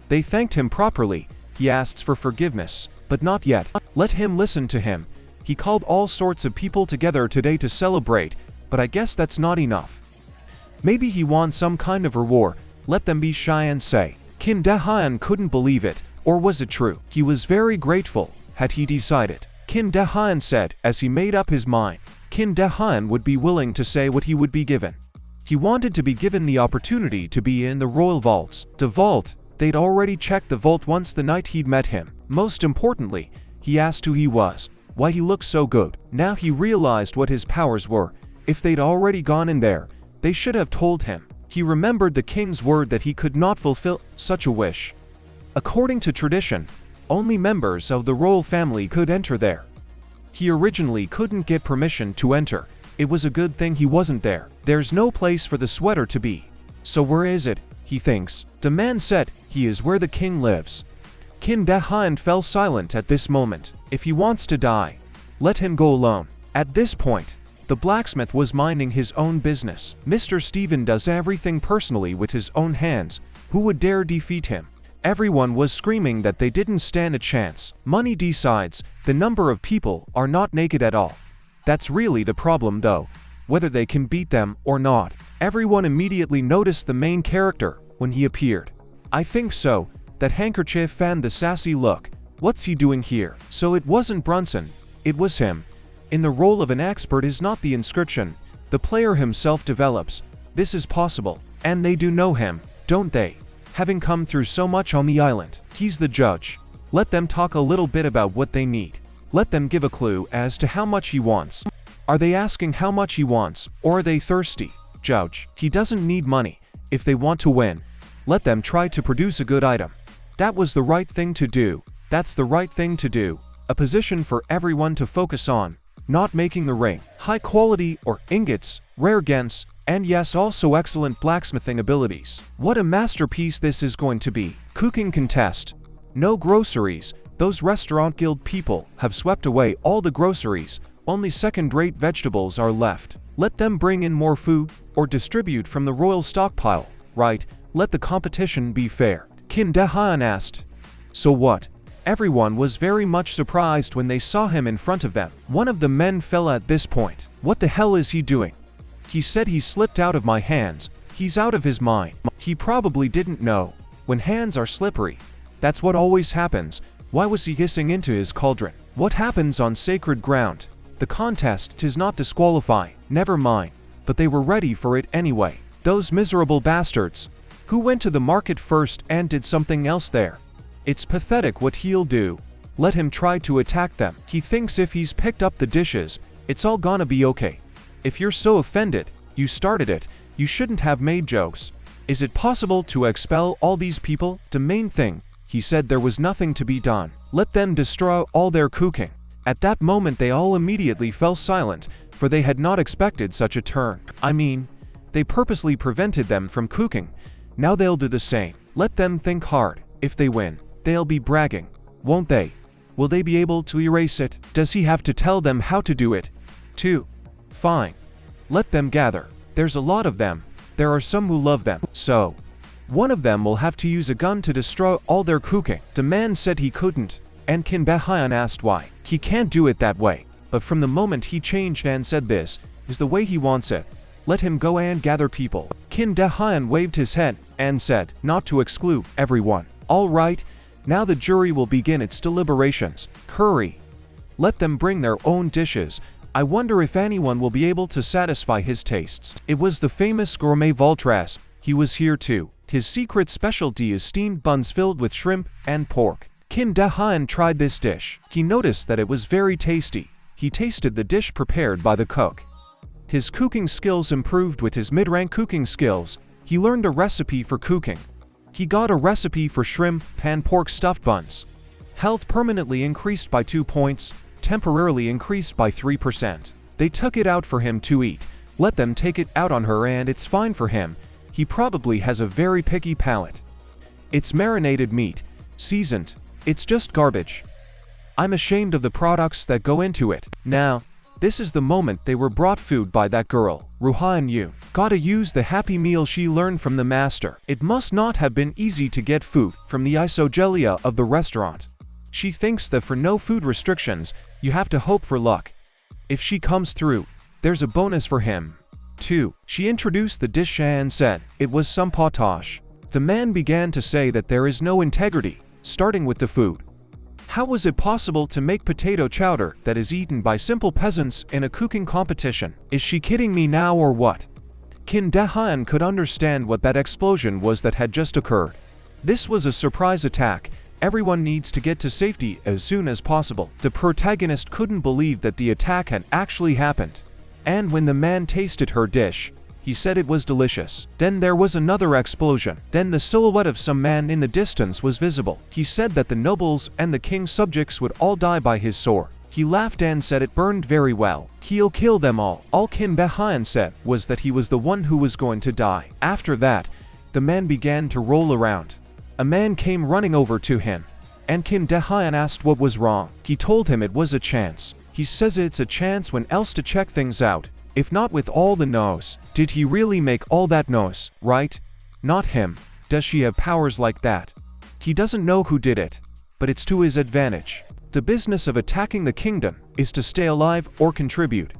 They thanked him properly. He asks for forgiveness, but not yet. Let him listen to him. He called all sorts of people together today to celebrate, but I guess that's not enough. Maybe he wants some kind of reward. Let them be shy and say. Kim De-hyun couldn't believe it, or was it true? He was very grateful, had he decided. Kim De-hyun said, as he made up his mind. Kim De-hyun would be willing to say what he would be given. He wanted to be given the opportunity to be in the royal vaults. The vault, they'd already checked the vault once the night he'd met him. Most importantly, he asked who he was, why he looked so good. Now he realized what his powers were. If they'd already gone in there, they should have told him. He remembered the king's word that he could not fulfill such a wish. According to tradition, only members of the royal family could enter there. He originally couldn't get permission to enter. It was a good thing he wasn't there. There's no place for the sweater to be. So where is it? He thinks. The man said, he is where the king lives. Kim De-hyun fell silent at this moment. If he wants to die, let him go alone. At this point, the blacksmith was minding his own business. Mr. Stephen does everything personally with his own hands. Who would dare defeat him? Everyone was screaming that they didn't stand a chance. Money decides. The number of people are not naked at all. That's really the problem though, whether they can beat them or not. Everyone immediately noticed the main character when he appeared. I think so. That handkerchief and the sassy look. What's he doing here? So it wasn't Brunson. It was him. In the role of an expert is not the inscription. The player himself develops. This is possible. And they do know him, don't they? Having come through so much on the island. He's the judge. Let them talk a little bit about what they need. Let them give a clue as to how much he wants. Are they asking how much he wants, or are they thirsty? Judge. He doesn't need money. If they want to win, let them try to produce a good item. That was the right thing to do. That's the right thing to do. A position for everyone to focus on. Not making the ring. High quality or ingots, rare gens, and yes, also excellent blacksmithing abilities. What a masterpiece this is going to be. Cooking contest. No groceries. Those restaurant guild people have swept away all the groceries. Only second-rate vegetables are left. Let them bring in more food or distribute from the royal stockpile, right? Let the competition be fair. Kim Dae-hyun asked. So what? Everyone was very much surprised when they saw him in front of them. One of the men fell at this point. What the hell is he doing? He said he slipped out of my hands. He's out of his mind. He probably didn't know. When hands are slippery, that's what always happens. Why was he hissing into his cauldron? What happens on sacred ground? The contest does not disqualify. Never mind. But they were ready for it anyway. Those miserable bastards. Who went to the market first and did something else there? It's pathetic what he'll do. Let him try to attack them. He thinks if he's picked up the dishes, it's all gonna be okay. If you're so offended, you started it, you shouldn't have made jokes. Is it possible to expel all these people? The main thing, he said there was nothing to be done. Let them destroy all their cooking. At that moment they all immediately fell silent, for they had not expected such a turn. I mean, they purposely prevented them from cooking. Now they'll do the same. Let them think hard. If they win, they'll be bragging, won't they? Will they be able to erase it? Does he have to tell them how to do it? 2. Fine. Let them gather. There's a lot of them. There are some who love them. So, one of them will have to use a gun to destroy all their cooking. The man said he couldn't, and Kim Dae-hyun asked why. He can't do it that way. But from the moment he changed and said this is the way he wants it, let him go and gather people. Kim Dae-hyun waved his head and said, not to exclude everyone. All right, now the jury will begin its deliberations. Hurry. Let them bring their own dishes. I wonder if anyone will be able to satisfy his tastes. It was the famous gourmet Voltras. He was here too. His secret specialty is steamed buns filled with shrimp and pork. Kim Dae-hyun tried this dish. He noticed that it was very tasty. He tasted the dish prepared by the cook. His cooking skills improved with his mid-rank cooking skills. He learned a recipe for cooking. He got a recipe for shrimp and pork stuffed buns. Health permanently increased by 2 points, temporarily increased by 3%. They took it out for him to eat. Let them take it out on her and it's fine for him. He probably has a very picky palate. It's marinated meat, seasoned. It's just garbage. I'm ashamed of the products that go into it. Now, this is the moment they were brought food by that girl, Ruhan Yu. Gotta use the happy meal she learned from the master. It must not have been easy to get food from the isogelia of the restaurant. She thinks that for no food restrictions, you have to hope for luck. If she comes through, there's a bonus for him. 2. She introduced the dish and said, it was some potage. The man began to say that there is no integrity, starting with the food. How was it possible to make potato chowder that is eaten by simple peasants in a cooking competition? Is she kidding me now or what? Kim Dae-hyun could understand what that explosion was that had just occurred. This was a surprise attack. Everyone needs to get to safety as soon as possible. The protagonist couldn't believe that the attack had actually happened. And when the man tasted her dish, he said it was delicious. Then there was another explosion. Then the silhouette of some man in the distance was visible. He said that the nobles and the king's subjects would all die by his sword. He laughed and said it burned very well. He'll kill them all. All Kim Dae-hyun said was that he was the one who was going to die. After that, the man began to roll around. A man came running over to him, and Kim Dae-hyun asked what was wrong. He told him it was a chance. He says it's a chance when else to check things out. If not with all the no's. Did he really make all that no's, right? Not him. Does she have powers like that? He doesn't know who did it, but it's to his advantage. The business of attacking the kingdom is to stay alive or contribute.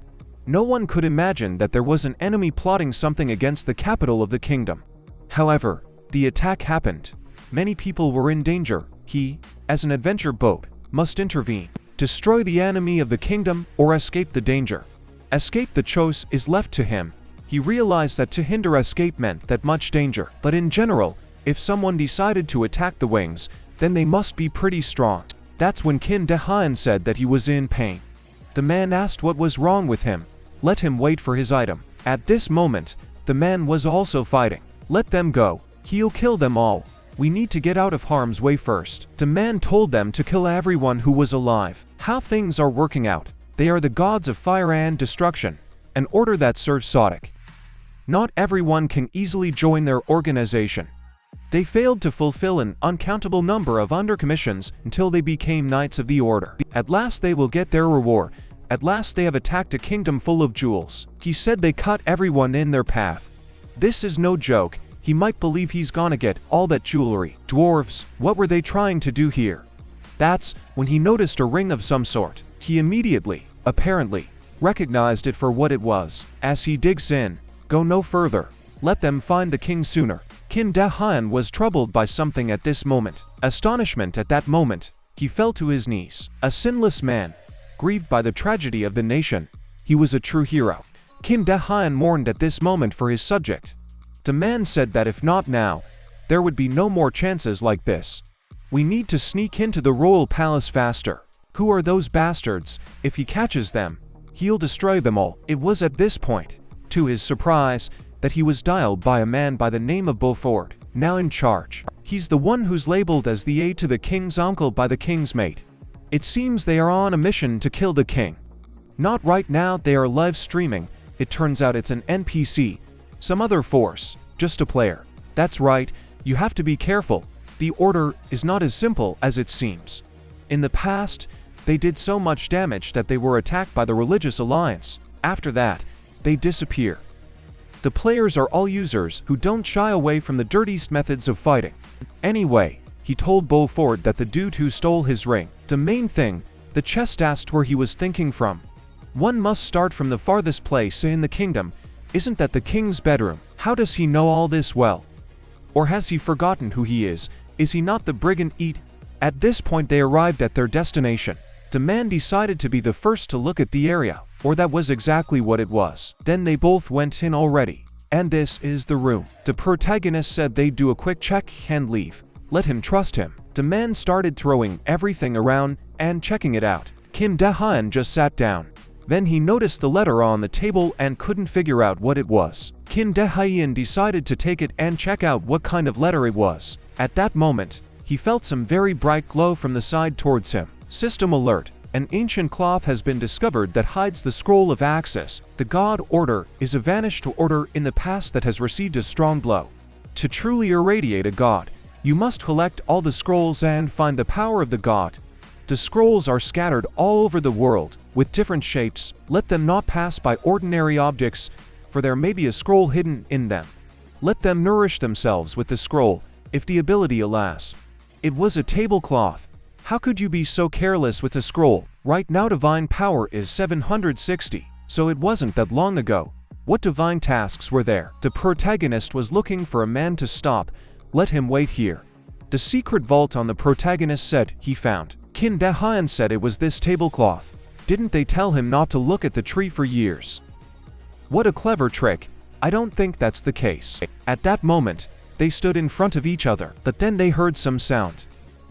No one could imagine that there was an enemy plotting something against the capital of the kingdom. However, the attack happened. Many people were in danger. He, as an adventure boat, must intervene. Destroy the enemy of the kingdom or escape the danger. Escape the choice is left to him. He realized that to hinder escape meant that much danger. But in general, if someone decided to attack the wings, then they must be pretty strong. That's when Kim Dae-hyun said that he was in pain. The man asked what was wrong with him. Let him wait for his item. At this moment, the man was also fighting. Let them go. He'll kill them all. We need to get out of harm's way first. The man told them to kill everyone who was alive. How things are working out. They are the gods of fire and destruction, an order that serves Sodic. Not everyone can easily join their organization. They failed to fulfill an uncountable number of undercommissions until they became Knights of the Order. At last they will get their reward. At last they have attacked a kingdom full of jewels. He said they cut everyone in their path. This is no joke. He might believe he's gonna get all that jewelry. Dwarves, what were they trying to do here? That's when he noticed a ring of some sort. He immediately, apparently, recognized it for what it was. As he digs in, go no further. Let them find the king sooner. Kim Dae-hyun was troubled by something at this moment. Astonishment at that moment. He fell to his knees. A sinless man, grieved by the tragedy of the nation. He was a true hero. Kim Dae-hyun mourned at this moment for his subject. The man said that if not now, there would be no more chances like this. We need to sneak into the royal palace faster. Who are those bastards? If he catches them, he'll destroy them all. It was at this point, to his surprise, that he was dialed by a man by the name of Beaufort, now in charge. He's the one who's labeled as the aide to the king's uncle by the king's mate. It seems they are on a mission to kill the king. Not right now, they are live streaming. It turns out it's an NPC, some other force, just a player. That's right, you have to be careful. The order is not as simple as it seems. In the past, they did so much damage that they were attacked by the Religious Alliance. After that, they disappear. The players are all users who don't shy away from the dirtiest methods of fighting. Anyway, he told Beaufort that the dude who stole his ring, the main thing, the chest asked where he was thinking from. One must start from the farthest place in the kingdom. Isn't that the king's bedroom? How does he know all this well? Or has he forgotten who he is? Is he not the brigand eat? At this point they arrived at their destination. The man decided to be the first to look at the area, or that was exactly what it was. Then they both went in already. And this is the room. The protagonist said they'd do a quick check and leave. Let him trust him. The man started throwing everything around and checking it out. Kim Dae-hyun just sat down. Then he noticed the letter on the table and couldn't figure out what it was. Kim Dae-hyun decided to take it and check out what kind of letter it was. At that moment, he felt some very bright glow from the side towards him. System alert. An ancient cloth has been discovered that hides the scroll of access. The god order is a vanished order in the past that has received a strong blow. To truly irradiate a god, you must collect all the scrolls and find the power of the god. The scrolls are scattered all over the world, with different shapes. Let them not pass by ordinary objects, for there may be a scroll hidden in them. Let them nourish themselves with the scroll, if the ability allows. It was a tablecloth. How could you be so careless with a scroll? Right now divine power is 760, so it wasn't that long ago. What divine tasks were there? The protagonist was looking for a man to stop. Let him wait here. The secret vault on the protagonist said he found. Kim Dae-hyun said it was this tablecloth. Didn't they tell him not to look at the tree for years? What a clever trick. I don't think that's the case. At that moment, they stood in front of each other, but then they heard some sound.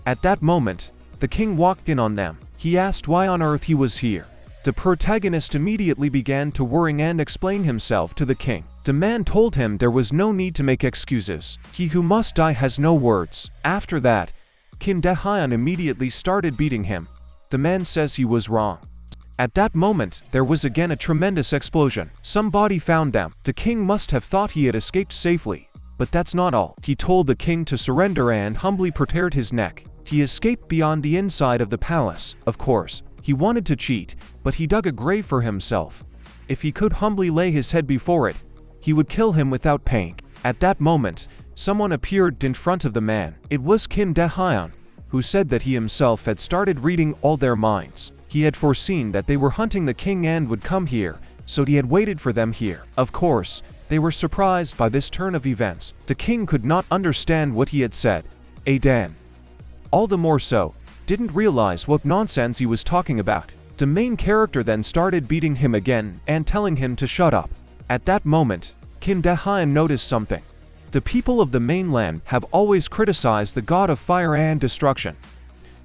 At that moment, the king walked in on them. He asked why on earth he was here. The protagonist immediately began to worry and explain himself to the king. The man told him there was no need to make excuses. He who must die has no words. After that, Kim Dae-hyun immediately started beating him. The man says he was wrong. At that moment, there was again a tremendous explosion. Somebody found them. The king must have thought he had escaped safely. But that's not all. He told the king to surrender and humbly prepared his neck. He escaped beyond the inside of the palace. Of course, he wanted to cheat, but he dug a grave for himself. If he could humbly lay his head before it, he would kill him without pain. At that moment, someone appeared in front of the man. It was Kim Dae-hyun, who said that he himself had started reading all their minds. He had foreseen that they were hunting the king and would come here, so he had waited for them here. Of course, they were surprised by this turn of events. The king could not understand what he had said. Dan. All the more so, didn't realize what nonsense he was talking about. The main character then started beating him again and telling him to shut up. At that moment, Kim Dae-hyun noticed something. The people of the mainland have always criticized the god of fire and destruction.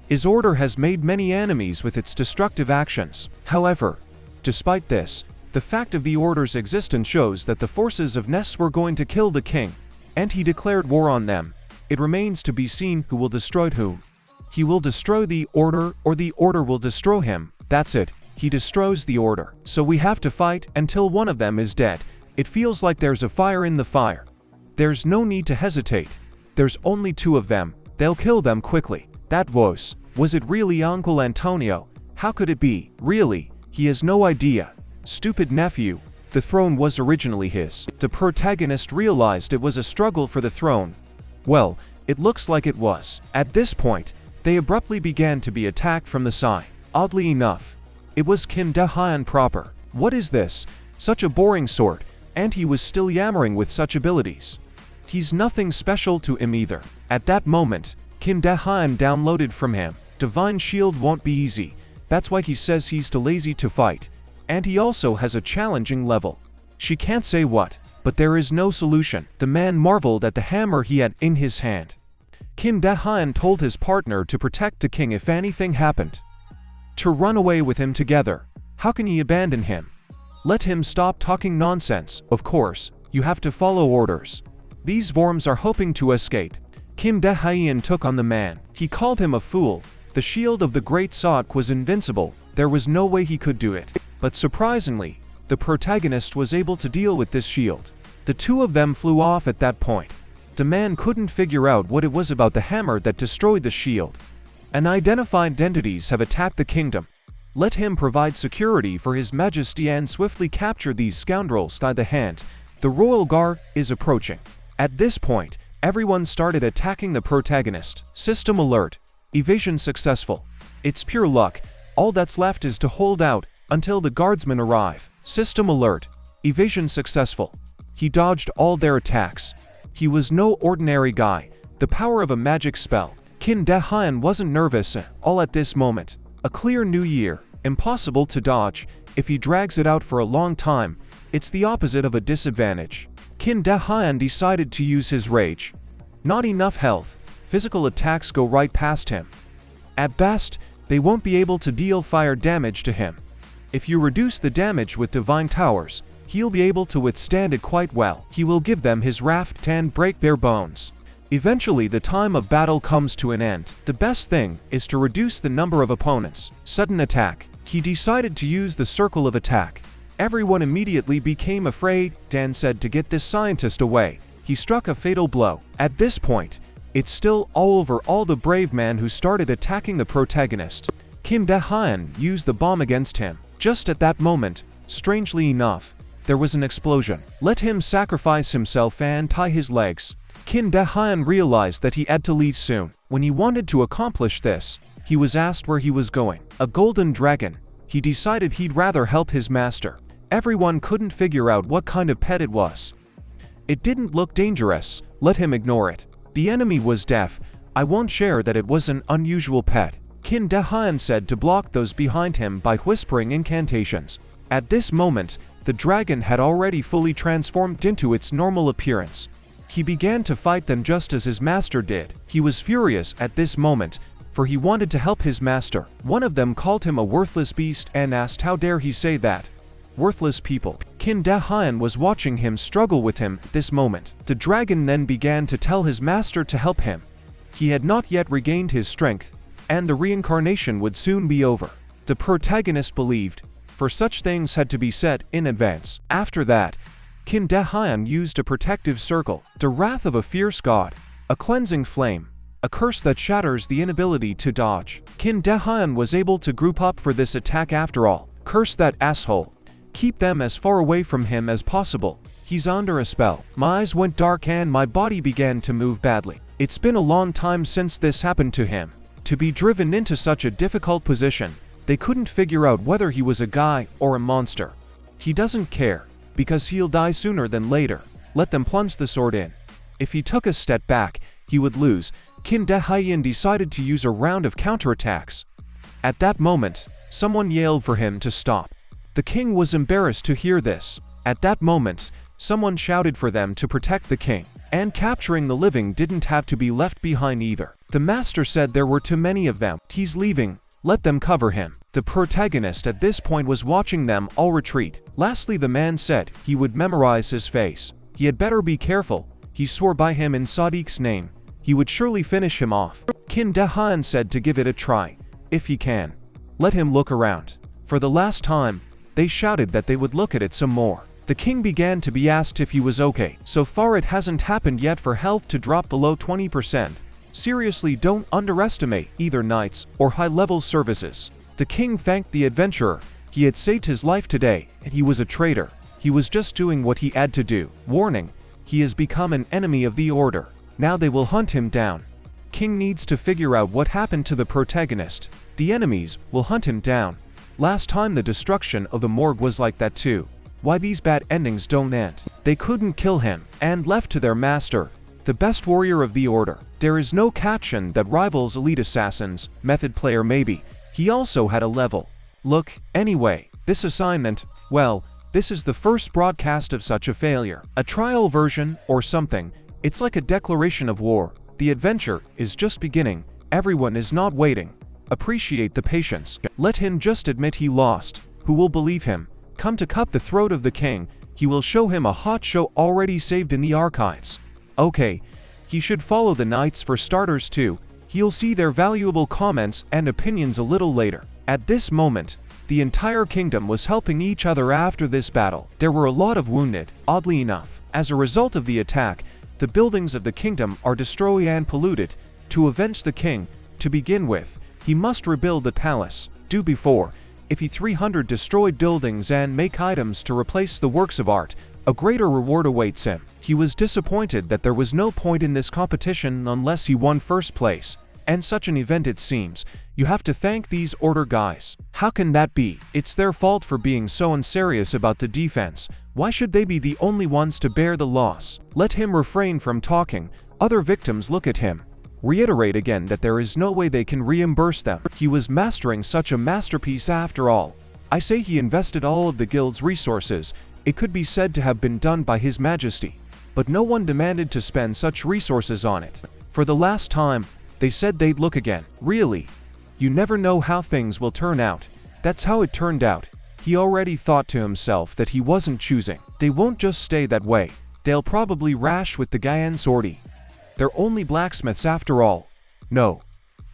His order has made many enemies with its destructive actions. However, despite this, the fact of the order's existence shows that the forces of Ness were going to kill the king, and he declared war on them. It remains to be seen who will destroy whom. He will destroy the order, or the order will destroy him. That's it. He destroys the order. So we have to fight until one of them is dead. It feels like there's a fire in the fire. There's no need to hesitate. There's only 2 of them. They'll kill them quickly. That voice. Was it really Uncle Antonio? How could it be? Really? He has no idea. Stupid nephew. The throne was originally his. The protagonist realized it was a struggle for the throne. Well, it looks like it was. At this point, they abruptly began to be attacked from the side. Oddly enough, it was Kim De-hyun proper. What is this? Such a boring sort, and he was still yammering with such abilities. He's nothing special to him either. At that moment, Kim De-hyun downloaded from him. Divine Shield won't be easy. That's why he says he's too lazy to fight. And he also has a challenging level. She can't say what, but there is no solution. The man marveled at the hammer he had in his hand. Kim De-hyun told his partner to protect the king if anything happened. To run away with him together. How can he abandon him? Let him stop talking nonsense. Of course, you have to follow orders. These worms are hoping to escape. Kim De-hyun took on the man. He called him a fool. The shield of the great Sawk was invincible. There was no way he could do it. But surprisingly, the protagonist was able to deal with this shield. The 2 of them flew off at that point. The man couldn't figure out what it was about the hammer that destroyed the shield. Unidentified entities have attacked the kingdom. Let him provide security for his majesty and swiftly capture these scoundrels by the hand. The royal guard is approaching. At this point, everyone started attacking the protagonist. System alert. Evasion successful. It's pure luck. All that's left is to hold out until the guardsmen arrive. System alert. Evasion successful. He dodged all their attacks. He was no ordinary guy. The power of a magic spell. Kim De-hyun wasn't nervous at all at this moment. A clear new year. Impossible to dodge. If he drags it out for a long time, it's the opposite of a disadvantage. Kim De-hyun decided to use his rage. Not enough health. Physical attacks go right past him. At best, they won't be able to deal fire damage to him. If you reduce the damage with divine towers, he'll be able to withstand it quite well. He will give them his raft and break their bones. Eventually the time of battle comes to an end. The best thing is to reduce the number of opponents. Sudden attack. He decided to use the circle of attack. Everyone immediately became afraid and said to get this scientist away. He struck a fatal blow. At this point, it's still all over all the brave man who started attacking the protagonist. Kim De-hyun used the bomb against him. Just at that moment, strangely enough, there was an explosion. Let him sacrifice himself and tie his legs. Kim De-hyun realized that he had to leave soon. When he wanted to accomplish this, he was asked where he was going. A golden dragon. He decided he'd rather help his master. Everyone couldn't figure out what kind of pet it was. It didn't look dangerous. Let him ignore it. The enemy was deaf. I won't share that it was an unusual pet. Kim De-hyun said to block those behind him by whispering incantations. At this moment, the dragon had already fully transformed into its normal appearance. He began to fight them just as his master did. He was furious at this moment, for he wanted to help his master. One of them called him a worthless beast and asked how dare he say that. Worthless people. Kim De-hyun was watching him struggle with him at this moment. The dragon then began to tell his master to help him. He had not yet regained his strength, and the reincarnation would soon be over. The protagonist believed, for such things had to be said in advance. After that, Kim De-hyun used a protective circle, the wrath of a fierce god, a cleansing flame, a curse that shatters the inability to dodge. Kim De-hyun was able to group up for this attack after all. Curse that asshole. Keep them as far away from him as possible. He's under a spell. My eyes went dark and my body began to move badly. It's been a long time since this happened to him. To be driven into such a difficult position, they couldn't figure out whether he was a guy or a monster. He doesn't care, because he'll die sooner than later. Let them plunge the sword in. If he took a step back, he would lose. Kim De-hyun decided to use a round of counterattacks. At that moment, someone yelled for him to stop. The king was embarrassed to hear this. At that moment, someone shouted for them to protect the king. And capturing the living didn't have to be left behind either. The master said there were too many of them. He's leaving. Let them cover him. The protagonist at this point was watching them all retreat. Lastly, the man said he would memorize his face. He had better be careful. He swore by him in Sadiq's name. He would surely finish him off. Kim Dahan said to give it a try. If he can. Let him look around. For the last time, they shouted that they would look at it some more. The king began to be asked if he was okay. So far it hasn't happened yet for health to drop below 20%. Seriously, don't underestimate either knights or high-level services. The king thanked the adventurer. He had saved his life today, and he was a traitor. He was just doing what he had to do. Warning, he has become an enemy of the order. Now they will hunt him down. King needs to figure out what happened to the protagonist. The enemies will hunt him down. Last time the destruction of the morgue was like that too. Why these bad endings don't end? They couldn't kill him, and left to their master, the best warrior of the order. There is no caption that rivals elite assassins, method player maybe. He also had a level. Look, anyway, this assignment, well, this is the first broadcast of such a failure. A trial version, or something. It's like a declaration of war. The adventure is just beginning. Everyone is not waiting. Appreciate the patience. Let him just admit he lost. Who will believe him? Come to cut the throat of the king. He will show him a hot show already saved in the archives. Okay, he should follow the knights for starters too. He'll see their valuable comments and opinions a little later. At this moment, the entire kingdom was helping each other after this battle. There were a lot of wounded, oddly enough. As a result of the attack, the buildings of the kingdom are destroyed and polluted. To avenge the king, to begin with, he must rebuild the palace. Do before, if he 300 destroyed buildings and make items to replace the works of art, a greater reward awaits him. He was disappointed that there was no point in this competition unless he won first place. And such an event it seems. You have to thank these order guys. How can that be? It's their fault for being so unserious about the defense. Why should they be the only ones to bear the loss? Let him refrain from talking. Other victims look at him. Reiterate again that there is no way they can reimburse them. He was mastering such a masterpiece after all. I say he invested all of the guild's resources. It could be said to have been done by His Majesty. But no one demanded to spend such resources on it. For the last time, they said they'd look again. Really? You never know how things will turn out. That's how it turned out. He already thought to himself that he wasn't choosing. They won't just stay that way. They'll probably rash with the Gayan sortie. They're only blacksmiths after all. No.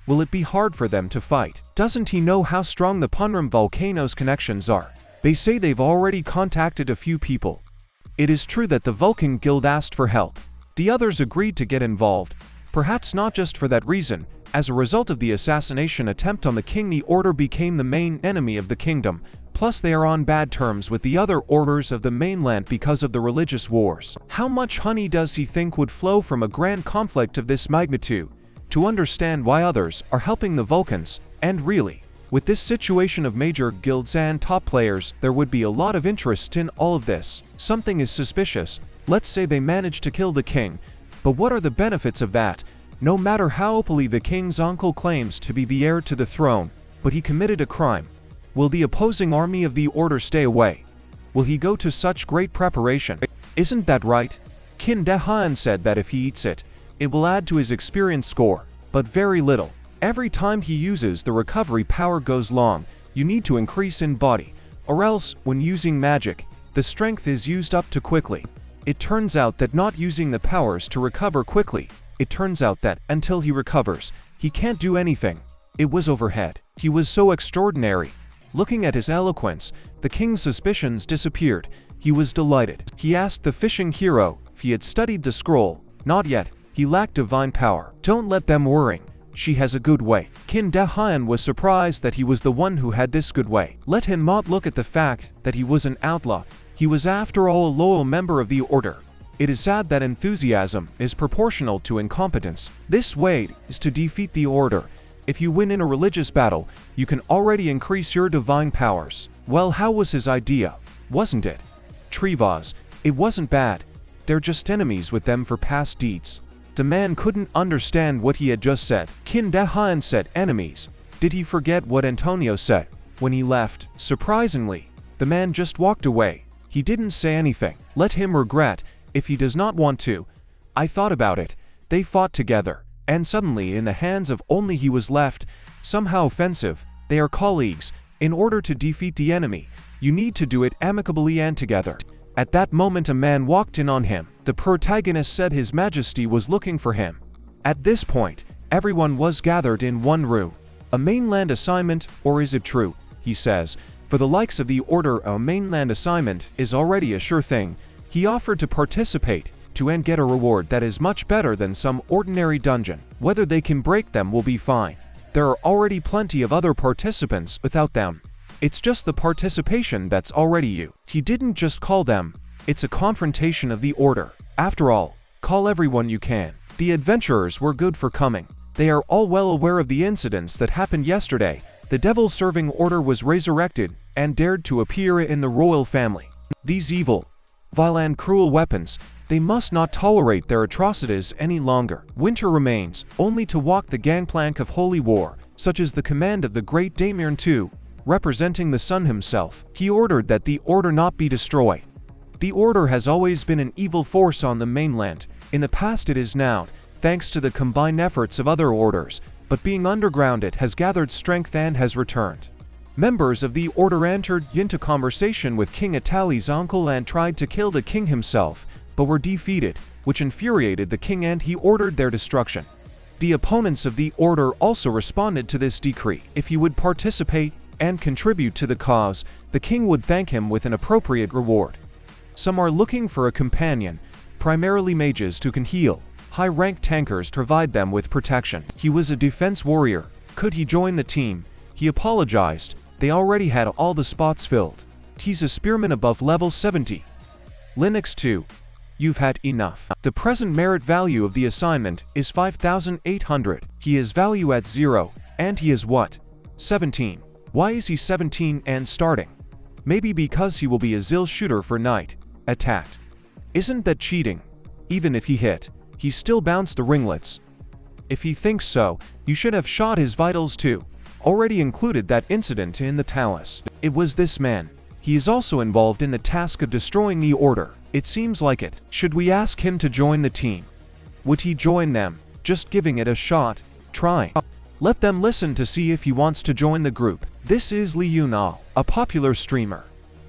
Will it be hard for them to fight? Doesn't he know how strong the Punram volcano's connections are? They say they've already contacted a few people. It is true that the Vulcan Guild asked for help. The others agreed to get involved. Perhaps not just for that reason. As a result of the assassination attempt on the king, the order became the main enemy of the kingdom. Plus they are on bad terms with the other orders of the mainland because of the religious wars. How much honey does he think would flow from a grand conflict of this magnitude? To understand why others are helping the Vulcans, and really, with this situation of major guilds and top players, there would be a lot of interest in all of this. Something is suspicious. Let's say they managed to kill the king. But what are the benefits of that? No matter how openly the king's uncle claims to be the heir to the throne, but he committed a crime. Will the opposing army of the order stay away? Will he go to such great preparation? Isn't that right? Qin Dehan said that if he eats it, it will add to his experience score, but very little. Every time he uses the recovery power goes long. You need to increase in body, or else, when using magic, the strength is used up too quickly. It turns out that not using the powers to recover quickly, it turns out that, until he recovers, he can't do anything. It was overhead. He was so extraordinary. Looking at his eloquence, the king's suspicions disappeared. He was delighted. He asked the fishing hero if he had studied the scroll. Not yet. He lacked divine power. Don't let them worry. She has a good way. Qin Dehan was surprised that he was the one who had this good way. Let him not look at the fact that he was an outlaw. He was after all a loyal member of the order. It is sad that enthusiasm is proportional to incompetence. This way is to defeat the order. If you win in a religious battle, you can already increase your divine powers. Well, how was his idea? Wasn't it? Trivaz, it wasn't bad. They're just enemies with them for past deeds. The man couldn't understand what he had just said. Qin Dehan said enemies. Did he forget what Antonio said? When he left, surprisingly, the man just walked away. He didn't say anything. Let him regret if he does not want to. I thought about it. They fought together, and suddenly in the hands of only he was left, somehow offensive. They are colleagues. In order to defeat the enemy, you need to do it amicably and together. At that moment a man walked in on him. The protagonist said His Majesty was looking for him. At this point, everyone was gathered in one room. A mainland assignment, or is it true? He says. For the likes of the Order, a mainland assignment is already a sure thing. He offered to participate, and get a reward that is much better than some ordinary dungeon. Whether they can break them will be fine. There are already plenty of other participants without them. It's just the participation that's already you. He didn't just call them. It's a confrontation of the Order. After all, call everyone you can. The adventurers were good for coming. They are all well aware of the incidents that happened yesterday. The devil-serving Order was resurrected and dared to appear in the royal family. These evil, vile and cruel weapons, they must not tolerate their atrocities any longer. Winter remains, only to walk the gangplank of holy war, such as the command of the great Daimyon II, representing the sun himself. He ordered that the Order not be destroyed. The Order has always been an evil force on the mainland. In the past it is now, thanks to the combined efforts of other orders, but being underground it has gathered strength and has returned. Members of the Order entered into conversation with King Atali's uncle and tried to kill the king himself, but were defeated, which infuriated the king and he ordered their destruction. The opponents of the Order also responded to this decree. If he would participate and contribute to the cause, the king would thank him with an appropriate reward. Some are looking for a companion, primarily mages who can heal. High-ranked tankers provide them with protection. He was a defense warrior. Could he join the team? He apologized. They already had all the spots filled. He's a spearman above level 70. Linux 2. You've had enough. The present merit value of the assignment is 5,800. He is value at 0, and he is what? 17. Why is he 17 and starting? Maybe because he will be a Zil shooter for night. Attacked. Isn't that cheating? Even if he hit, he still bounced the ringlets. If he thinks so, you should have shot his vitals too. Already included that incident in the talus. It was this man. He is also involved in the task of destroying the Order. It seems like it. Should we ask him to join the team? Would he join them? Just giving it a shot. Try. Let them listen to see if he wants to join the group. This is Li Yunal, a popular streamer.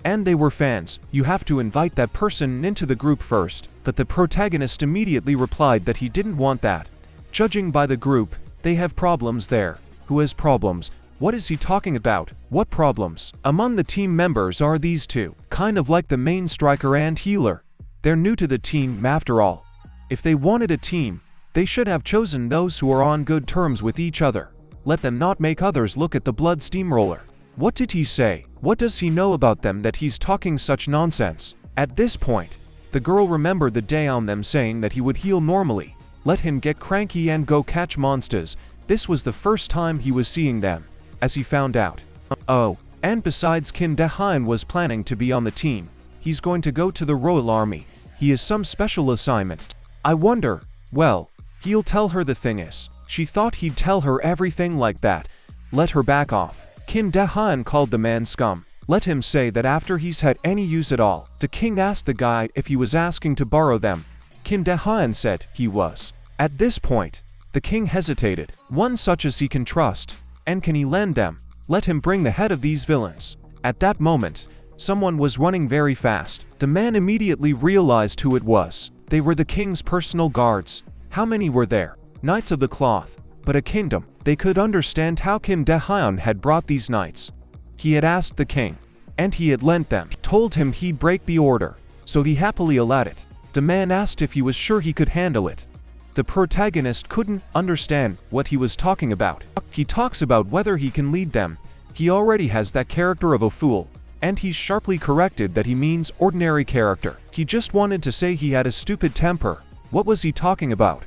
And they were fans. You have to invite that person into the group first. But the protagonist immediately replied that he didn't want that. Judging by the group, they have problems there. Who has problems? What is he talking about? What problems? Among the team members are these two, kind of like the main striker and healer. They're new to the team after all. If they wanted a team, they should have chosen those who are on good terms with each other. Let them not make others look at the blood steamroller. What did he say? What does he know about them that he's talking such nonsense? At this point, the girl remembered the day on them saying that he would heal normally. Let him get cranky and go catch monsters. This was the first time he was seeing them, as he found out. Oh, and besides, Kim Dahyun was planning to be on the team. He's going to go to the Royal Army. He is some special assignment. I wonder, well, he'll tell her the thing is. She thought he'd tell her everything like that. Let her back off. Kim Dahyun called the man scum. Let him say that after he's had any use at all. The king asked the guy if he was asking to borrow them. Kim Dahyun said he was. At this point, the king hesitated. One such as he can trust. And can he lend them? Let him bring the head of these villains. At that moment, someone was running very fast. The man immediately realized who it was. They were the king's personal guards. How many were there? Knights of the cloth. But a kingdom. They could understand how Kim Dahyun had brought these knights. He had asked the king, and he had lent them. Told him he'd break the order, so he happily allowed it. The man asked if he was sure he could handle it. The protagonist couldn't understand what he was talking about. He talks about whether he can lead them. He already has that character of a fool, and he's sharply corrected that he means ordinary character. He just wanted to say he had a stupid temper. What was he talking about?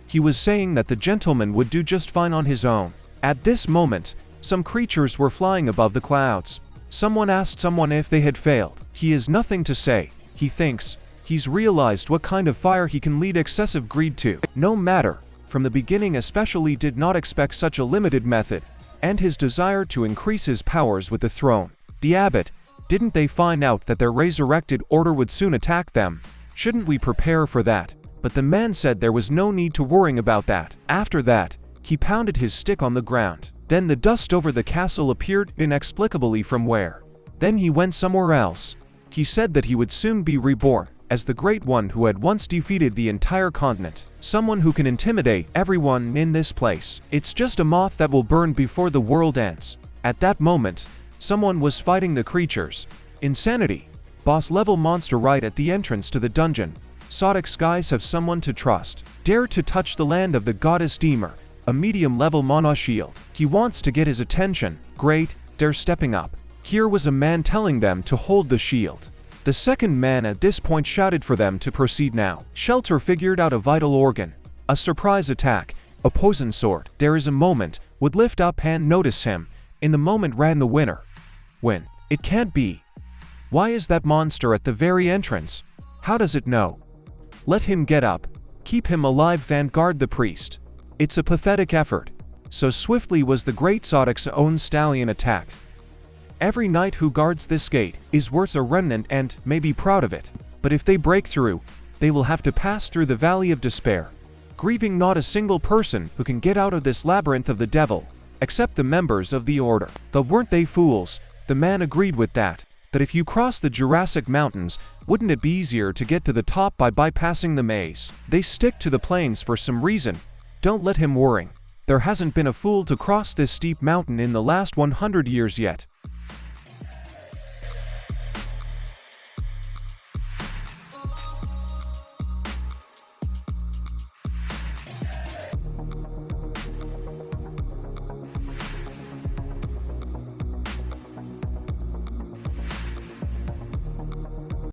He was saying that the gentleman would do just fine on his own. At this moment, some creatures were flying above the clouds. Someone asked someone if they had failed. He has nothing to say. He thinks he's realized what kind of fire he can lead excessive greed to. No matter, from the beginning especially did not expect such a limited method, and his desire to increase his powers with the throne. The abbot, didn't they find out that their resurrected order would soon attack them? Shouldn't we prepare for that? but the man said there was no need to worrying about that. After that, he pounded his stick on the ground. Then the dust over the castle appeared inexplicably from where. Then he went somewhere else. He said that he would soon be reborn as the great one who had once defeated the entire continent. Someone who can intimidate everyone in this place. It's just a moth that will burn before the world ends. At that moment, someone was fighting the creatures. Insanity. Boss level monster right at the entrance to the dungeon. Sodic skies have someone to trust. Dare to touch the land of the goddess Deemer. A medium level Manhwa shield. He wants to get his attention. Great, they're stepping up. Here was a man telling them to hold the shield. The second man at this point shouted for them to proceed now. Shelter figured out a vital organ. A surprise attack. A poison sword. There is a moment. Would lift up and notice him. In the moment ran the winner. When? It can't be. Why is that monster at the very entrance? How does it know? Let him get up. Keep him alive and guard the priest. It's a pathetic effort. So swiftly was the great Sodic's own stallion attacked. Every knight who guards this gate is worth a remnant and may be proud of it. But if they break through, they will have to pass through the valley of despair, grieving not a single person who can get out of this labyrinth of the devil, except the members of the order. But weren't they fools? The man agreed with that. But if you cross the Jurassic Mountains, wouldn't it be easier to get to the top by bypassing the maze? They stick to the plains for some reason. Don't let him worry. There hasn't been a fool to cross this steep mountain in the last 100 years yet.